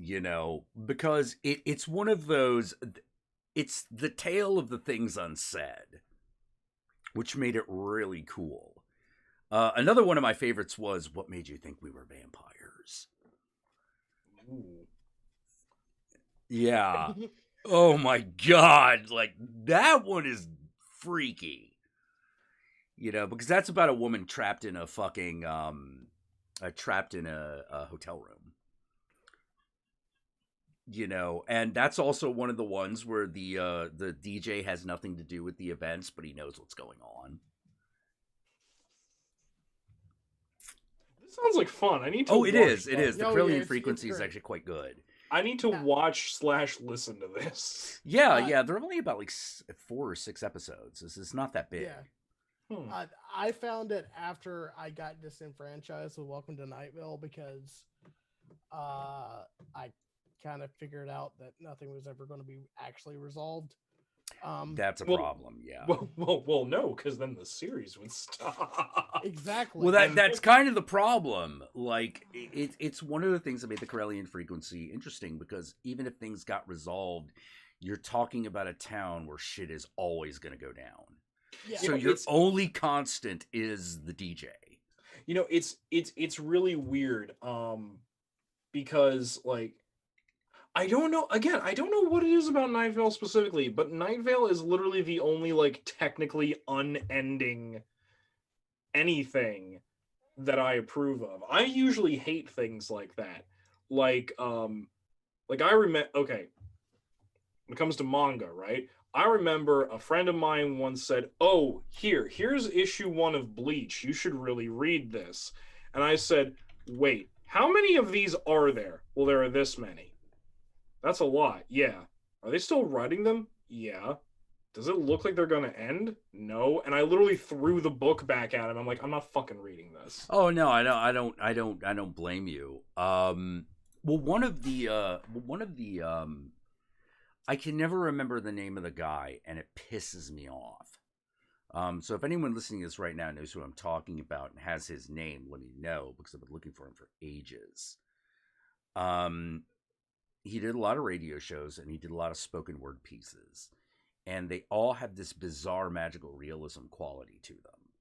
You know, because it's one of those, it's the tale of the things unsaid, which made it really cool. Another one of my favorites was, what made you think we were vampires? Ooh. Yeah. Oh my God. Like, that one is freaky. You know, because that's about a woman trapped in a fucking, trapped in a hotel room. You know, and that's also one of the ones where the DJ has nothing to do with the events, but he knows what's going on. This sounds like fun. I need to. Oh, it is. that. It is. The Oh, Kirlian yeah, frequency is great. actually quite good. I need to watch/listen to this. Yeah, yeah. They're only about like 4 or 6 episodes. This is not that big. Yeah. I found it after I got disenfranchised with Welcome to Nightville because I kind of figured out that nothing was ever going to be actually resolved. That's a problem, yeah. Well, no, because then the series would stop. Exactly. Well, that's kind of the problem. Like, it's one of the things that made the Corellian frequency interesting, because even if things got resolved, you're talking about a town where shit is always going to go down. Yeah. So your only constant is the DJ. You know, it's really weird, because, like, I don't know. Again, I don't know what it is about Night Vale specifically, but Night Vale is literally the only, like, technically unending anything that I approve of. I usually hate things like that. Like I remember. Okay, when it comes to manga, right? I remember a friend of mine once said, "Oh, here's issue 1 of Bleach. You should really read this." And I said, "Wait, how many of these are there?" "Well, there are this many." "That's a lot." "Yeah." "Are they still writing them?" "Yeah." "Does it look like they're gonna end?" "No." And I literally threw the book back at him. I'm like, I'm not fucking reading this. Oh no, I don't blame you. Well, one of the I can never remember the name of the guy, and it pisses me off. So if anyone listening to this right now knows who I'm talking about and has his name, let me know, because I've been looking for him for ages. He did a lot of radio shows, and he did a lot of spoken word pieces. And they all have this bizarre magical realism quality to them.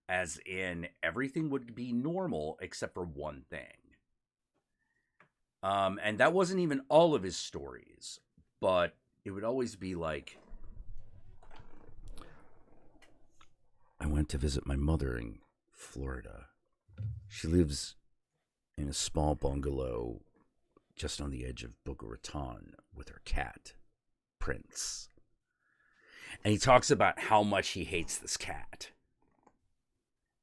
As in, everything would be normal except for one thing. And that wasn't even all of his stories. But it would always be like, I went to visit my mother in Florida. She lives in a small bungalow just on the edge of Boca Raton with her cat, Prince. And he talks about how much he hates this cat.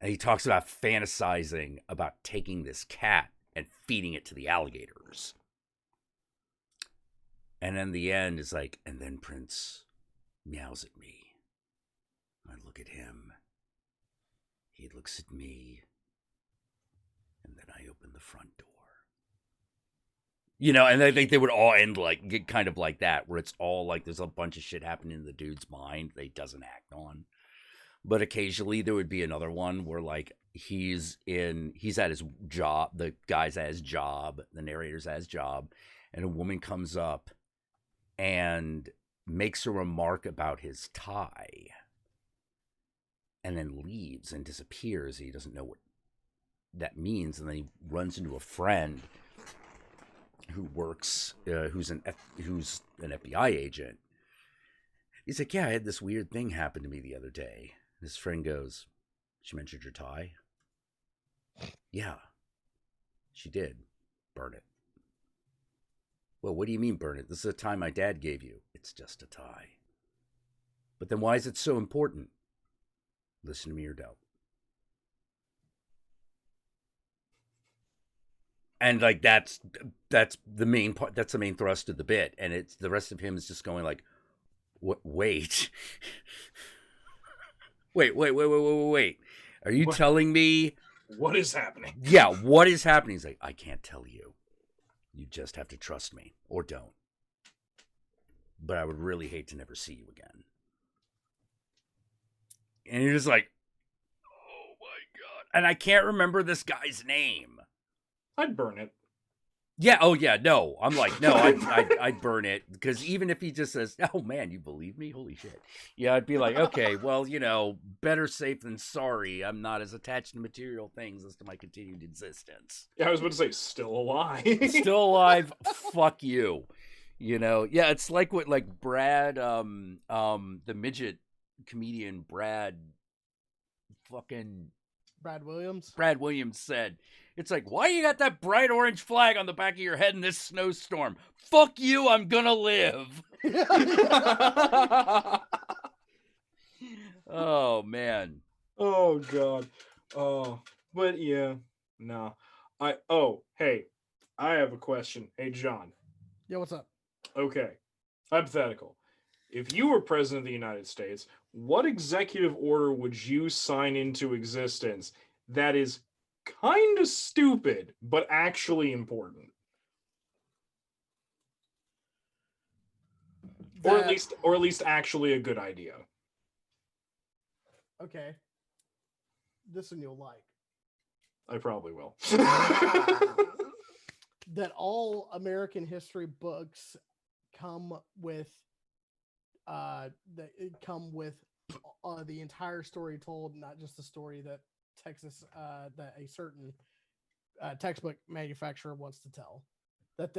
And he talks about fantasizing about taking this cat and feeding it to the alligators. And in the end, it's like, and then Prince meows at me. I look at him. He looks at me. And then I open the front door. You know, and I think they would all end like get kind of like that, where it's all like there's a bunch of shit happening in the dude's mind that he doesn't act on. But occasionally there would be another one where like he's at his job, the guy's at his job, the narrator's at his job, and a woman comes up and makes a remark about his tie and then leaves and disappears. He doesn't know what that means, and then he runs into a friend who works, who's an FBI agent. He's like, yeah, I had this weird thing happen to me the other day. His friend goes, she mentioned your tie? Yeah, she did. Burn it. Well, what do you mean burn it? This is a tie my dad gave you. It's just a tie. But then why is it so important? Listen to me or don't. And like that's the main part. That's the main thrust of the bit, and it's the rest of him is just going like, "What? Wait, wait. Are you telling me what is happening?" Yeah, what is happening? He's like, I can't tell you. You just have to trust me, or don't. But I would really hate to never see you again. And you're just like, oh my god! And I can't remember this guy's name. I'd burn it. Yeah. Oh, yeah. No, I'm like, no, I'd burn it, because even if he just says, "Oh man, you believe me? Holy shit!" Yeah, I'd be like, okay, well, you know, better safe than sorry. I'm not as attached to material things as to my continued existence. Yeah, I was about to say, still alive. Still alive. Fuck you. You know. Yeah, it's like what like Brad, the midget comedian Brad Williams said. It's like, why you got that bright orange flag on the back of your head in this snowstorm? Fuck you, I'm gonna live. Oh, man. Oh, God. Oh, but yeah, no. Hey, I have a question. Hey, John. Yeah, what's up? Okay. Hypothetical. If you were president of the United States, what executive order would you sign into existence that is kind of stupid, but actually important? Or at least actually a good idea. Okay. This one you'll like. I probably will. That all American history books come with the entire story told, not just the story that that a certain textbook manufacturer wants to tell. That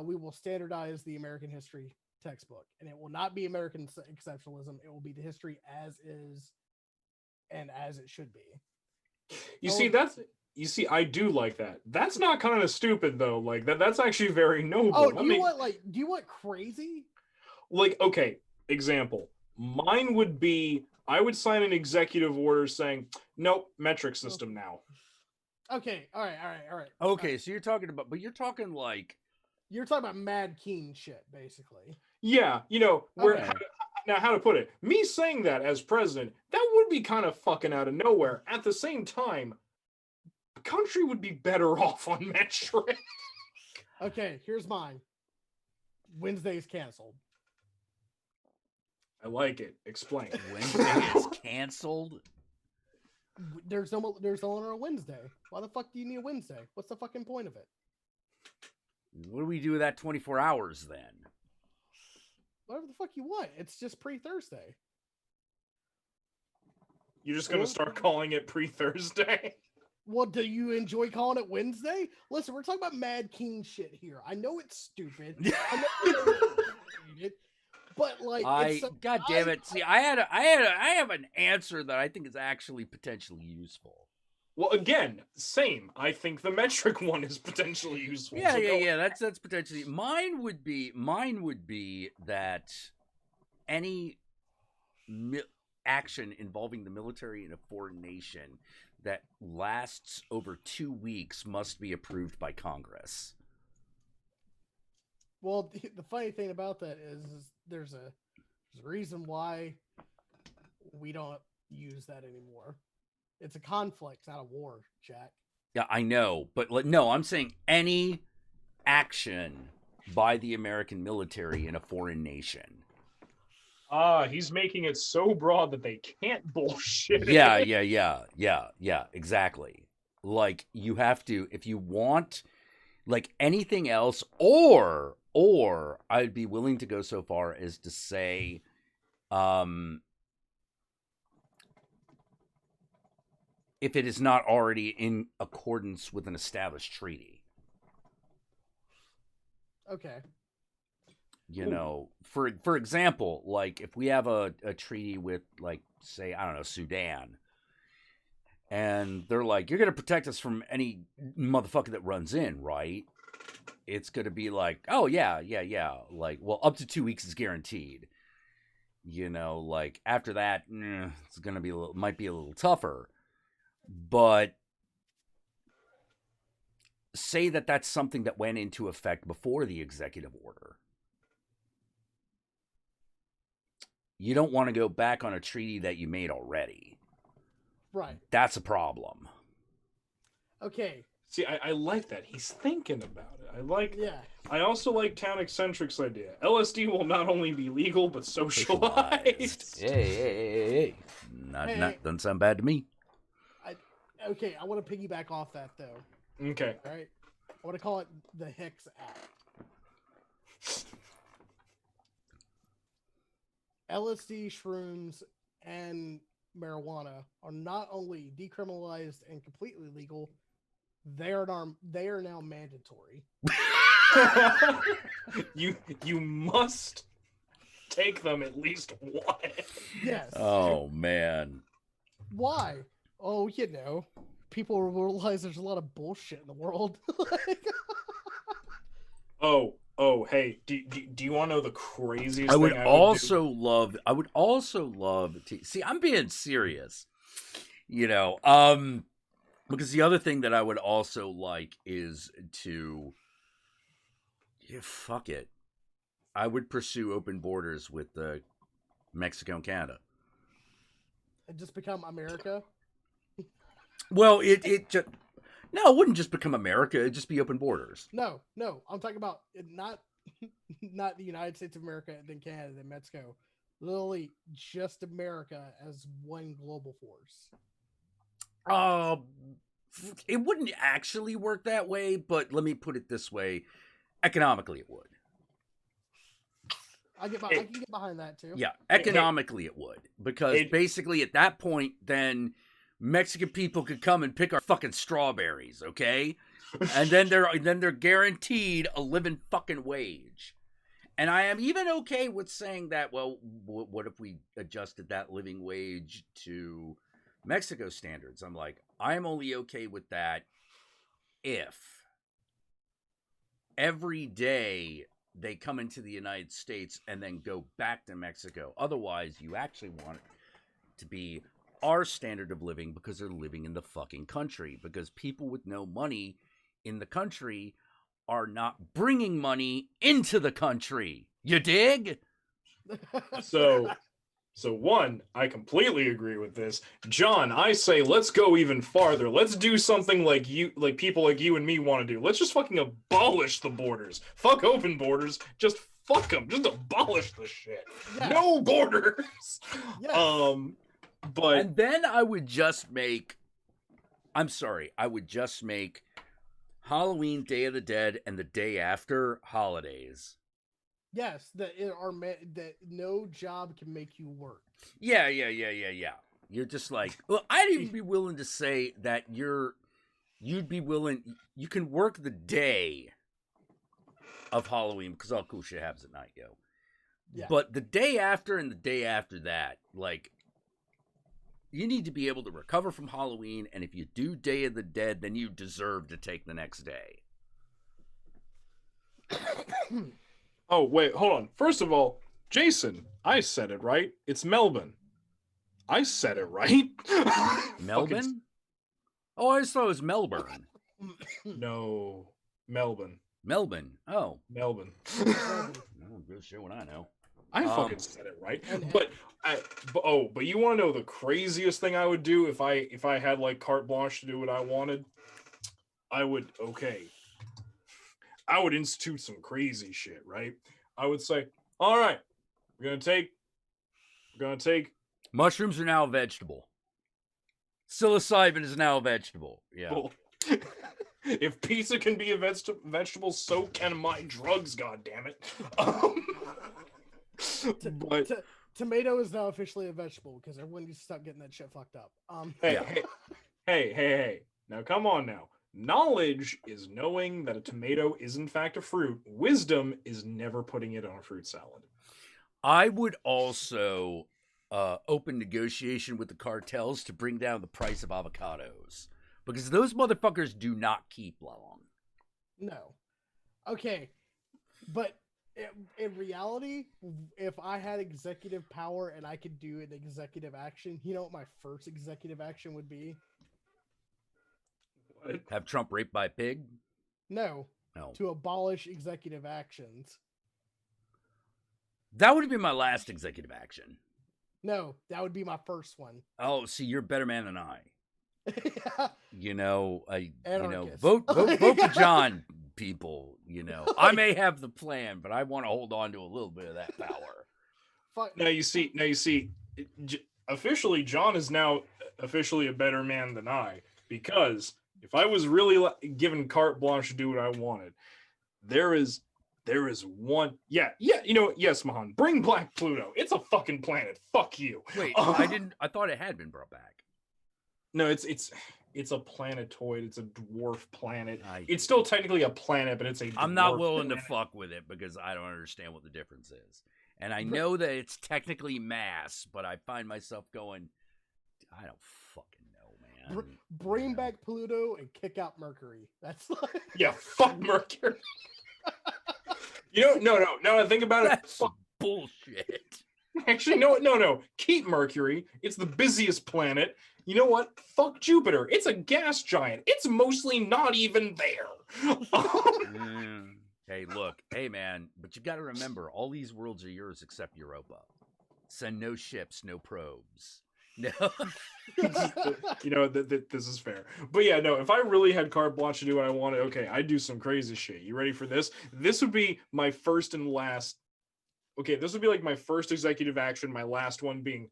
we will standardize the American history textbook, and it will not be American exceptionalism. It will be the history as is and as it should be. You see, I do like that. That's not kind of stupid though. Like that's actually very noble. Oh, do you want crazy? Like, okay, example. Mine would be, I would sign an executive order saying, nope, metric system now. Okay, all right. Okay, so you're talking about Mad King shit, basically. Yeah, you know, how to put it. Me saying that as president, that would be kind of fucking out of nowhere. At the same time, the country would be better off on metric. Okay, here's mine. Wednesday is canceled. I like it. Explain. Wednesday is canceled? There's no longer a Wednesday. Why the fuck do you need a Wednesday? What's the fucking point of it? What do we do with that 24 hours then? Whatever the fuck you want. It's just pre-Thursday. You're just going to start calling it pre-Thursday? Well, do you enjoy calling it Wednesday? Listen, we're talking about Mad King shit here. I know it's stupid. I know it's but like, God damn it! See, I have an answer that I think is actually potentially useful. Well, again, same. I think the metric one is potentially useful. Yeah. That's potentially mine. Would be that any action involving the military in a foreign nation that lasts over 2 weeks must be approved by Congress. Well, the funny thing about that is there's a reason why we don't use that anymore. It's a conflict, not a war, Jack. Yeah, I know, but no, I'm saying any action by the American military in a foreign nation. He's making it so broad that they can't bullshit Yeah, it. yeah, exactly. Like, you have to, if you want, like, anything else, or I'd be willing to go so far as to say, if it is not already in accordance with an established treaty. Okay. You know, for example, like, if we have a treaty with, like, say, I don't know, Sudan, and they're like, you're going to protect us from any motherfucker that runs in, right? It's going to be like, oh, yeah. Like, well, up to 2 weeks is guaranteed. You know, like, after that, it's going to be might be a little tougher. But say that that's something that went into effect before the executive order. You don't want to go back on a treaty that you made already. Right. That's a problem. Okay. See, I like that. He's thinking about it. Yeah. I also like Town Eccentric's idea. LSD will not only be legal, but socialized. Hey. Not doesn't sound bad to me. Okay, I want to piggyback off that, though. Okay. All right? I want to call it the Hicks Act. LSD, shrooms, and marijuana are not only decriminalized and completely legal, they are now mandatory. You must take them at least once. Yes. Oh man. Why? Oh, you know, people realize there's a lot of bullshit in the world. Hey, do you want to know the craziest I would thing I would also love to see, I'm being serious. You know, because the other thing that I would also like is to, fuck it, I would pursue open borders with Mexico and Canada. And just become America. Well, it just, no, it wouldn't just become America. It'd just be open borders. No, I'm talking about not the United States of America, and then Canada, then Mexico. Literally, just America as one global force. It wouldn't actually work that way, but let me put it this way: economically, it would. I can get behind that too. Yeah, economically, it would, because basically at that point, then Mexican people could come and pick our fucking strawberries, okay? And then they're guaranteed a living fucking wage. And I am even okay with saying that, well, what if we adjusted that living wage to Mexico standards? I'm like, I'm only okay with that if every day they come into the United States and then go back to Mexico. Otherwise, you actually want it to be our standard of living because they're living in the fucking country. Because people with no money in the country are not bringing money into the country. You dig? So one, I completely agree with this. John, I say let's go even farther. Let's do something like people like you and me want to do. Let's just fucking abolish the borders. Fuck open borders. Just fuck them. Just abolish the shit. Yeah. No borders. Yes. But and then I would just make Halloween, Day of the Dead, and the day after holidays. Yes, that no job can make you work. Yeah. You're just like, well, I'd even be willing to say that you can work the day of Halloween because all cool shit happens at night, yo. Yeah. But the day after and the day after that, like, you need to be able to recover from Halloween, and if you do Day of the Dead, then you deserve to take the next day. Oh, wait, hold on. First of all, Jason, I said it right. It's Melbourne. I said it right. Melbourne? Oh, I just thought it was Melbourne. No, Melbourne. Melbourne. Oh. Melbourne. Oh, good shit what I know. I fucking said it right. But you want to know the craziest thing I would do if I had like carte blanche to do what I wanted? I would I would institute some crazy shit, right? I would say, all right, we're gonna take Mushrooms are now a vegetable. Psilocybin is now a vegetable. Yeah. well, if pizza can be a vegetable, so can my drugs, goddammit. But tomato is now officially a vegetable because everyone needs to stop getting that shit fucked up. Hey. Now come on now. Knowledge is knowing that a tomato is in fact a fruit. Wisdom is never putting it on a fruit salad. I would also open negotiation with the cartels to bring down the price of avocados because those motherfuckers do not keep long. No. Okay. But in reality, if I had executive power and I could do an executive action, you know what my first executive action would be? What? Have Trump raped by a pig? No. No. To abolish executive actions. That would have been my last executive action. No, that would be my first one. Oh, see, you're a better man than I. Yeah. Anarchist. Vote for John, people. I may have the plan, but I want to hold on to a little bit of that power. Now you see, officially, John is now officially a better man than I, because if I was really given carte blanche to do what I wanted, there is one. Yeah. Yes, Mahan, bring Black Pluto. It's a fucking planet. Fuck you. Wait, I thought it had been brought back. No, it's a planetoid. It's a dwarf planet. It's still technically a planet, but it's a. I'm not willing to fuck with it because I don't understand what the difference is, and I know that it's technically mass, but I find myself going, I don't fucking know, man. Bring back Pluto and kick out Mercury. That's like... Yeah, fuck Mercury. No. Now I think about it. That's bullshit. Actually, no. Keep Mercury. It's the busiest planet. You know what? Fuck Jupiter. It's a gas giant. It's mostly not even there. Hey, look. Hey, man. But you got to remember, all these worlds are yours except Europa. Send no ships, no probes. No. This is fair. But yeah, no, if I really had carte blanche to do what I wanted, okay, I'd do some crazy shit. You ready for this? This would be my first and last. Okay, this would be like my first executive action, my last one being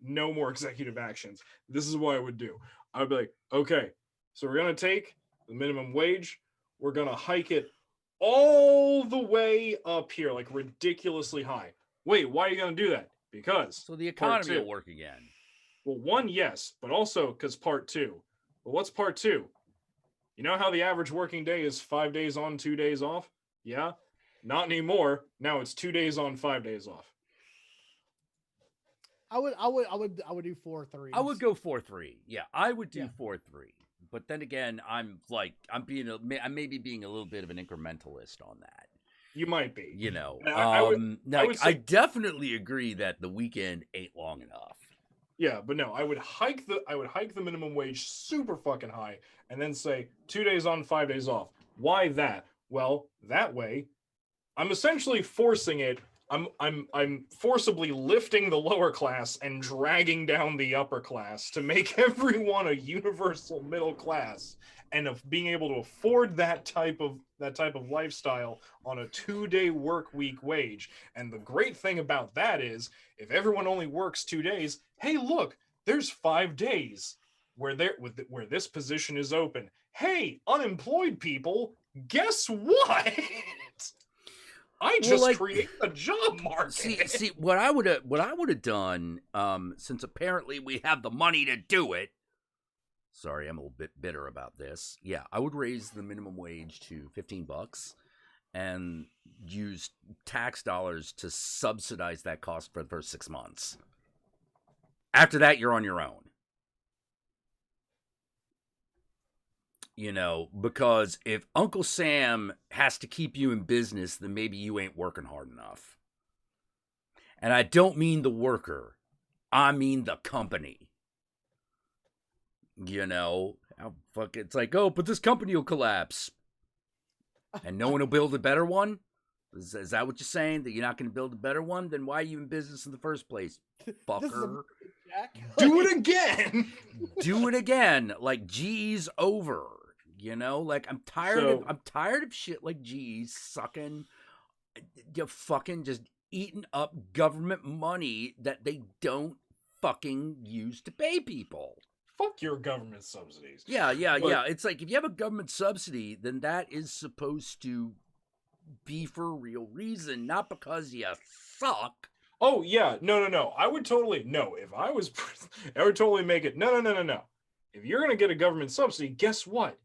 no more executive actions. This is what I would do. I would be like, okay, so we're going to take the minimum wage. We're going to hike it all the way up here, like ridiculously high. Wait, why are you going to do that? Because. So the economy will work again. Well, one, yes, but also because part two. Well, what's part two? You know how the average working day is 5 days on, 2 days off? Yeah? Not anymore. Now it's 2 days on, 5 days off. I would do 4-3. I would go 4-3. Yeah, I would do 4-3. But then again, I'm maybe being a little bit of an incrementalist on that. You might be. I definitely agree that the weekend ain't long enough. Yeah, but no, I would hike the minimum wage super fucking high and then say 2 days on, 5 days off. Why that? Well, that way I'm essentially forcing it. I'm forcibly lifting the lower class and dragging down the upper class to make everyone a universal middle class, and of being able to afford that type of lifestyle on a 2-day work week wage. And the great thing about that is, if everyone only works 2 days, hey, look, there's 5 days where this position is open. Hey, unemployed people, guess what? I just create a job market. See, what I would have done, since apparently we have the money to do it. Sorry, I'm a little bit bitter about this. Yeah, I would raise the minimum wage to $15 and use tax dollars to subsidize that cost for the first 6 months. After that, you're on your own. Because if Uncle Sam has to keep you in business, then maybe you ain't working hard enough. And I don't mean the worker. I mean the company. It's like, oh, but this company will collapse. And no one will build a better one? Is that what you're saying? That you're not going to build a better one? Then why are you in business in the first place, fucker? Do it again! Do it again. Like, G's over. You know, like I'm tired of shit like GE sucking, you fucking just eating up government money that they don't fucking use to pay people. Fuck your government subsidies. Yeah. It's like if you have a government subsidy, then that is supposed to be for a real reason, not because you suck. Oh yeah, no. I would totally If I was, I would totally make it. No. If you're gonna get a government subsidy, guess what?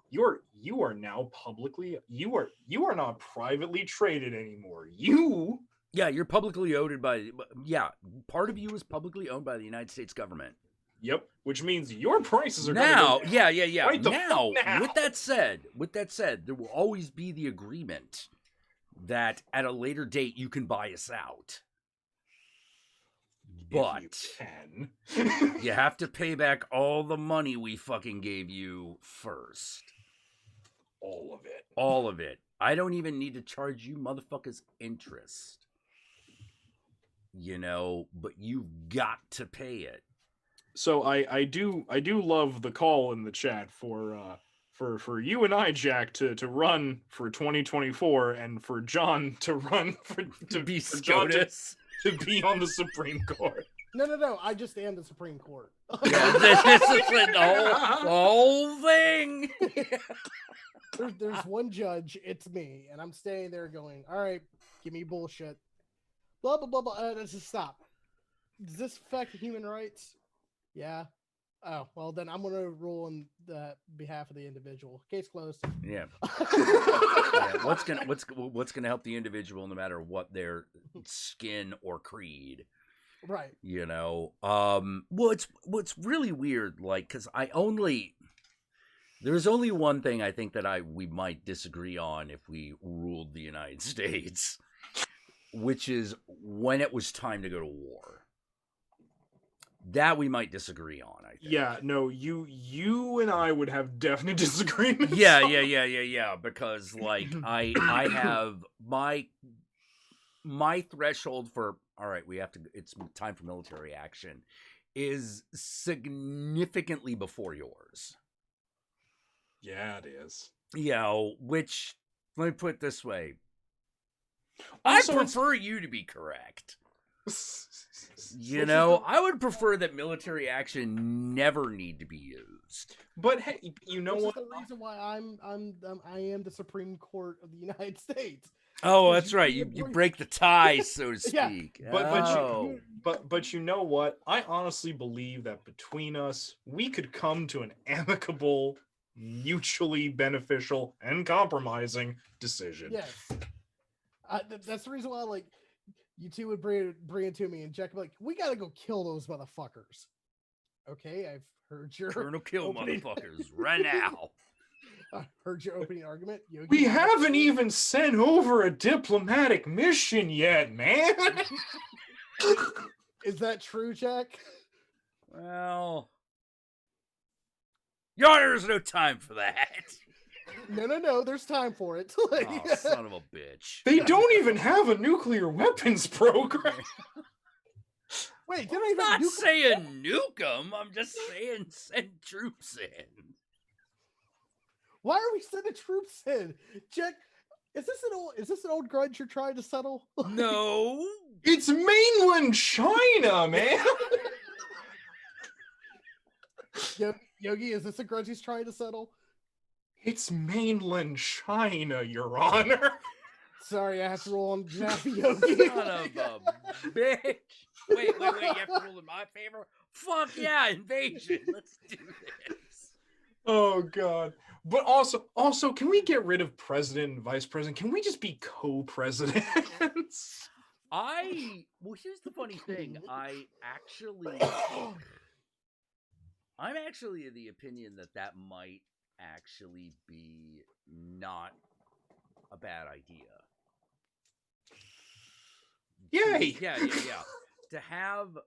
You are now publicly. You are not privately traded anymore. You're publicly owned by. Yeah, part of you is publicly owned by the United States government. Yep, which means your prices are now. Gonna go down. Yeah. Right now, now, with that said, there will always be the agreement that at a later date you can buy us out. But you have to pay back all the money we fucking gave you first. All of it. I don't even need to charge you motherfuckers interest. You know, but you've got to pay it. So I do love the call in the chat for you and I, Jack, to run for 2024 and for John to run to be SCOTUS. To be on the Supreme Court. No. I just am the Supreme Court. Yeah, this is the whole thing. There's one judge. It's me, and I'm standing there going, "All right, give me bullshit." Blah blah blah blah. Let's just stop. Does this affect human rights? Yeah. Oh well, then I'm gonna rule on the behalf of the individual. Case closed. Yeah. What's gonna help the individual, no matter what their skin or creed? Right. You know. What's really weird, like, because there's only one thing I think that we might disagree on if we ruled the United States, which is when it was time to go to war. That we might disagree on, I think. Yeah, no, you and I would have definite disagreements. Yeah, because like I have my threshold for all right, it's time for military action is significantly before yours. Yeah, it is. You know, which let me put it this way. I prefer you to be correct. You know, I would prefer that military action never need to be used. But hey, you know what? That's the reason why I am the Supreme Court of the United States. Oh, that's right. You break the tie, so to speak. Yeah, but you know what? I honestly believe that between us, we could come to an amicable, mutually beneficial, and compromising decision. Yes. That's the reason why, like, you two would bring it to me, and Jack would be like, "We gotta go kill those motherfuckers." Okay, I've heard your Colonel Kill motherfuckers right now. I heard your opening argument. Yogi, we haven't even sent over a diplomatic mission yet, man. Is that true, Jack? Well, Your Honor, there's no time for that. No, there's time for it. Like, oh, son of a bitch. They don't even have a nuclear weapons program. Wait, I'm not saying nuke them. I'm just saying send troops in. Why are we sending troops in? Jack, is this an old grudge you're trying to settle? No. It's mainland China, man. Yogi, is this a grudge he's trying to settle? It's mainland China, Your Honor. Sorry, I have to roll on behalf of Yogi. Son of a bitch. Wait, you have to rule in my favor? Fuck yeah, invasion. Let's do this. Oh, God. But also, can we get rid of president and vice president? Can we just be co-presidents? Well, here's the funny thing. I'm actually of the opinion that might actually be not a bad idea. Yay! Yeah. To have,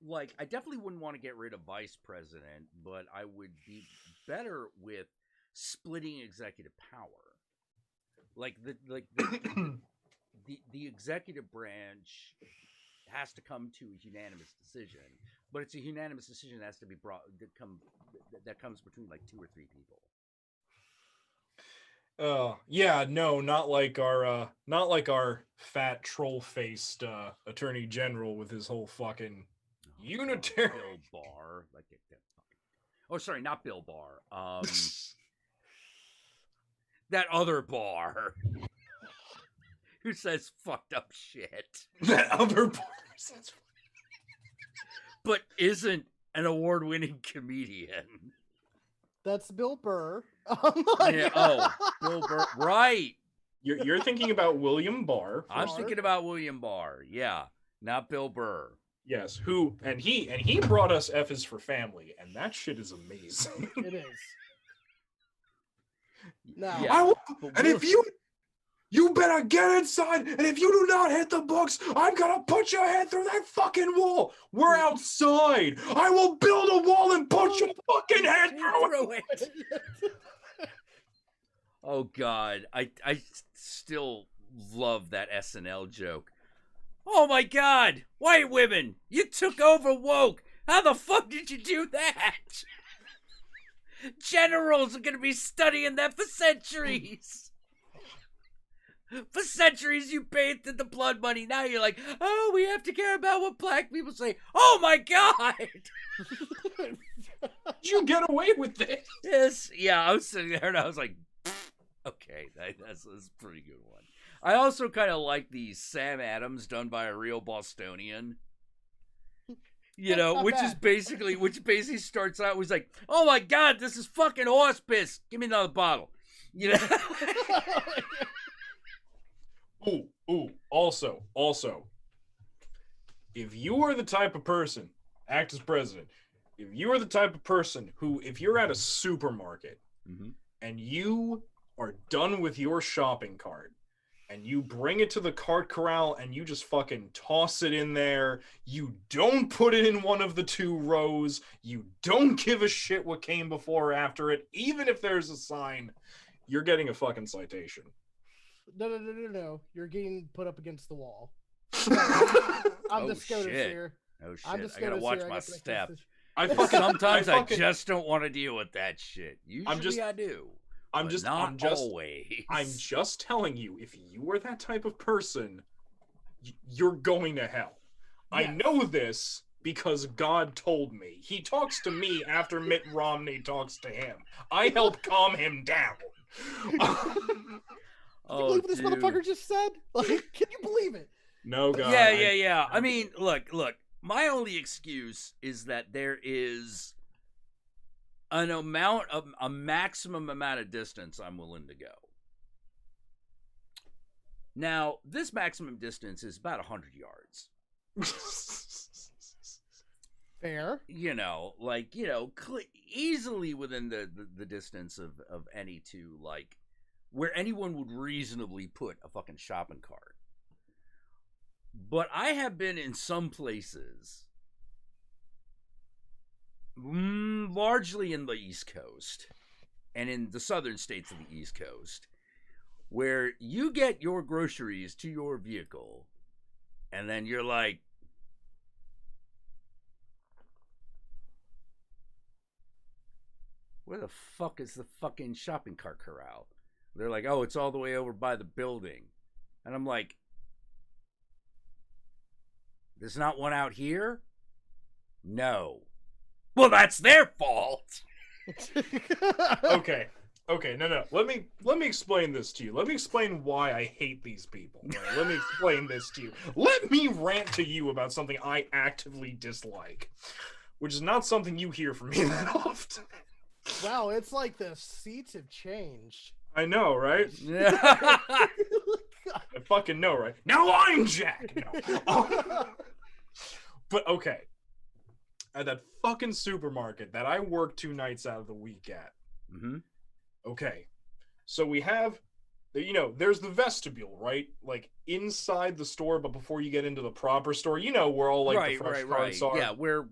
like, I definitely wouldn't want to get rid of vice president, but I would be better with splitting executive power. Like the executive branch has to come to a unanimous decision, but it's a unanimous decision that has to be that comes between like 2 or 3 people. Yeah, no, not like our fat troll-faced attorney general with his whole fucking unitary. Bill Barr, like that fucking. Oh, sorry, not Bill Barr. That other Barr who says fucked up shit, That other Barr says, but isn't an award-winning comedian. That's Bill Burr. Yeah. Oh, Bill Burr. Right. You're thinking about William Barr. I'm thinking about William Barr. Yeah, not Bill Burr. Yes, he brought us F is for Family, and that shit is amazing. It is. Now, Yeah. And if you better get inside, and if you do not hit the books, I'm gonna put your head through that fucking wall. We're outside. I will build a wall and put your fucking head through it. Oh God, I still love that SNL joke. Oh my God, white women, you took over woke. How the fuck did you do that? Generals are gonna be studying that for centuries. For centuries you bathed in the blood money. Now you're like, oh, we have to care about what black people say. Oh my God. Did you get away with this? Yes. Yeah, I was sitting there and I was like, okay, that's a pretty good one. I also kind of like the Sam Adams done by a real Bostonian. You know, which basically starts out was like, oh my God, this is fucking horse piss. Give me another bottle. You know? Also, if you are the type of person, act as president, if you are the type of person who, if you're at a supermarket and you are done with your shopping cart and you bring it to the cart corral and you just fucking toss it in there, you don't put it in one of the two rows, you don't give a shit what came before or after it, even if there's a sign, you're getting a fucking citation. No. You're getting put up against the wall. I'm the SCOTUS here. Oh shit! I gotta watch my step. Sometimes I just don't want to deal with that shit. Usually I do. I'm just always. I'm just telling you, if you were that type of person, you're going to hell. Yes. I know this because God told me. He talks to me after Mitt Romney talks to him. I help calm him down. Can you believe what this motherfucker just said? Like, can you believe it? No, God. Yeah. I mean, look. My only excuse is that there is a maximum amount of distance I'm willing to go. Now, this maximum distance is about 100 yards. Fair. Easily within the distance of any two, like, where anyone would reasonably put a fucking shopping cart. But I have been in some places, largely in the East Coast and in the southern states of the East Coast, where you get your groceries to your vehicle and then you're like, where the fuck is the fucking shopping cart corral? They're like, oh, it's all the way over by the building. And I'm like, there's not one out here? No. Well, that's their fault. Okay, no. Let me explain this to you. Let me explain why I hate these people. Right? Let me explain this to you. Let me rant to you about something I actively dislike, which is not something you hear from me that often. Wow, it's like the seats have changed. I know, right? I fucking know, right? Now I'm Jack! No. But okay. At that fucking supermarket that I work 2 nights out of the week at. Okay. So we have, there's the vestibule, right? Like inside the store, but before you get into the proper store, where all like the fresh carts are. Yeah, where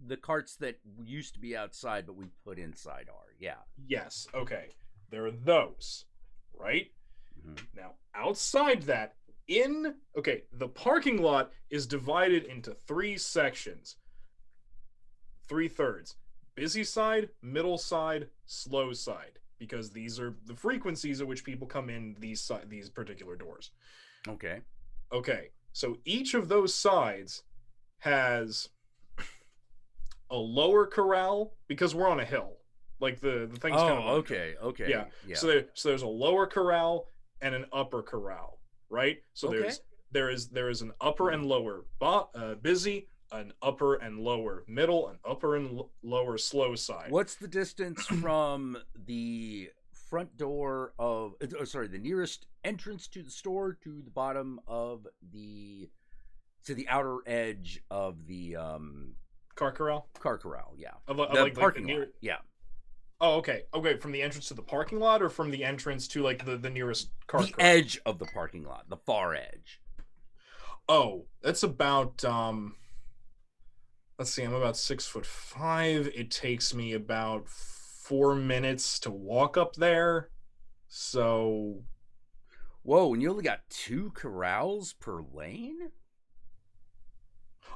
the carts that used to be outside but we put inside are. Yeah. Yes. Okay. There are those, right? Now, outside that, the parking lot is divided into 3 sections. 3/3. Busy side, middle side, slow side. because these are the frequencies at which people come in these particular doors. Okay. Okay, so each of those sides has a lower corral because we're on a hill. Like the thing's kind of okay. Yeah. So there's a lower corral and an upper corral, right? So there is an upper and lower busy, an upper and lower middle, an upper and lower slow side. What's the distance from the front door of the nearest entrance to the store to the bottom of the outer edge of the car corral? Car corral, yeah. The parking lot. Yeah. Oh, okay. Okay, from the entrance to the parking lot or from the entrance to like the nearest car corral? The edge of the parking lot, the far edge. Oh, that's about let's see, I'm about 6'5". It takes me about 4 minutes to walk up there. So whoa, and you only got 2 corrals per lane?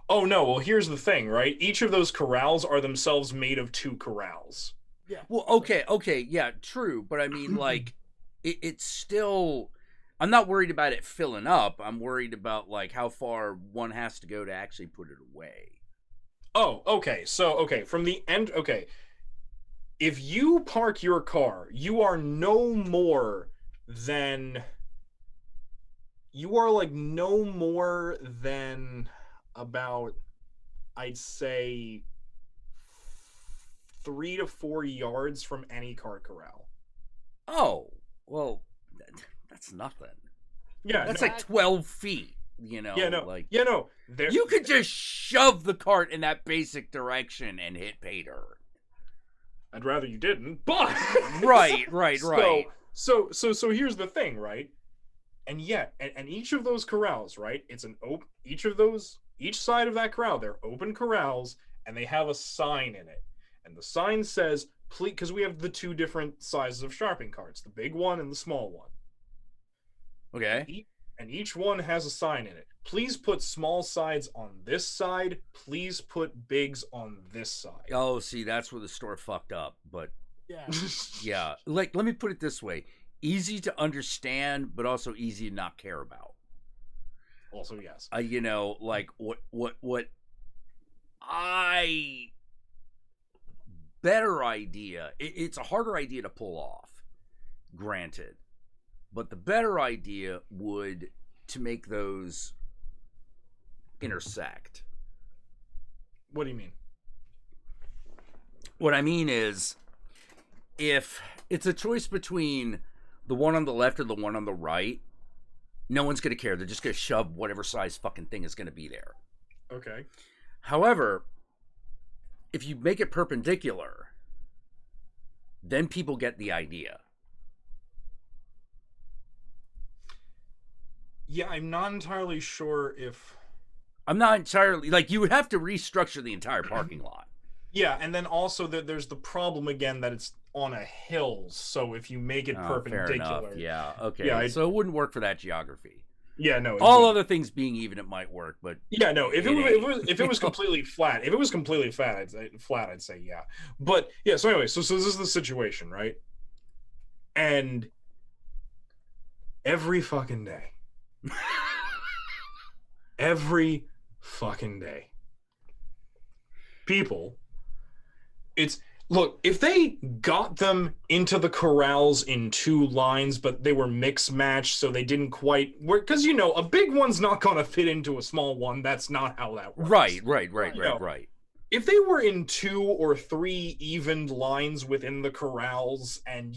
Oh no, well here's the thing, right? Each of those corrals are themselves made of 2 corrals. Yeah. Well, okay, yeah, true, but I mean, like, it's still. I'm not worried about it filling up. I'm worried about like how far one has to go to actually put it away. Oh, okay. So, from the end, if you park your car, you are no more than about, I'd say, 3 to 4 yards from any car corral. Oh, well, that's nothing. Yeah, that's like 12 feet. You know, you could just shove the cart in that basic direction and hit pay dirt. I'd rather you didn't, but right. So here's the thing, right? And each of those corrals, right? It's each side of that corral, they're open corrals, and they have a sign in it, and the sign says, "Please," because we have the 2 different sizes of shopping carts, the big one and the small one. Okay. And each one has a sign in it. Please put small sides on this side. Please put bigs on this side. Oh, see, that's where the store fucked up. But yeah, yeah. Like, let me put it this way: easy to understand, but also easy to not care about. Also, yes. You know, like what I better idea. It's a harder idea to pull off. Granted. But the better idea would to make those intersect. What do you mean? What I mean is, if it's a choice between the one on the left or the one on the right, no one's going to care. They're just going to shove whatever size fucking thing is going to be there. Okay. However, if you make it perpendicular, then people get the idea. Yeah, I'm not entirely sure if... I'm not entirely... Like, you would have to restructure the entire parking lot. Yeah, and then also there's the problem again that it's on a hill, so if you make it perpendicular... Fair enough. Yeah, okay. Yeah, so it wouldn't work for that geography. Yeah, no. All other things being even, it might work, but... Yeah, no, if it was completely flat, I'd say yeah. But, yeah, so anyway, so this is the situation, right? And every fucking day... every fucking day, people, look, if they got them into the corrals in 2 lines, but they were mix matched, so they didn't quite work, because a big one's not gonna fit into a small one. That's not how that works. Right. If they were in 2 or 3 evened lines within the corrals, and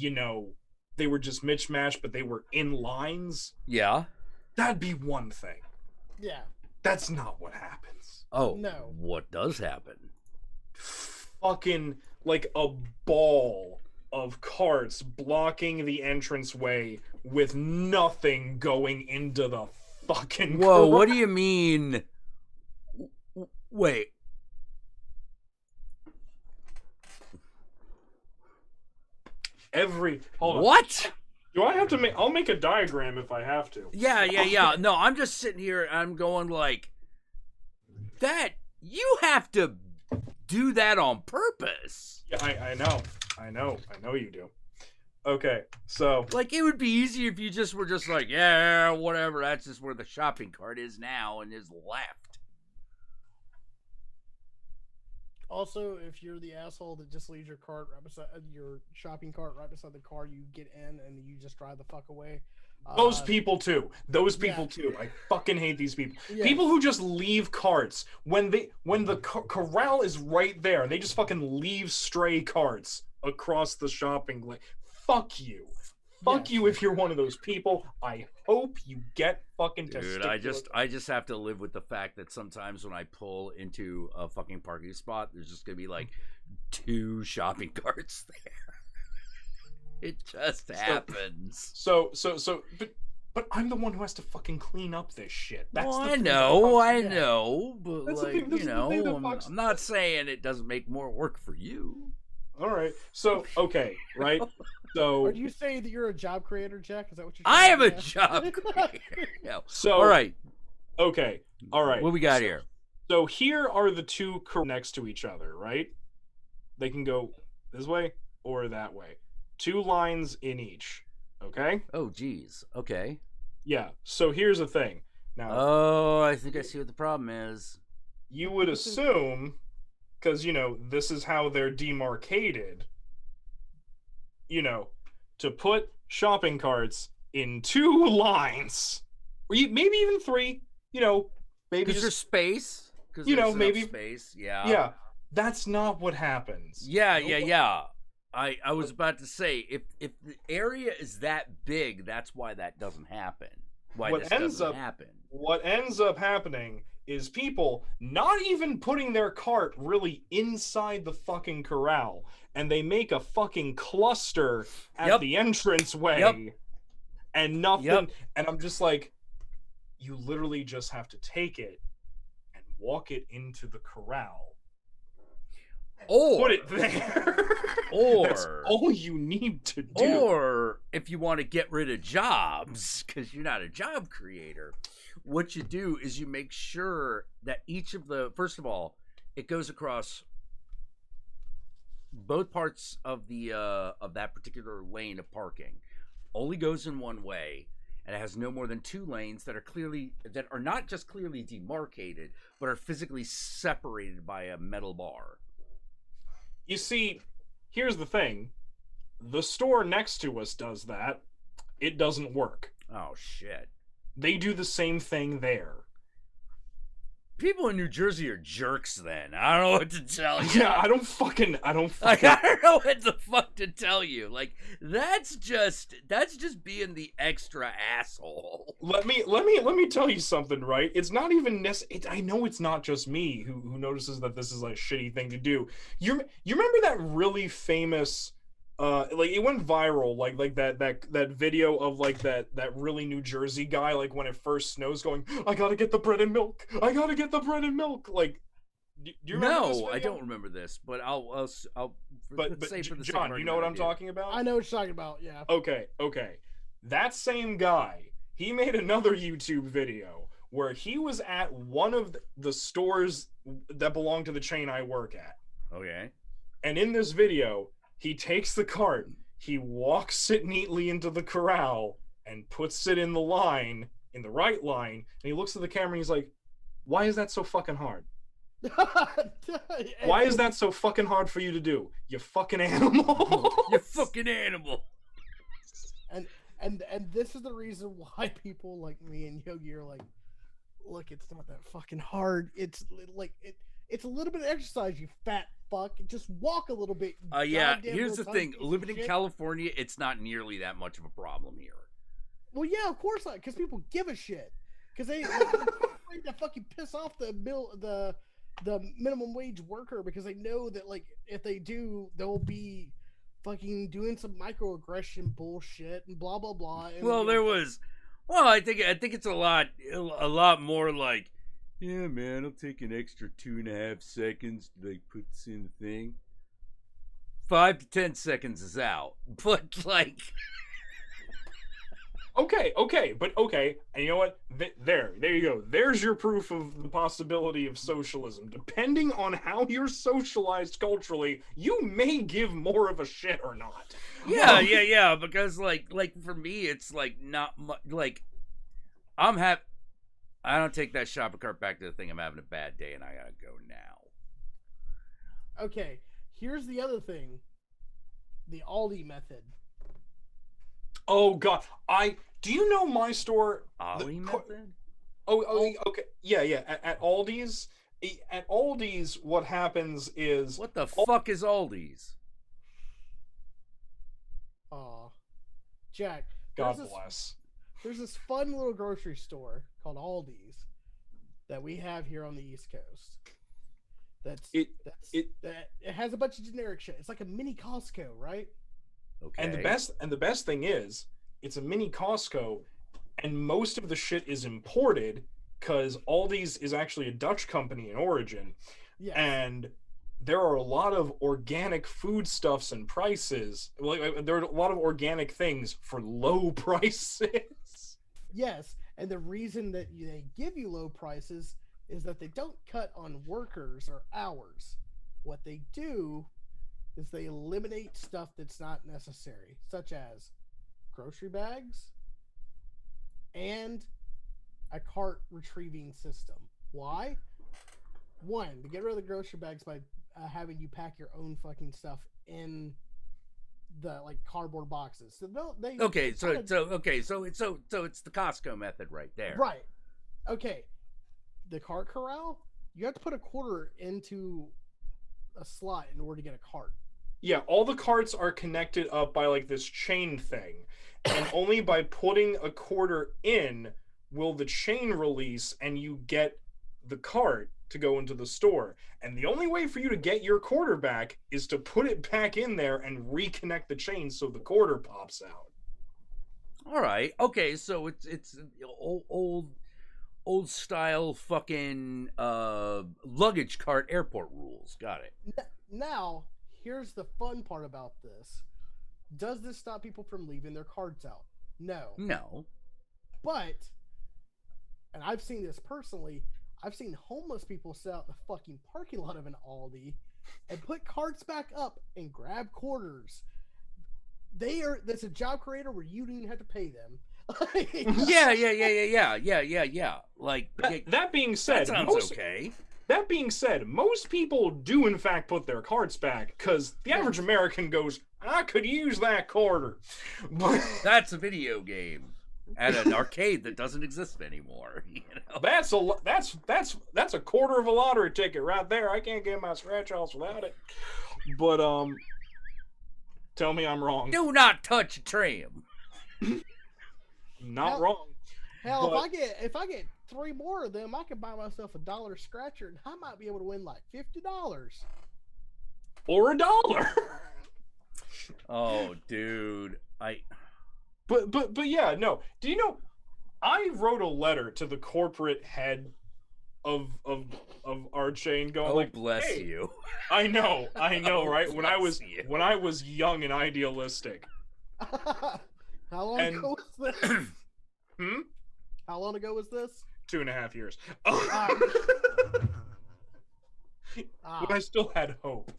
they were just mismatched, but they were in lines, yeah, that'd be one thing. Yeah. That's not what happens. Oh, no. What does happen? Fucking like a ball of carts blocking the entranceway with nothing going into the fucking Whoa, what do you mean? Wait. Hold on. What? Do I have to make... I'll make a diagram if I have to. Yeah. No, I'm just sitting here and I'm going like, that, you have to do that on purpose. Yeah, I know you do. Okay, so Like, it would be easy if you just were just like, yeah, whatever, that's just where the shopping cart is now and is left. Also, if you're the asshole that just leaves your cart right beside your shopping cart right beside the car, you get in and you just drive the fuck away. those people too. Those people yeah. too. I fucking hate these people. Yes. People who just leave carts when the corral is right there. They just fucking leave stray carts across the shopping lane. Fuck you. Fuck you if you're one of those people. I hope you get fucking Dude, testicular. I just have to live with the fact that sometimes when I pull into a fucking parking spot, there's just gonna be like 2 shopping carts there. It just happens. But I'm the one who has to fucking clean up this shit. That's Well, the I thing know, that fucks me up. I know, but That's the like, thing- this you is the thing that know, fucks- I'm not saying it doesn't make more work for you. All right. So, okay, right? So Are you saying that you're a job creator, Jack? Is that what you're I saying? am a Yeah. job creator. No. So All right, okay. All right. what we got here? So here are the two next to each other, right? They can go this way or that way. 2 lines in each. Okay? Oh, geez. Okay. Yeah. So here's the thing. Now, Oh, I think I see what the problem is. you would assume, because, this is how they're demarcated, to put shopping carts in 2 lines, or maybe even 3, maybe Because there's just, space. Because maybe- space. Yeah. yeah, that's not what happens. Yeah. I was about to say if the area is that big, that's why that doesn't happen. Why What this ends doesn't up- happen. What ends up happening is people not even putting their cart really inside the fucking corral, and they make a fucking cluster at Yep. the entranceway, Yep. and nothing. Yep. And I'm just like, you literally just have to take it and walk it into the corral, Or put it there. That's Or- all you need to do. Or if you want to get rid of jobs, because you're not a job creator, what you do is you make sure that each of first of all, it goes across both parts of the of that particular lane of parking. Only goes in one way, and it has no more than 2 lanes that are not just clearly demarcated, but are physically separated by a metal bar. You see, here's the thing. The store next to us does that. It doesn't work. Oh shit. They do the same thing there. People in New Jersey are jerks then. I don't know what to tell you. Yeah, I don't fucking Like, I don't know what the fuck to tell you. Like, that's just being the extra asshole. Let me tell you something, right? It's not even I know it's not just me who notices that this is like a shitty thing to do. You remember that really famous like it went viral, like that video of like that really New Jersey guy, like when it first snows, going, I gotta get the bread and milk, I gotta get the bread and milk. Like, do you remember this No, I video? don't remember this, but I'll But let's say for the sake John, of you know what I'm argument, I do. talking about? I know what you're talking about. Yeah. Okay. That same guy, he made another YouTube video where he was at one of the stores that belong to the chain I work at. Okay. And in this video, he takes the cart, he walks it neatly into the corral, and puts it in the right line, and he looks at the camera and he's like, why is that so fucking hard? Why is that so fucking hard for you to do? You fucking animal. You fucking animal. And this is the reason why people like me and Yogi are like, look, it's not that fucking hard. It's like it's a little bit of exercise, you fat fuck. Just walk a little bit. you Yeah, goddamn here's the little thing. tiny piece of Living in shit. California, it's not nearly that much of a problem here. Well, yeah, of course not, because people give a shit. Because they're afraid to fucking piss off the minimum wage worker, because they know that like if they do, they'll be fucking doing some microaggression bullshit and blah blah blah. And, Well, I think it's a lot more like, yeah, man, I'll take an extra 2.5 seconds to like put this in the thing. 5 to 10 seconds is out, but like, Okay, but okay, and you know what? There you go. There's your proof of the possibility of socialism. Depending on how you're socialized culturally, you may give more of a shit or not. Yeah. Because like for me, it's like not much. Like I don't take that shopping cart back to the thing. I'm having a bad day and I gotta go now. Okay, here's the other thing: the Aldi method. Oh God, do you know my store? Ollie method? Okay, yeah. At Aldi's, what happens is What the fuck is Aldi's? Jack. God bless. There's this fun little grocery store called Aldi's that we have here on the East Coast. It has a bunch of generic shit. It's like a mini Costco, right? Okay. And the best thing is, it's a mini Costco, and most of the shit is imported because Aldi's is actually a Dutch company in origin. Yes. And there are a lot of organic foodstuffs and prices. Like, there are a lot of organic things for low prices. Yes, and the reason that they give you low prices is that they don't cut on workers or hours. What they do is they eliminate stuff that's not necessary, such as grocery bags and a cart retrieving system. Why? One, to get rid of the grocery bags by having you pack your own fucking stuff in the like cardboard boxes. So So it's the Costco method right there. Right. Okay. The cart corral, you have to put a quarter into a slot in order to get a cart. Yeah, all the carts are connected up by like this chain thing, and only by putting a quarter in will the chain release and you get the cart to go into the store. And the only way for you to get your quarter back is to put it back in there and reconnect the chain so the quarter pops out. All right. Okay, so it's old style fucking luggage cart airport rules. Got it. Now, here's the fun part about this. Does this stop people from leaving their cards out? No. But, and I've seen this personally, I've seen homeless people sit out in the fucking parking lot of an Aldi and put carts back up and grab quarters. That's a job creator where you don't even have to pay them. Yeah. Like that being said, that sounds okay. That being said, most people do in fact put their carts back because the average American goes, "I could use that quarter." That's a video game at an arcade that doesn't exist anymore. You know? That's a quarter of a lottery ticket right there. I can't get my scratch offs without it. But tell me I'm wrong. Do not touch a tram. Not wrong. Hell, but if I get 3 more of them, I could buy myself a $1 scratcher, and I might be able to win like $50 or $1. Oh, dude, But yeah, no. Do you know? I wrote a letter to the corporate head of our chain, going like, bless hey, you. I know, right? When I was young and idealistic. How long ago was this? Hmm? How long ago was this? 2.5 years. When I still had hope.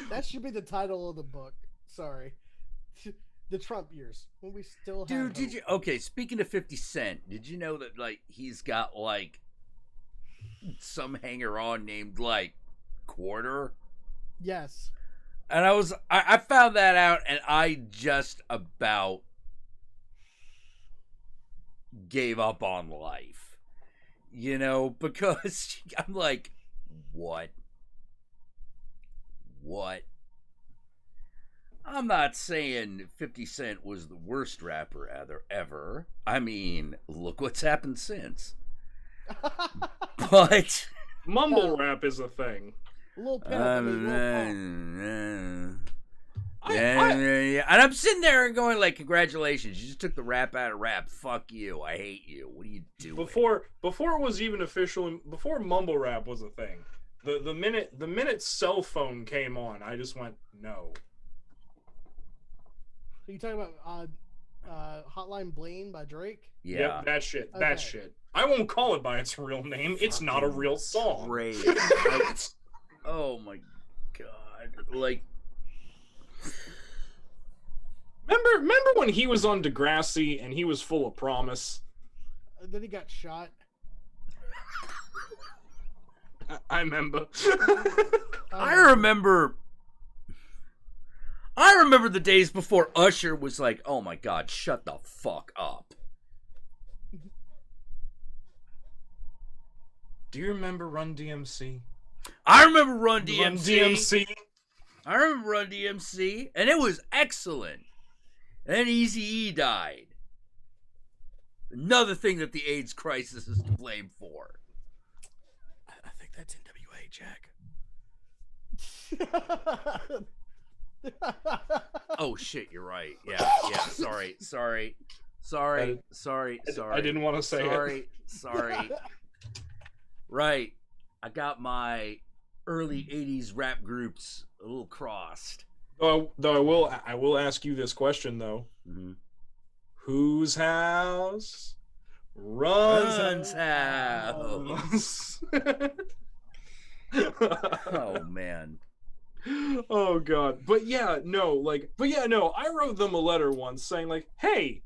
That should be the title of the book. Sorry. The Trump years, when we still had Dude, hope. did you? Okay, speaking of 50 Cent, did you know that like he's got like some hanger-on named like Quarter? Yes. And I found that out, and I just about gave up on life, you know, because I'm like, what? I'm not saying 50 Cent was the worst rapper ever. I mean, look what's happened since. But mumble rap is a thing. Lil Pimp, and I'm sitting there and going like, congratulations, you just took the rap out of rap. Fuck you, I hate you. What are you doing? Before it was even official, before mumble rap was a thing, the minute cell phone came on, I just went no. Are you talking about Hotline Bling by Drake? Yeah. Yep, that shit. Okay. That shit. I won't call it by its real name. It's not a Fucking real song. Drake. Oh my god. Like, Remember when he was on Degrassi and he was full of promise? Then he got shot. I remember. I remember the days before Usher was like, oh my god, shut the fuck up. Do you remember Run DMC? I remember Run Run DMC. DMC. I remember Run DMC, and it was excellent. And then Eazy-E died. Another thing that the AIDS crisis is to blame for. I think that's NWA, Jack. Oh shit, you're right. Yeah, sorry. I didn't want to say it. Sorry. Right. I got my early 80s rap groups a little crossed. Though I will ask you this question though. Mm-hmm. Whose house runs house? Oh man. Oh god. But yeah, no, I wrote them a letter once saying like, hey,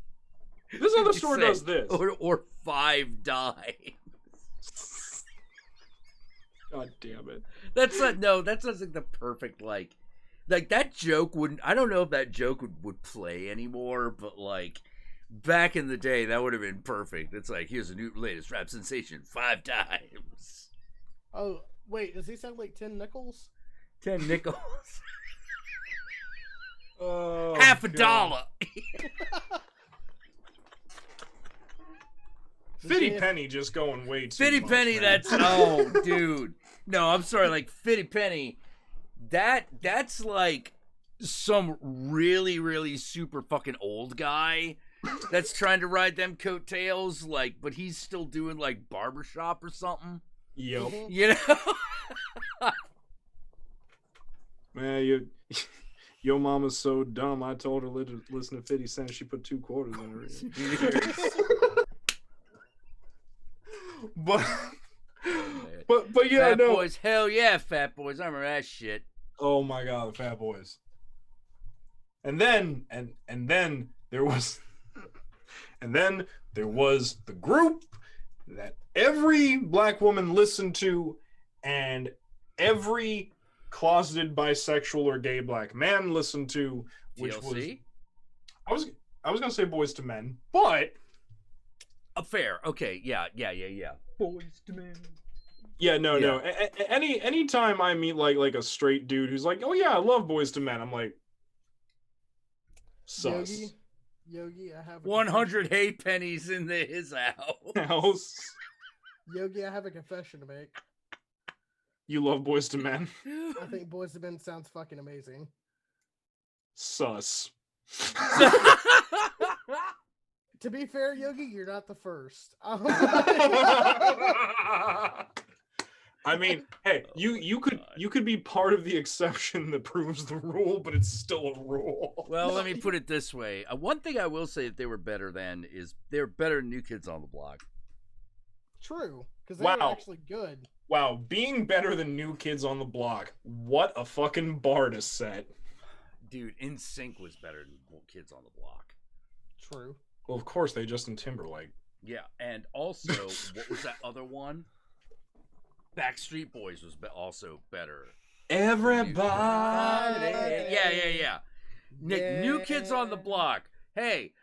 this other store does this. Or 5 dimes. God damn it. That's like the perfect like that joke wouldn't. I don't know if that joke would play anymore, but like back in the day, that would have been perfect. It's like, here's a new latest rap sensation, 5 dimes. Oh wait, does he sound like 10 nickels? 10 nickels. Oh, Half a dollar. Fitty Penny just going way too Fitty much, Penny, man. that's dude. No, I'm sorry, like Fitty Penny, that's like some really, really super fucking old guy that's trying to ride them coattails, like, but he's still doing like barbershop or something. Yep. You know? Man, your mama's so dumb. I told her listen to 50 Cent. She put 2 quarters in her ear. But yeah, Fat no. Boys, hell yeah, Fat Boys. I remember that shit. Oh my god, the Fat Boys. And then there was the group that every black woman listened to and every closeted bisexual or gay black man listened to, which TLC? was I was gonna say Boys to Men, but Fair. Okay. Yeah. Boys to Men. yeah, no. Any time I meet like a straight dude who's like, oh yeah, I love Boys to Men, I'm like, sus. Yogi, I have 100 hay pennies in his House. Yogi, I have a confession to make. You love Boys to Men? I think Boys to Men sounds fucking amazing. Sus. To be fair, Yogi, you're not the first. I mean, hey, you could be part of the exception that proves the rule, but it's still a rule. Well, let me put it this way. One thing I will say that they were better than is they're better than New Kids on the Block. True, because they were actually good. Wow, being better than New Kids on the Block. What a fucking bar to set. Dude, NSYNC was better than Kids on the Block. True. Well, of course, they Justin Timberlake. Yeah, and also, what was that other one? Backstreet Boys was also better. Everybody. Yeah. Nick, New Kids on the Block. Hey,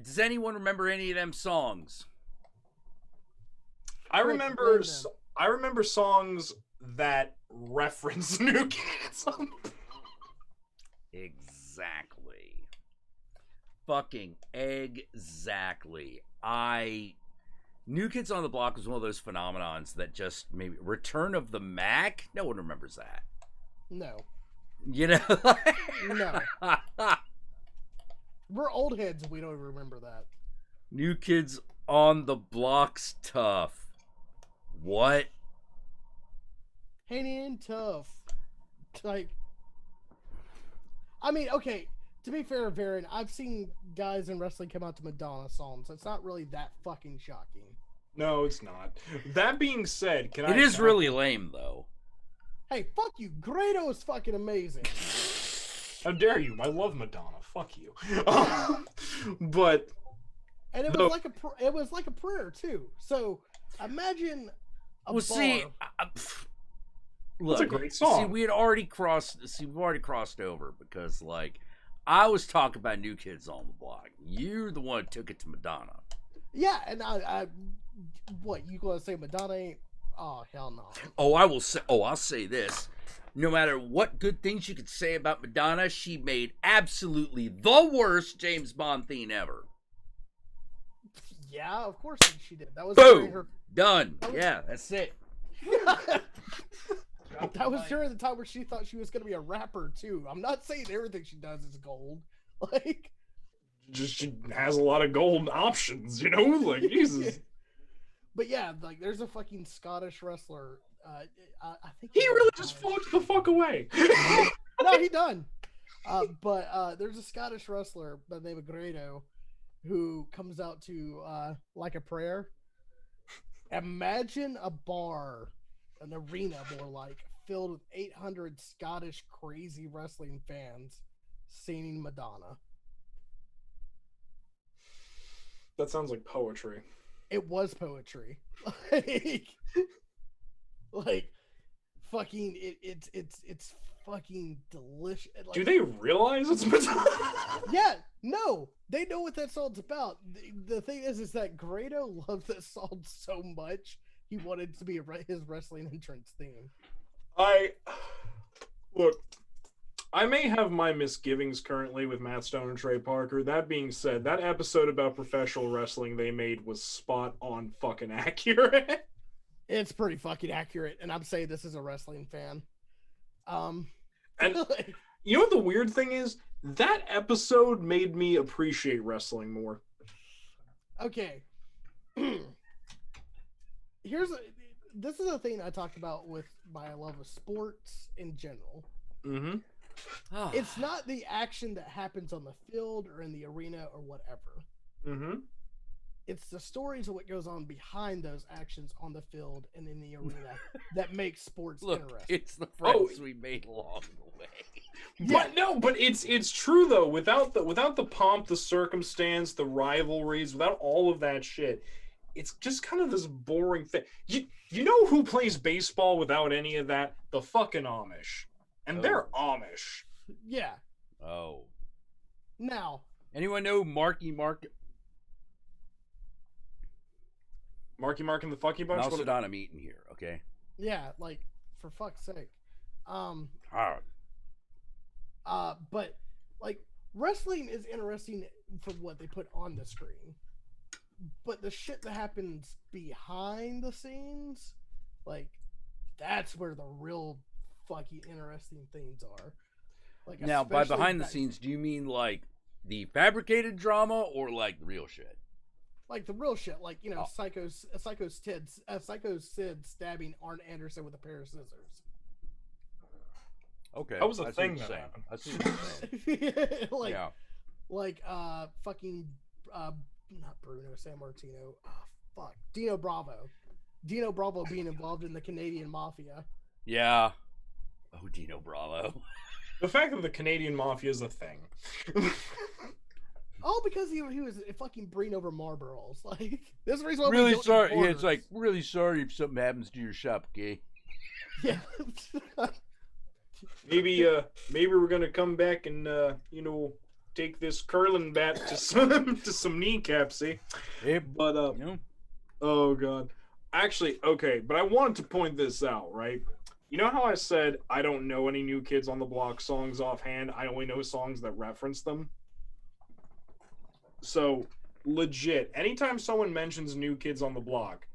does anyone remember any of them songs? I remember songs that reference New Kids on the Block. Exactly. Fucking exactly. New Kids on the Block was one of those phenomenons that just maybe Return of the Mac. No one remembers that. No. You know. No. We're old heads. We don't remember that. New Kids on the Block's tough. What? Hanging tough. Like, I mean, okay. To be fair, Varen, I've seen guys in wrestling come out to Madonna songs. It's not really that fucking shocking. No, it's not. That being said, It is really lame, though. Hey, fuck you. Grado is fucking amazing. How dare you? I love Madonna. Fuck you. But and it was like a prayer too. So imagine a bar. See, look, it's a great song. See, we've already crossed over because, like, I was talking about New Kids on the Block. You're the one who took it to Madonna. Yeah, and I what you gonna say? Madonna ain't? Oh hell no. Oh, I will say. Oh, I'll say this. No matter what good things you could say about Madonna, she made absolutely the worst James Bond theme ever. Yeah, of course she did. That was boom. Done. Yeah, that's it. That was during the time where she thought she was going to be a rapper too. I'm not saying everything she does is gold. Like, just she has a lot of gold options, you know? Like, Jesus. But yeah, like there's a fucking Scottish wrestler. I think he really just floats the fuck away. No, he done. But there's a Scottish wrestler by the name of Grado who comes out to Like a Prayer. Imagine a bar, an arena more like, filled with 800 Scottish crazy wrestling fans singing Madonna. That sounds like poetry. It was poetry. like fucking it's fucking delicious. Like, do they realize it's Madonna? Yeah, no, they know what that song's about. The thing is that Grado loved that song so much he wanted it to be his wrestling entrance theme. I may have my misgivings currently with Matt Stone and Trey Parker. That being said, that episode about professional wrestling they made was spot on fucking accurate. It's pretty fucking accurate, and I'm saying this as a wrestling fan. And you know what the weird thing is? That episode made me appreciate wrestling more. Okay. This is a thing I talked about with my love of sports in general. Mm-hmm. It's not the action that happens on the field or in the arena or whatever. Mm-hmm. It's the stories of what goes on behind those actions on the field and in the arena that makes sports interesting. It's the friends we made along the way. But it's true though. Without the pomp, the circumstance, the rivalries, without all of that shit, it's just kind of this boring thing. You know who plays baseball without any of that? The fucking Amish. And they're Amish. Yeah. Oh. Now. Anyone know Marky Mark? Marky Mark and the Fucky Bunch? Mouse I'm eating here, okay? Yeah, like, for fuck's sake. But, like, wrestling is interesting for what they put on the screen. But the shit that happens behind the scenes, like, that's where the real fucking interesting things are. Like, now, by behind the scenes, do you mean like the fabricated drama or like the real shit? Like the real shit, like, you know, Psycho Sid stabbing Arn Anderson with a pair of scissors. Okay, that was a thing that happened. I see what you're saying. Fucking not Bruno Sammartino. Oh, fuck, Dino Bravo being involved in the Canadian Mafia. Yeah. Oh, Dino Bravo. The fact that the Canadian Mafia is a thing. Oh, because he was fucking bringing over Marlboros. Like, this is the reason why really we don't sorry. Yeah, it's like, really sorry if something happens to your shop, okay? Yeah. Maybe we're gonna come back and take this curling bat to some kneecaps, eh? Hey, but oh god. Actually, okay, but I wanted to point this out, right? You know how I said I don't know any New Kids on the Block songs offhand? I only know songs that reference them. So, legit, anytime someone mentions New Kids on the Block,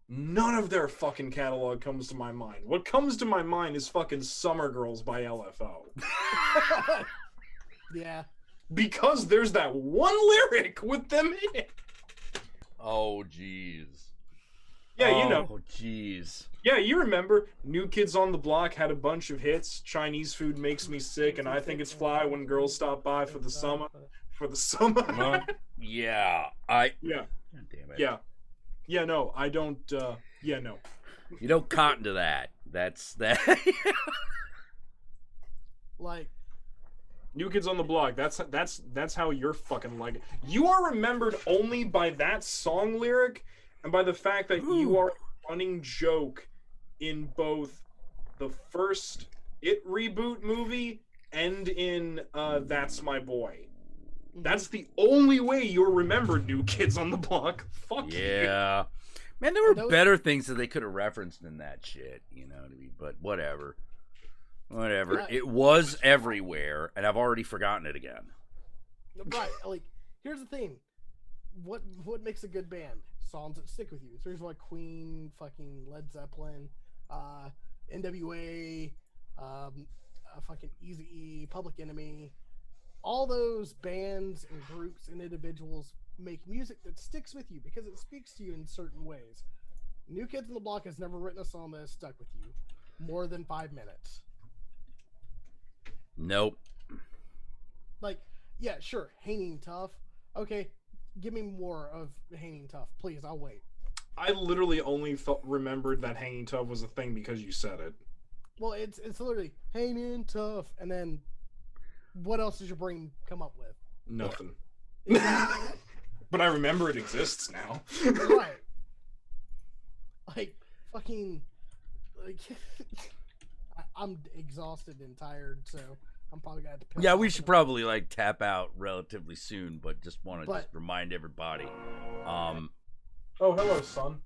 none of their fucking catalog comes to my mind. What comes to my mind is fucking Summer Girls by LFO. Yeah. Because there's that one lyric with them in it. Oh, jeez. Yeah, you know. Oh, jeez. Yeah, you remember. New Kids on the Block had a bunch of hits. Chinese food makes me sick, and I think it's fly when girls stop by for the summer. For the summer. Yeah. Yeah. God damn it. Yeah. Yeah, no, I don't, yeah, no. You don't cotton to that. That's that. Like, New Kids on the Block. That's how you're fucking like it. You are remembered only by that song lyric and by the fact that you are a running joke in both the first It reboot movie and in That's My Boy. That's the only way you're remembered, New Kids on the Block. Fuck Yeah. Man, there were better things that they could have referenced in that shit, you know what I mean? But whatever. Whatever. It was everywhere, and I've already forgotten it again. right, like, here's the thing. What makes a good band? Songs that stick with you. So there's like Queen, fucking Led Zeppelin, NWA, fucking Eazy-E, Public Enemy. All those bands and groups and individuals make music that sticks with you because it speaks to you in certain ways. New Kids on the Block has never written a song that has stuck with you more than 5 minutes. Nope. Like, yeah, sure, Hanging Tough. Okay, give me more of Hanging Tough, please. I'll wait. I literally only remembered that Hanging Tough was a thing because you said it. Well, it's literally Hanging Tough, and then what else does your brain come up with? Nothing. But I remember it exists now. Right. Like, fucking, like, I'm exhausted and tired, so I'm probably gonna have to piss Yeah, we off should in a- probably like tap out relatively soon, but just want to But- remind everybody. Oh, hello, son.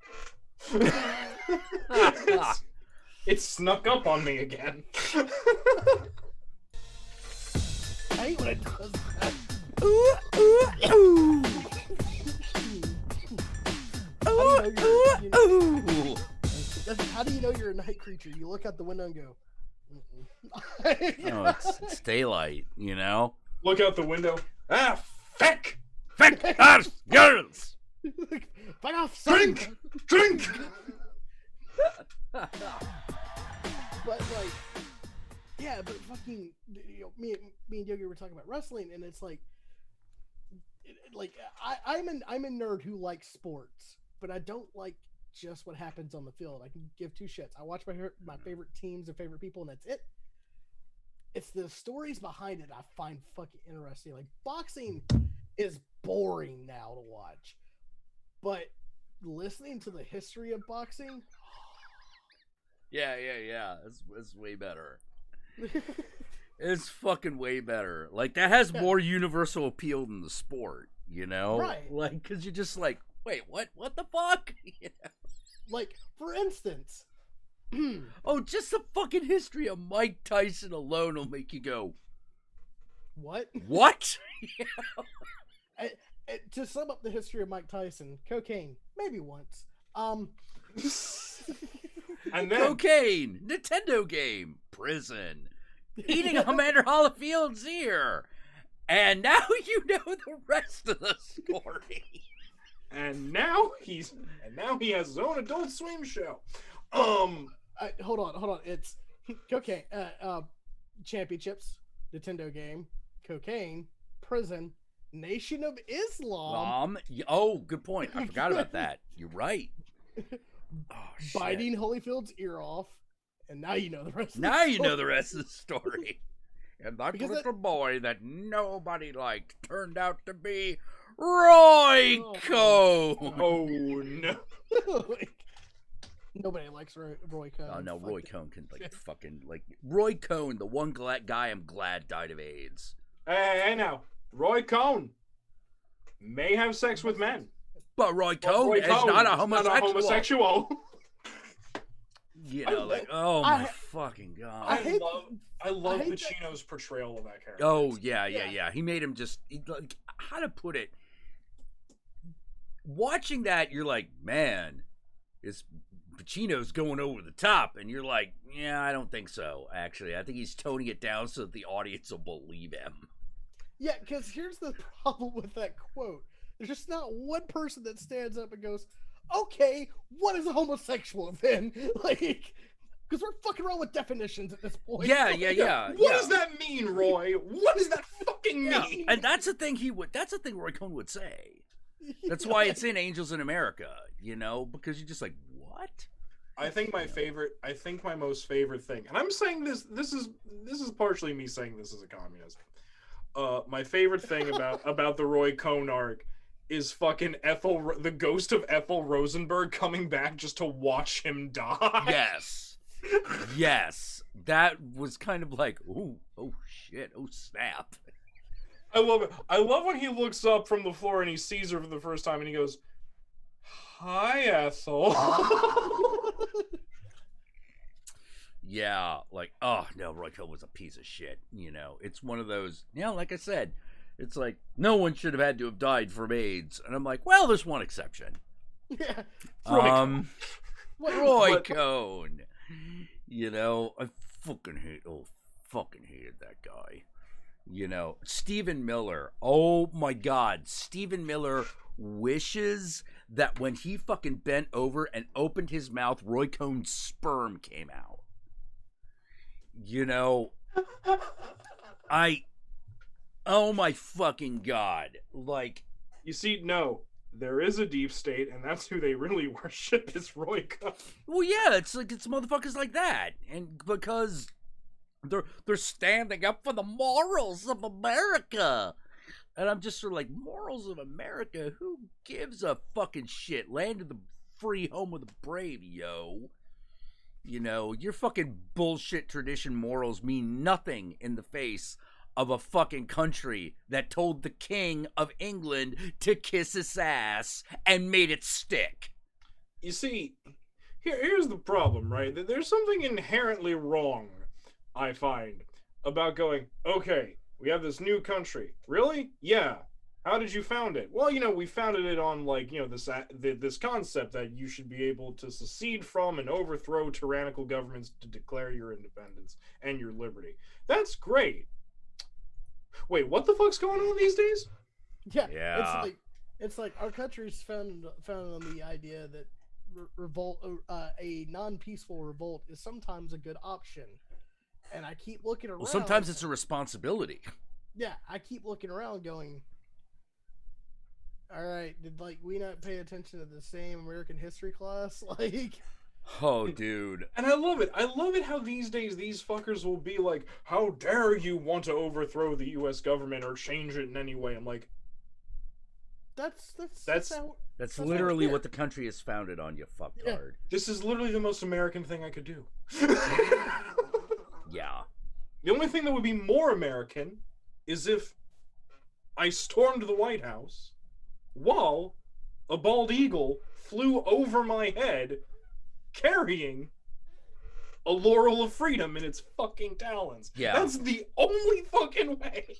It snuck up on me again. I hate when it does that. How do you know you're a night creature? You look out the window and go, No, it's daylight, you know? Look out the window. Ah, feck! Feck us, girls! Fuck off, son! Drink! But like, yeah, but fucking, you know, me and Yogi were talking about wrestling, and it's like, I'm a nerd who likes sports, but I don't like just what happens on the field. I can give two shits. I watch my favorite teams and favorite people, and that's it. It's the stories behind it I find fucking interesting. Like, boxing is boring now to watch, but listening to the history of boxing, Yeah. It's way better. It's fucking way better. Like, that has more universal appeal than the sport, you know? Right. Like, because you're just like, wait, what? What the fuck? You know? like, for instance, Oh, just the fucking history of Mike Tyson alone will make you go, what? what? To sum up the history of Mike Tyson, cocaine, maybe once. And then, Cocaine, Nintendo game, prison, eating a Commander Hollifield's ear. And now you know the rest of the story. and now he has his own Adult Swim show. Hold on. It's cocaine, championships, Nintendo game, cocaine, prison, Nation of Islam, Oh, good point. I forgot about that. You're right. Oh, shit. biting Holyfield's ear off, and now you know the rest. Now of the you story. know the rest of the story. And that Because little boy that nobody liked turned out to be Roy Cohn. Oh no! Like, nobody likes Roy Cohn. Oh no, Fuck Roy it. Cohn can fucking Roy Cohn, the one guy I'm glad died of AIDS. Hey now, Roy Cohn may have sex with men. But Roy But Cohn Roy is Cohn not a is homosexual. You know, like, oh I- my fucking god. I hate- I love I hate Pacino's portrayal of that character. Oh yeah. He made him just like, how to put it. Watching that, you're like, man, is Pacino's going over the top, and you're like, yeah, I don't think so. Actually, I think he's toning it down so that the audience will believe him. Yeah, because here's the problem with that quote. There's just not one person that stands up and goes, okay, what is a homosexual then? Like, because we're fucking around with definitions at this point. Yeah. What does that mean, Roy? What does that fucking mean? And that's the thing that's the thing Roy Cohn would say. That's why it's in Angels in America, because you're just like, what? I think my most favorite thing, and I'm saying this is partially me saying this as a communist. My favorite thing about the Roy Cohn arc is fucking the ghost of Ethel Rosenberg coming back just to watch him die. Yes. That was kind of like, oh shit, oh snap. I love it. I love when he looks up from the floor and he sees her for the first time and he goes, "Hi, Ethel." Yeah, like, oh no, Roy Cohn was a piece of shit. It's one of those. Like I said, it's like no one should have had to have died from AIDS, and I'm like, well, there's one exception. Yeah. Roy Cohn. I fucking hated that guy. Stephen Miller. Oh my God, Stephen Miller wishes that when he fucking bent over and opened his mouth, Roy Cohn's sperm came out. Oh my fucking God. Like, you see, no, there is a deep state, and that's who they really worship is Roy Cohn. Well, yeah, it's motherfuckers like that. And because they're standing up for the morals of America. And I'm just sort of like, morals of America? Who gives a fucking shit? Land of the free, home of the brave, yo. Your fucking bullshit tradition morals mean nothing in the face of a fucking country that told the King of England to kiss his ass and made it stick. You see, here's the problem, right? There's something inherently wrong, I find, about going, okay, we have this new country. Really? Yeah. How did you found it? Well, we founded it on, this concept that you should be able to secede from and overthrow tyrannical governments to declare your independence and your liberty. That's great. Wait, what the fuck's going on these days? Yeah. It's like our country's founded on the idea that a non-peaceful revolt is sometimes a good option. And I keep looking around. Well, sometimes it's a responsibility. Yeah, I keep looking around going, all right, did we not pay attention to the same American history class? Oh, dude. And I love it. I love it how these days these fuckers will be like, how dare you want to overthrow the U.S. government or change it in any way? I'm like, that's literally what the country is founded on, you fucktard. Yeah. This is literally the most American thing I could do. Yeah. The only thing that would be more American is if I stormed the White House while a bald eagle flew over my head carrying a laurel of freedom in its fucking talons. Yeah. That's the only fucking way.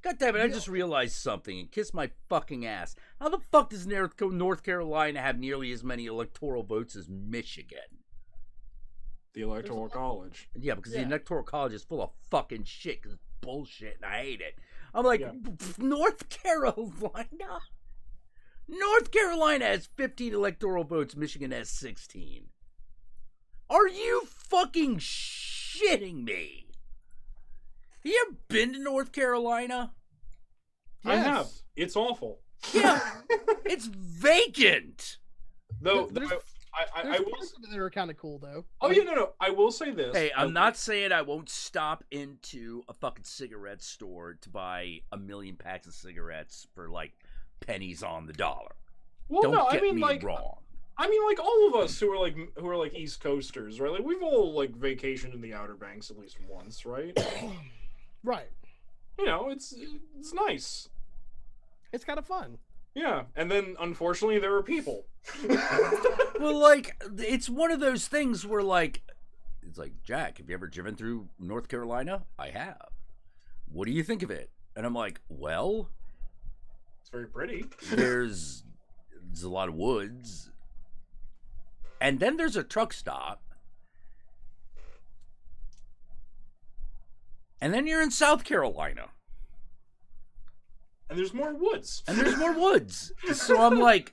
God damn it, I just realized something and kiss my fucking ass. How the fuck does North Carolina have nearly as many electoral votes as Michigan? The Electoral College. Yeah, because the Electoral College is full of fucking shit because it's bullshit and I hate it. I'm like, North Carolina? North Carolina has 15 electoral votes. Michigan has 16. Are you fucking shitting me? Have you ever been to North Carolina? Yes. I have. It's awful. Yeah, it's vacant. Though, I will say that are kind of cool though. Oh yeah, no. I will say this. Hey, I'm not saying I won't stop into a fucking cigarette store to buy 1 million packs of cigarettes for pennies on the dollar. Well, Don't get me wrong. I mean, all of us who are East Coasters, right? We've all vacationed in the Outer Banks at least once, right? Right. It's nice. It's kind of fun. Yeah, and then unfortunately there are people. Well, it's one of those things where it's like, Jack, have you ever driven through North Carolina? I have. What do you think of it? And I'm like, well, it's very pretty. There's a lot of woods. And then there's a truck stop. And then you're in South Carolina. And there's more woods. So I'm like,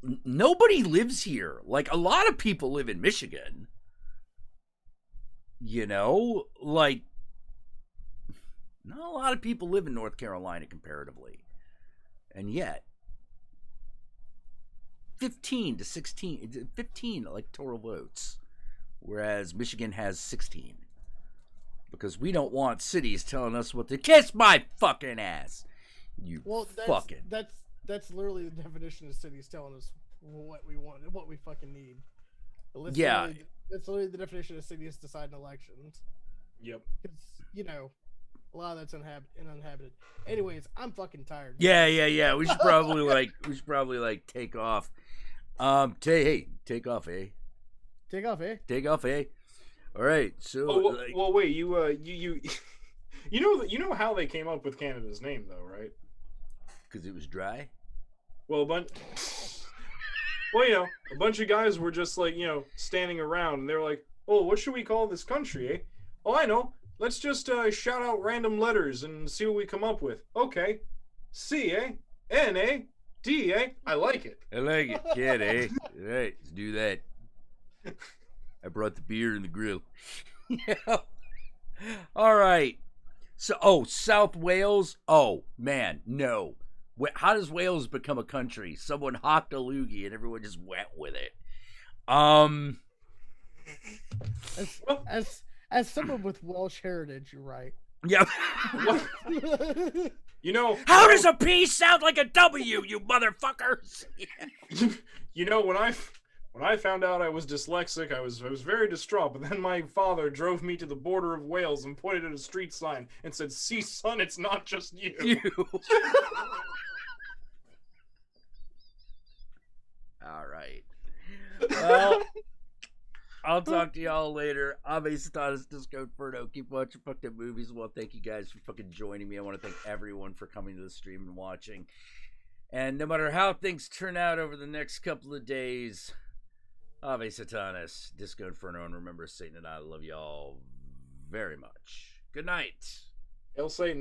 nobody lives here. Like, a lot of people live in Michigan. You know, like, not a lot of people live in North Carolina comparatively. And yet, 15 electoral votes, whereas Michigan has 16. Because we don't want cities telling us what to kiss my fucking ass. That's literally the definition of cities telling us what we want, what we fucking need. Yeah. That's literally the definition of cities deciding elections. Yep. Because, you know, a lot of that's uninhabited. Anyways, I'm fucking tired. Yeah. We should probably take off. Take off, eh? Take off, eh? Take off, eh? All right. So, well, wait. You know how they came up with Canada's name, though, right? Because it was dry. Well, a bunch of guys were just like, standing around, and they're like, "Oh, what should we call this country, eh? Oh, I know. Let's just shout out random letters and see what we come up with. Okay, C, eh? N, eh? D, eh? I like it. I like it. Kid, eh? All right, let's do that. I brought the beer and the grill. Yeah. All right. So, South Wales. Oh man, no. How does Wales become a country? Someone hocked a loogie and everyone just went with it. As someone with Welsh heritage, you're right. Yeah. How does a P sound like a W, you motherfuckers? When I found out I was dyslexic, I was very distraught. But then my father drove me to the border of Wales and pointed at a street sign and said, "See, son, it's not just you." All right. Well, I'll talk to y'all later. I'm Ace Disco Inferno. Keep watching fucking movies. Well, thank you guys for fucking joining me. I want to thank everyone for coming to the stream and watching. And no matter how things turn out over the next couple of days, Ave Satanas, Disco Inferno, and remember, Satan and I love y'all very much. Good night. Hail Satan,